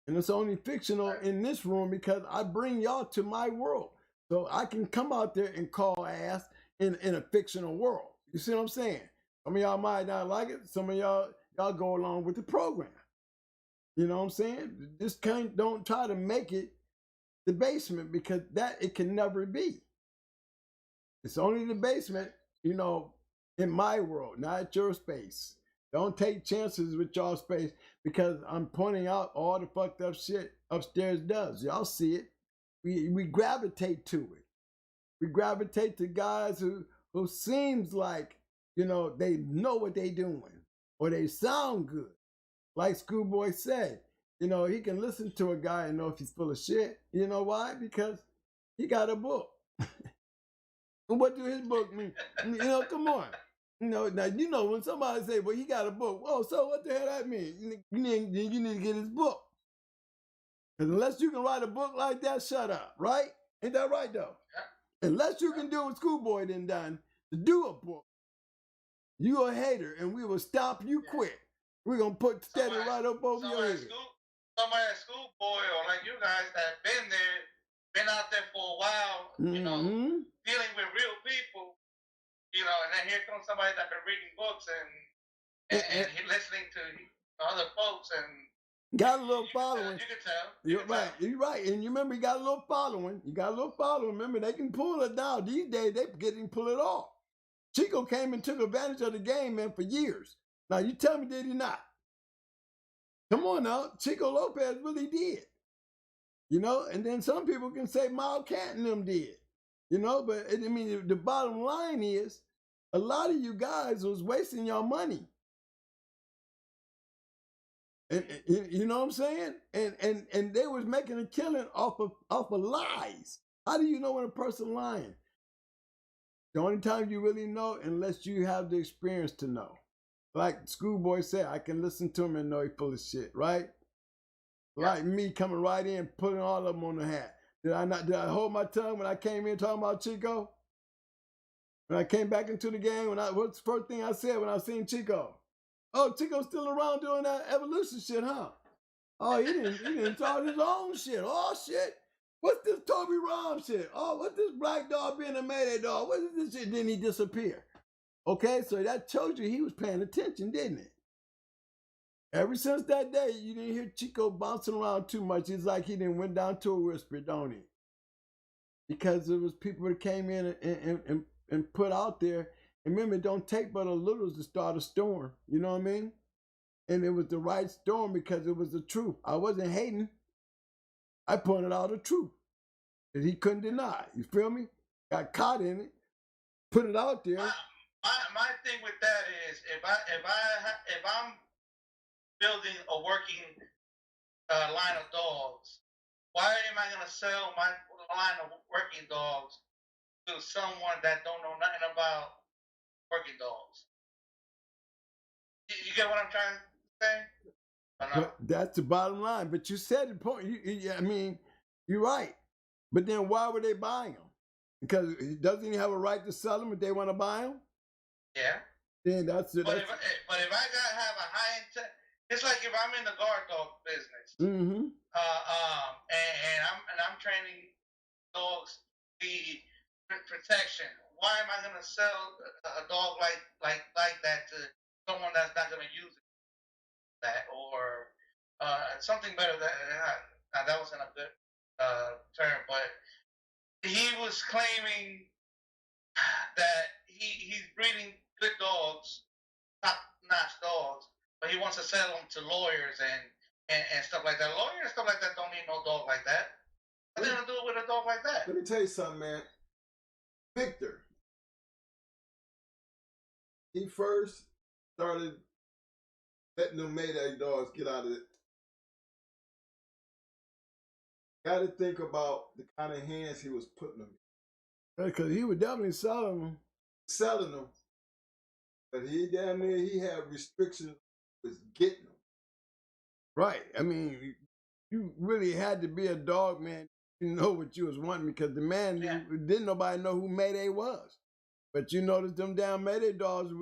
And it's only fictional in this room because I bring y'all to my world. So I can come out there and call ass in a fictional world. You see what I'm saying? Some of y'all might not like it. Some of y'all go along with the program. You know what I'm saying? Just don't try to make it the basement because that it can never be. It's only the basement, in my world, not at your space. Don't take chances with y'all space because I'm pointing out all the fucked up shit upstairs does. Y'all see it. We gravitate to it. We gravitate to guys who seems like, they know what they doing or they sound good. Like Schoolboy said, he can listen to a guy and know if he's full of shit. You know why? Because he got a book. And what do his book mean? Come on. Now, when somebody say, well, he got a book. Well, so what the hell that mean? You need to get his book. Because unless you can write a book like that, shut up, right? Ain't that right, though? Yeah. Unless you can do what Schoolboy done to do a book, you a hater, and we will stop you quick. We're going to put steady right up over your head. Somebody at Schoolboy or like you guys that been there, been out there for a while, dealing with real people, and then here comes somebody that's been reading books and listening to other folks and got a little following. You can tell. You're right. And you remember, you got a little following. Remember, they can pull it down. These days, they can pull it off. Chico came and took advantage of the game, man, for years. Now, you tell me, did he not? Come on now. Chico Lopez really did. And then some people can say Miles Canton them did. But the bottom line is, a lot of you guys was wasting your money. And you know what I'm saying? And they was making a killing off of lies. How do you know when a person lying? The only time you really know, unless you have the experience to know. Like Schoolboy said, I can listen to him and know he's full of shit, right? Yeah. Like me coming right in, putting all of them on the hat. Did I hold my tongue when I came in talking about Chico? When I came back into the game, what's the first thing I said when I seen Chico? Oh, Chico's still around doing that evolution shit, huh? Oh, he didn't start his own shit. Oh, shit. What's this Toby Rom shit? Oh, what's this Black Dog being a Mayday dog? What is this shit? Then he disappear. Okay, so that told you he was paying attention, didn't it? Ever since that day, you didn't hear Chico bouncing around too much. It's like he didn't went down to a whisper, don't he? Because there was people that came in and put out there. And remember, it don't take but a little to start a storm. You know what I mean? And it was the right storm because it was the truth. I wasn't hating. I pointed out the truth that he couldn't deny. You feel me? Got caught in it. Put it out there. My thing with that is if I'm building a working line of dogs, why am I gonna sell my line of working dogs to someone that don't know nothing about working dogs? You get what I'm trying to say? But that's the bottom line. But you said the point. You're right. But then why were they buying them? Because doesn't he have a right to sell them if they want to buy them? Yeah. Then that's it. But if I gotta have a high intent, it's like if I'm in the guard dog business, and I'm training dogs the protection. Why am I gonna sell a dog like that to someone that's not gonna use it? That or something better that wasn't a good term, but he was claiming that he's breeding good dogs, top-notch dogs, but he wants to sell them to lawyers and stuff like that. Lawyers and stuff like that don't need no dog like that. What are they gonna do with a dog like that? Let me tell you something, man. Victor, he first started letting them Mayday dogs get out of Got to think about the kind of hands he was putting them in. Because he was definitely selling them. Selling them. But he damn near, he had restrictions with getting them. Right. I mean, you really had to be a dog man to know what you was wanting, because the man didn't nobody know who Mayday was. But you notice them damn Mayday dogs,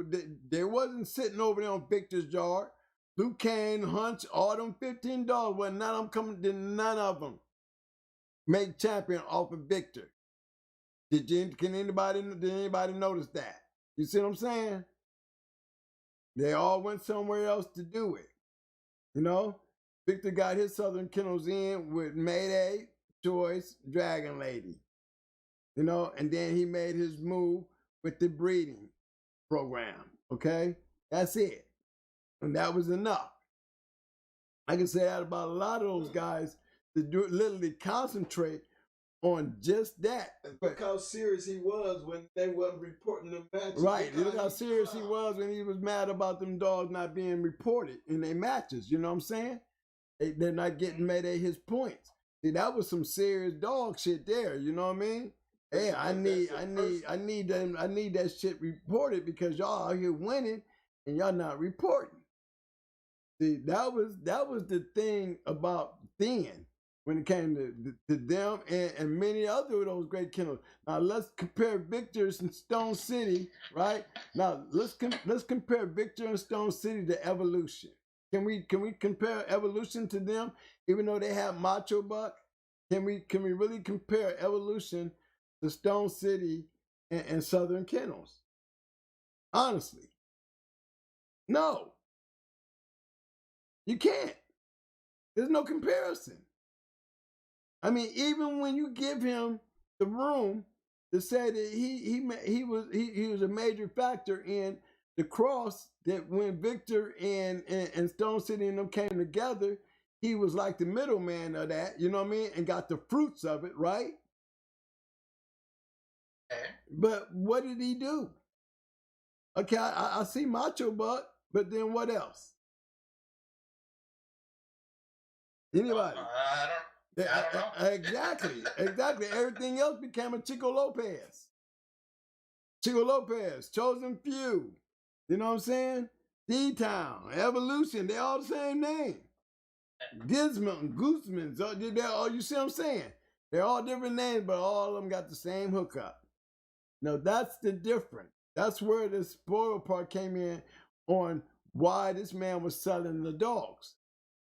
they wasn't sitting over there on Victor's yard. Luke Kane, Hunch, all them 15 dogs, well, none of them make champion off of Victor. Did anybody notice that? You see what I'm saying? They all went somewhere else to do it. You know? Victor got his Southern Kennels in with Mayday, Choice, Dragon Lady. You know, and then he made his move with the breeding program. Okay? That's it. And that was enough. I can say that about a lot of those guys that literally concentrate on just that. Look how serious he was when they wasn't reporting the matches. Right. Look how serious he was when he was mad about them dogs not being reported in their matches. You know what I'm saying? They're not getting Mayday his points. See, that was some serious dog shit there. You know what I mean? Hey, I need that shit reported, because y'all out here winning and y'all not reporting. See, that was the thing about then when it came to them and many other of those great kennels. Now let's compare Victor's and Stone City, right? Now let's compare Victor and Stone City to Evolution. Can we compare Evolution to them, even though they have Macho Buck? Can we really compare Evolution to Stone City and Southern Kennels? Honestly, no. You can't. There's no comparison. I mean, even when you give him the room to say that he was a major factor in the cross, that when Victor and Stone City and them came together, he was like the middleman of that, you know what I mean, and got the fruits of it, right? But what did he do? Okay, I see Macho Buck, but then what else? Anybody? I don't know. Exactly. Everything else became a Chico Lopez. Chosen Few. You know what I'm saying? D-Town, Evolution, they all the same name. Gizmo, Gooseman, you see what I'm saying? They're all different names, but all of them got the same hookup. Now that's the difference. That's where the spoil part came in on why this man was selling the dogs.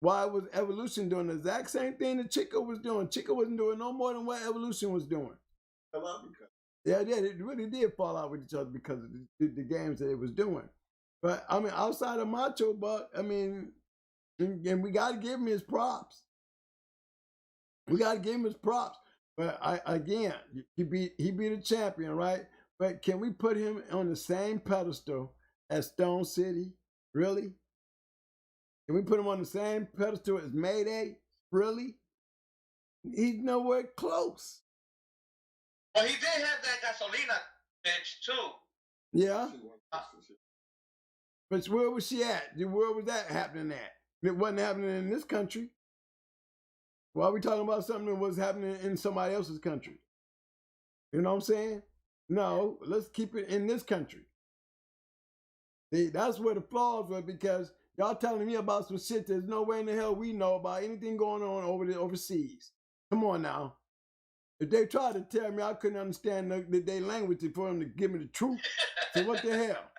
Why was Evolution doing the exact same thing that Chico was doing? Chico wasn't doing no more than what Evolution was doing. Yeah, it really did fall out with each other because of the games that it was doing. But, I mean, outside of Macho Buck, I mean, and we got to give him his props. But again, he beat a champion, right? But can we put him on the same pedestal as Stone City? Really? Can we put him on the same pedestal as Mayday? Really? He's nowhere close. Well, he did have that gasolina bitch too. Yeah. But where was she at? Where was that happening at? It wasn't happening in this country. Why are we talking about something that was happening in somebody else's country? You know what I'm saying? No, let's keep it in this country. See, that's where the flaws were, because y'all telling me about some shit there's no way in the hell we know about anything going on overseas. Come on now. If they tried to tell me I couldn't understand their language for them to give me the truth, so what the hell?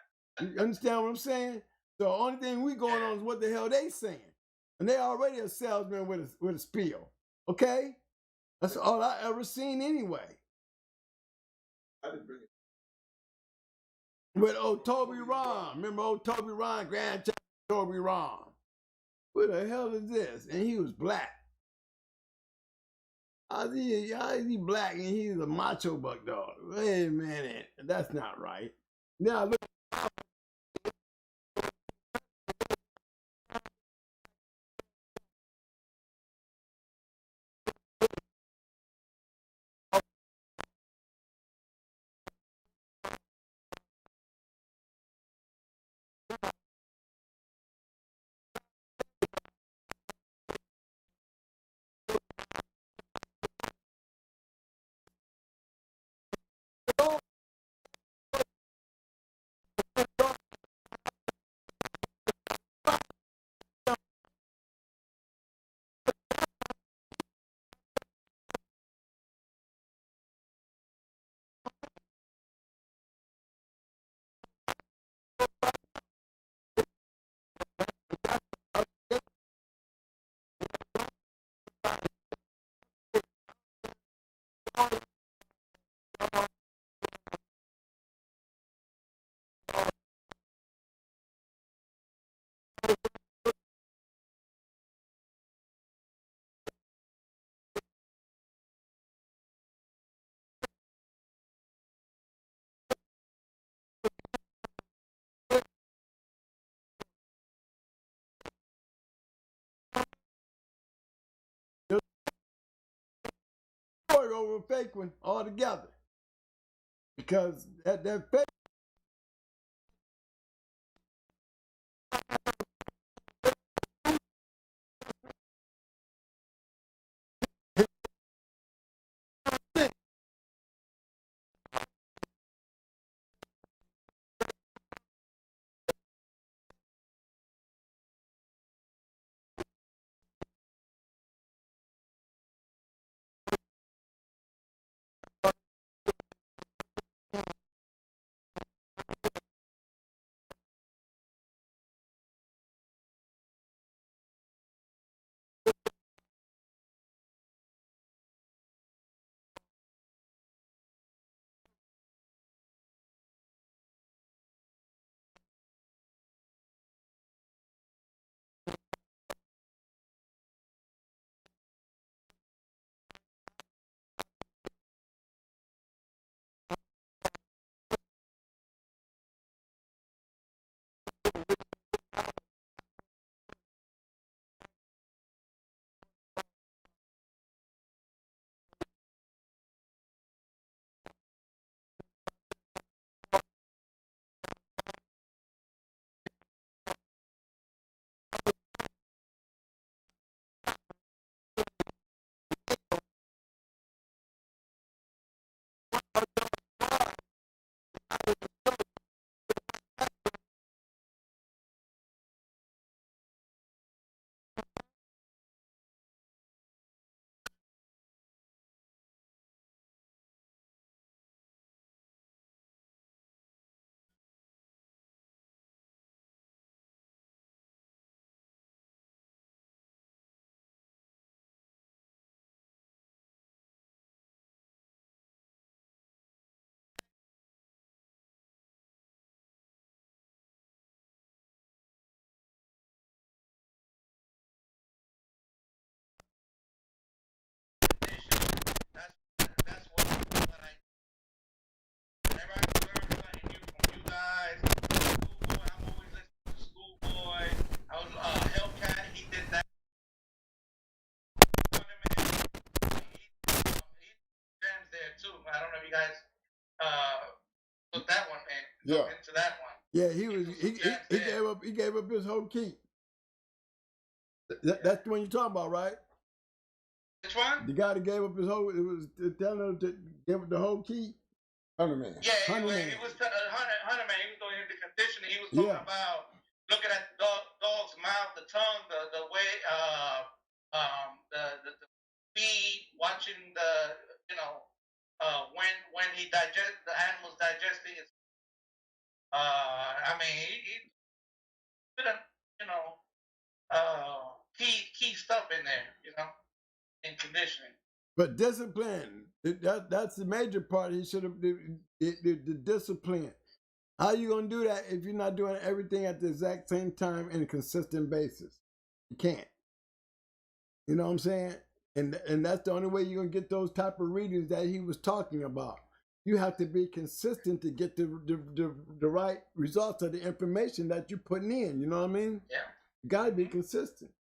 You understand what I'm saying? So the only thing we going on is what the hell they saying. And they already a salesman with a spiel. Okay? That's all I ever seen anyway. I didn't bring it. With old Toby Ron. Remember old Toby Ron, grandchild Toby Ron. Who the hell is this? And he was black. How is he black and he's a Macho Buck dog? Wait a minute. That's not right. Now look. with a fake one altogether. Because that fake. That's what I. Whenever I learn something new from you guys, Schoolboy, I'm always listening to Schoolboy. I was Hellcat. He did that. He gems there too. I don't know if you guys put that one in. Yeah. Into that one. Yeah, he gave up his whole key. That's the one you're talking about, right? Which one? The guy that gave up his whole, it was telling him to give up the whole key. Honey Man. Yeah, he was Hunter Man. He was doing the conditioning. He was talking about looking at the dog's mouth, the tongue, the way, the feed, watching the, when he the animal's digesting it. I mean, he put a, key stuff in there, in conditioning. But discipline, that's the major part. He should have the discipline. How you gonna do that if you're not doing everything at the exact same time in a consistent basis? You can't. You know what I'm saying? And that's the only way you're gonna get those type of readings that he was talking about. You have to be consistent to get the right results of the information that you're putting in. You know what I mean? Yeah. You gotta be consistent.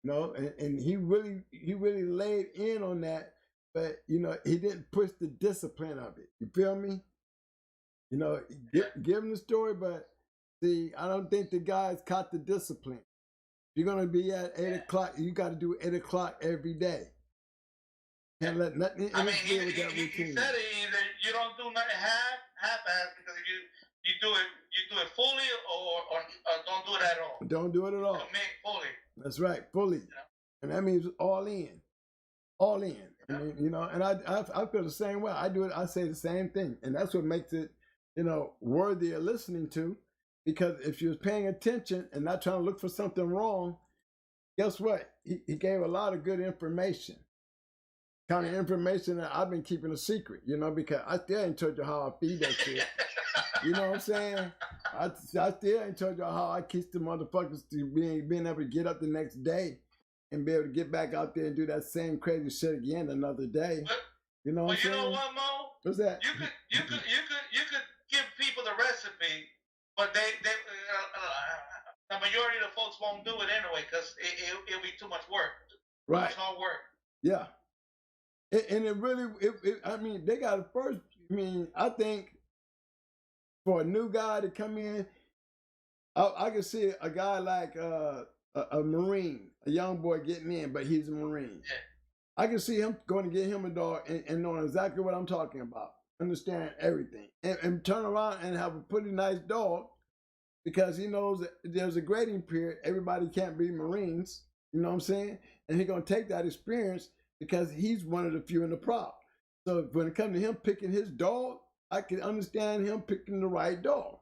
You know, and he really laid in on that, but he didn't push the discipline of it. You feel me? Give him the story, but see, I don't think the guys caught the discipline. If you're gonna be at 8 o'clock, you got to do 8 o'clock every day. Can't let nothing interfere with that routine. He said it, you don't do nothing half-ass, because if you do it fully or don't do it at all. Don't do it at all. Commit fully. That's right, fully. Yeah. And that means all in. All in. Yeah. I mean, and I feel the same way. I say the same thing. And that's what makes it, worthy of listening to. Because if you're paying attention and not trying to look for something wrong, guess what? He gave a lot of good information. Kind of information that I've been keeping a secret, because I still ain't told you how I feed that shit. You know what I'm saying? I still ain't told you how I keep the motherfuckers to being able to get up the next day and be able to get back out there and do that same crazy shit again another day. You know what I'm saying? You know what, Mo? What's that? You could give people the recipe, but they the majority of the folks won't do it anyway because it'll be too much work. Right. Too much hard work. Yeah. And it really, I mean, they got to first. I mean, I think for a new guy to come in, I can see a guy like a Marine, a young boy getting in, but he's a Marine. Yeah. I can see him going to get him a dog and knowing exactly what I'm talking about, understand everything, and turn around and have a pretty nice dog because he knows that there's a grading period. Everybody can't be Marines, you know what I'm saying? And he's going to take that experience because he's one of the few in the prop. So when it comes to him picking his dog, I can understand him picking the right dog.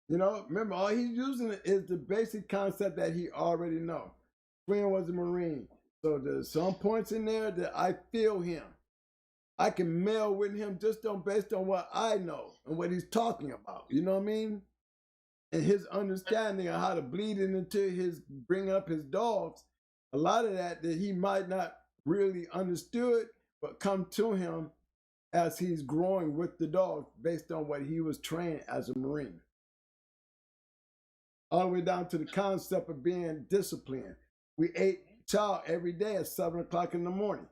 You know, remember, all he's using is the basic concept that he already know. Friend was a Marine. So there's some points in there that I feel him. I can meld with him just based on what I know and what he's talking about. You know what I mean? And his understanding of how to bleed it into his, bring up his dogs. A lot of that he might not really understood, but come to him as he's growing with the dogs based on what he was trained as a Marine. All the way down to the concept of being disciplined. We ate chow every day at 7 o'clock in the morning.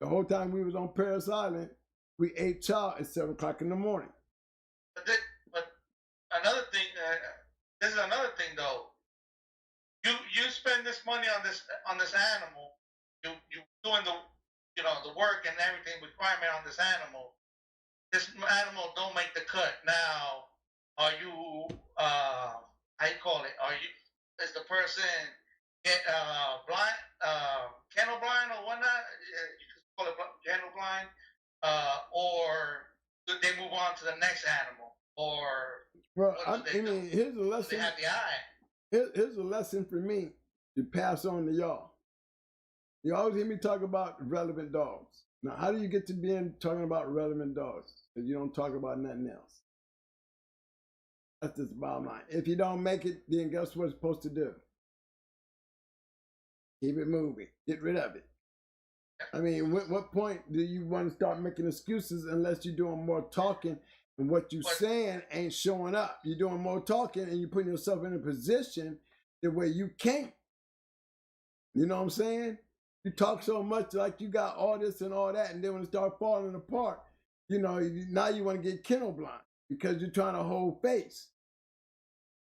The whole time we was on Paris Island, we ate chow at 7 o'clock in the morning. But another thing, this is another thing though. You spend this money on this animal. You doing the work and everything requirement on this animal. This animal don't make the cut. Now, are you how you call it? Is the person blind, kennel blind or whatnot? You can call it kennel blind, or do they move on to the next animal? Or well, I mean, here's a lesson. They have the eye. Here's a lesson for me to pass on to y'all. You always hear me talk about relevant dogs. Now, how do you get to being talking about relevant dogs if you don't talk about nothing else? That's just the bottom line. If you don't make it, then guess what it's supposed to do? Keep it moving. Get rid of it. I mean, what point do you want to start making excuses unless you're doing more talking and what you're saying ain't showing up? You're doing more talking and you're putting yourself in a position the way you can't. You know what I'm saying? You talk so much like you got all this and all that, and then when it starts falling apart, you know, now you want to get kennel blind because you're trying to hold face.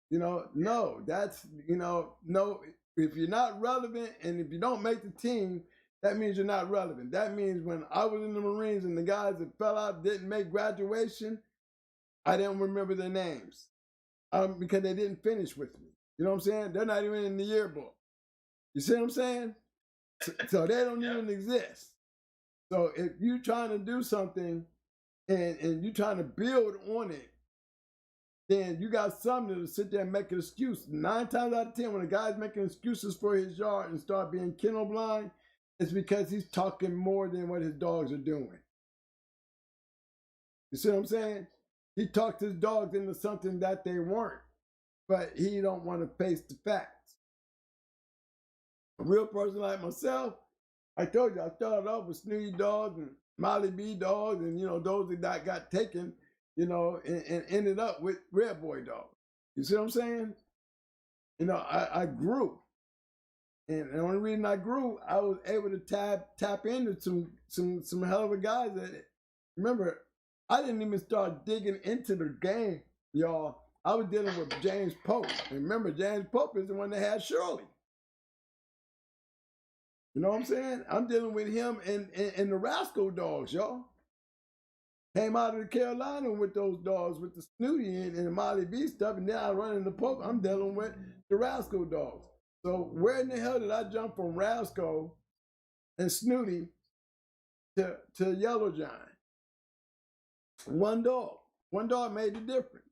You know, no, that's, you know, no, if you're not relevant and if you don't make the team, that means you're not relevant. That means when I was in the Marines and the guys that fell out didn't make graduation, I didn't remember their names because they didn't finish with me. You know what I'm saying? They're not even in the yearbook. You see what I'm saying? So they don't even exist. So if you're trying to do something and you're trying to build on it, then you got something to sit there and make an excuse. 9 times out of 10, when a guy's making excuses for his yard and start being kennel blind, it's because he's talking more than what his dogs are doing. You see what I'm saying? He talked his dogs into something that they weren't, but he don't want to face the facts. A real person like myself, I told you, I started off with Snooty dogs and Molly B dogs and, you know, those that got taken, you know, and ended up with Red Boy dogs. You see what I'm saying? You know, I grew. And the only reason I grew, I was able to tap into some hell of a guys that, remember, I didn't even start digging into the game, y'all. I was dealing with James Pope. And remember, James Pope is the one that had Shirley. You know what I'm saying? I'm dealing with him and the Rascal dogs, y'all. Came out of the Carolina with those dogs, with the Snooty and the Molly B stuff, and now I'm running the Pope. I'm dealing with the Rascal dogs. So where in the hell did I jump from Rascal and Snooty to Yellow Giant? One dog. One dog made the difference.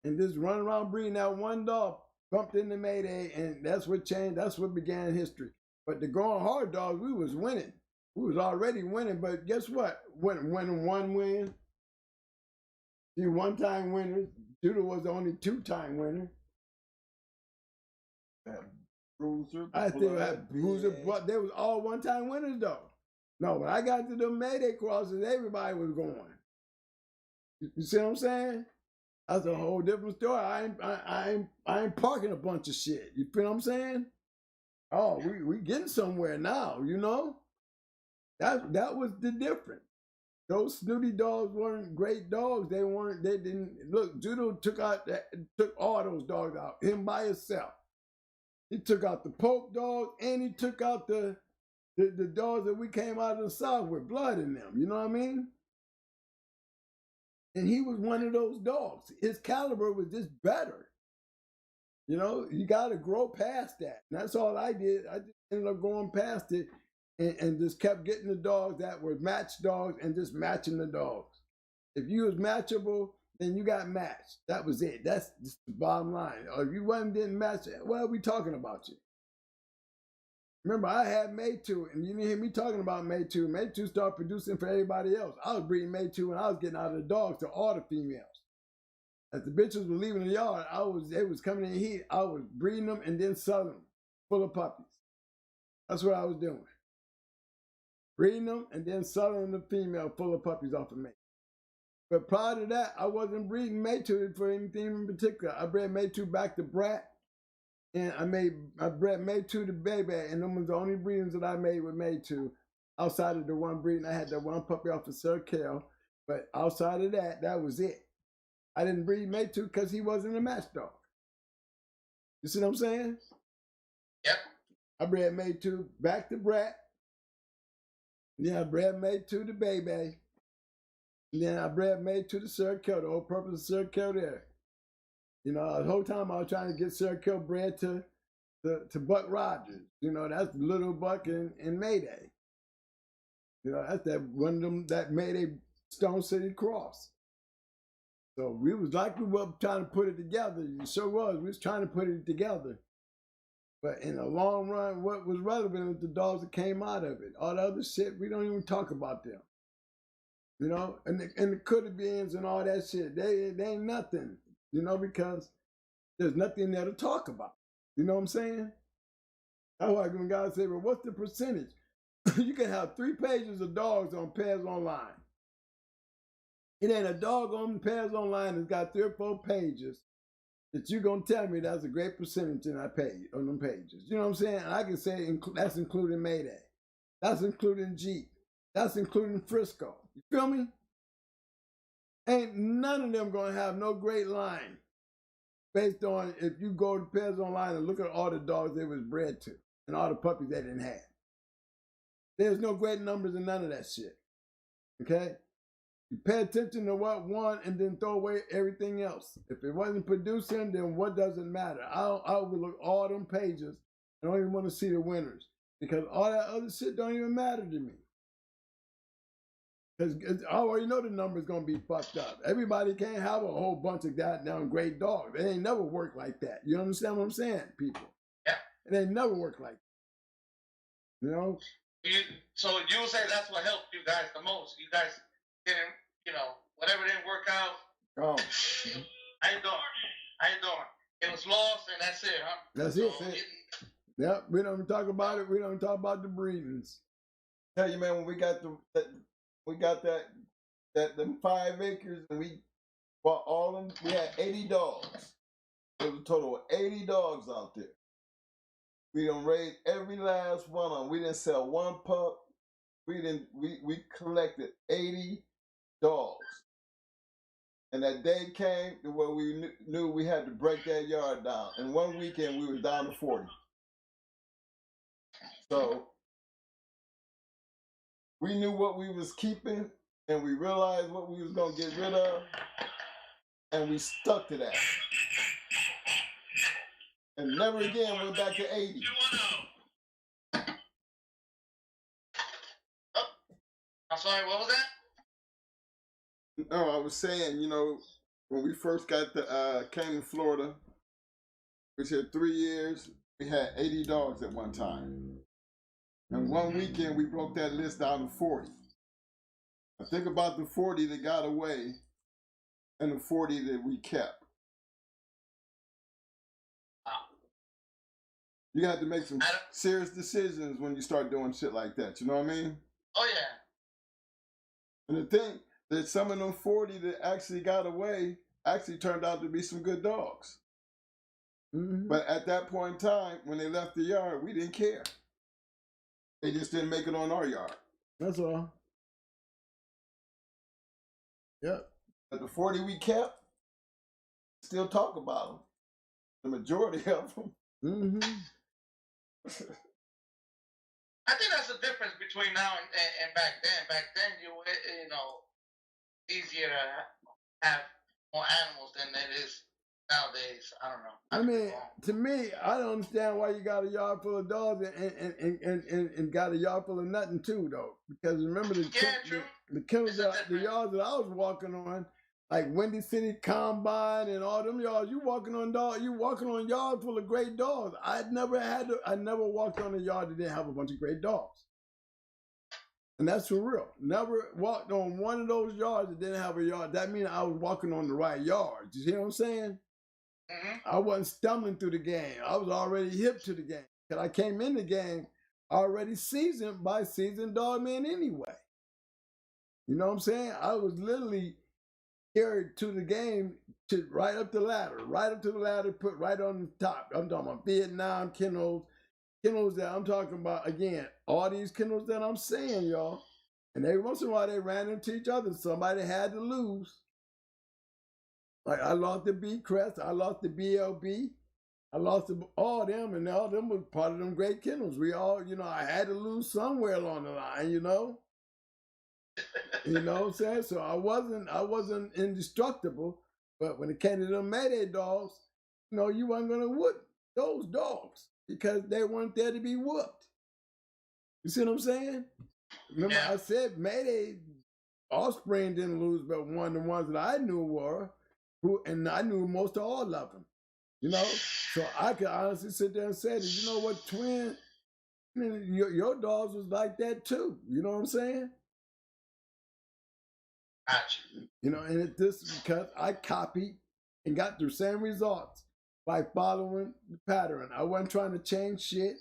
And just run around breeding that one dog, bumped into Mayday, and that's what changed. That's what began history. But the Going Hard dogs, we was winning. We was already winning, but guess what? Winning one win. See, one-time winners. Judah was the only 2-time winner. Bruiser. I still had Bruiser, but they was all one-time winners though. No, when I got to the Mayday crosses, everybody was going. You see what I'm saying? That's a whole different story. I ain't parking a bunch of shit. You feel what I'm saying? Oh, we getting somewhere now, you know? That was the difference. Those snooty dogs weren't great dogs. They didn't look. Judo took all those dogs out, him by himself. He took out the Pope dogs, and he took out the dogs that we came out of the South with blood in them. You know what I mean? And he was one of those dogs. His caliber was just better. You know, you got to grow past that. And that's all I did. I just ended up going past it and just kept getting the dogs that were matched dogs and just matching the dogs. If you was matchable, then you got matched. That was it. That's just the bottom line. Or if you didn't match it, well, we talking about you. Remember, I had May 2, and you didn't hear me talking about May 2. May 2 started producing for everybody else. I was breeding May 2, and I was getting out of the dogs to all the females. As the bitches were leaving the yard, they was coming in heat. I was breeding them and then selling them full of puppies. That's what I was doing. Breeding them and then selling the female full of puppies off of me. But prior to that, I wasn't breeding May 2 for anything in particular. I bred May 2 back to Brat. And I bred May 2 to Baby, and them was the only breedings that I made with May 2. Outside of the one breeding, I had that one puppy off of Sir Kel, but outside of that, that was it. I didn't breed May 2 because he wasn't a match dog. You see what I'm saying? Yep. I bred May 2 back to Brat. Then I bred May 2 to Baby. And then I bred May 2 to Sir Kel, the whole purpose of Sir Kel there. You know, the whole time I was trying to get Sir Kel bred to Buck Rogers. You know, that's Little Buck and Mayday. You know, that's that one of them that Mayday Stone City Cross. So we was trying to put it together. You sure was. We was trying to put it together. But in the long run, what was relevant was the dogs that came out of it. All the other shit, we don't even talk about them. You know, and the could-have-beens and all that shit, they ain't nothing. You know, because there's nothing there to talk about. You know what I'm saying? That's why when guys say, well, what's the percentage? You can have 3 pages of dogs on Pairs Online. It ain't a dog on Pairs Online that's got 3 or 4 pages that you're going to tell me that's a great percentage in that page, on them pages. You know what I'm saying? I can say that's including Mayday. That's including Jeep. That's including Frisco. You feel me? Ain't none of them going to have no great line based on if you go to Pairs Online and look at all the dogs they was bred to and all the puppies they didn't have. There's no great numbers in none of that shit. Okay? You pay attention to what won and then throw away everything else. If it wasn't producing, then what does it matter? I overlook all them pages. I don't even want to see the winners because all that other shit don't even matter to me. Because I already know the number's going to be fucked up. Everybody can't have a whole bunch of goddamn great dogs. It ain't never worked like that. You understand what I'm saying, people? Yeah. It ain't never worked like that. You know? So you say that's what helped you guys the most. You guys didn't, you know, whatever didn't work out. Oh. How you doing? How you doing? It was lost and that's it, huh? That's it. Yep. We don't talk about it. We don't talk about the breedings. Tell you, man, when we got them 5 acres and we bought all them, we had 80 dogs. There was a total of 80 dogs out there. We done raised every last one of them. We didn't sell one pup. We collected 80 dogs. And that day came to where we knew we had to break that yard down. And one weekend we was down to 40. So we knew what we was keeping, and we realized what we was gonna get rid of, and we stuck to that. And never again went back to 80. Oh, I'm sorry, what was that? No, I was saying, you know, when we first came to Florida, which had 3 years, we had 80 dogs at one time. And one weekend, we broke that list down to 40. I think about the 40 that got away and the 40 that we kept. You have to make some serious decisions when you start doing shit like that. You know what I mean? Oh, yeah. And the thing that some of them 40 that actually got away actually turned out to be some good dogs. Mm-hmm. But at that point in time, when they left the yard, we didn't care. They just didn't make it on our yard. That's all. Yep. But the 40 we kept, still talk about them. The majority of them. Mm-hmm. I think that's the difference between now and back then. Back then, you know, easier to have more animals than it is nowadays. I don't know. I mean, to me, I don't understand why you got a yard full of dogs and got a yard full of nothing too, though. Because remember the kennels, the yards that I was walking on, like Windy City Combine and all them yards, you walking on yard full of great dogs. I never walked on a yard that didn't have a bunch of great dogs. And that's for real. Never walked on one of those yards that didn't have a yard. That means I was walking on the right yard. You see what I'm saying? Mm-hmm. I wasn't stumbling through the game. I was already hip to the game. Because I came in the game already seasoned by seasoned dog men anyway. You know what I'm saying? I was literally carried to the game to right up to the ladder, put right on the top. I'm talking about Vietnam kennels that I'm talking about, again, all these kennels that I'm saying, y'all. And every once in a while they ran into each other. Somebody had to lose. Like I lost the B Crest, I lost the BLB, I lost all them, and all them was part of them great kennels. We all, I had to lose somewhere along the line, You know what I'm saying? So I wasn't indestructible, but when it came to them Mayday dogs, you weren't gonna whoop those dogs because they weren't there to be whooped. You see what I'm saying? Remember I said Mayday offspring didn't lose, but one of the ones that I knew were, and I knew most of all of them, So I could honestly sit there and say that, you know what, twin, your dogs was like that too. You know what I'm saying? Gotcha. And this because I copied and got the same results by following the pattern. I wasn't trying to change shit.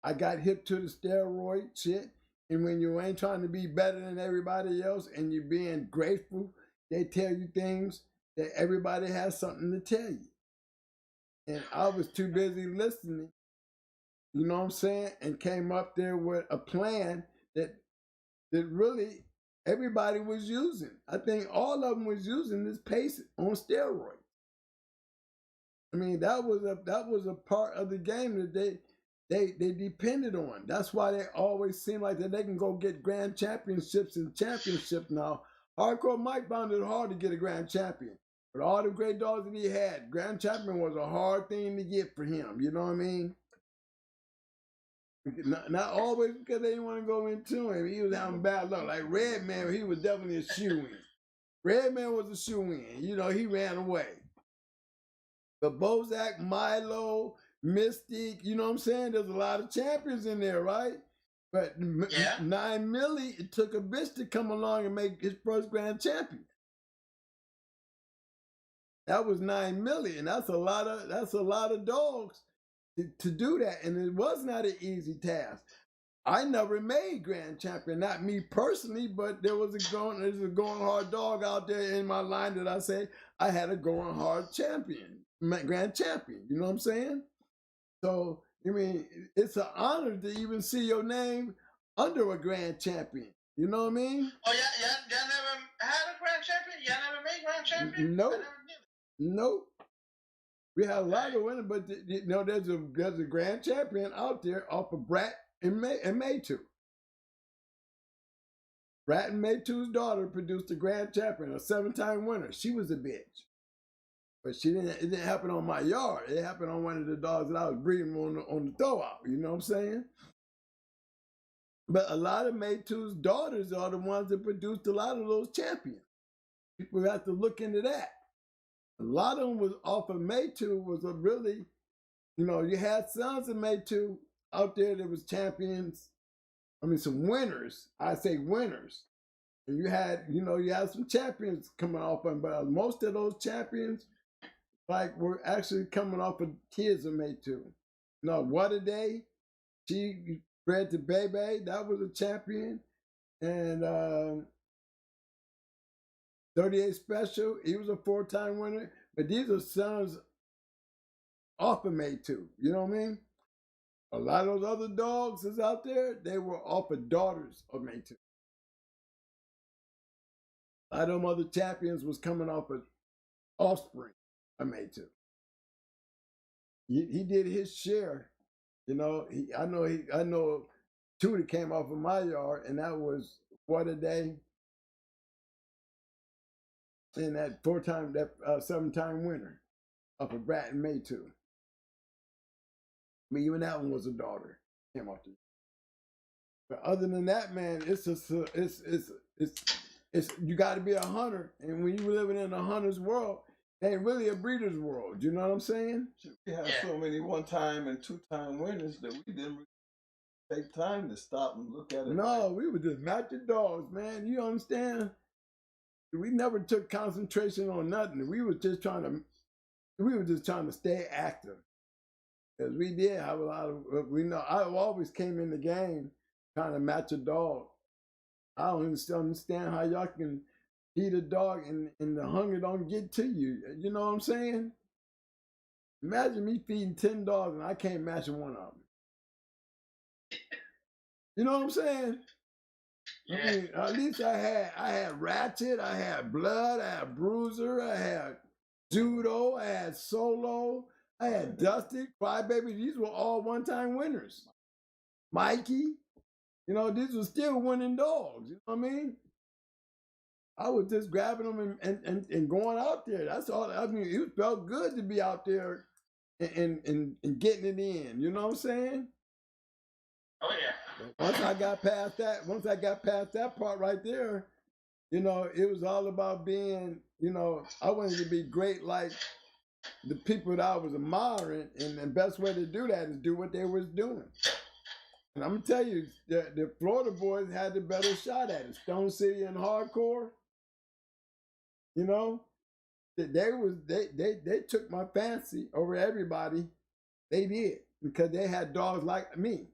I got hip to the steroid shit. And when you ain't trying to be better than everybody else and you're being grateful, they tell you things that everybody has something to tell you. And I was too busy listening, you know what I'm saying? And came up there with a plan that really everybody was using. I think all of them was using this pace on steroids. I mean, that was a part of the game that they depended on. That's why they always seem like that they can go get grand championships and championships now. Hardcore Mike found it hard to get a grand champion. But all the great dogs that he had, grand champion was a hard thing to get for him. You know what I mean? Not always because they didn't want to go into him. He was having bad luck. Like Redman, he was definitely a shoe-in. Redman was a shoe-in. He ran away. But Bozak, Milo, Mystique, you know what I'm saying? There's a lot of champions in there, right? But 9 Milli, it took a bitch to come along and make his first grand champion. That was 9 Milli, and that's a lot of dogs to do that, and it was not an easy task. I never made grand champion, not me personally, but there's a going hard dog out there in my line that I say I had a going hard champion, grand champion. You know what I'm saying? So I mean, it's an honor to even see your name under a grand champion. You know what I mean? Oh yeah, never had a grand champion. Y'all never made grand champion. Nope. Nope. We had a lot of winners, but there's a grand champion out there off of Brat and Maytu. Brat and Maytu's daughter produced a grand champion, a 7-time winner. She was a bitch. But it didn't happen on my yard. It happened on one of the dogs that I was breeding on the throw out. You know what I'm saying? But a lot of Maytu's daughters are the ones that produced a lot of those champions. People have to look into that. A lot of them was off of Maytu was a really, you had sons of Maytu out there that was champions. I mean, some winners. I say winners. And you had some champions coming off of them, but most of those champions, were actually coming off of kids of Maytu. What a Day, she bred to Bebe, that was a champion. And 38 Special, he was a 4-time winner. But these are sons off of Maytu, you know what I mean? A lot of those other dogs that's out there, they were off of daughters of mates. A lot of them other champions was coming off of offspring of mates. He did his share. You know, I know two that came off of my yard, and that was What a Day, and that 7-time winner off of Bratton May too. I mean, even that one was a daughter. Came off the. But other than that, man, it's you got to be a hunter, and when you're living in a hunter's world, it ain't really a breeder's world. You know what I'm saying? We have so many 1-time and 2-time winners that we didn't take time to stop and look at it. No, we would just match the dogs, man. You understand? We never took concentration on nothing. We were just trying to stay active. Because we did have a lot of, I always came in the game trying to match a dog. I don't understand how y'all can feed a dog and the hunger don't get to you. You know what I'm saying? Imagine me feeding 10 dogs and I can't match one of them. You know what I'm saying? Yeah. I mean, at least I had Ratchet, I had Blood, I had Bruiser, I had Judo, I had Solo, I had Dusty, Crybaby. These were all 1-time winners. Mikey, you know, these were still winning dogs. You know what I mean? I was just grabbing them and going out there. That's all. I mean, it felt good to be out there and getting it in. You know what I'm saying? Oh yeah. Once I got past that part right there, you know, it was all about being, you know, I wanted to be great like the people that I was admiring, and the best way to do that is do what they was doing. And I'm gonna tell you, the Florida boys had the better shot at it. Stone City and Hardcore, you know, they took my fancy over everybody. They did, because they had dogs like me.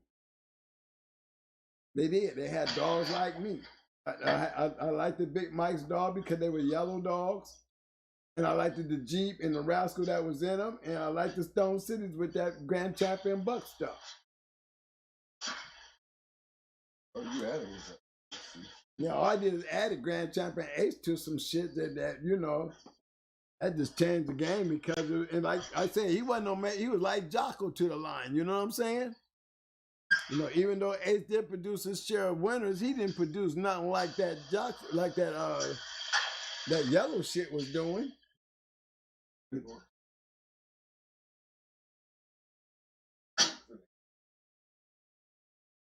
They did. They had dogs like me. I liked the Big Mike's dog because they were yellow dogs. And I liked the Jeep and the Rascal that was in them. And I liked the Stone Cities with that Grand Champion Buck stuff. Oh, you added it. Yeah, all I did is add a Grand Champion Ace to some shit that you know, that just changed the game because, and like I said, he wasn't no man. He was like Jocko to the line. You know what I'm saying? You know, even though Ace did produce his share of winners, he didn't produce nothing like that that yellow shit was doing.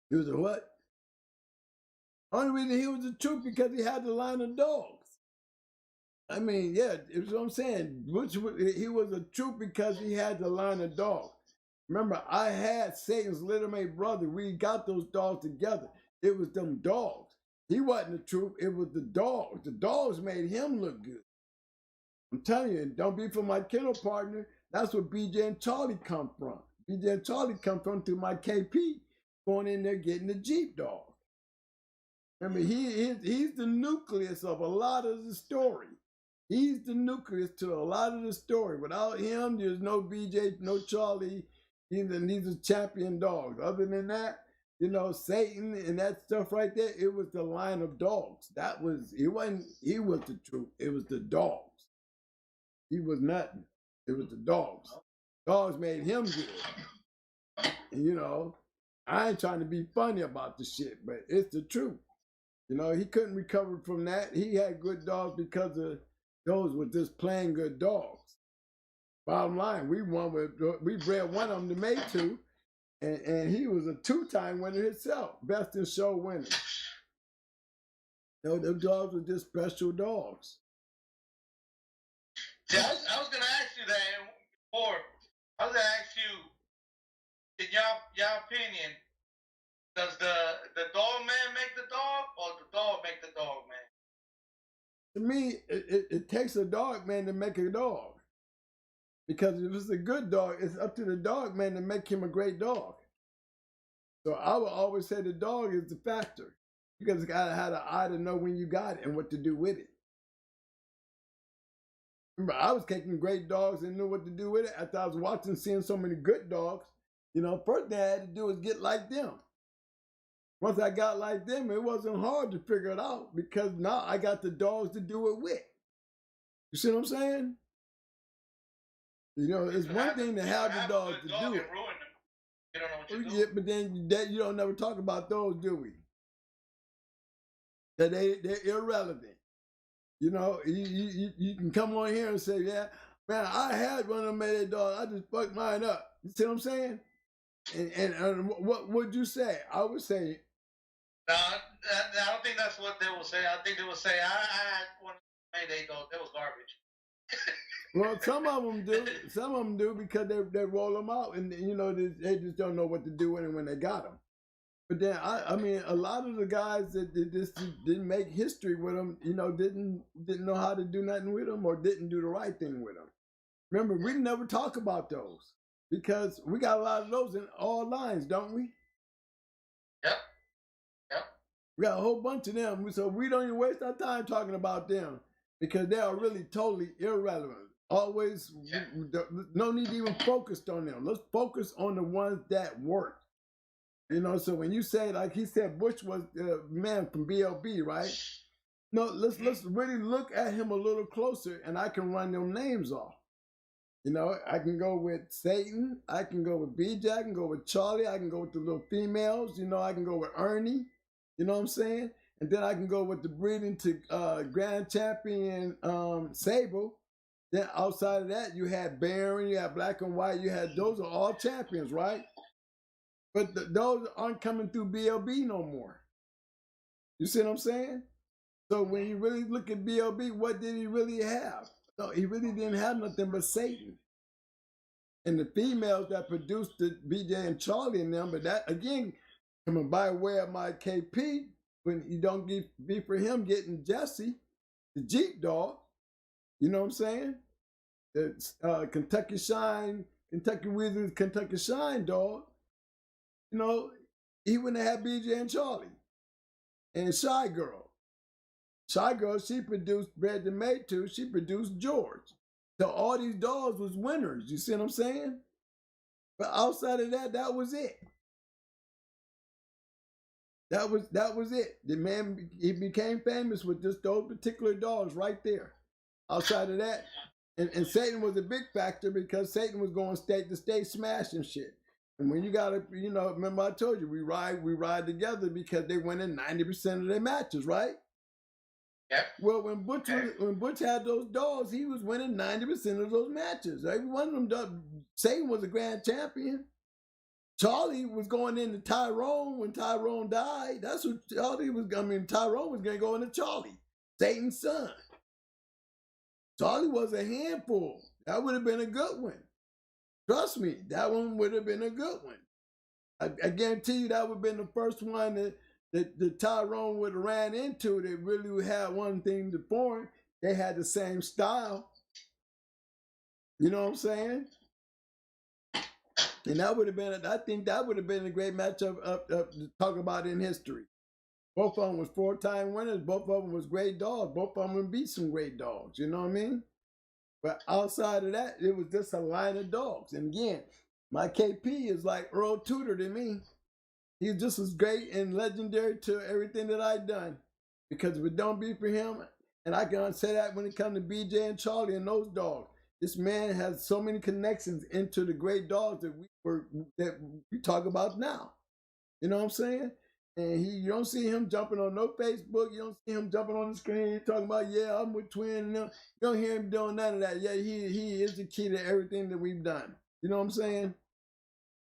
He was a what? Only reason he was a troop because he had the line of dogs. I mean, yeah, it's what I'm saying. He was a troop because he had the line of dogs. Remember, I had Satan's little mate brother. We got those dogs together. It was them dogs. He wasn't a troop. It was the dogs. The dogs made him look good. I'm telling you, don't be for my kennel partner. That's where BJ and Charlie come from. BJ and Charlie come from through my KP, going in there getting the Jeep dog. I mean, he's the nucleus of a lot of the story. He's the nucleus to a lot of the story. Without him, there's no BJ, no Charlie. These are champion dogs. Other than that, you know, Satan and that stuff right there, it was the line of dogs. He was the truth. It was the dogs. He was nothing. It was the dogs. Dogs made him good. And, you know, I ain't trying to be funny about the shit, but it's the truth. You know, he couldn't recover from that. He had good dogs because of those were just plain good dogs. Bottom line, we bred one of them to mate to, and he was a 2-time winner himself, best in show winner. You know, those dogs were just special dogs. Yeah, I was gonna ask you that before. I was gonna ask you, in your opinion, does the dog man make the dog, or the dog make the dog man? To me, it takes a dog man to make a dog. Because if it's a good dog, it's up to the dog man to make him a great dog. So I would always say the dog is the factor. You guys gotta have an eye to know when you got it and what to do with it. Remember, I was taking great dogs and knew what to do with it after I was seeing so many good dogs. You know, first thing I had to do was get like them. Once I got like them, it wasn't hard to figure it out because now I got the dogs to do it with. You see what I'm saying? You know, it's one thing to have the dogs to do it. You don't know what you're doing. Yeah, but then that you don't never talk about those, do we? That they're irrelevant. You know, you can come on here and say, yeah, man, I had one of them made dogs. I just fucked mine up. You see what I'm saying? And what would you say? I would say. No, I don't think that's what they will say. I think they will say, I had one Mayday dog. That was garbage. Well, some of them do. Some of them do because they roll them out, and you know they just don't know what to do with them when they got them. But then I mean, a lot of the guys that just didn't make history with them, you know, didn't know how to do nothing with them or didn't do the right thing with them. Remember, we never talk about those because we got a lot of those in all lines, don't we? Yep. We got a whole bunch of them, so we don't even waste our time talking about them because they are really totally irrelevant. Always, no need to even focus on them. Let's focus on the ones that work. You know, so when you say, like he said, Bush was the man from BLB, right? No, let's really look at him a little closer, and I can run them names off. You know, I can go with Satan, I can go with BJ, I can go with Charlie, I can go with the little females, you know, I can go with Ernie, you know what I'm saying? And then I can go with the breeding to Grand Champion Sable. Then outside of that, you had Baron, you had Black and White, those are all champions, right? But those aren't coming through BLB no more. You see what I'm saying? So when you really look at BLB, what did he really have? No, he really didn't have nothing but Satan. And the females that produced the BJ and Charlie and them, but that, again, coming by way of my KP, when you don't be for him getting Jesse, the Jeep dog, you know what I'm saying? The Kentucky Wizards, Kentucky Shine dog, you know, he wouldn't have had BJ and Charlie. And Shy Girl, she produced Bred and Made To, she produced George. So all these dogs was winners, you see what I'm saying? But outside of that, that was it. That was it. The man, he became famous with just those particular dogs right there. Outside of that, and Satan was a big factor because Satan was going state to state smashing shit. And when you gotta, you know, remember I told you we ride together because they win in 90% of their matches, right? Yeah. Well, when Butch had those dogs, he was winning 90% of those matches. Every one of them, Satan was a grand champion. Charlie was going into Tyrone when Tyrone died. That's what Charlie was. I mean, Tyrone was going to go into Charlie, Satan's son. Charlie was a handful. That would have been a good one. Trust me, that one would have been a good one. I guarantee you that would have been the first one that Tyrone would have ran into that really had one thing to form. They had the same style. You know what I'm saying? And that would have been, I think that would have been a great matchup to talk about in history. Both of them was 4-time winners. Both of them was great dogs. Both of them beat some great dogs. You know what I mean? But outside of that, it was just a line of dogs. And again, my KP is like Earl Tudor to me. He's just as great and legendary to everything that I've done. Because if it don't be for him, and I can say that when it comes to BJ and Charlie and those dogs, this man has so many connections into the great dogs that we talk about now. You know what I'm saying? And you don't see him jumping on no Facebook. You don't see him jumping on the screen talking about, yeah, I'm with Twin and them. You don't hear him doing none of that. Yeah, he is the key to everything that we've done. You know what I'm saying?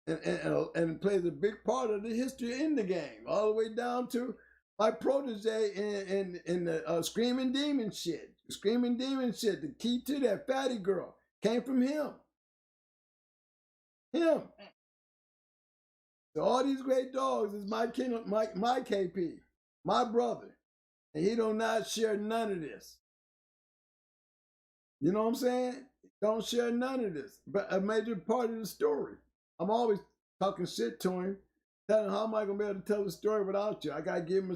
And plays a big part of the history in the game, all the way down to my protege in the Screaming Demon shit. Screaming Demon shit, the key to that fatty girl came from him. So all these great dogs is my KP, my brother. And he do not share none of this. You know what I'm saying? Don't share none of this. But a major part of the story. I'm always talking shit to him, telling him how am I gonna be able to tell the story without you? I gotta give him,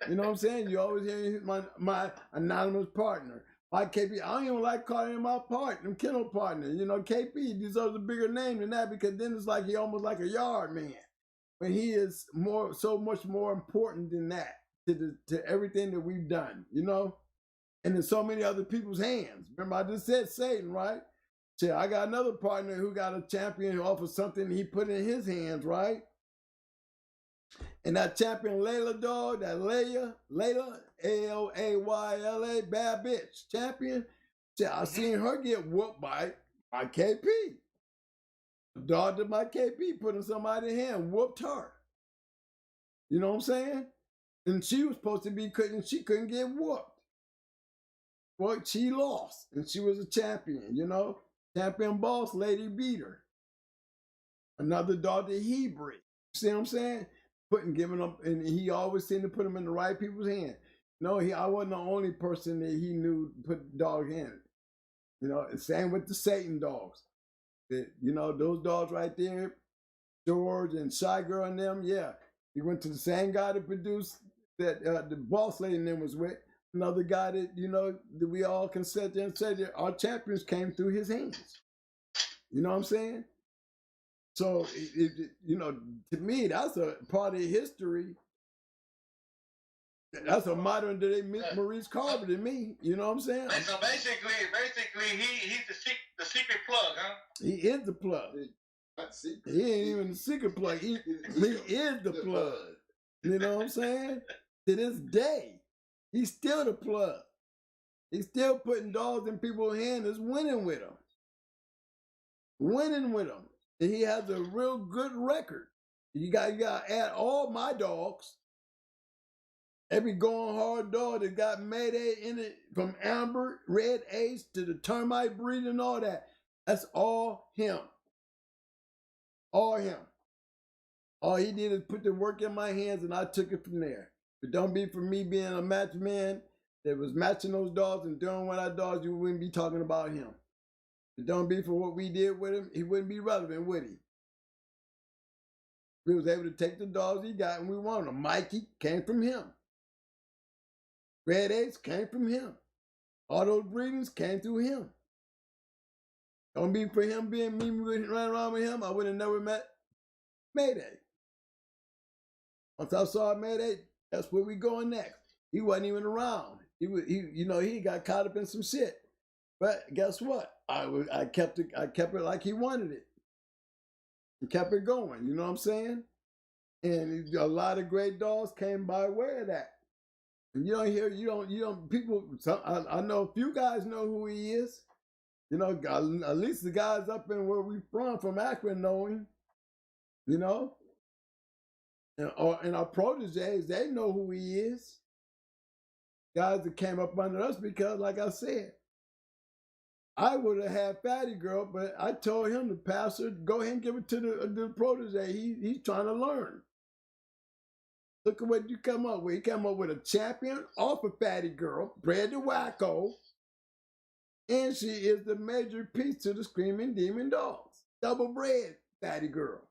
you know what I'm saying? You always hear my anonymous partner. My KP, I don't even like calling him my partner, kennel partner. You know, KP deserves a bigger name than that because then it's like he almost like a yard man. But he is so much more important than that to everything that we've done, you know? And in so many other people's hands. Remember, I just said Satan, right? So I got another partner who got a champion off of something he put in his hands, right? And that champion Layla dog, that Layla, Alayla, bad bitch, champion. I seen her get whooped by my KP. The dog that my KP put in somebody's hand, whooped her. You know what I'm saying? And she was supposed to be, she couldn't get whooped. Well, she lost, and she was a champion, you know? Champion boss lady beat her. Another dog that he breed. See what I'm saying? Giving up, and he always seemed to put them in the right people's hand. No, I wasn't the only person that he knew put dog in. You know, same with the Satan dogs. You know, those dogs right there, George and Shy Girl and them, yeah. He went to the same guy that produced that the boss lady and them was with. Another guy that, you know, that we all can sit there and say that our champions came through his hands. You know what I'm saying? So, you know, to me, that's a part of history. That's a modern day Maurice Carver to me. You know what I'm saying? So basically, he's the secret plug, huh? He is the plug. He ain't even the secret plug. He is the plug. You know what I'm saying? To this day, he's still the plug. He's still putting dogs in people's hands that's winning with them. Winning with them. And he has a real good record. You got to add all my dogs. Every going hard dog that got Mayday in it, from Amber, Red Ace to the termite breed and all that. That's all him. All him. All he did is put the work in my hands and I took it from there. But don't be for me being a match man that was matching those dogs and doing what I dogs, you wouldn't be talking about him. But don't be for what we did with him, he wouldn't be relevant, would he? We was able to take the dogs he got and we wanted them. Mikey came from him. Red Ace came from him. All those breedings came through him. Don't be for him being me running around with him, I would have never met Mayday. Once I saw Mayday, that's where we going next. He wasn't even around. He got caught up in some shit. But guess what? I kept it like he wanted it. And kept it going, you know what I'm saying? And a lot of great dogs came by way of that. And you don't people, I know a few guys know who he is. You know, at least the guys up in where we from Akron know him. You know? And our proteges, they know who he is. Guys that came up under us because, like I said, I would have had Fatty Girl, but I told him, the pastor, go ahead and give it to the protege. He's trying to learn. Look at what you come up with. He came up with a champion off of Fatty Girl, bred to Wacko, and she is the major piece to the Screaming Demon Dogs. Double bred Fatty Girl.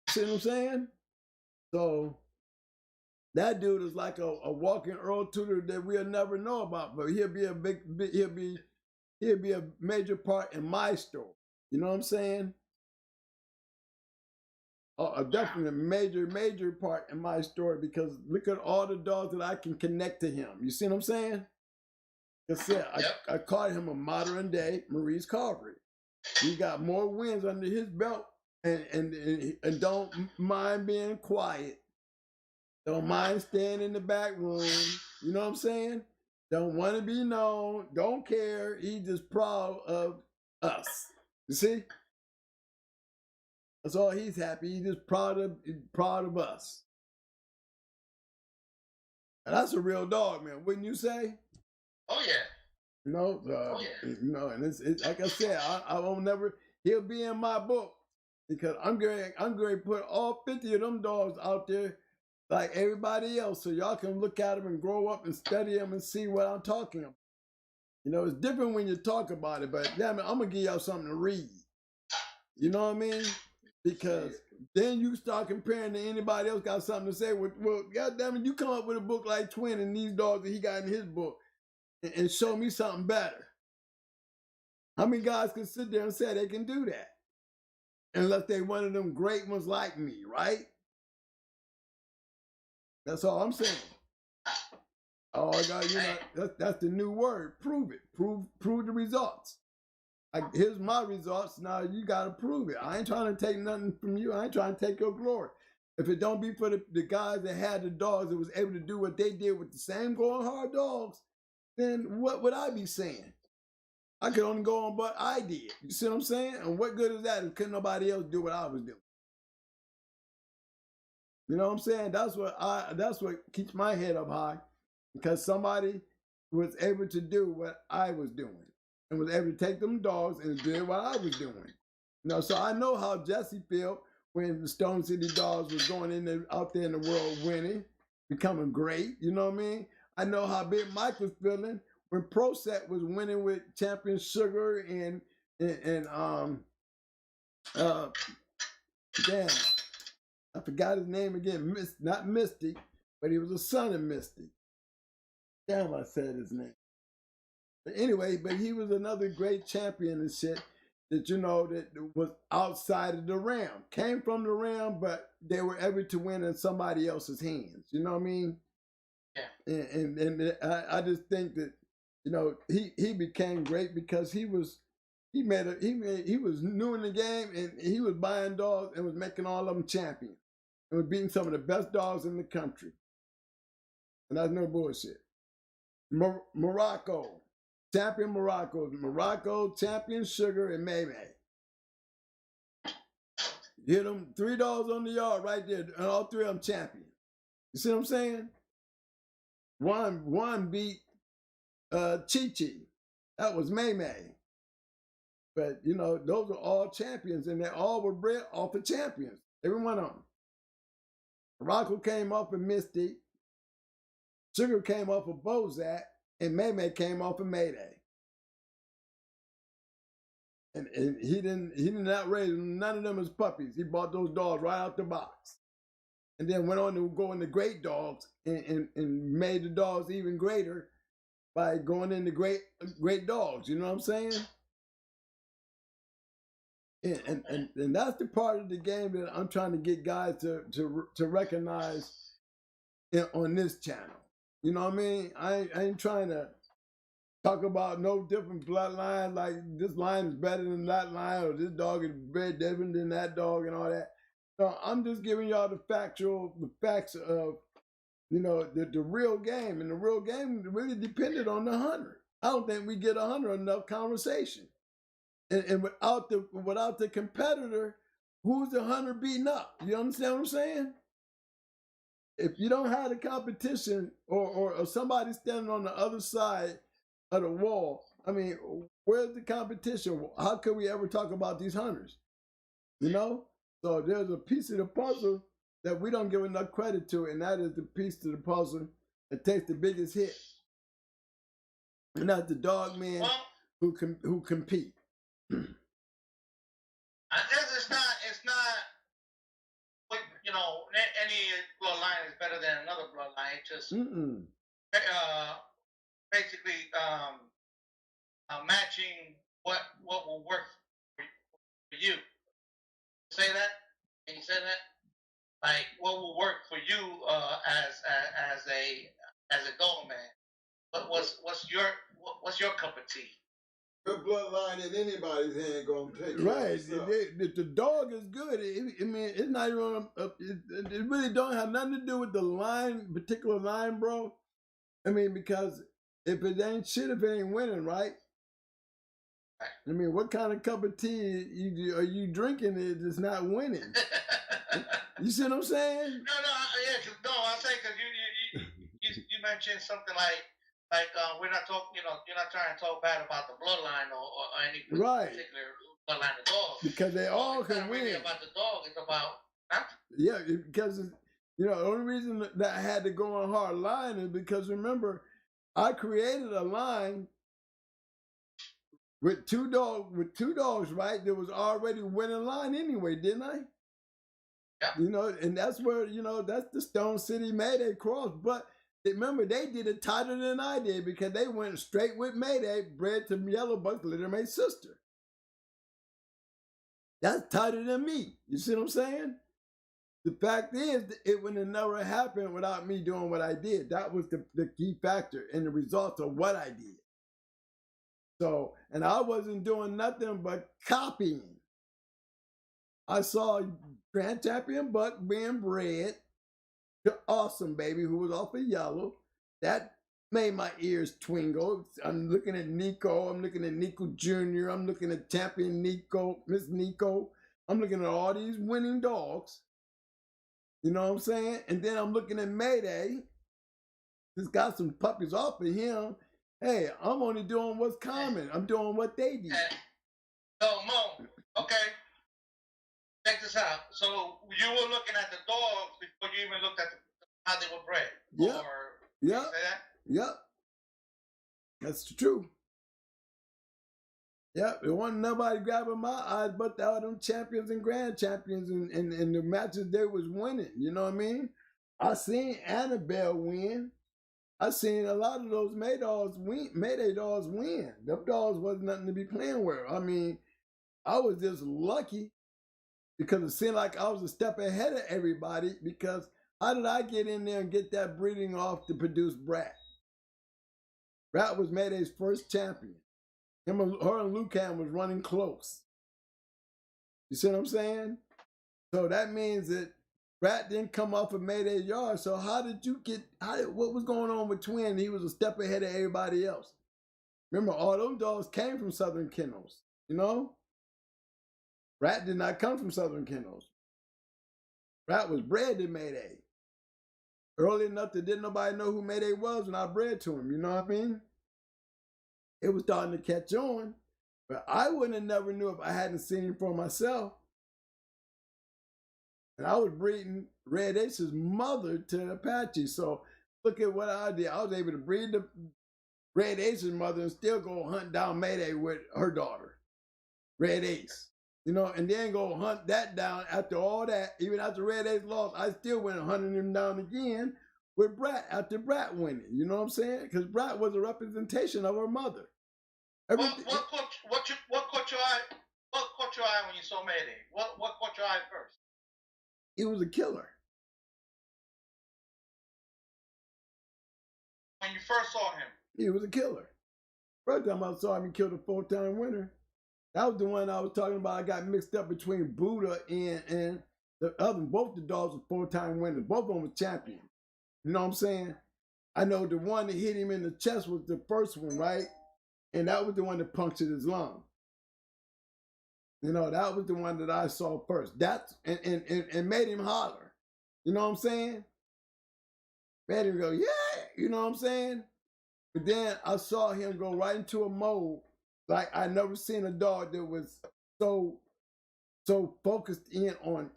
See what I'm saying? So that dude is like a walking Earl Tudor that we'll never know about, but he'll be a major part in my story. You know what I'm saying? Definitely a major part in my story because look at all the dogs that I can connect to him. You see what I'm saying? I called him a modern day Maurice Carver. He got more wins under his belt and don't mind being quiet. Don't mind staying in the back room. You know what I'm saying? Don't want to be known. Don't care. He's just proud of us. You see? That's all he's happy. He's just proud of us. And that's a real dog, man. Wouldn't you say? Oh yeah. You know, you know, and it's like I said, I won't never. He'll be in my book because I'm going to put all 50 of them dogs out there like everybody else, so y'all can look at them and grow up and study them and see what I'm talking about. You know, it's different when you talk about it, but damn it, I'm gonna give y'all something to read. You know what I mean? Because then you start comparing to anybody else got something to say. Well, goddamn it, you come up with a book like Twin and these dogs that he got in his book. and show me something better. How many guys can sit there and say they can do that? Unless they one of them great ones like me, right? That's all I'm saying. Oh, I got, you know, that's the new word. Prove it. Prove the results. Here's my results. Now you gotta prove it. I ain't trying to take nothing from you. I ain't trying to take your glory. If it don't be for the guys that had the dogs that was able to do what they did with the same going hard dogs, then what would I be saying? I could only go on what I did. You see what I'm saying? And what good is that if couldn't nobody else do what I was doing? You know what I'm saying? That's what keeps my head up high, because somebody was able to do what I was doing and was able to take them dogs and did what I was doing. You know, so I know how Jesse felt when the Stone City Dogs was going in there, out there in the world winning, becoming great. You know what I mean? I know how Big Mike was feeling when Pro Set was winning with Champion Sugar and damn, I forgot his name again. Not Misty, but he was a son of Misty. Damn, I said his name. But anyway, but he was another great champion and shit that, you know, that was outside of the realm. Came from the realm, but they were able to win in somebody else's hands. You know what I mean? Yeah. And I just think that, you know, he became great because he was new in the game, and he was buying dogs and was making all of them champions. And was beating some of the best dogs in the country. And that's no bullshit. Morocco. Champion Morocco, Champion Sugar, and May May. Hit them 3 dogs on the yard right there, and all 3 of them champions. You see what I'm saying? One beat Chi-Chi. That was May May. But, you know, those are all champions, and they all were bred off of champions. Every one of them. Morocco came off of Misty. Sugar came off of Bozak. And May May came off of Mayday. And he didn't outraise none of them as puppies. He bought those dogs right out the box. And then went on to go into great dogs and made the dogs even greater by going into great dogs. You know what I'm saying? And that's the part of the game that I'm trying to get guys to recognize on this channel. You know what I mean? I ain't trying to talk about no different bloodlines, like this line is better than that line, or this dog is very different than that dog and all that. No, I'm just giving y'all the facts of, you know, the real game. And the real game really depended on the hunter. I don't think we get a hunter enough conversation. And without the competitor, who's the hunter beating up? You understand what I'm saying? If you don't have the competition or somebody standing on the other side of the wall, I mean, where's the competition? How could we ever talk about these hunters? You know? So there's a piece of the puzzle that we don't give enough credit to, and that is the piece of the puzzle that takes the biggest hit. And that's the dog men who compete. I guess it's not, you know, any bloodline is better than another bloodline. It just basically matching what will work for you. Say that? Can you say that? Like what will work for you as a dog man? What's your cup of tea? Good bloodline in anybody's hand gonna take right. The dog is good. I mean, it's not even. It really don't have nothing to do with the particular line, bro. I mean, because if it ain't shit, if it ain't winning, right? I mean, what kind of cup of tea are you drinking that is not winning? You see what I'm saying? No, I'm saying because you mentioned something like we're not talking, you know, you're not trying to talk bad about the bloodline or any particular bloodline of dogs. Because they all can win. It's not really about the dog, it's about Yeah, because, you know, the only reason that I had to go on hard line is because, remember, I created a line with two dogs, right? There was already winning line anyway, didn't I? Yeah. You know, and that's where, you know, that's the Stone City Mayday cross. But remember, they did it tighter than I did because they went straight with Mayday, bred to Yellow Buck's Little May's sister. That's tighter than me. You see what I'm saying? The fact is, it would have never happened without me doing what I did. That was the key factor in the result of what I did. So, and I wasn't doing nothing but copying. I saw Grand Champion Buck being bred to Awesome Baby, who was off of Yellow. That made my ears twingle. I'm looking at Nico. I'm looking at Nico Jr. I'm looking at Champion Nico, Miss Nico. I'm looking at all these winning dogs. You know what I'm saying? And then I'm looking at Mayday. Just got some puppies off of him. Hey, I'm only doing what's common. I'm doing what they did. So, Mo, okay. Check this out. So you were looking at the dogs before you even looked at how they were bred. Yeah. Yeah. Say that? Yep. That's true. Yep. There wasn't nobody grabbing my eyes but all them champions and grand champions and the matches they was winning. You know what I mean? I seen Annabelle win. I seen a lot of those Mayday dogs win. Them dogs wasn't nothing to be playing with. I mean, I was just lucky because it seemed like I was a step ahead of everybody because how did I get in there and get that breeding off to produce Brat? Brat was Mayday's first champion. Her and Lucan was running close. You see what I'm saying? So that means that Brat didn't come off of Mayday yard. So what was going on with Twin? He was a step ahead of everybody else. Remember, all those dogs came from Southern Kennels, you know? Brat did not come from Southern Kennels. Brat was bred to Mayday. Early enough that didn't nobody know who Mayday was when I bred to him, you know what I mean? It was starting to catch on, but I wouldn't have never knew if I hadn't seen him for myself. And I was breeding Red Ace's mother to Apache. So look at what I did. I was able to breed the Red Ace's mother and still go hunt down Mayday with her daughter, Red Ace. You know, and then go hunt that down after all that. Even after Red Ace lost, I still went hunting him down again with Brat after Brat winning. You know what I'm saying? Because Brat was a representation of her mother. What caught your eye? What caught your eye when you saw Mayday? What caught your eye first? He was a killer. When you first saw him? He was a killer. First time I saw him, he killed a 4-time winner. That was the one I was talking about. I got mixed up between Buddha and the other. Both the dogs were 4-time winners. Both of them were champions. You know what I'm saying? I know the one that hit him in the chest was the first one, right? And that was the one that punctured his lung. You know, that was the one that I saw first. That's and made him holler. You know what I'm saying? Made him go, yeah, you know what I'm saying? But then I saw him go right into a mode. Like I never seen a dog that was so focused in on,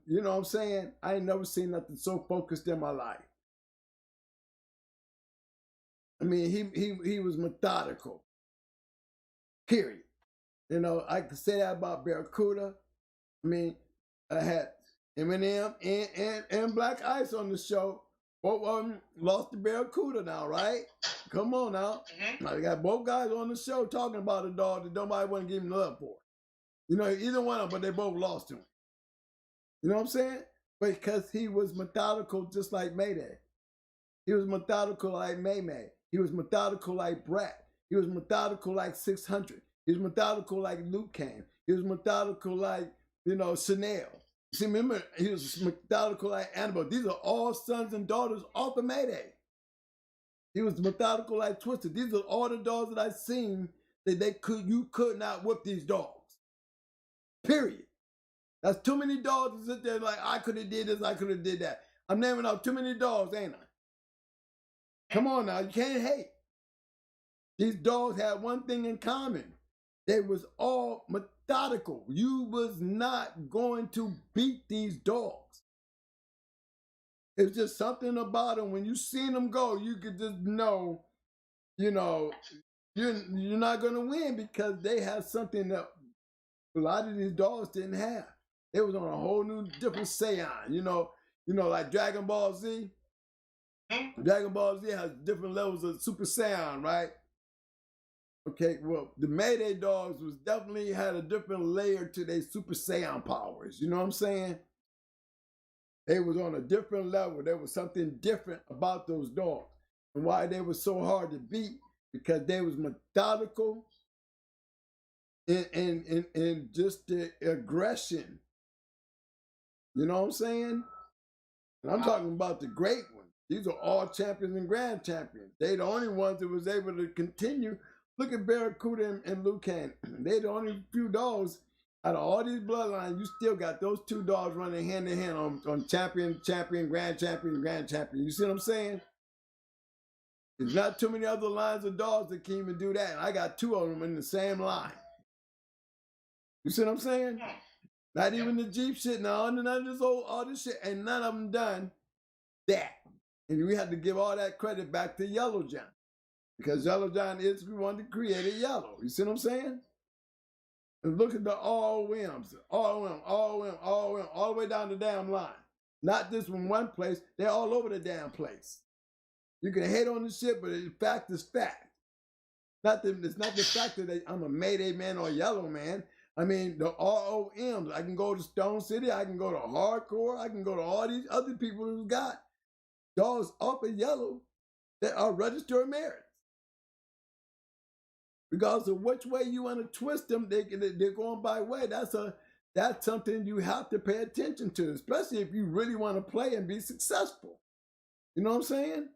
you know what I'm saying? I ain't never seen nothing so focused in my life. I mean, he was methodical. Period. You know, I could say that about Barracuda. I mean, I had Eminem and Black Ice on the show. Both of them lost to Barracuda now, right? Come on now. Mm-hmm. Now, they got both guys on the show talking about a dog that nobody want to give him love for. You know, either one of them, but they both lost to him. You know what I'm saying? Because he was methodical just like Mayday. He was methodical like May. He was methodical like Brat. He was methodical like 600. He was methodical like Luke Cam. He was methodical like, you know, Chanel. See, remember, he was methodical like Annabelle. These are all sons and daughters off of Mayday. He was methodical like Twisted. These are all the dogs that I've seen that you could not whip these dogs. Period. That's too many dogs to sit there like, I could have did this, I could have did that. I'm naming off too many dogs, ain't I? Come on now, you can't hate. These dogs had one thing in common. They was all methodical. You was not going to beat these dogs. It's just something about them. When you seen them go, you could just know, you know, you're not going to win because they have something that a lot of these dogs didn't have. They was on a whole new different seance, you know, like Dragon Ball Z. Dragon Ball Z has different levels of Super Saiyan, right? Okay, well, the Mayday dogs was definitely had a different layer to their Super Saiyan powers. You know what I'm saying? They was on a different level. There was something different about those dogs. And why they were so hard to beat, because they was methodical in just the aggression. You know what I'm saying? And I'm talking about the great ones. These are all champions and grand champions. They the only ones that was able to continue. Look at Barracuda and Lucan. They the only few dogs out of all these bloodlines. You still got those two dogs running hand in hand on champion, grand champion. You see what I'm saying? There's not too many other lines of dogs that can even do that. And I got two of them in the same line. You see what I'm saying? Not even the Jeep shit. No, none of this all this shit. And none of them done that. And we had to give all that credit back to Yellow John. Because Yellow John we wanted to create a yellow. You see what I'm saying? And look at the all whims, all the way down the damn line. Not just from one place, they're all over the damn place. You can hate on the shit, but the fact is fact. It's not the fact that I'm a Mayday man or a Yellow man. I mean, the ROMs, I can go to Stone City, I can go to Hardcore, I can go to all these other people who got dogs up in Yellow that are registered merits. Regardless of which way you want to twist them, they're going by way. That's something you have to pay attention to, especially if you really want to play and be successful. You know what I'm saying?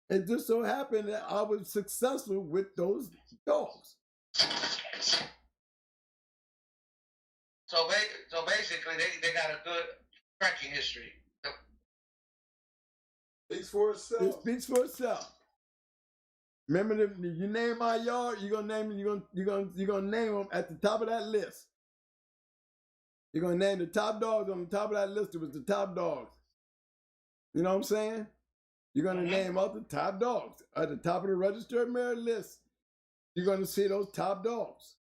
It just so happened that I was successful with those dogs. So basically, they got a good tracking history. Speaks for itself. It speaks for itself. Remember, you name my yard, you're gonna name them at the top of that list. You're gonna name the top dogs on the top of that list. It was the top dogs. You know what I'm saying? You're gonna name up the top dogs at the top of the registered merit list. You're gonna see those top dogs,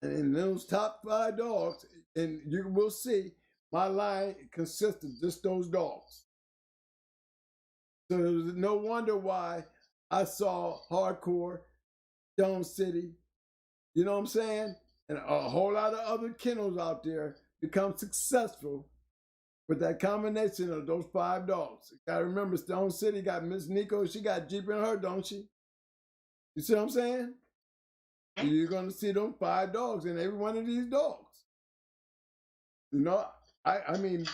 and in those top 5 dogs, and you will see my line consists of just those dogs. So there's no wonder why I saw Hardcore, Stone City, you know what I'm saying? And a whole lot of other kennels out there become successful with that combination of those 5 dogs. You gotta remember, Stone City got Miss Nico, she got Jeep in her, don't she? You see what I'm saying? You're gonna see them 5 dogs in every one of these dogs. You know, I mean,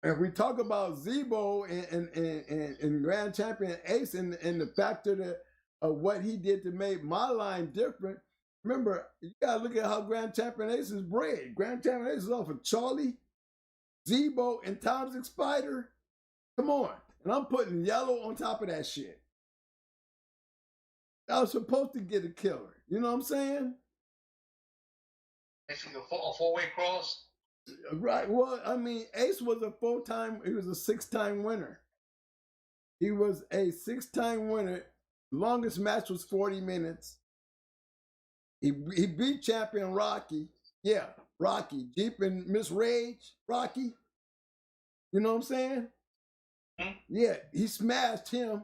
if we talk about Zebo and Grand Champion Ace and the factor of what he did to make my line different, remember, you gotta look at how Grand Champion Ace is bred. Grand Champion Ace is off of Charlie, Zebo, and Toxic Spider. Come on. And I'm putting Yellow on top of that shit. I was supposed to get a killer. You know what I'm saying? Basically, a 4-way cross. Right. Well, I mean, Ace was a 6-time winner. He was a 6-time winner. Longest match was 40 minutes. He beat champion Rocky. Yeah, Rocky. Jeep and Miss Rage, Rocky. You know what I'm saying? Yeah, he smashed him.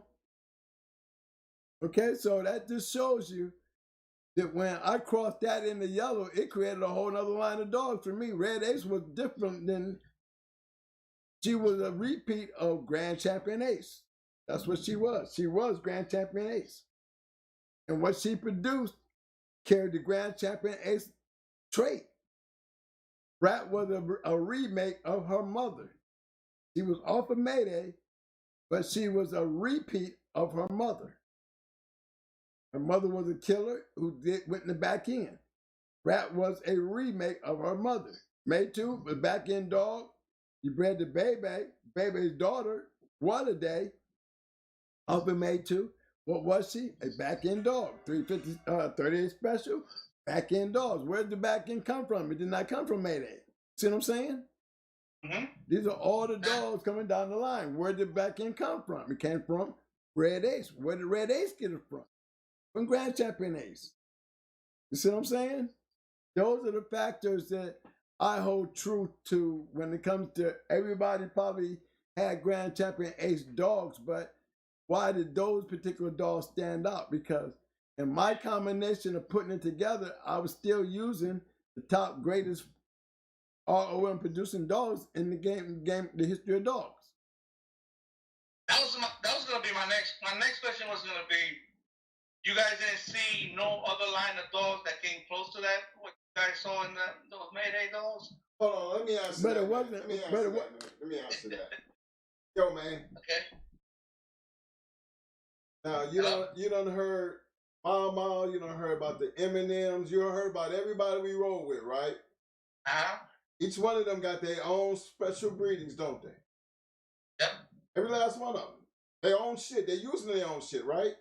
Okay, so that just shows you that when I crossed that into Yellow, it created a whole nother line of dogs for me. Red Ace was different than, she was a repeat of Grand Champion Ace. That's what she was. She was Grand Champion Ace. And what she produced carried the Grand Champion Ace trait. Rat was a remake of her mother. She was off of Mayday, but she was a repeat of her mother. Her mother was a killer who went in the back end. Rat was a remake of her mother. May 2, a back end dog. You bred the baby. Baby's daughter, Water Day, up in May 2. What was she? A back end dog. 38 special, back end dogs. Where did the back end come from? It did not come from Mayday. See what I'm saying? These are all the dogs coming down the line. Where did the back end come from? It came from Red Ace. Where did Red Ace get it from? From Grand Champion Ace. You see what I'm saying? Those are the factors that I hold true to when it comes to everybody probably had Grand Champion Ace dogs, but why did those particular dogs stand out? Because in my combination of putting it together, I was still using the top greatest ROM producing dogs in the the history of dogs. That was gonna be my next question was gonna be, you guys didn't see no other line of dogs that came close to that? What you guys saw in those Mayday dogs? Hold on, let me answer But that. it wasn't. Let me answer But that. Let me answer that. Yo, man. Okay. Now you done heard Mama, you done heard about the M&Ms, you done heard about everybody we roll with, right? Each one of them got their own special breedings, don't they? Yep. Every last one of them. Their own shit. They're using their own shit, right?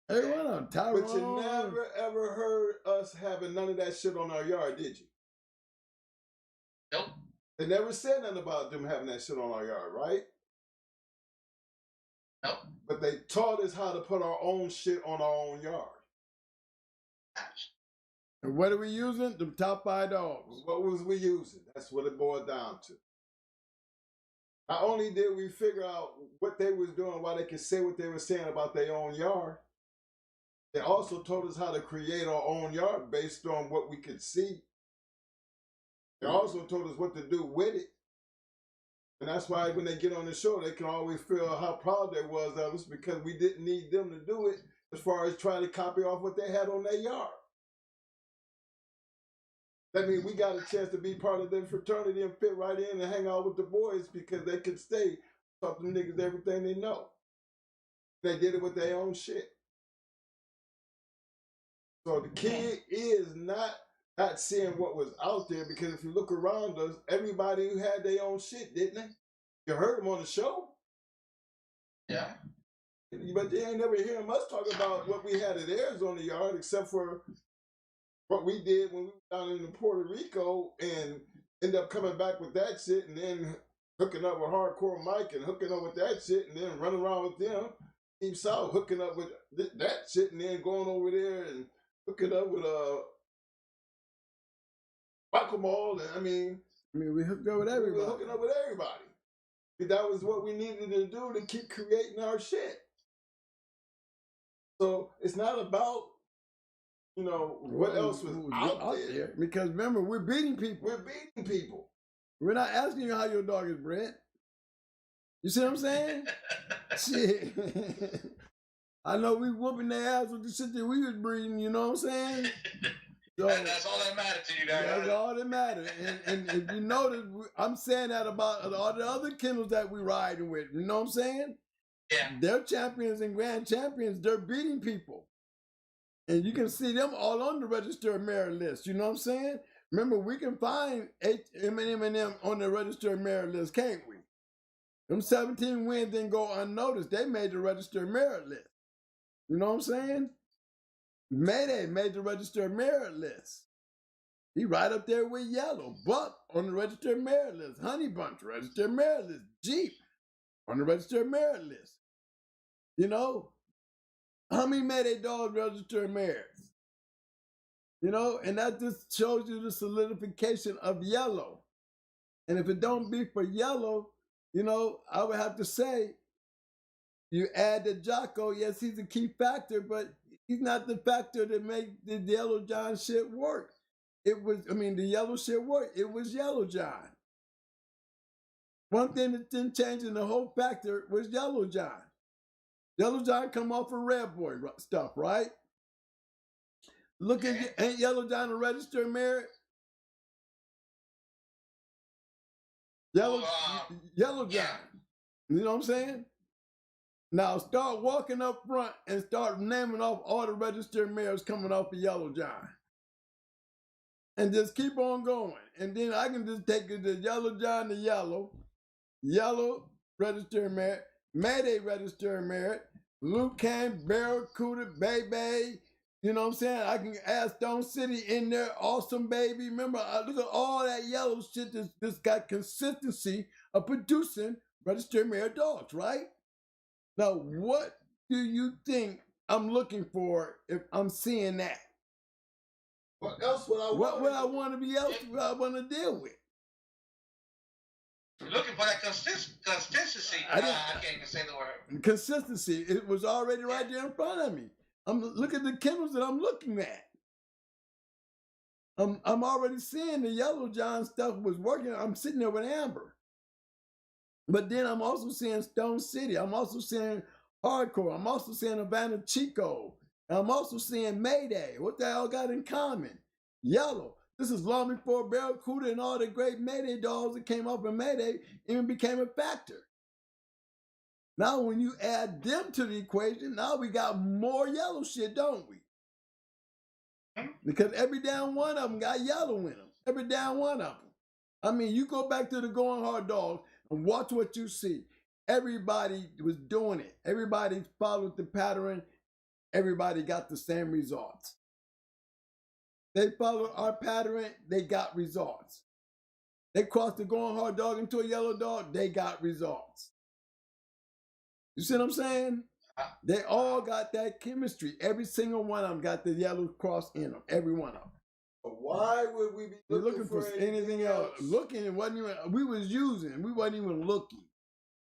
Every one of them. Tyrone. But you never ever heard us having none of that shit on our yard, did you? Nope. They never said nothing about them having that shit on our yard, right? Nope. But they taught us how to put our own shit on our own yard. And what are we using? The top 5 dogs. What was we using? That's what it boiled down to. Not only did we figure out what they was doing, why they could say what they were saying about their own yard, they also told us how to create our own yard based on what we could see. They also told us what to do with it. And that's why when they get on the show, they can always feel how proud they was of us, because we didn't need them to do it as far as trying to copy off what they had on their yard. That means we got a chance to be part of their fraternity and fit right in and hang out with the boys because they could stay, taught them niggas everything they know. They did it with their own shit. So the key is not seeing what was out there, because if you look around us, everybody who had their own shit, didn't they? You heard them on the show. Yeah. But they ain't never hearing us talk about what we had at theirs on the yard, except for what we did when we were down in Puerto Rico and end up coming back with that shit, and then hooking up with Hardcore Mike and hooking up with that shit, and then running around with them. Deep South hooking up with that shit, and then going over there and hooking up with Michael. And I mean, we hooked up with everybody. We were hooking up with everybody. That was what we needed to do to keep creating our shit. So it's not about, what else was out there. Because remember, we're beating people. We're beating people. We're not asking you how your dog is bred. You see what I'm saying? Shit. I know we whooping their ass with the shit that we was breeding, you know what I'm saying? So, that's all that mattered to you guys. That's all that mattered. And if you notice, I'm saying that about all the other kennels that we riding with. You know what I'm saying? Yeah. They're champions and grand champions. They're beating people. And you can see them all on the Register of Merit list. You know what I'm saying? Remember, we can find M&M on the Register of Merit list, can't we? Them 17 wins didn't go unnoticed. They made the Register of Merit list. You know what I'm saying? Mayday made the Register of Merit list. He right up there with Yellow. Buck on the Register of Merit list. Honey Bunch, Register of Merit list. Jeep on the Register of Merit list. You know? How many Mayday dogs Register of Merits? You know? And that just shows you the solidification of Yellow. And if it don't be for Yellow, I would have to say, you add the Jocko, yes, he's a key factor, but he's not the factor that made the Yellow John shit work. The Yellow shit work. It was Yellow John. One thing that didn't change in the whole factor was Yellow John. Yellow John come off of Red Boy stuff, right? Look at, ain't Yellow John a Register of Merit? Yellow John. You know what I'm saying? Now start walking up front and start naming off all the registered mayors coming off of Yellow John. And just keep on going. And then I can just take it to Yellow John to Yellow registered merit, Mayday registered merit, Luke Kane, Barracuda, Baby. You know what I'm saying? I can add Stone City in there, Awesome Baby. Remember, look at all that yellow shit that's got consistency of producing registered merit dogs, right? Now, what do you think I'm looking for if I'm seeing that? What else would I want? What would I want to be else? What I want to deal with? You're looking but that consistency. I I didn't- can't even say the word. Consistency. It was already right there in front of me. Look at the Kennels that I'm looking at. I'm already seeing the Yellow John stuff was working. I'm sitting there with Amber. But then I'm also seeing Stone City. I'm also seeing Hardcore. I'm also seeing Havana Chico. And I'm also seeing Mayday. What they all got in common? Yellow. This is long before Barracuda and all the great Mayday dogs that came up in Mayday even became a factor. Now, when you add them to the equation, now we got more yellow shit, don't we? Because every damn one of them got yellow in them. Every damn one of them. I mean, you go back to the Going Hard Dogs and watch what you see. Everybody was doing it. Everybody followed the pattern. Everybody got the same results. They followed our pattern. They got results. They crossed the Going Hard Dog into a yellow dog. They got results. You see what I'm saying? They all got that chemistry. Every single one of them got the yellow cross in them. Every one of them. Why would we be Looking for anything else? Looking, it wasn't even. We was using. We wasn't even looking.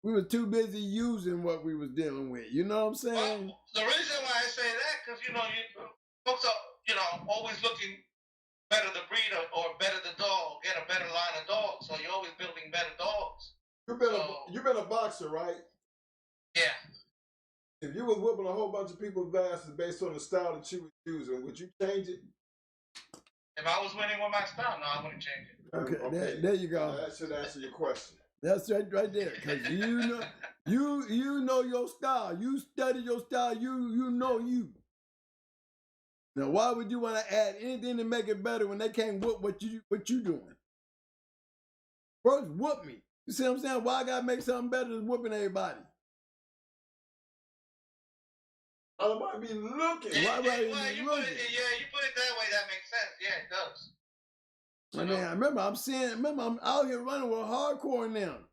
We were too busy using what we was dealing with. You know what I'm saying? Well, the reason why I say that, because folks are always looking better the breed or better the dog, get a better line of dogs. So you're always building better dogs. You've been a boxer, right? Yeah. If you was whooping a whole bunch of people's asses based on the style that you was using, would you change it? If I was winning with my style, no, I wouldn't change it. Okay. There you go. That should answer your question. That's right there. Because you know your style. You study your style. You know you. Now, why would you want to add anything to make it better when they can't whoop what you doing? First, whoop me. You see what I'm saying? Why I gotta make something better than whooping everybody? I might be looking. Yeah, Why you put it that way, that makes sense. Yeah, it does. I mean, I'm out here running with Hardcore in them.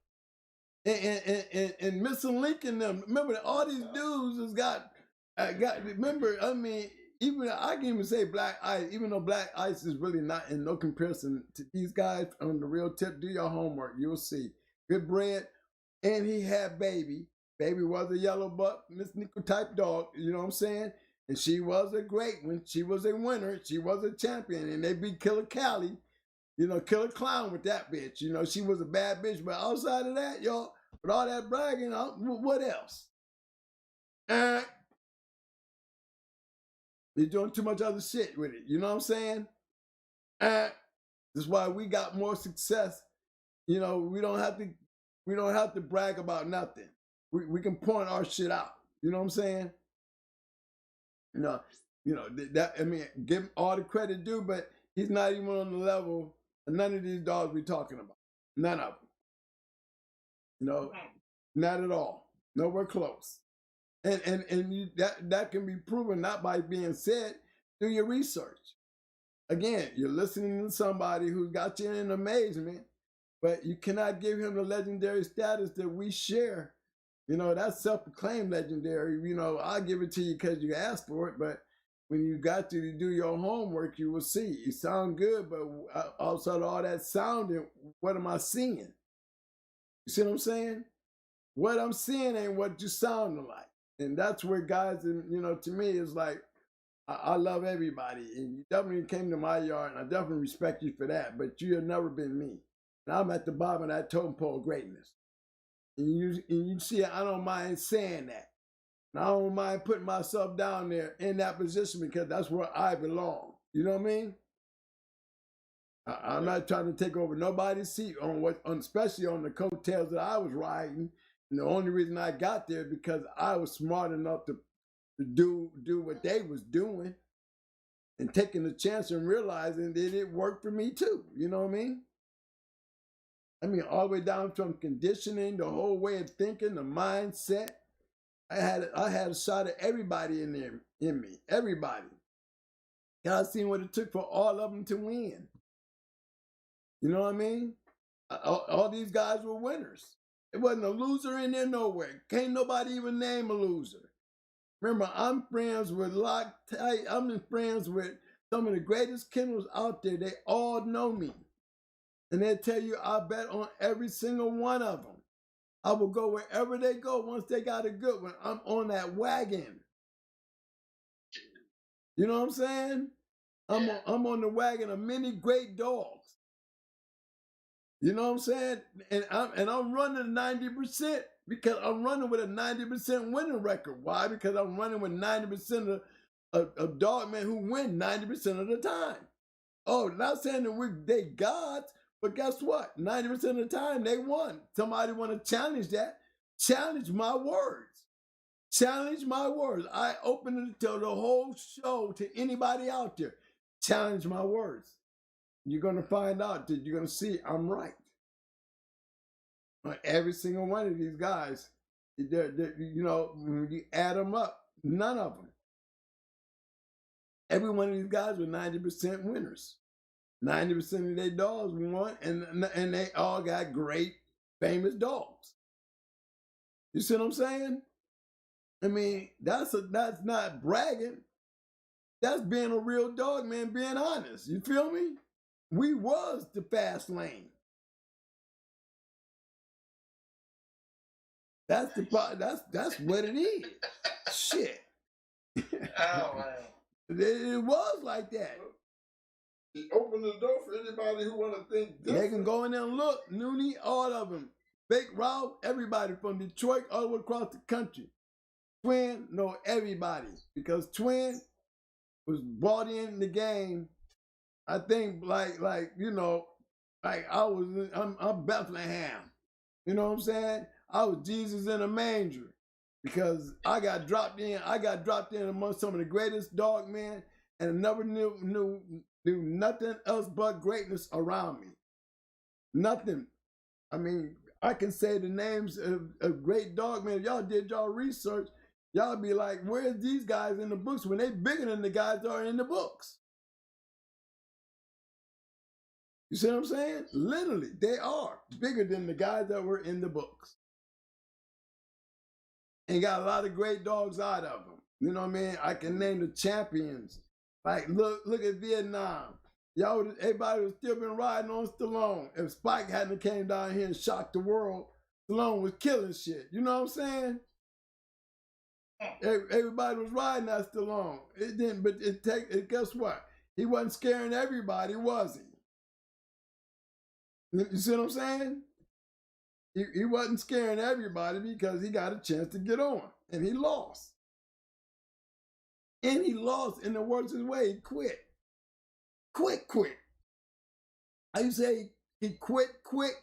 And Missing Link in them. Remember, all these dudes has got, remember, I mean, even I can even say Black Ice, even though Black Ice is really not in no comparison to these guys on the real tip. Do your homework, you'll see. Good bread, and he had Baby. Baby was a yellow buck, Miss Nickel type dog, you know what I'm saying? And she was a great one. She was a winner. She was a champion. And they beat Killer Cali, Killer Clown with that bitch. She was a bad bitch. But outside of that, y'all, with all that bragging, what else? You're doing too much other shit with it. You know what I'm saying? That's why we got more success. We don't have to brag about nothing. We can point our shit out. You know what I'm saying? That, I mean, give him all the credit due, but he's not even on the level of none of these dogs we're talking about. None of them. Not at all. Nowhere close. And that can be proven not by being said, do your research. Again, you're listening to somebody who got you in amazement, but you cannot give him the legendary status that we share. That's self-proclaimed legendary. I'll give it to you because you asked for it, but when you got to do your homework, you will see. You sound good, but outside of all that sounding, what am I seeing? You see what I'm saying? What I'm seeing ain't what you sounding like. And that's where guys, to me, is like, I love everybody. And you definitely came to my yard, and I definitely respect you for that. But you have never been me. And I'm at the bottom of that totem pole of greatness. And you see, I don't mind saying that. And I don't mind putting myself down there in that position because that's where I belong. You know what I mean? I'm not trying to take over nobody's seat especially on the coattails that I was riding. And the only reason I got there because I was smart enough to do what they was doing and taking the chance and realizing that it worked for me too. You know what I mean? All the way down from conditioning, the whole way of thinking, the mindset. I had a shot at everybody in me. Everybody. I seen what it took for all of them to win. You know what I mean? All these guys were winners. It wasn't a loser in there nowhere. Can't nobody even name a loser. Remember, I'm friends with Loctite. I'm friends with some of the greatest kennels out there. They all know me. And they tell you I bet on every single one of them. I will go wherever they go once they got a good one. I'm on that wagon. You know what I'm saying? I'm on the wagon of many great dogs. You know what I'm saying? And I'm running 90% because I'm running with a 90% winning record. Why? Because I'm running with 90% of dog men who win 90% of the time. Oh, not saying that they gods, but guess what? 90% of the time they won. Somebody want to challenge that? Challenge my words. Challenge my words. I open it to the whole show to anybody out there. Challenge my words. You're going to find out that you're going to see I'm right. Every single one of these guys, you know, when you add them up, none of them. Every one of these guys were 90% winners. 90% of their dogs won, and they all got great, famous dogs. You see what I'm saying? I mean, that's not bragging. That's being a real dog, man, being honest. You feel me? We was the fast lane. That's what it is. Shit. Oh, wow. It was like that. It opened the door for anybody who want to think different. They can go in there and look. Noonie, all of them. Big Ralph, everybody from Detroit all the way across the country. Twin know everybody because Twin was brought in the game. I think like you know, like I'm Bethlehem. You know what I'm saying? I was Jesus in a manger because I got dropped in. I got dropped in among some of the greatest dog men, and never knew nothing else but greatness around me. Nothing. I mean, I can say the names of great dog men. If y'all did y'all research, y'all be like, where's these guys in the books when they bigger than the guys that are in the books? You see what I'm saying? Literally, they are bigger than the guys that were in the books. And got a lot of great dogs out of them. You know what I mean? I can name the champions. Like, look at Vietnam. Y'all, everybody would still been riding on Stallone. If Spike hadn't came down here and shocked the world, Stallone was killing shit. You know what I'm saying? Everybody was riding that Stallone. It didn't, but guess what? He wasn't scaring everybody, was he? You see what I'm saying? He wasn't scaring everybody because he got a chance to get on, and he lost. And he lost in the worst way. He quit. Quit. How you say he quit quick?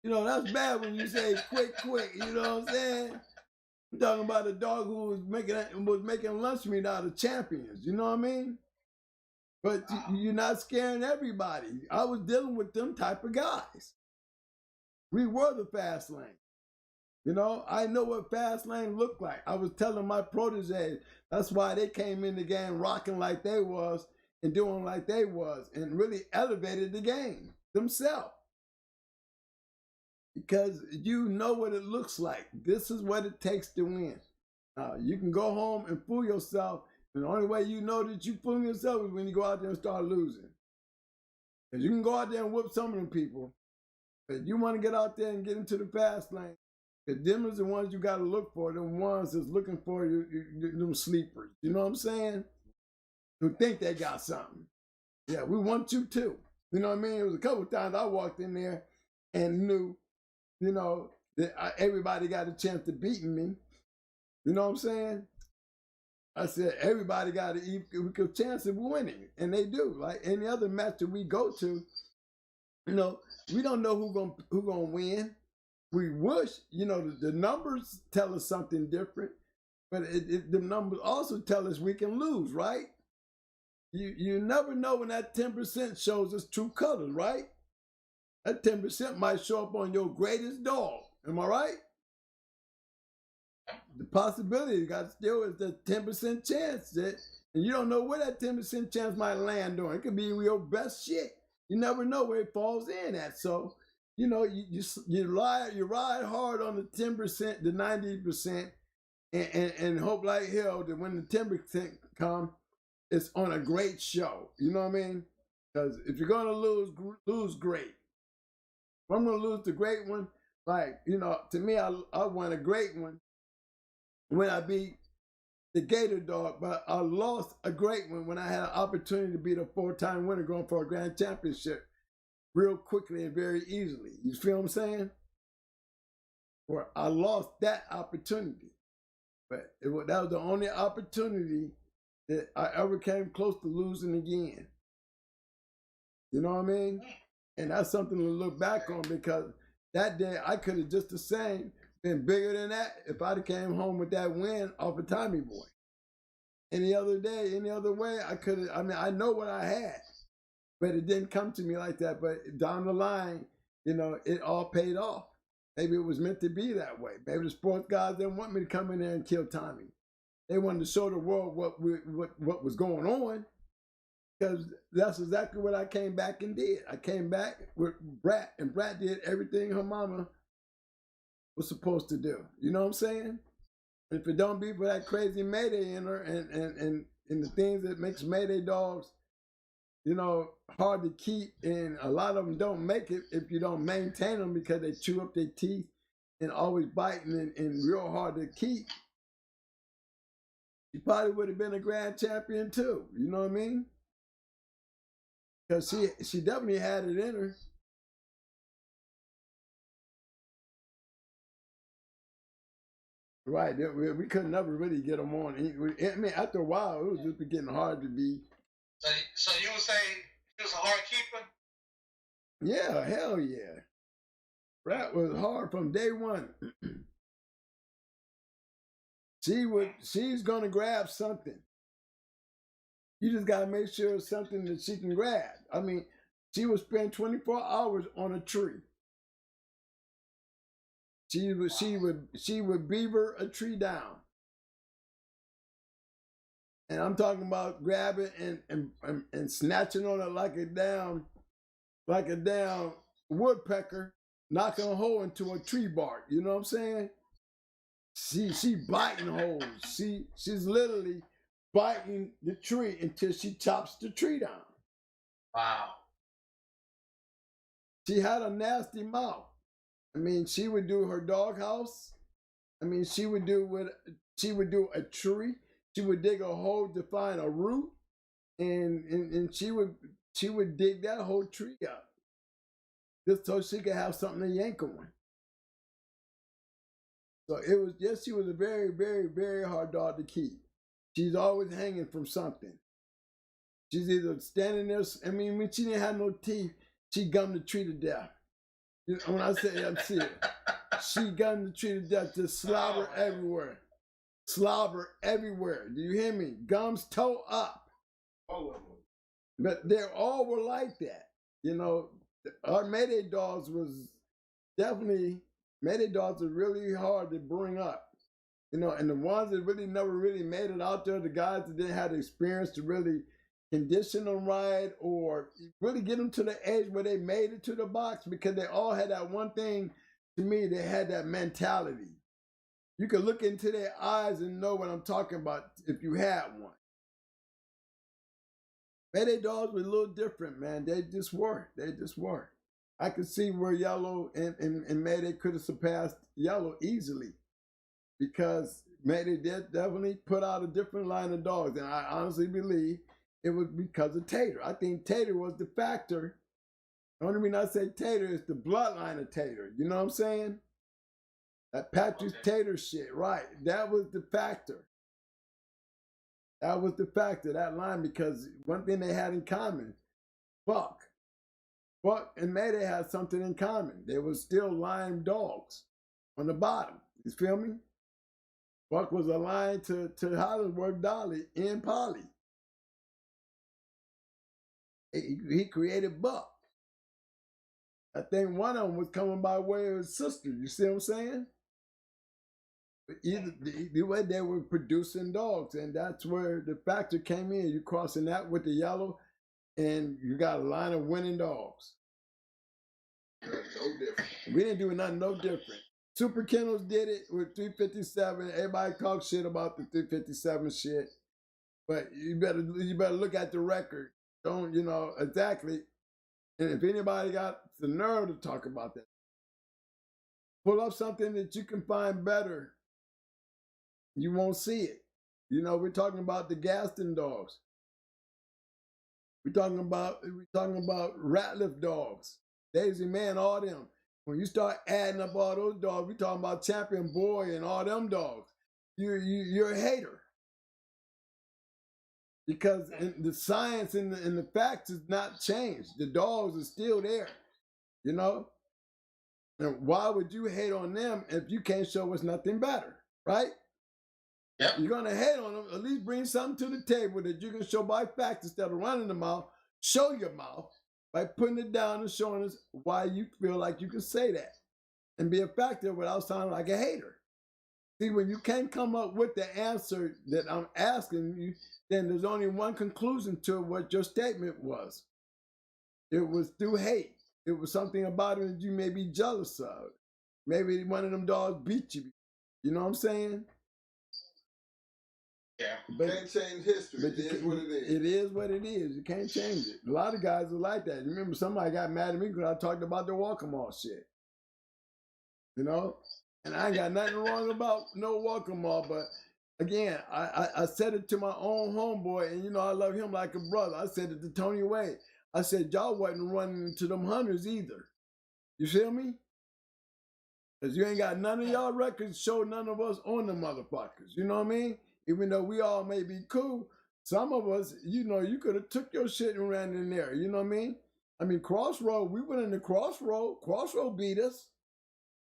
You know, that's bad when you say quit quick. You know what I'm saying? I'm talking about a dog who was making lunch meat out of champions. You know what I mean? But you're not scaring everybody. I was dealing with them type of guys. We were the fast lane. You know, I know what fast lane looked like. I was telling my proteges, that's why they came in the game rocking like they was and doing like they was and really elevated the game themselves. Because you know what it looks like. This is what it takes to win. You can go home and fool yourself. And the only way you know that you fooling yourself is when you go out there and start losing. Because you can go out there and whoop some of them people. But you want to get out there and get into the fast lane. Because them is the ones you got to look for. The ones that's looking for you, them sleepers. You know what I'm saying? Who think they got something. Yeah, we want you too. You know what I mean? It was a couple of times I walked in there and knew, you know, that everybody got a chance to beat me. You know what I'm saying? I said, everybody got an equal chance of winning. And they do. Like any other match that we go to, you know, we don't know who gonna win. We wish, you know, the numbers tell us something different, but the numbers also tell us we can lose, right? You never know when that 10% shows us true colors, right? That 10% might show up on your greatest dog. Am I right? The possibility got still is the 10% chance that, and you don't know where that 10% chance might land on. It could be your best shit. You never know where it falls in at. So, you know, you ride hard on the 10%, the 90%, and hope like hell that when the 10% come, it's on a great show. You know what I mean? Because if you're gonna lose great. If I'm going to lose the great one, like, to me, I won a great one when I beat the Gator dog, but I lost a great one when I had an opportunity to be the 4-time winner going for a grand championship real quickly and very easily. You feel what I'm saying? Where I lost that opportunity. But that was the only opportunity that I ever came close to losing again. You know what I mean? And that's something to look back on, because that day I could have just the same been bigger than that if I'd have came home with that win off of Tommy Boy. Any other day, any other way, I could have, I know what I had, but it didn't come to me like that. But down the line, it all paid off. Maybe it was meant to be that way. Maybe the sports guys didn't want me to come in there and kill Tommy. They wanted to show the world what was going on, because that's exactly what I came back and did. I came back with Brat, and Brat did everything her mama was supposed to do. You know what I'm saying? If it don't be for that crazy Mayday in her and the things that makes Mayday dogs, hard to keep, and a lot of them don't make it if you don't maintain them, because they chew up their teeth and always biting and real hard to keep. She probably would have been a grand champion too. You know what I mean? Because she definitely had it in her. Right, we couldn't never really get them on. After a while, it was just getting hard to be. So you would say he was a hard keeper? Yeah, hell yeah. Brat was hard from day one. She's gonna grab something. You just gotta make sure it's something that she can grab. She would spend 24 hours on a tree. She would beaver a tree down. And I'm talking about grabbing and snatching on it like a damn woodpecker, knocking a hole into a tree bark. You know what I'm saying? She biting holes. She's literally biting the tree until she chops the tree down. Wow. She had a nasty mouth. She would do her doghouse. She would do a tree. She would dig a hole to find a root, and she would dig that whole tree up just so she could have something to yank on. So she was a very, very, very hard dog to keep. She's always hanging from something. She's either standing there. When she didn't have no teeth, she gummed the tree to death. When I say I'm serious, she gummed the tree to death, just slobber everywhere. Slobber everywhere. Do you hear me? Gums toe up. All of them. But they all were like that. Our Mayday dogs was definitely, Mayday dogs are really hard to bring up. And the ones that really never really made it out there, the guys that didn't have the experience to really condition them right or really get them to the edge where they made it to the box, because they all had that one thing. To me, they had that mentality. You can look into their eyes and know what I'm talking about if you had one. Mayday dogs were a little different, man. They just were. I could see where Yellow and Mayday could have surpassed Yellow easily, because Mayday did definitely put out a different line of dogs. And I honestly believe it was because of Tater. I think Tater was the factor. The only reason I say Tater is the bloodline of Tater. You know what I'm saying? That Patrick Tater shit, right? That was the factor. That line, because one thing they had in common, Buck and Mayday had something in common. They were still lion dogs on the bottom. You feel me? Buck was a lion to Hollywood Dolly and Polly. He created Buck. I think one of them was coming by way of his sister. You see what I'm saying? Either way, they were producing dogs, and that's where the factor came in. You crossing that with the Yellow, and you got a line of winning dogs. No different. We didn't do nothing no different. Super Kennels did it with 357. Everybody talks shit about the 357 shit, but you better look at the record. Don't exactly. And if anybody got the nerve to talk about that, pull up something that you can find better. You won't see it. You know, we're talking about the Gaston dogs. We're talking about Ratliff dogs, Daisy Man, all them. When you start adding up all those dogs, we're talking about Champion Boy and all them dogs. You're a hater. Because the science and the facts has not changed. The dogs are still there, you know? And why would you hate on them if you can't show us nothing better, right? Yep. You're going to hate on them, at least bring something to the table that you can show by facts instead of running the mouth. Show your mouth by putting it down and showing us why you feel like you can say that and be effective without sounding like a hater. See, when you can't come up with the answer that I'm asking you, then there's only one conclusion to what your statement was. It was through hate. It was something about him that you may be jealous of. Maybe one of them dogs beat you. You know what I'm saying? Yeah. But can't change history. It is what it is. It is what it is. You can't change it. A lot of guys are like that. You remember somebody got mad at me because I talked about the welcome all shit. You know? And I ain't got nothing wrong about no welcome all, but again, I said it to my own homeboy, and you know I love him like a brother. I said it to Tony Wade. I said, y'all wasn't running into them hunters either. You feel me? Because you ain't got none of y'all records show none of us on the motherfuckers. You know what I mean? Even though we all may be cool, some of us, you know, you could have took your shit and ran in there. You know what I mean? I mean, Crossroad, we went in the Crossroad. Crossroad beat us,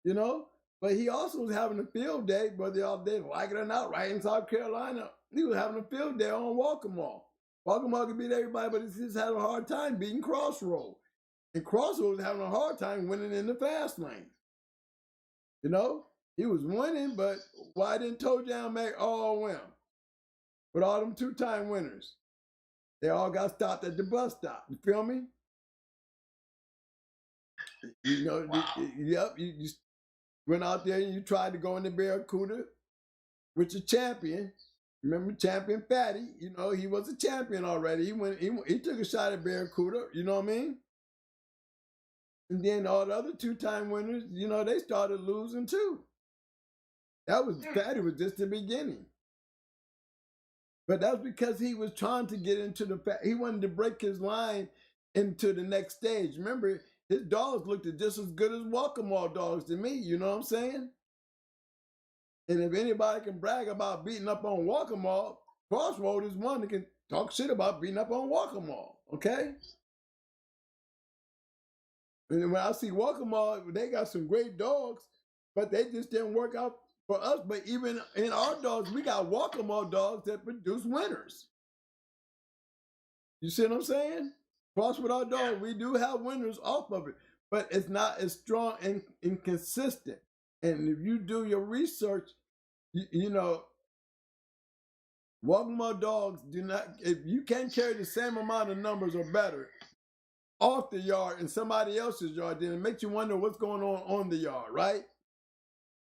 you know? But he also was having a field day, whether y'all did like it or not, right in South Carolina. He was having a field day on Walk'em. Walk'em could beat everybody, but he just had a hard time beating Crossroad. And Crossroad was having a hard time winning in the fast lane. You know? He was winning, but why didn't Toe Jam make all win? With all them two-time winners. They all got stopped at the bus stop. You feel me? You know, Wow. you went out there and you tried to go in the Barracuda with your champion. Remember Champion Fatty? You know, he was a champion already. He took a shot at Barracuda, you know what I mean? And then all the other two-time winners, you know, they started losing too. That was Fatty was just the beginning. But that's because he was trying to get into he wanted to break his line into the next stage. Remember, his dogs looked just as good as Welcome All dogs to me, you know what I'm saying? And if anybody can brag about beating up on Welcome All, Crossroad is one that can talk shit about beating up on Welcome All, okay? And when I see Welcome All, they got some great dogs, but they just didn't work out for us. But even in our dogs, we got Welcome All dogs that produce winners. You see what I'm saying? Cross with our dog, we do have winners off of it, but it's not as strong and inconsistent. And if you do your research, you know, Welcome All dogs do not, if you can't carry the same amount of numbers or better off the yard in somebody else's yard, then it makes you wonder what's going on the yard, right?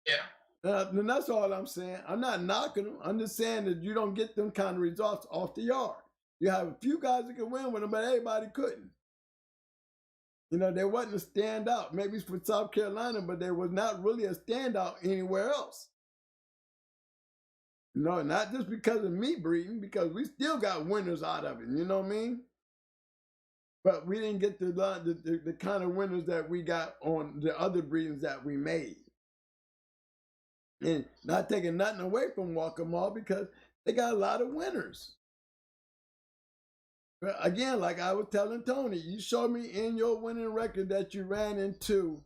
Yeah. And that's all I'm saying. I'm not knocking them. I'm just saying that you don't get them kind of results off the yard. You have a few guys that can win with them, but everybody couldn't. You know, they wasn't a standout. Maybe it's for South Carolina, but there was not really a standout anywhere else. You know, not just because of me breeding, because we still got winners out of it. You know what I mean? But we didn't get the kind of winners that we got on the other breedings that we made. And not taking nothing away from Welcome All because they got a lot of winners. But again, like I was telling Tony, you show me in your winning record that you ran into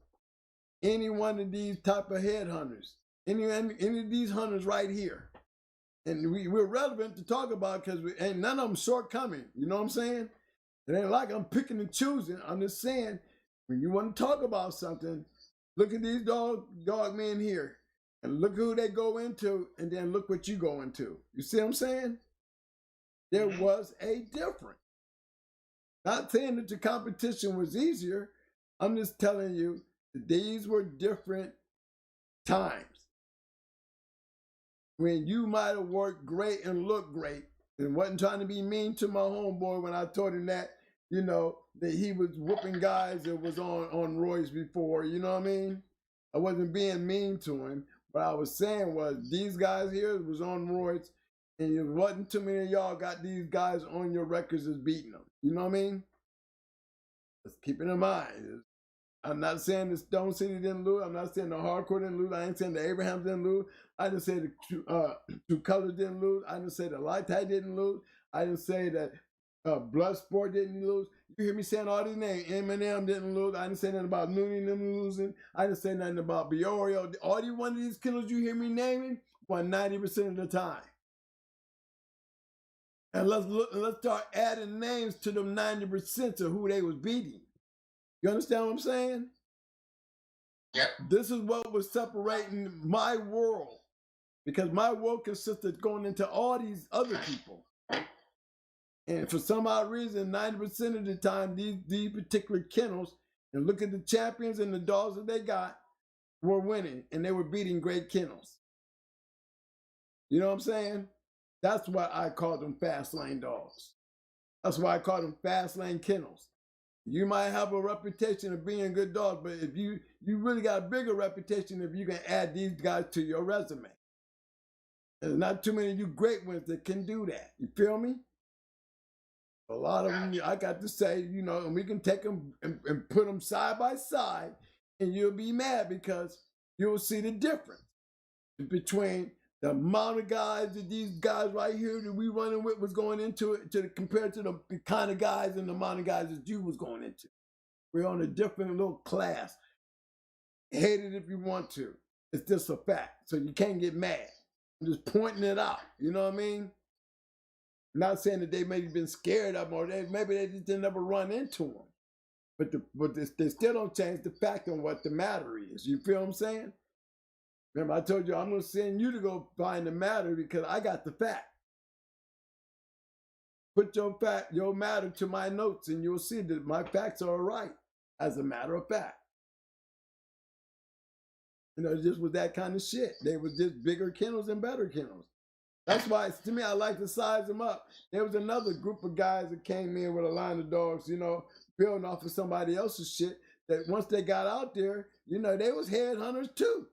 any one of these type of headhunters, any of these hunters right here. And we're relevant to talk about because ain't none of them shortcoming. You know what I'm saying? It ain't like I'm picking and choosing. I'm just saying, when you want to talk about something, look at these dog men here. And look who they go into, and then look what you go into. You see what I'm saying? There was a difference. Not saying that the competition was easier. I'm just telling you that these were different times. When you might have worked great and looked great, and wasn't trying to be mean to my homeboy when I told him that, you know, that he was whooping guys that was on roids before, you know what I mean? I wasn't being mean to him. What I was saying was these guys here was on roids, and it wasn't too many of y'all got these guys on your records as beating them. You know what I mean? Just keep it in mind. I'm not saying the Stone City didn't lose. I'm not saying the Hardcore didn't lose. I ain't saying the Abrahams didn't lose. I didn't say the True Colors didn't lose. I didn't say the Light Tide didn't lose. I didn't say that Bloodsport didn't lose. You hear me saying all these names. Eminem didn't lose. I didn't say nothing about Looney and them losing. I didn't say nothing about Biorio. All these one of these killers you hear me naming won 90% of the time. And let's start adding names to them 90% of who they was beating. You understand what I'm saying? Yep. This is what was separating my world, because my world consists of going into all these other people. And for some odd reason, 90% of the time, these particular kennels, and look at the champions and the dogs that they got, were winning, and they were beating great kennels. You know what I'm saying? That's why I call them fast lane dogs. That's why I call them fast lane kennels. You might have a reputation of being a good dog, but if you really got a bigger reputation if you can add these guys to your resume. There's not too many of you great ones that can do that. You feel me? A lot of them, I got to say, you know, and we can take them and put them side by side, and you'll be mad because you'll see the difference between the amount of guys that these guys right here that we running with was going into it compared to the kind of guys and the amount of guys that you was going into. We're on a different little class. Hate it if you want to. It's just a fact. So you can't get mad. I'm just pointing it out. You know what I mean? Not saying that they maybe been scared of them or maybe they just didn't never run into them. But they still don't change the fact on what the matter is. You feel what I'm saying? Remember, I told you I'm going to send you to go find the matter because I got the fact. Put your matter to my notes and you'll see that my facts are right, as a matter of fact. You know, it just was that kind of shit. They were just bigger kennels and better kennels. That's why, to me, I like to size them up. There was another group of guys that came in with a line of dogs, you know, building off of somebody else's shit, that once they got out there, you know, they was headhunters too.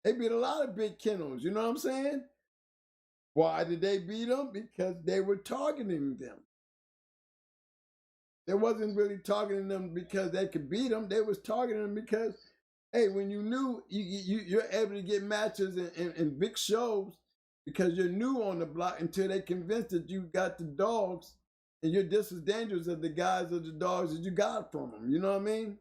They beat a lot of big kennels, you know what I'm saying? Why did they beat them? Because they were targeting them. They wasn't really targeting them because they could beat them. They was targeting them because, hey, when you knew you're able to get matches in big shows because you're new on the block until they convinced that you got the dogs and you're just as dangerous as the guys or the dogs that you got from them. You know what I mean?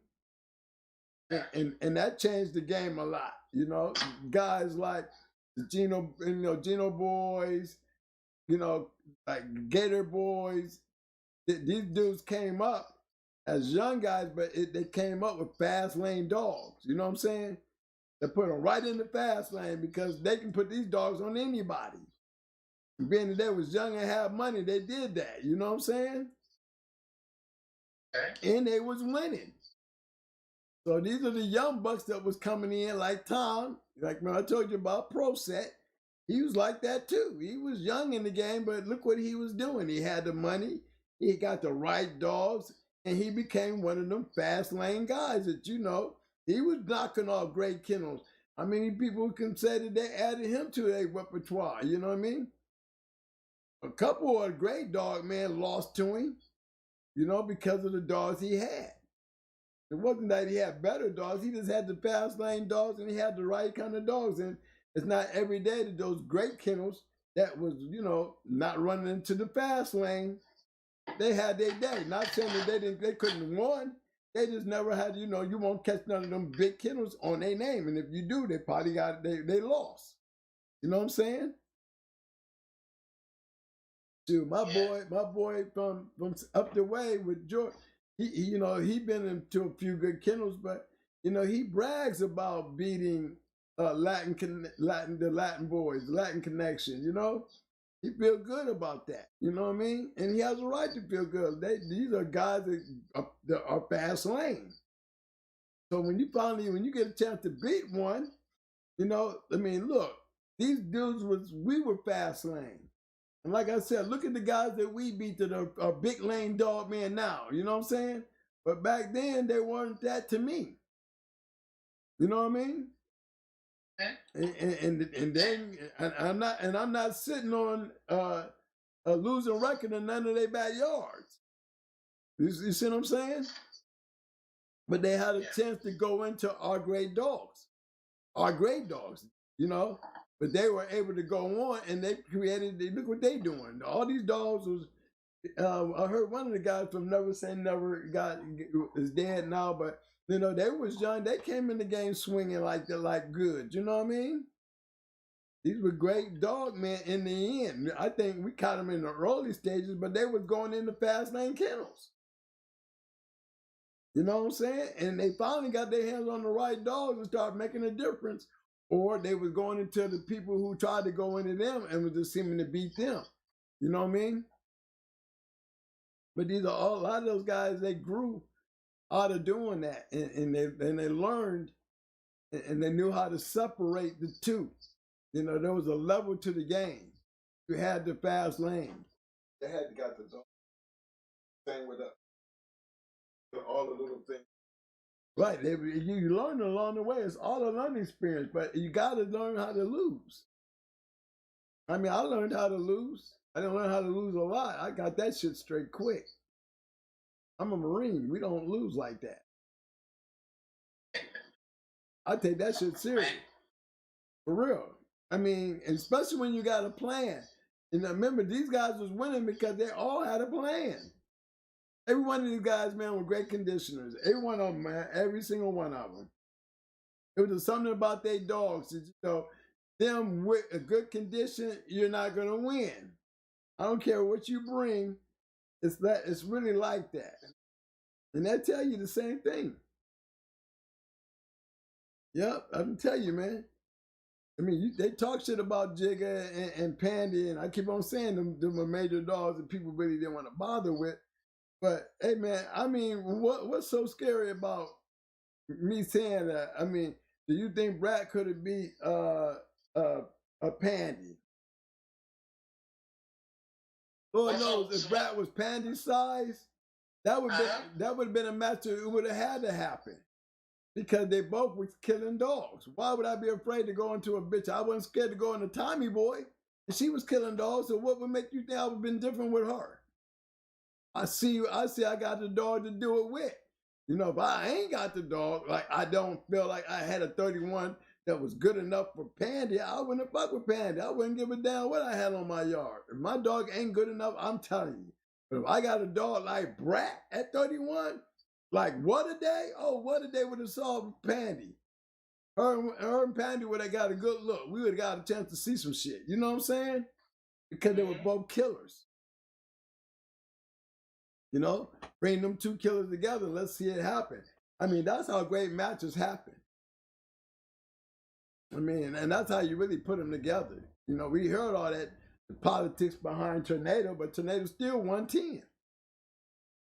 And that changed the game a lot. You know, guys like the Geno boys, you know, like Gator boys. These dudes came up as young guys, but they came up with fast lane dogs. You know what I'm saying? They put them right in the fast lane because they can put these dogs on anybody. And being that they was young and had money, they did that. You know what I'm saying? Okay. And they was winning. So these are the young bucks that was coming in like Tom, like when I told you about Pro Set. He was like that too. He was young in the game, but look what he was doing. He had the money, he got the right dogs, and he became one of them fast lane guys that, you know, he was knocking off great kennels. How many people can say that they added him to their repertoire? You know what I mean? A couple of great dog men lost to him, you know, because of the dogs he had. It wasn't that he had better dogs. He just had the fast lane dogs and he had the right kind of dogs. And it's not every day that those great kennels that was, you know, not running into the fast lane, they had their day. Not saying that they couldn't have won. They just never had, you know, you won't catch none of them big kennels on their name. And if you do, they probably they lost. You know what I'm saying? Dude, my boy from up the way with George, he you know, he been into a few good kennels, but you know, he brags about beating the Latin boys, Latin connection, you know? He feel good about that, you know what I mean? And he has a right to feel good. These are guys that are fast lane. So when you get a chance to beat one, you know, I mean, look, these dudes we were fast lane. And like I said, look at the guys that we beat that are big lane dog men now. You know what I'm saying? But back then they weren't that to me. You know what I mean? And then I'm not sitting on a losing record in none of their backyards. You see what I'm saying? But they had a chance to go into our great dogs, you know. But they were able to go on, and they created. Look what they doing. All these dogs was. I heard one of the guys from Never Say Never is dead now, but you know they was young. They came in the game swinging like good. You know what I mean? These were great dog men in the end. I think we caught them in the early stages, but they was going into fast lane kennels. You know what I'm saying? And they finally got their hands on the right dogs and started making a difference. Or they was going into the people who tried to go into them and was just seeming to beat them. You know what I mean? But these are all, a lot of those guys, they grew out of doing that. And they learned and they knew how to separate the two. You know, there was a level to the game. You had the fast lane. They had got the dog. Same with us. All the little things. Right. You learn along the way. It's all a learning experience, but you got to learn how to lose. I mean, I learned how to lose. I didn't learn how to lose a lot. I got that shit straight quick. I'm a Marine. We don't lose like that. I take that shit serious. For real. I mean, especially when you got a plan. And remember, these guys was winning because they all had a plan. Every one of these guys, man, were great conditioners. Every one of them, man. Every single one of them. It was just something about their dogs. That, you know, them with a good condition, you're not going to win. I don't care what you bring. It's really like that. And they tell you the same thing. Yep, I can tell you, man. I mean, they talk shit about Jigga and Pandy, and I keep on saying them are major dogs that people really didn't want to bother with. But hey, man, I mean, what's so scary about me saying that? I mean, do you think Brad could have beat a Pandy? Lord knows, if Brad was Pandy's size, that would have been a match that would have had to happen. Because they both were killing dogs. Why would I be afraid to go into a bitch? I wasn't scared to go into Tommy Boy. And she was killing dogs, so what would make you think I would have been different with her? I got the dog to do it with. You know, if I ain't got the dog, like I don't feel like I had a 31 that was good enough for Pandy, I wouldn't fuck with Pandy. I wouldn't give a damn what I had on my yard. If my dog ain't good enough, I'm telling you. But if I got a dog like Brat at 31, like What a Day? Oh, What a Day would have solved Pandy. Her and Pandy would have got a good look. We would have got a chance to see some shit. You know what I'm saying? Because they were both killers. You know? Bring them two killers together. Let's see it happen. I mean, that's how great matches happen. I mean, and that's how you really put them together. You know, we heard all that the politics behind Tornado, but Tornado still won 10.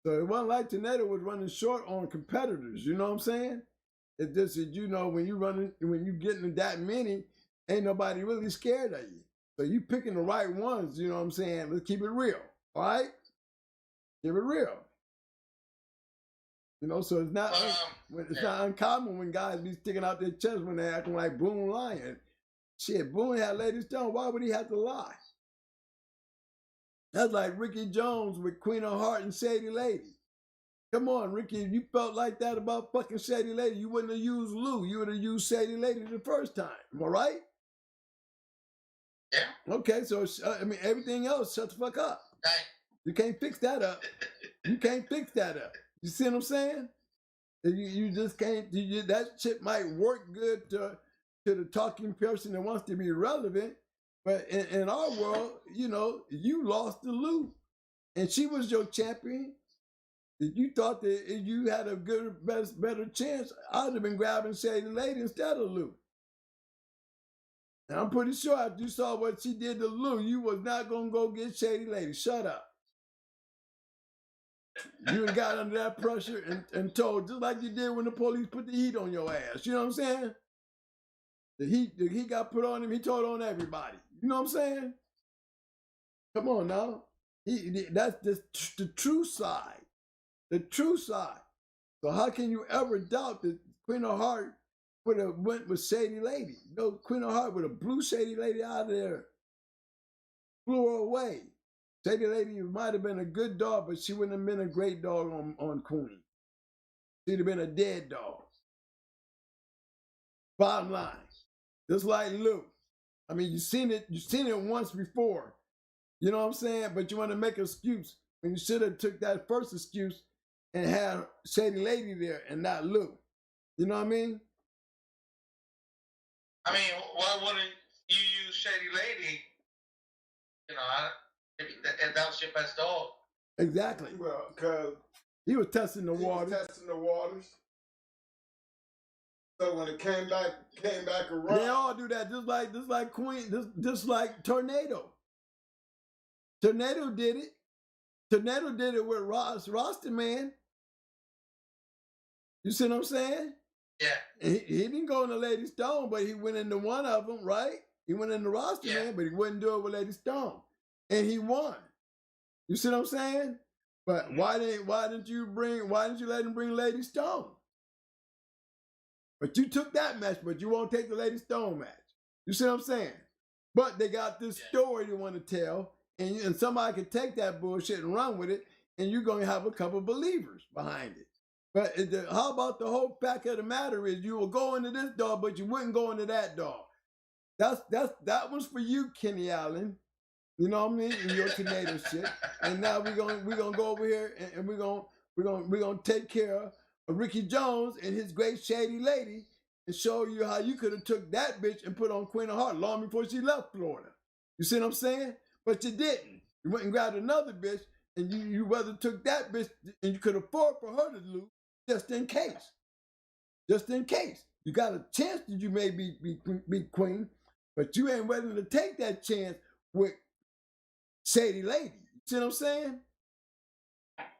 So it wasn't like Tornado was running short on competitors, you know what I'm saying? It's just that, you know, when you getting that many, ain't nobody really scared of you. So you picking the right ones, you know what I'm saying? Let's keep it real, all right? Keep it real. You know, so it's not not uncommon when guys be sticking out their chest when they acting like Boone lying. Shit, Boone had Lady Stone. Why would he have to lie? That's like Ricky Jones with Queen of Heart and Shady Lady. Come on, Ricky, if you felt like that about fucking Shady Lady, you wouldn't have used Lou. You would have used Shady Lady the first time. Am I right? Yeah. Okay, so, I mean, everything else, shut the fuck up. You can't fix that up. You can't fix that up. You see what I'm saying? You just can't, that shit might work good to the talking person that wants to be relevant. But in our world, you know, you lost to Lou. And she was your champion. If you thought that if you had a good, better chance, I'd have been grabbing Shady Lady instead of Lou. And I'm pretty sure after you saw what she did to Lou, you was not going to go get Shady Lady. Shut up. You would have got under that pressure and told, just like you did when the police put the heat on your ass. You know what I'm saying? The heat got put on him, he told on everybody. You know what I'm saying? Come on now. That's the true side. The true side. So how can you ever doubt that Queen of Heart would have went with Shady Lady? You know, Queen of Heart would have blew Shady Lady out of there, blew her away. Shady Lady might have been a good dog, but she wouldn't have been a great dog on Queen. She'd have been a dead dog. Bottom line. Just like Lou. I mean, you've seen it once before. You know what I'm saying? But you want to make an excuse. And you should have took that first excuse and had Shady Lady there and not Lou. You know what I mean? I mean, why wouldn't you use Shady Lady? You know, if that was your best dog. Exactly. Well, because he was testing the waters. Testing the waters. So when it came back around. They all do that, just like Queen, just like Tornado. Tornado did it. Tornado did it with Roston, man. You see what I'm saying? Yeah. He didn't go into Lady Stone, but he went into one of them, right? He went into Roston, man, but he wouldn't do it with Lady Stone. And he won. You see what I'm saying? But why didn't you let him bring Lady Stone? But you took that match, but you won't take the Lady Stone match. You see what I'm saying? But they got this story they want to tell, and somebody can take that bullshit and run with it, and you're going to have a couple believers behind it. But how about the whole fact of the matter is you will go into this dog, but you wouldn't go into that dog. That was for you, Kenny Allen. You know what I mean? And your tornado shit. And now we're gonna go over here and we're gonna take care of Ricky Jones and his great Shady Lady and show you how you could have took that bitch and put on Queen of Heart long before she left Florida. You see what I'm saying? But you didn't. You went and grabbed another bitch and you rather took that bitch and you could afford for her to lose just in case. Just in case. You got a chance that you may be queen, but you ain't willing to take that chance with Shady Lady. You see what I'm saying?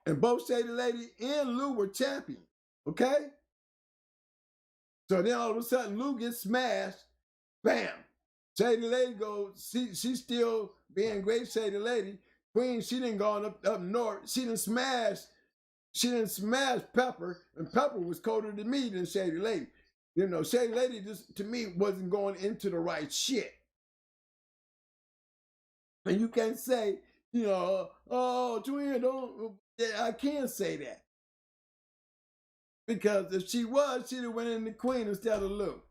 And both Shady Lady and Lou were champions. Okay? So then all of a sudden Lou gets smashed. Bam. Shady Lady goes, she's still being great Shady Lady. Queen, she didn't go up north. She didn't smash Pepper, and Pepper was colder than me than Shady Lady. You know, Shady Lady just, to me, wasn't going into the right shit. And you can't say, you know, oh, Twin, don't, yeah, I can't say that. Because if she was, she'd have went in the Queen instead of Lou.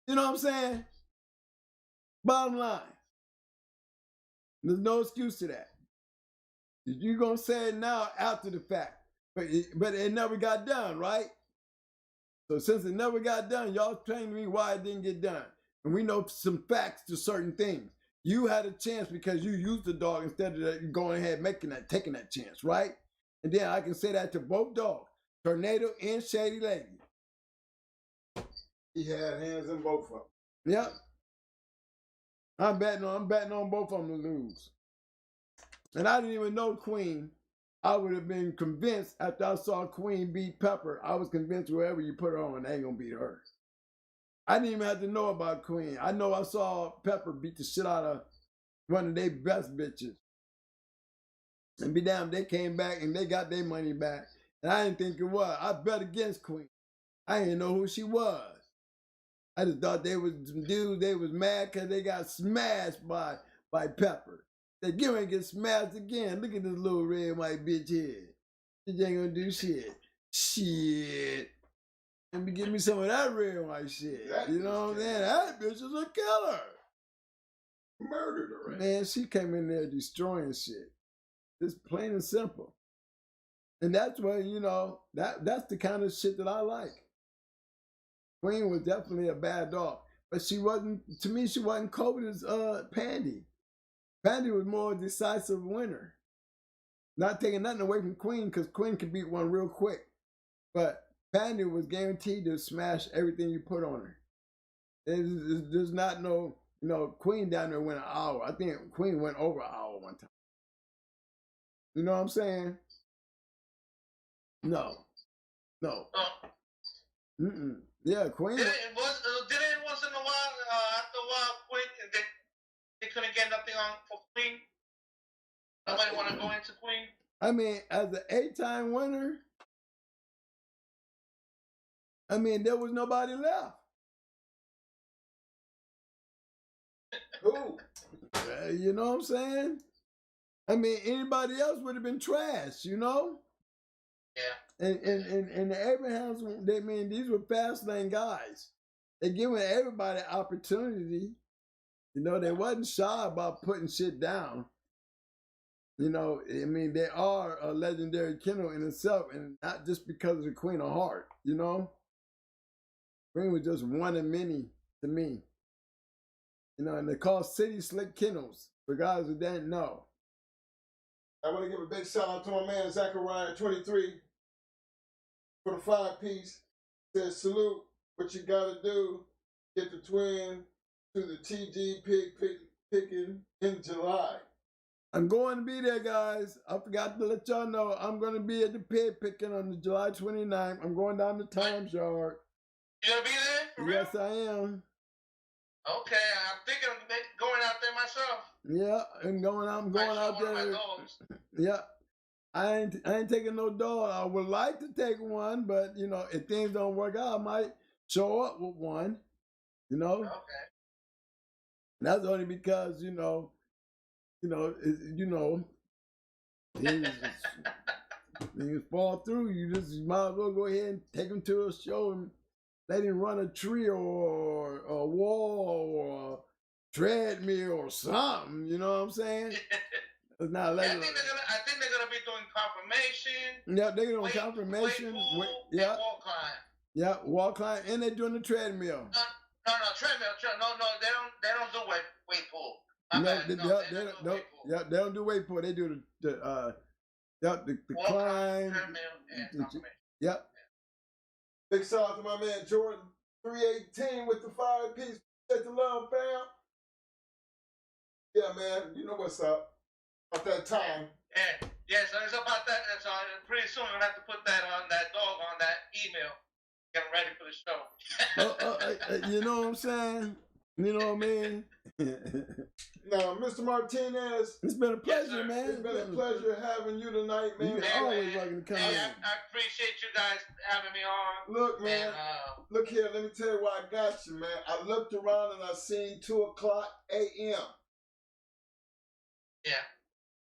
You know what I'm saying? Bottom line. There's no excuse to that. You're going to say it now after the fact. But it never got done, right? So since it never got done, y'all explain to me why it didn't get done. And we know some facts to certain things. You had a chance because you used the dog instead of going ahead and taking that chance, right? And then I can say that to both dogs, Tornado and Shady Lady. He had hands in both of them. Yep. I'm betting on both of them to lose. And I didn't even know Queen. I would have been convinced after I saw Queen beat Pepper. I was convinced wherever you put her on, they ain't gonna beat her. I didn't even have to know about Queen. I know I saw Pepper beat the shit out of one of their best bitches. And be damned, they came back and they got their money back. And I didn't think it was. I bet against Queen. I didn't know who she was. I just thought they was some dudes, they was mad because they got smashed by Pepper. They get ready to get smashed again. Look at this little red and white bitch here. She ain't gonna do shit. Shit. Let me give me some of that red and white shit. You know what I'm saying? That bitch is a killer. Murdered her. Right? Man, she came in there destroying shit. Just plain and simple. And that's what, you know, that's the kind of shit that I like. Queen was definitely a bad dog. But she wasn't, to me, she wasn't cold as Pandy. Pandy was more decisive winner. Not taking nothing away from Queen, because Queen could beat one real quick. But Pandy was guaranteed to smash everything you put on her. There's not no, you know, Queen down there went an hour. I think Queen went over an hour one time. You know what I'm saying? No. Yeah, Queen. Did it once in a while, after a while, Queen, they couldn't get nothing on for Queen? Nobody want to go into Queen? I mean, as an 8-time winner, I mean, there was nobody left. Who? You know what I'm saying? I mean, anybody else would have been trash, you know? Yeah. And the Abrahams, they mean these were fast lane guys. They giving everybody opportunity. You know, they wasn't shy about putting shit down. You know, I mean, they are a legendary kennel in itself, and not just because of the Queen of Heart, you know? Queen was just one of many to me. You know, and they call City Slick Kennels, for guys who didn't know. I want to give a big shout out to my man Zachariah 23 for the 5-piece. Says salute. What you gotta do? Get the twin to the TG picking in July. I'm going to be there, guys. I forgot to let y'all know. I'm going to be at the pig picking on the July 29th. I'm going down to Tom's Yard. You gonna be there? For Yes, real? I am. Okay, I'm thinking of going out there myself. Yeah, I'm going out. I'm going out One of my there. dogs. Yeah, I ain't taking no dog. I would like to take one, but you know, if things don't work out, I might show up with one. You know. Okay. That's only because things fall through. You just might as well go ahead and take them to a show and let him run a tree or a wall or a treadmill or something. You know what I'm saying? It's not I think they're gonna be doing confirmation. Yeah, they're doing confirmation. Yeah. And wall climb. Yeah, wall climb, and they're doing the treadmill. No, treadmill. No, they don't do weight pool. They don't do weight pool. They do the climb. Treadmill and confirmation. Yep. Big shout out to my man Jordan 318 with the 5-piece. Check the love, fam. Yeah, man, you know what's up. At that time. Yeah, so it's about that. So pretty soon I'm gonna have to put that on that dog on that email. Get ready for the show. You know what I'm saying? You know what I mean? Now, Mr. Martinez, it's been a pleasure, yes, man. It's been a pleasure having you tonight, man. You can always welcome to come in. I appreciate you guys having me on. Look, man. Look here. Let me tell you why I got you, man. I looked around and I seen 2:00 a.m. Yeah.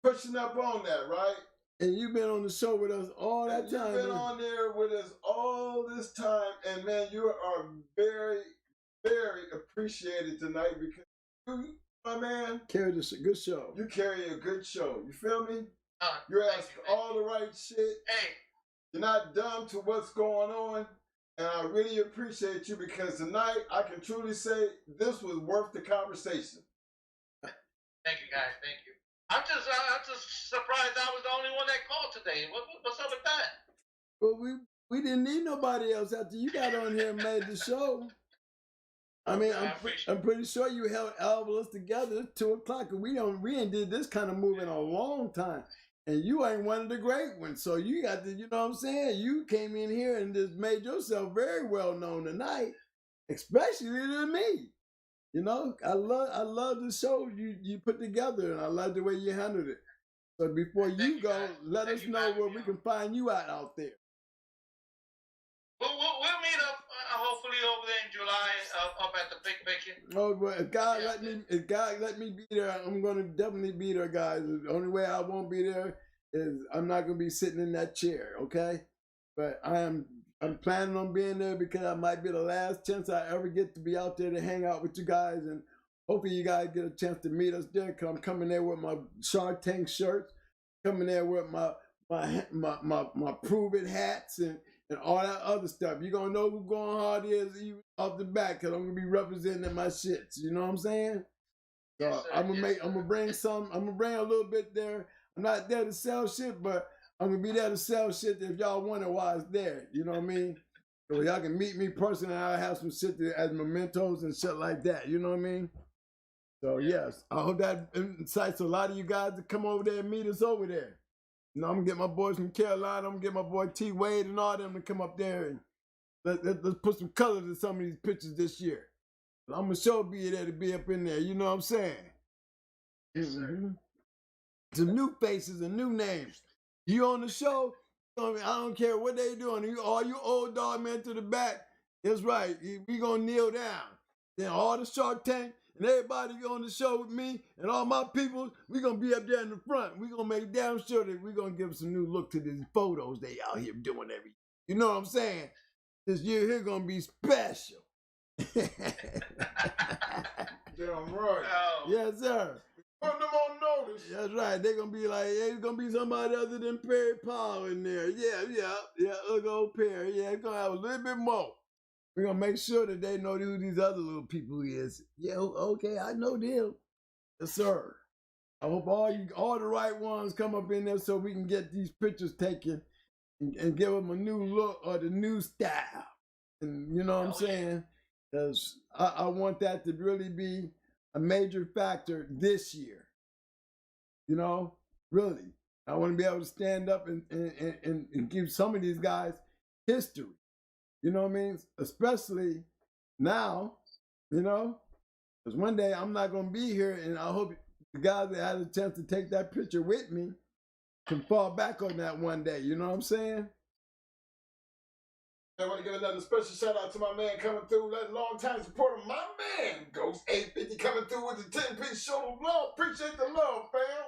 Pushing up on that, right? And you've been on the show with us all that time. You've been on there with us all this time, and man, you are very, very appreciated tonight because you, my man, carry a good show. You carry a good show. You feel me? You ask all the right shit. Hey. You're not dumb to what's going on. And I really appreciate you because tonight I can truly say this was worth the conversation. Thank you, guys. Thank you. I'm just surprised I was the only one that called today. What's up with that? Well, we didn't need nobody else after you got on here and made the show. I mean, I'm pretty sure you held all of us together at 2:00, and we ain't did this kind of move in a long time. And you ain't one of the great ones, so you got to, you know what I'm saying? You came in here and just made yourself very well known tonight, especially to me. You know, I love the show you put together, and I love the way you handled it. So before you go, let us know where we can find you out there. We'll meet up hopefully over there in July up at the Big Picture. Oh, but if God let me be there, I'm gonna definitely be there, guys. The only way I won't be there is I'm not gonna be sitting in that chair, okay? But I'm planning on being there because I might be the last chance I ever get to be out there to hang out with you guys, and hopefully you guys get a chance to meet us there. Cause I'm coming there with my Shark Tank shirts, coming there with my Prove It hats and all that other stuff. You're gonna know who Going Hard is even off the bat, cause I'm gonna be representing my shits. You know what I'm saying? So yes, I'm gonna bring a little bit there. I'm not there to sell shit, but I'm gonna be there to sell shit if y'all wonder why it's there. You know what I mean? So y'all can meet me personally, and I'll have some shit as mementos and shit like that. You know what I mean? So yes, I hope that incites a lot of you guys to come over there and meet us over there. You know, I'm gonna get my boys from Carolina. I'm gonna get my boy T Wade and all them to come up there and let's put some colors in some of these pictures this year. I'm gonna sure be there to be up in there. You know what I'm saying? Yes, sir. some new faces and new names. You on the show? I don't care what they doing. All you old dog men to the back. That's right. We gonna kneel down. Then all the Shark Tank and everybody on the show with me and all my people, we gonna be up there in the front. We gonna make damn sure that we gonna give some new look to these photos they out here doing every. You know what I'm saying? This year here gonna be special. Damn right. Oh. Yes, sir. Put them on notice. That's right. They're gonna be like, hey, it's gonna be somebody other than Perry Powell in there. Yeah. Old Perry. Yeah, it's gonna have a little bit more. We're gonna make sure that they know who these other little people is. Yeah, okay, I know them. Yes, sir. I hope all the right ones come up in there so we can get these pictures taken and give them a new look or the new style. And you know what I'm saying? Because I want that to really be a major factor this year. You know, really. I want to be able to stand up and give some of these guys history. You know what I mean? Especially now, you know, because one day I'm not going to be here, and I hope the guys that had a chance to take that picture with me can fall back on that one day. You know what I'm saying? I want to give another special shout out to my man coming through, that long time supporter, my man, Ghost 850 coming through with the 10-piece show of love. Appreciate the love, fam.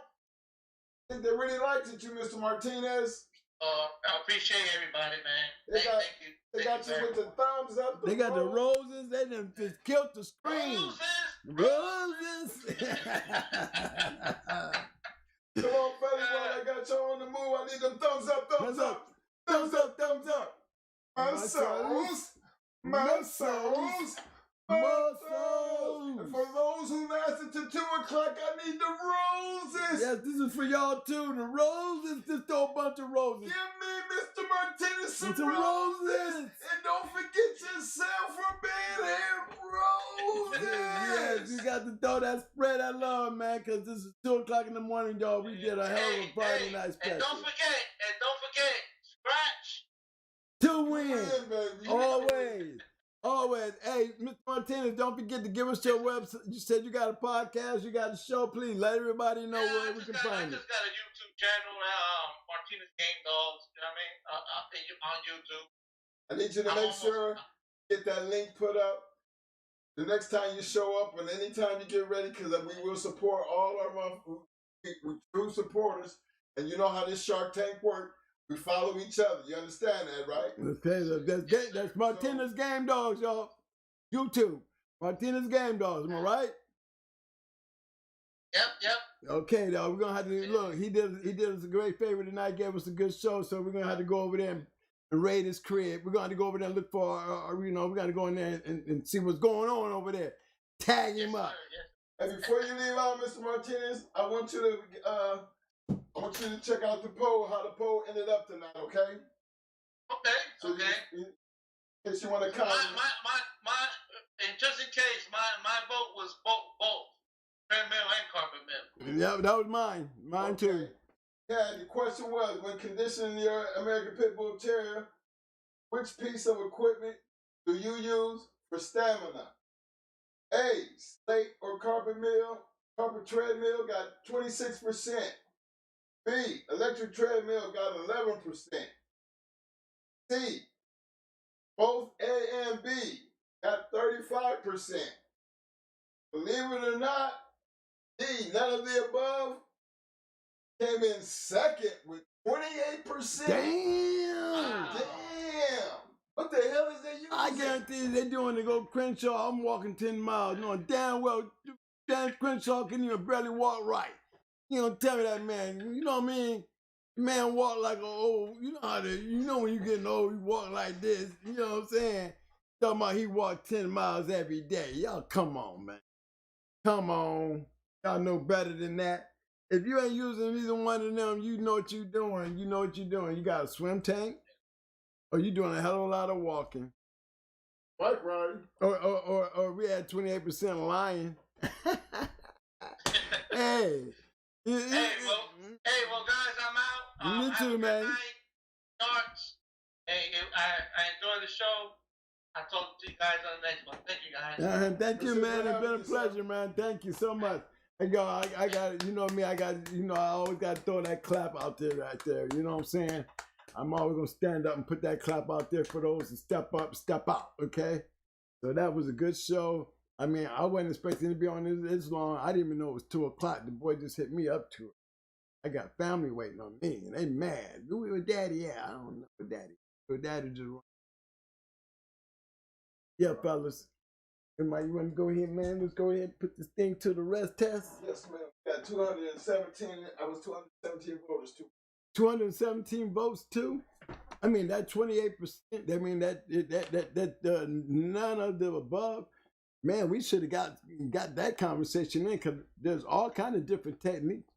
Think they really liked it, you, Mr. Martinez. I appreciate everybody, man. They got, thank you. They got you with the thumbs up. They got the roses. They done just killed the screen. Roses. Come on, fellas, while I got you on the move, I need them thumbs up, thumbs up. Thumbs up, thumbs up. My souls, my souls, my souls. And for those who lasted to 2 o'clock, I need the roses. Yes, this is for y'all too. The roses, just throw a bunch of roses. Give me, Mr. Martinez, some roses. And don't forget yourself for being here, roses. Yes, you got to throw that, spread that love, man, because this is 2 o'clock in the morning, y'all. We did a hell of a Friday night special. And don't forget, scratch. To win. Baby. Always. Hey, Mr. Martinez, don't forget to give us your website. You said you got a podcast, you got a show. Please let everybody know where we can find I just got a YouTube channel, Martinez Game Dogs. You know what I mean? On YouTube. I need you to make sure get that link put up the next time you show up and anytime you get ready, because we will support all our true supporters. And you know how this Shark Tank works. We follow each other. You understand that, right? Okay, that's Martinez Game Dogs, y'all. YouTube. Martinez Game Dogs, am I right? Yep. Okay, though, we're gonna have to look. He did us a great favor tonight, gave us a good show, so we're gonna have to go over there and raid his crib. We're gonna have to go over there and look for we gotta go in there and see what's going on over there. Tag him up. And before you leave out, Mr. Martinez, I want you to check out the poll, how the poll ended up tonight, okay? Okay. In case you want to comment. And just in case, my vote was both treadmill and carpet mill. Yeah, that was mine. Mine too. Yeah, the question was, when conditioning your American Pit Bull Terrier, which piece of equipment do you use for stamina? A, slate or carpet treadmill got 26%. B, electric treadmill got 11%. C, both A and B got 35%. Believe it or not, D, none of the above, came in second with 28%. Damn. What the hell is they using? I guarantee you they doing to go Crenshaw. I'm walking 10 miles, knowing damn well Dan Crenshaw can even barely walk right. You don't tell me that, man. You know what I mean? Man walk like an old, you know when you getting old, you walk like this. You know what I'm saying? Talking about he walked 10 miles every day. Y'all come on, man. Come on. Y'all know better than that. If you ain't using either one of them, you know what you're doing. You know what you're doing. You got a swim tank, or you doing a hell of a lot of walking. Bike riding. Or we had 28% lying. Hey. Hey, well, guys, I'm out. Me too, man. Starts. Hey, I enjoyed the show. I'll talk to you guys on the next one. Thank you, guys. Thank you, man. It's been a pleasure, man. Thank you so much. I got, you know me, I always got to throw that clap out there right there. You know what I'm saying? I'm always going to stand up and put that clap out there for those who step up, step out, okay? So that was a good show. I mean, I wasn't expecting to be on this long. I didn't even know it was 2 o'clock. The boy just hit me up to it. I got family waiting on me, and they mad. Who with daddy? Yeah, I don't know where daddy. Where daddy just run. Yeah, fellas. You want to go ahead, man? Let's go ahead and put this thing to the rest test. Yes, man. We got 217. I was 217 voters too. 217 votes too. I mean that 28%. I mean that none of the above. Man, we should have got that conversation in because there's all kind of different techniques.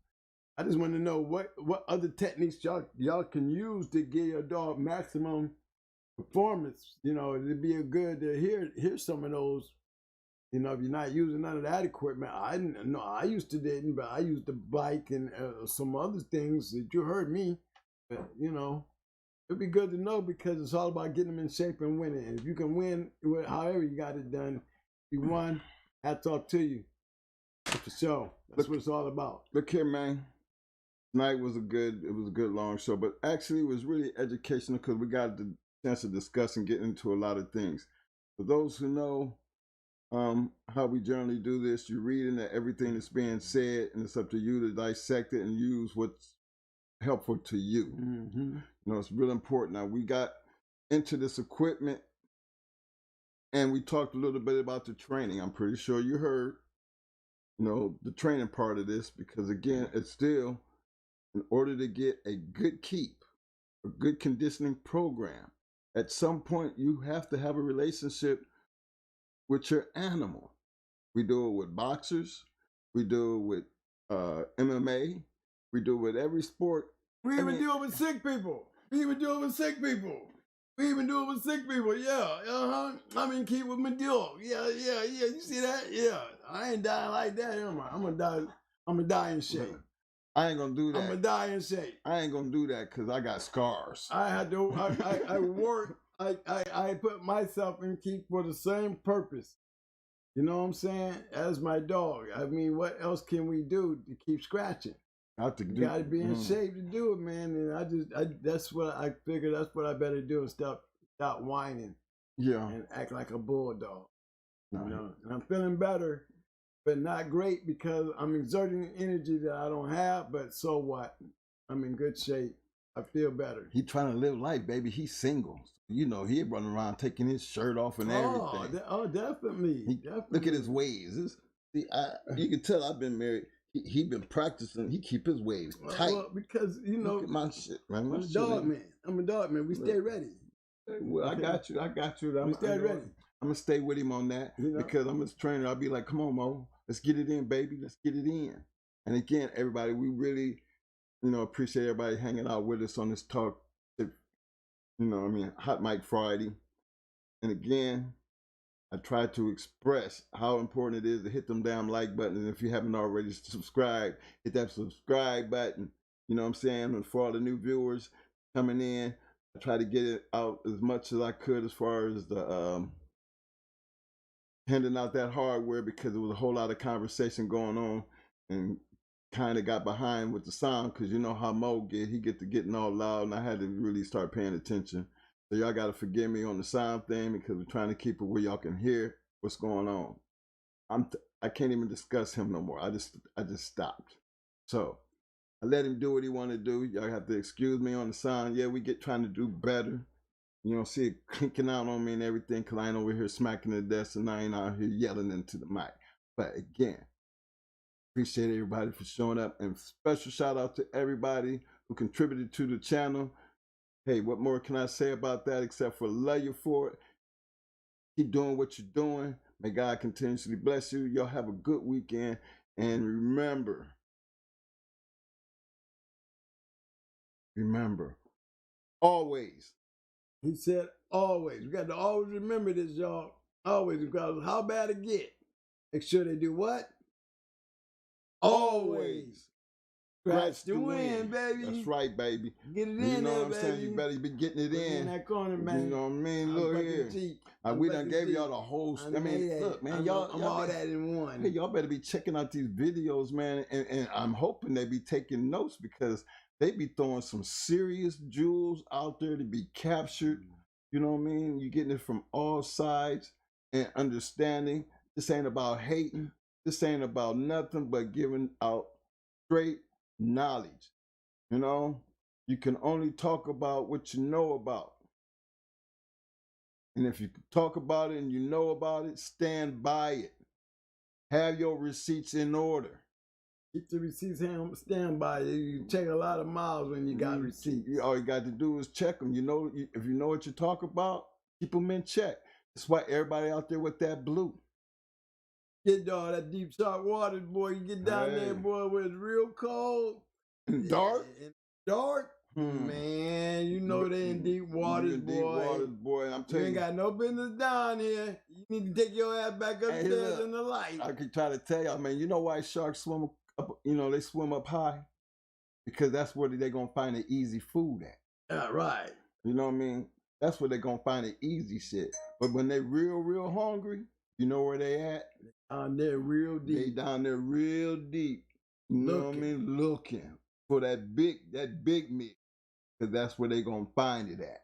I just want to know what other techniques y'all can use to give your dog maximum performance. You know, it'd be good to hear some of those. You know, if you're not using none of that equipment, I used to didn't, but I used the bike and some other things that you heard me. But you know, it'd be good to know because it's all about getting them in shape and winning. And if you can win, however you got it done, you won. Hats off to you. For sure, that's what it's all about. Look here, man. Tonight was a good long show, but actually it was really educational because we got the chance to discuss and get into a lot of things. For those who know how we generally do this, you're reading everything that's being said, and it's up to you to dissect it and use what's helpful to you. Mm-hmm. You know, it's real important. Now, we got into this equipment, and we talked a little bit about the training. I'm pretty sure you heard, you know, the training part of this, because again, it's still, in order to get a good keep, a good conditioning program, at some point you have to have a relationship with your animal. We do it with boxers. We do it with MMA. We do it with every sport. We even do it with sick people. Yeah, I mean, keep with my dog. Yeah. You see that? Yeah. I ain't dying like that, am I? I'm gonna die in shape. I ain't gonna do that. I'm gonna die in shape. I ain't gonna do that because I got scars. I had to. I work. I put myself in keep for the same purpose. You know what I'm saying? As my dog. I mean, what else can we do to keep scratching? You gotta be in shape to do it, man. And that's what I figured. That's what I better do and stop whining. Yeah. And act like a bulldog. You know. And I'm feeling better, but not great because I'm exerting energy that I don't have. But so what? I'm in good shape. I feel better. He trying to live life, baby. He's single. You know, he running around taking his shirt off and everything. Definitely. Look at his waves. You can tell I've been married. He been practicing. He keep his waves tight. Well, because you know, look at my shit, man. I'm a dog man. We stay ready. Well, I got you. We stay ready. I'm gonna stay with him on that because I'm his trainer. I'll be like, come on, Mo, let's get it in, baby. Let's get it in. And again, everybody, we really, appreciate everybody hanging out with us on this talk. Hot Mic Friday. And again, I try to express how important it is to hit them damn like buttons. And if you haven't already subscribed, hit that subscribe button. You know what I'm saying? And for all the new viewers coming in, I try to get it out as much as I could as far as the handing out that hardware because there was a whole lot of conversation going on and kind of got behind with the sound because you know how Mo he get to getting all loud and I had to really start paying attention. So y'all got to forgive me on the sound thing because we're trying to keep it where y'all can hear what's going on. I can't even discuss him no more. I just stopped. So I let him do what he want to do. Y'all have to excuse me on the sound. Yeah, we trying to do better. You know, see it clinking out on me and everything because I ain't over here smacking the desk and I ain't out here yelling into the mic. But again, appreciate everybody for showing up and special shout out to everybody who contributed to the channel. Hey, what more can I say about that except for love you for it. Keep doing what you're doing. May God continuously bless you. Y'all have a good weekend. And remember, always. He said always. We got to always remember this, y'all. Always, because how bad it get. Make sure they do what? Always. Scratch the win, baby. That's right, baby. Get it You in know there, what I'm saying? baby. You better be getting it Put it in in. that corner, man. You know what I mean? I'm Look bucket here. G. We done bucket gave G. y'all the whole. I mean, made that. look, man, I'm y'all all be- that in one. Hey, y'all better be checking out these videos, man. And I'm hoping they be taking notes because they be throwing some serious jewels out there to be captured. You know what I mean? You're getting it from all sides and understanding. This ain't about hating. This ain't about nothing but giving out straight knowledge. You know, you can only talk about what you know about. And if you talk about it and you know about it, stand by it. Have your receipts in order. Keep the receipts stand by. You check a lot of miles when you got receipts. All you got to do is check them. You know, if you know what you talk about, keep them in check. That's why everybody out there with that blue. Get all that deep salt water, boy. You get down Hey. there, boy, where it's real cold. Dark? And dark. Man, you know they in deep waters, in boy. Deep waters, boy. I'm You telling ain't you. got no business down here. You need to take your ass back upstairs look, in the light. I could try to tell y'all, man, you know why sharks swim up, you know, they swim up high? Because that's where they're going to find the easy food at. Yeah, right. You know what I mean? That's where they're going to find the easy shit. But when they real hungry, you know where they at? Down there real deep. They down there real deep. You know what I mean? Looking for that big meat. Because that's where they going to find it at.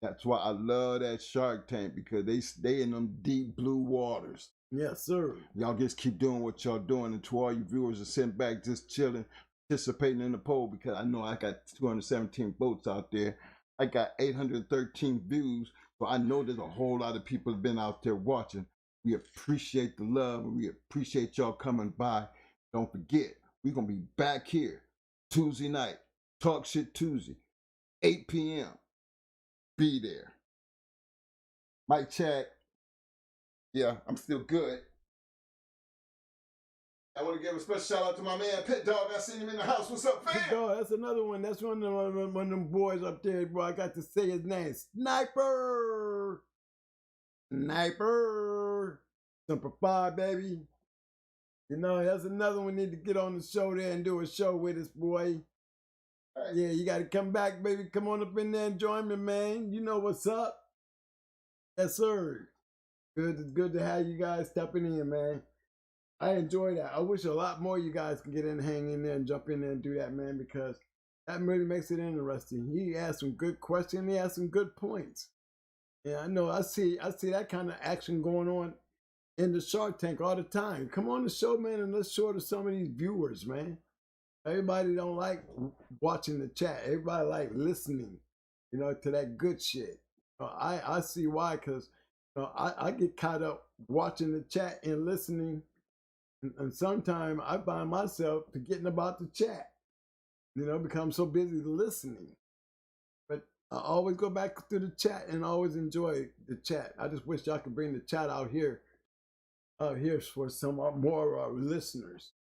That's why I love that Shark Tank, because they stay in them deep blue waters. Yes, sir. Y'all just keep doing what y'all doing. And to all you viewers are sitting back just chilling, participating in the poll, because I know I got 217 votes out there. I got 813 views. So I know there's a whole lot of people have been out there watching. We appreciate the love and we appreciate y'all coming by. Don't forget, we're going to be back here Tuesday night. Talk Shit Tuesday, 8 p.m. Be there. Mike check. Yeah, I'm still good. I want to give a special shout out to my man Pit Dog. I seen him in the house. What's up, fam? Pit Dog, that's another one. That's one of them boys up there, bro. I got to say his name. Sniper. Semper Fi, baby. You know, that's another one need to get on the show there and do a show with us, boy. Yeah, you got to come back, baby. Come on up in there and join me, man. You know what's up. Yes, sir. Good to have you guys stepping in, man. I enjoy that. I wish a lot more of you guys can get in, hang in there, and jump in there and do that, man, because that really makes it interesting. He asked some good questions. He asked some good points. Yeah, I know. I see that kind of action going on in the Shark Tank all the time. Come on the show, man, and let's show to some of these viewers, man. Everybody don't like watching the chat. Everybody like listening, you know, to that good shit. I see why, because I get caught up watching the chat and listening, and sometimes I find myself forgetting about the chat, you know, because I'm so busy listening. But I always go back through the chat and always enjoy the chat. I just wish y'all could bring the chat out here for some more listeners,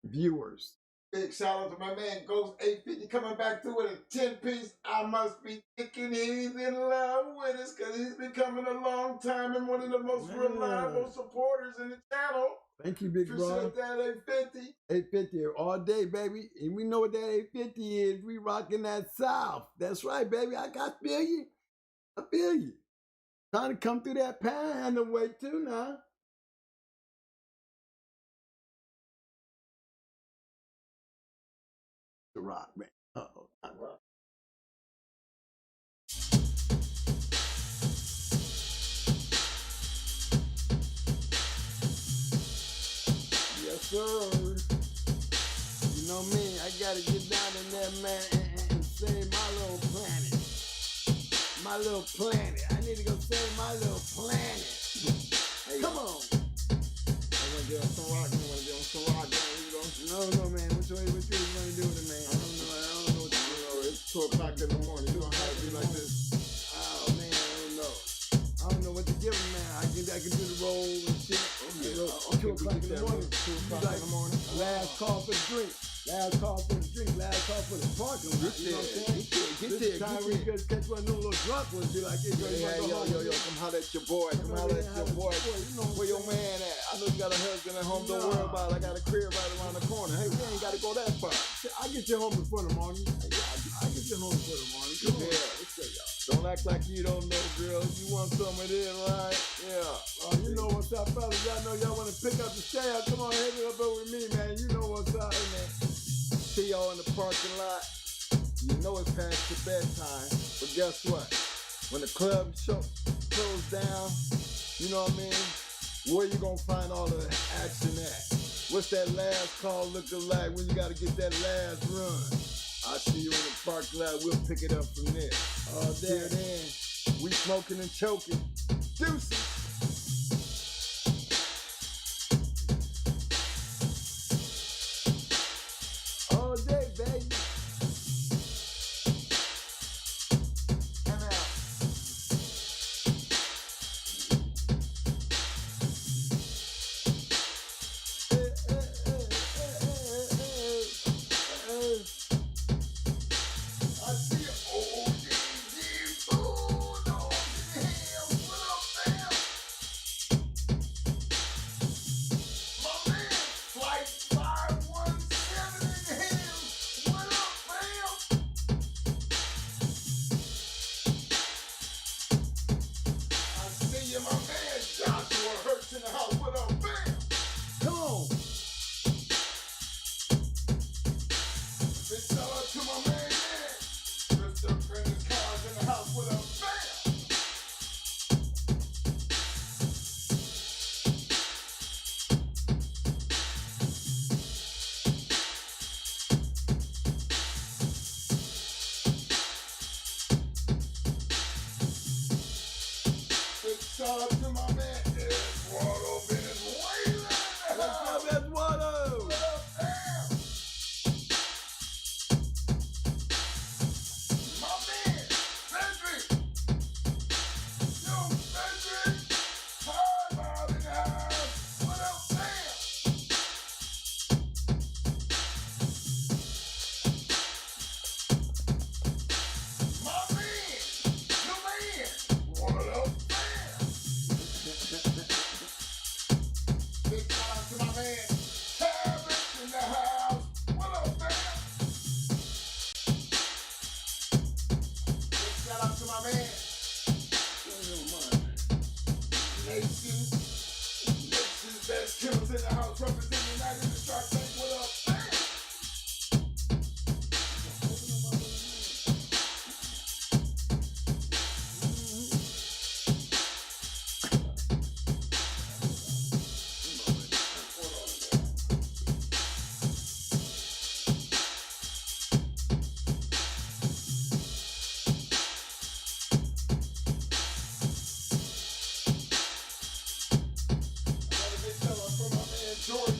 viewers. Big shout out to my man Ghost 850 coming back through with a 10-piece. I must be thinking he's in love with us because he's been coming a long time and one of the most reliable supporters in the channel. Thank you, big bro. Appreciate that 850. 850 all day, baby. And we know what that 850 is. We rocking that South. That's right, baby. I feel you. I feel you. Trying to come through that panhandle way too now. The rock, man. Uh-oh, not rock. Yes, sir. You know me, I gotta get down in there, man, and save my little planet. My little planet. I need to go save my little planet. Hey, come on. I wanna get on some rock, man. No, man. What you gonna do with it, man? I don't know what to do. It's 2 o'clock in the morning. You don't have to be like this. Oh, man, I don't know what to give him, man. I can do the roll and shit. Okay, 2 o'clock in the morning. 2 o'clock in the morning. Last call for the drink. Last call for the drink. Last call for the parking lot. You know what I'm saying? This time we could catch one of them little drunk ones. Be like, hey, yo, come holler at your boy. Come holler at your boy. You know where your man at? I know you got a husband at home, don't Nah. worry about it. I got a crib right around the corner. Hey, we ain't got to go that far. Shit, I get you home before the morning. I get you home before the morning. Come on. Yeah. Let's go, y'all. Don't act like you don't know, girls. You want some of this, right? Yeah. You know what's up, fellas. Y'all know y'all want to pick up the scale. Come on, hit it up with me, man. You know what's up. Hey, man. See y'all in the parking lot. You know it's past your bedtime. But guess what? When the club closed down, you know what I mean? Where you gonna find all the action at? What's that last call looking like when you gotta get that last run? I'll see you in the parking lot. We'll pick it up from there. Till then, we smoking and choking. Deuces. All day, baby. And out. I see you. ODG food on the hill. What up, fam? My man, flight 517 in the hills. What up, fam? I see you, my man. Joshua Hurts in the house. What up, fam? Come on. Big shout out to my man, Mr. Prentice Cars in the house. What up, fam? Big shout out to my man, Eduardo Venezuela in the house. Let's go, Eduardo. What up, fam? My man, Cedric. Yo, Cedric. Time out in the house. What up, fam? My man, your man. What up, fam? Big shout out to my man, Travis in the house. What up, fam? Big shout out to my man, Nation's best killers in the house, representing United in the Shark Tank. What up, fam? Another big shout out for my man George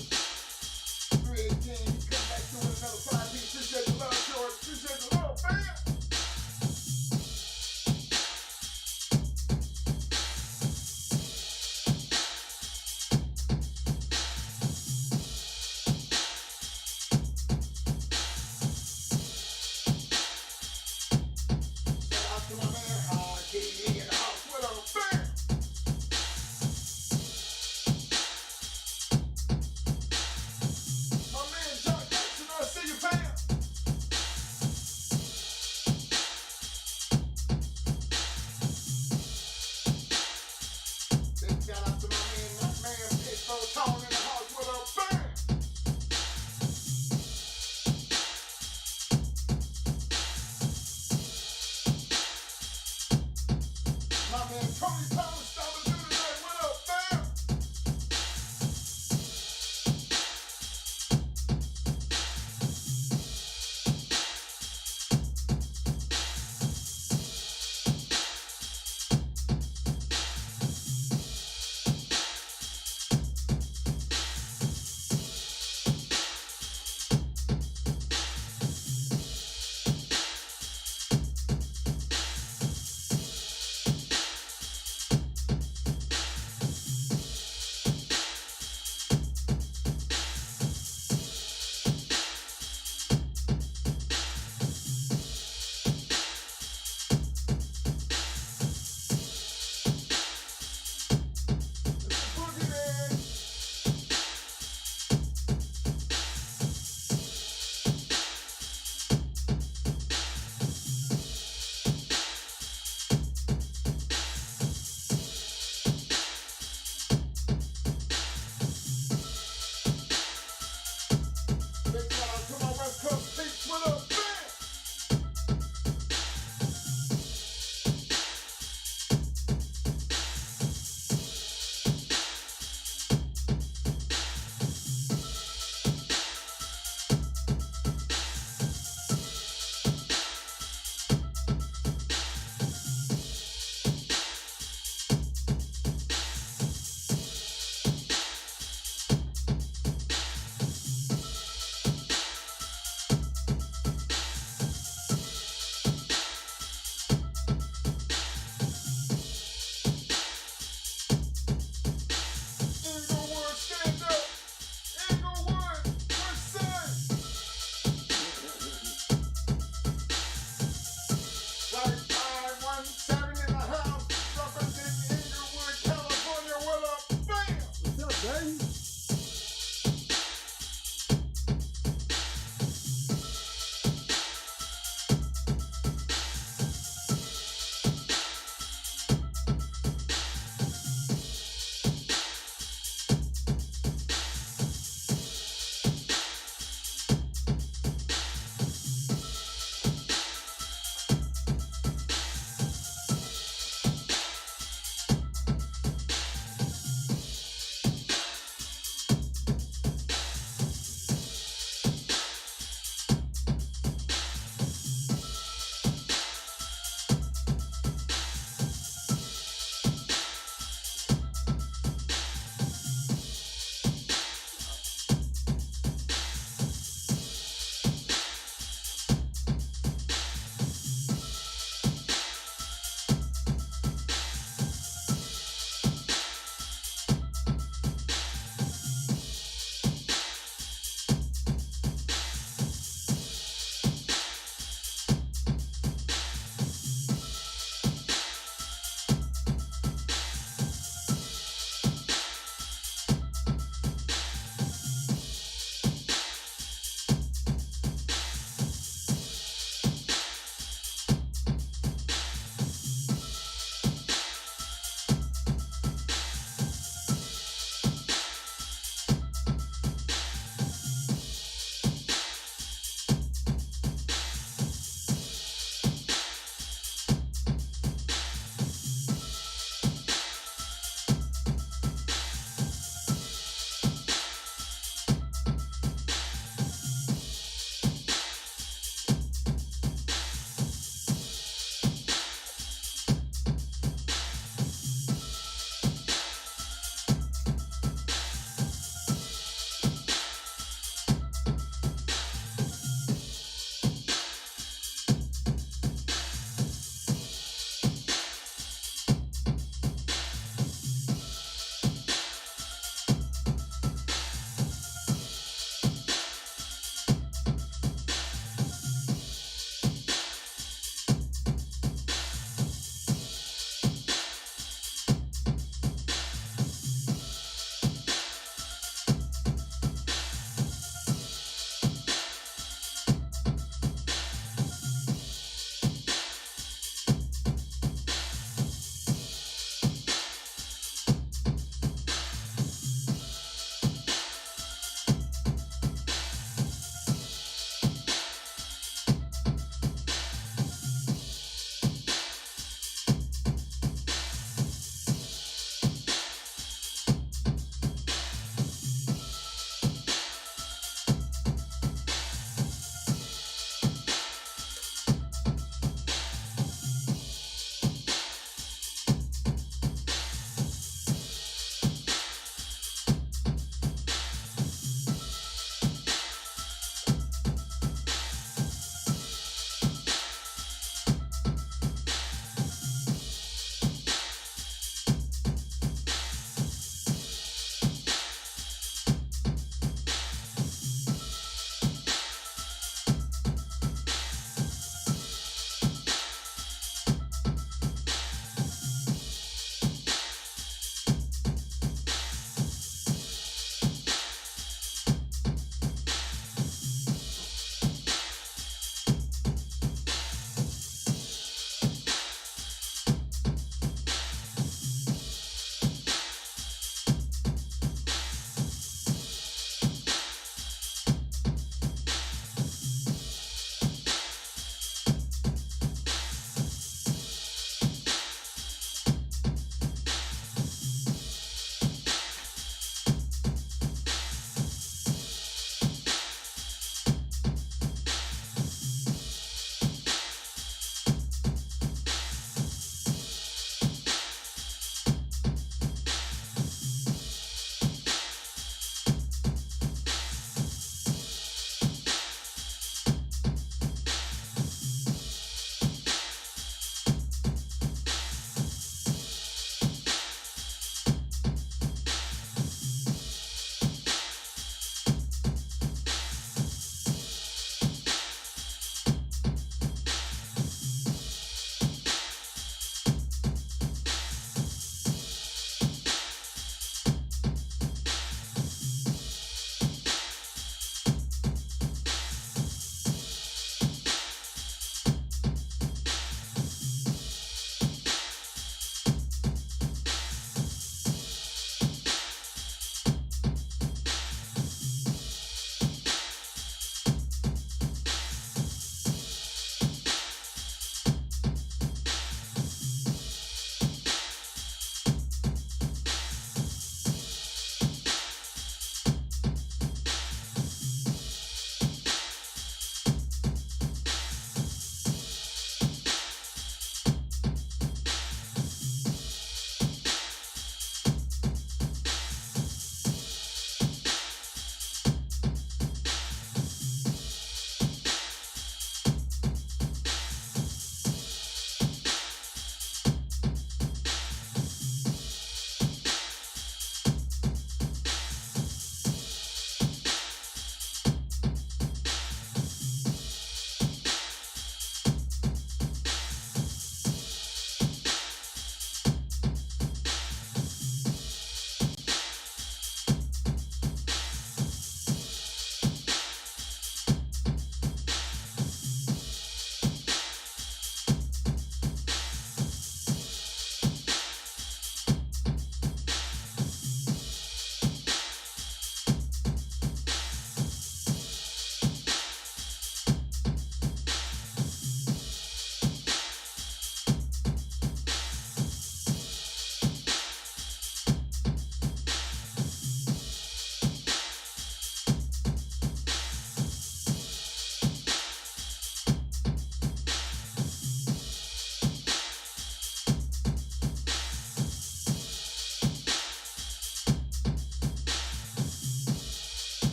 tell you.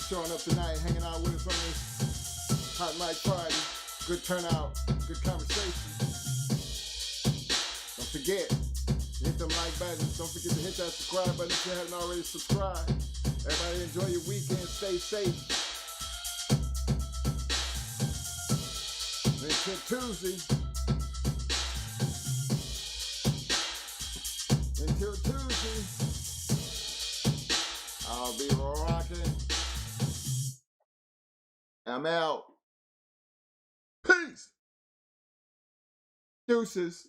showing up tonight, hanging out with us on this Hot Mic Friday. Good turnout, good conversation. Don't forget, hit them like buttons. Don't forget to hit that subscribe button if you haven't already subscribed. Everybody enjoy your weekend. Stay safe. Until Tuesday. Until Tuesday, I'll be rocking. I'm out. Peace. Deuces.